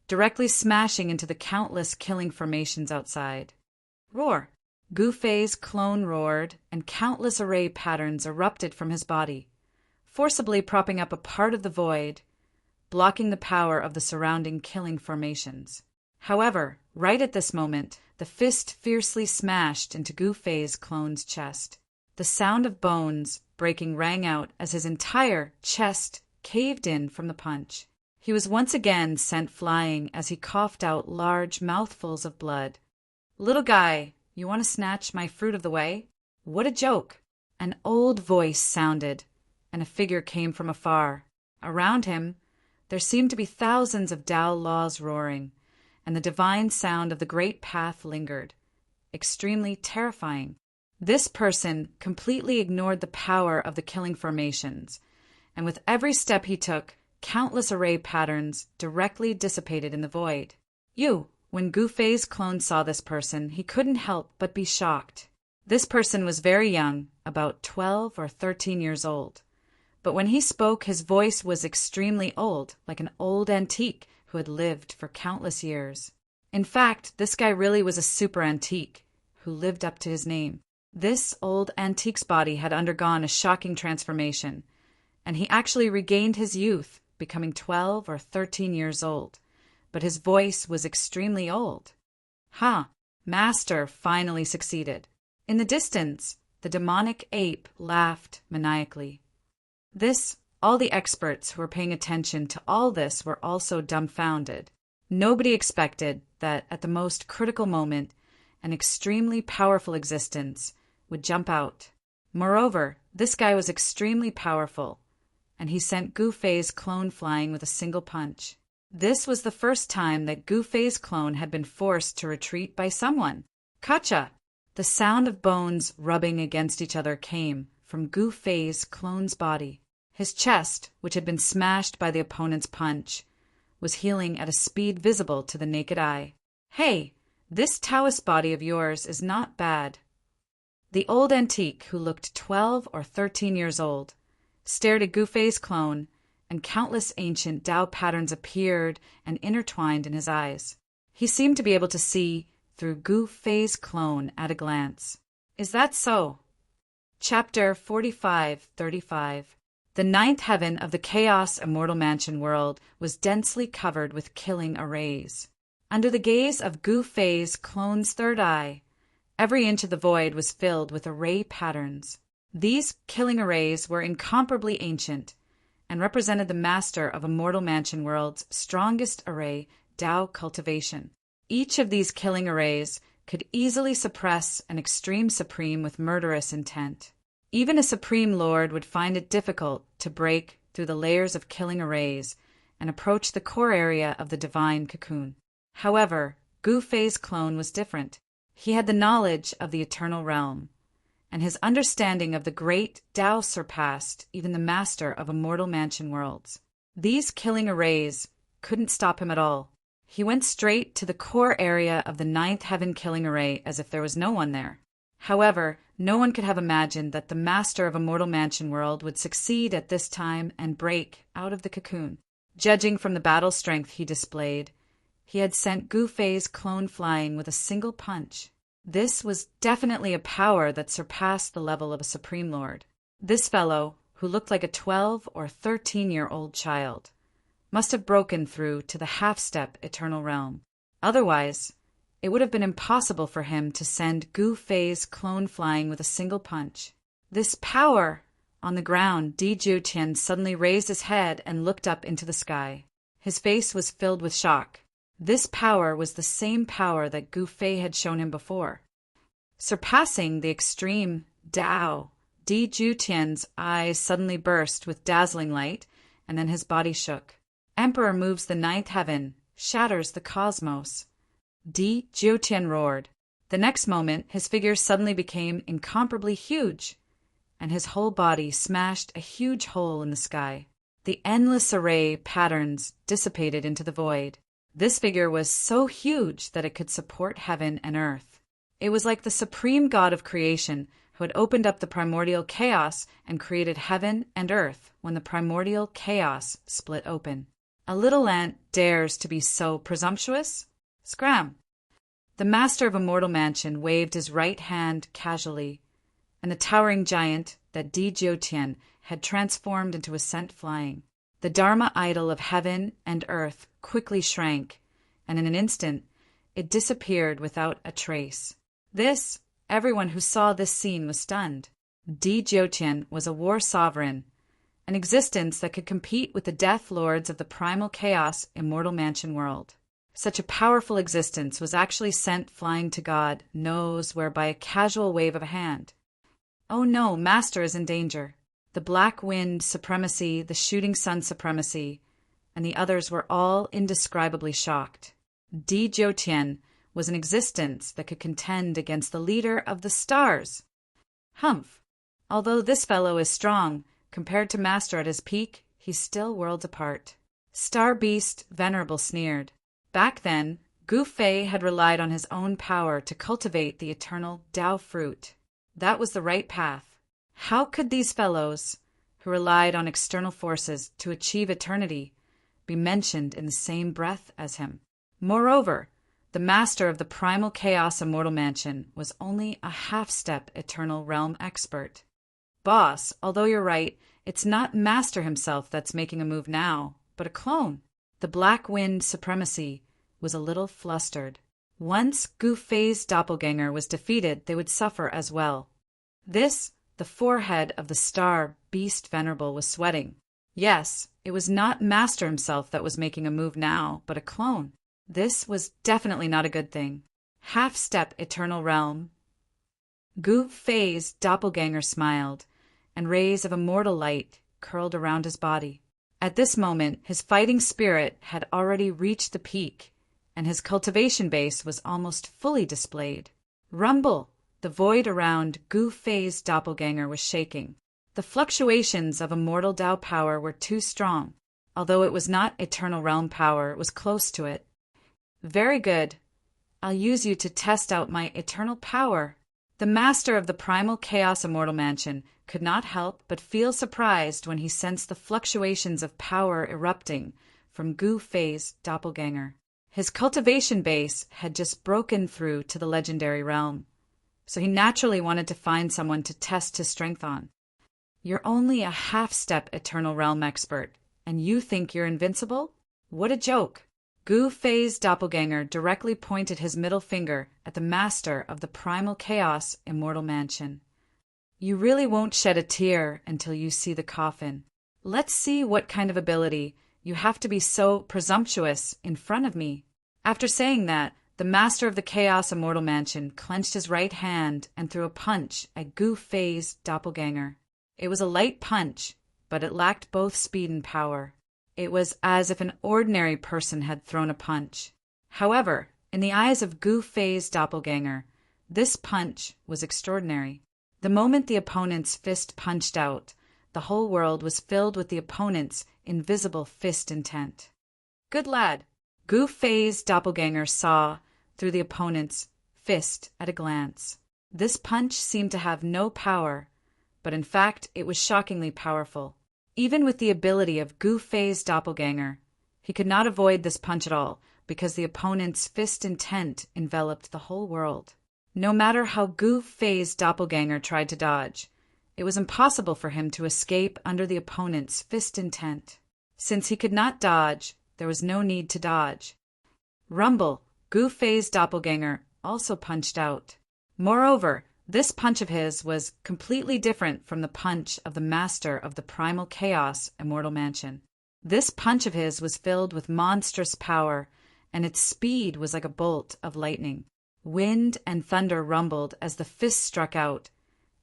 directly smashing into the countless killing formations outside. Roar! Gu Fei's clone roared, and countless array patterns erupted from his body, forcibly propping up a part of the void, blocking the power of the surrounding killing formations. However, right at this moment, the fist fiercely smashed into Gu Fei's clone's chest. The sound of bones breaking rang out as his entire chest caved in from the punch. He was once again sent flying as he coughed out large mouthfuls of blood. Little guy, you want to snatch my fruit of the way? What a joke! An old voice sounded, and a figure came from afar. Around him, there seemed to be thousands of Tao laws roaring, and the divine sound of the great path lingered, extremely terrifying. This person completely ignored the power of the killing formations, and with every step he took, countless array patterns directly dissipated in the void. When Gu Fei's clone saw this person, he couldn't help but be shocked. This person was very young, about 12 or 13 years old. But when he spoke, his voice was extremely old, like an old antique who had lived for countless years. In fact, this guy really was a super antique who lived up to his name. This old antique's body had undergone a shocking transformation, and he actually regained his youth, becoming 12 or 13 years old, but his voice was extremely old. Master finally succeeded. In the distance, the demonic ape laughed maniacally. All the experts who were paying attention to all this were also dumbfounded. Nobody expected that at the most critical moment, an extremely powerful existence would jump out. Moreover, this guy was extremely powerful, and he sent Gu Fei's clone flying with a single punch. This was the first time that Gu Fei's clone had been forced to retreat by someone. Kacha! The sound of bones rubbing against each other came from Gu Fei's clone's body. His chest, which had been smashed by the opponent's punch, was healing at a speed visible to the naked eye. Hey, this Taoist body of yours is not bad. The old antique, who looked 12 or 13 years old, stared at Gu Fei's clone, and countless ancient Tao patterns appeared and intertwined in his eyes. He seemed to be able to see through Gu Fei's clone at a glance. Is that so? Chapter 45-35. The ninth heaven of the Chaos Immortal Mansion world was densely covered with killing arrays. Under the gaze of Gu Fei's clone's third eye, every inch of the void was filled with array patterns. These killing arrays were incomparably ancient and represented the master of Immortal Mansion world's strongest array, Tao cultivation. Each of these killing arrays could easily suppress an extreme supreme with murderous intent. Even a supreme lord would find it difficult to break through the layers of killing arrays and approach the core area of the divine cocoon. However, Gu Fei's clone was different. He had the knowledge of the eternal realm, and his understanding of the great Tao surpassed even the master of Immortal Mansion worlds. These killing arrays couldn't stop him at all. He went straight to the core area of the ninth heaven killing array as if there was no one there. However, no one could have imagined that the master of Immortal Mansion world would succeed at this time and break out of the cocoon. Judging from the battle strength he displayed, he had sent Gu Fei's clone flying with a single punch. This was definitely a power that surpassed the level of a Supreme Lord. This fellow, who looked like a 12 or 13-year-old child, must have broken through to the half-step eternal realm. Otherwise, it would have been impossible for him to send Gu Fei's clone flying with a single punch. This power! On the ground, Di Jiutian suddenly raised his head and looked up into the sky. His face was filled with shock. This power was the same power that Gu Fei had shown him before. Surpassing the extreme Tao, Di Jiutian's eyes suddenly burst with dazzling light, and then his body shook. Emperor moves the ninth heaven, shatters the cosmos. Di Jiutian roared. The next moment, his figure suddenly became incomparably huge, and his whole body smashed a huge hole in the sky. The endless array patterns dissipated into the void. This figure was so huge that it could support heaven and earth. It was like the supreme god of creation who had opened up the primordial chaos and created heaven and earth when the primordial chaos split open. A little ant dares to be so presumptuous? Scram! The master of Immortal Mansion waved his right hand casually, and the towering giant that Di Jiutian had transformed into a scent flying. The Dharma idol of heaven and earth quickly shrank, and in an instant it disappeared without a trace. Everyone who saw this scene was stunned. Di Jiutian was a war sovereign, an existence that could compete with the death lords of the primal chaos Immortal Mansion world. Such a powerful existence was actually sent flying to God knows where by a casual wave of a hand. Oh no, Master is in danger. The Black Wind Supremacy, the Shooting Sun Supremacy, and the others were all indescribably shocked. Di Jiutian was an existence that could contend against the leader of the stars. Humph! Although this fellow is strong, compared to Master at his peak, he's still worlds apart. Star Beast Venerable sneered. Back then, Gu Fei had relied on his own power to cultivate the eternal Tao fruit. That was the right path. How could these fellows, who relied on external forces to achieve eternity, be mentioned in the same breath as him? Moreover, the master of the primal chaos Immortal Mansion was only a half-step eternal realm expert. Boss, although you're right, it's not Master himself that's making a move now, but a clone. The Black Wind Supremacy was a little flustered. Once Gu Fei's doppelganger was defeated, they would suffer as well. The forehead of the Star Beast Venerable was sweating. Yes, it was not Master himself that was making a move now, but a clone. This was definitely not a good thing. Half-step eternal realm. Gu Fei's doppelganger smiled, and rays of immortal light curled around his body. At this moment, his fighting spirit had already reached the peak, and his cultivation base was almost fully displayed. Rumble! The void around Gu Fei's doppelganger was shaking. The fluctuations of immortal Tao power were too strong. Although it was not eternal realm power, it was close to it. Very good. I'll use you to test out my eternal power. The master of the primal chaos Immortal Mansion could not help but feel surprised when he sensed the fluctuations of power erupting from Gu Fei's doppelganger. His cultivation base had just broken through to the legendary realm, so he naturally wanted to find someone to test his strength on. You're only a half-step Eternal Realm expert, and you think you're invincible? What a joke! Gu Fei's doppelganger directly pointed his middle finger at the master of the Primal Chaos Immortal Mansion. You really won't shed a tear until you see the coffin. Let's see what kind of ability you have to be so presumptuous in front of me. After saying that, the master of the Chaos Immortal Mansion clenched his right hand and threw a punch at Gu Fei's doppelganger. It was a light punch, but it lacked both speed and power. It was as if an ordinary person had thrown a punch. However, in the eyes of Gu Fei's doppelganger, this punch was extraordinary. The moment the opponent's fist punched out, the whole world was filled with the opponent's invisible fist intent. Good lad! Gu Fei's doppelganger saw through the opponent's fist at a glance. This punch seemed to have no power, but in fact it was shockingly powerful. Even with the ability of Gu Fei's doppelganger, he could not avoid this punch at all because the opponent's fist intent enveloped the whole world. No matter how Gu Fei's doppelganger tried to dodge, it was impossible for him to escape under the opponent's fist intent. Since he could not dodge, there was no need to dodge. Rumble, Gu Fei's doppelganger, also punched out. Moreover, this punch of his was completely different from the punch of the master of the Primal Chaos Immortal Mansion. This punch of his was filled with monstrous power, and its speed was like a bolt of lightning. Wind and thunder rumbled as the fist struck out,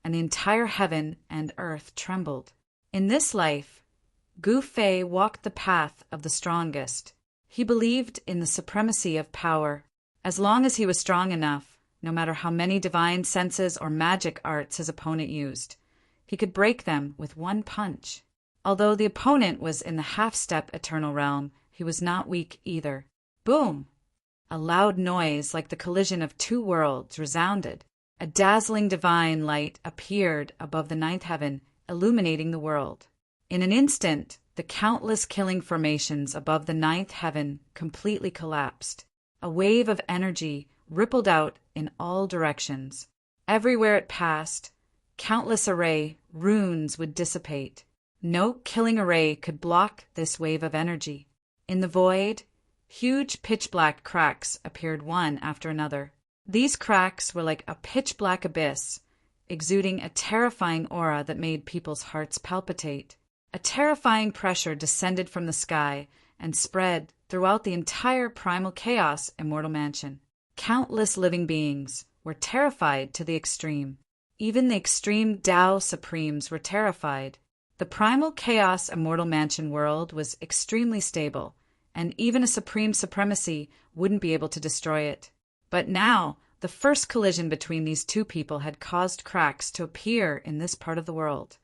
and the entire heaven and earth trembled. In this life, Gu Fei walked the path of the strongest. He believed in the supremacy of power. As long as he was strong enough, no matter how many divine senses or magic arts his opponent used, he could break them with one punch. Although the opponent was in the half-step Eternal Realm, he was not weak either. Boom! A loud noise like the collision of two worlds resounded. A dazzling divine light appeared above the ninth heaven, illuminating the world. In an instant, the countless killing formations above the ninth heaven completely collapsed. A wave of energy rippled out in all directions. Everywhere it passed, countless array runes would dissipate. No killing array could block this wave of energy. In the void, huge pitch-black cracks appeared one after another. These cracks were like a pitch-black abyss, exuding a terrifying aura that made people's hearts palpitate. A terrifying pressure descended from the sky and spread throughout the entire Primal Chaos Immortal Mansion. Countless living beings were terrified to the extreme. Even the extreme Tao Supremes were terrified. The Primal Chaos Immortal Mansion world was extremely stable, and even a supreme supremacy wouldn't be able to destroy it. But now, the first collision between these two people had caused cracks to appear in this part of the world.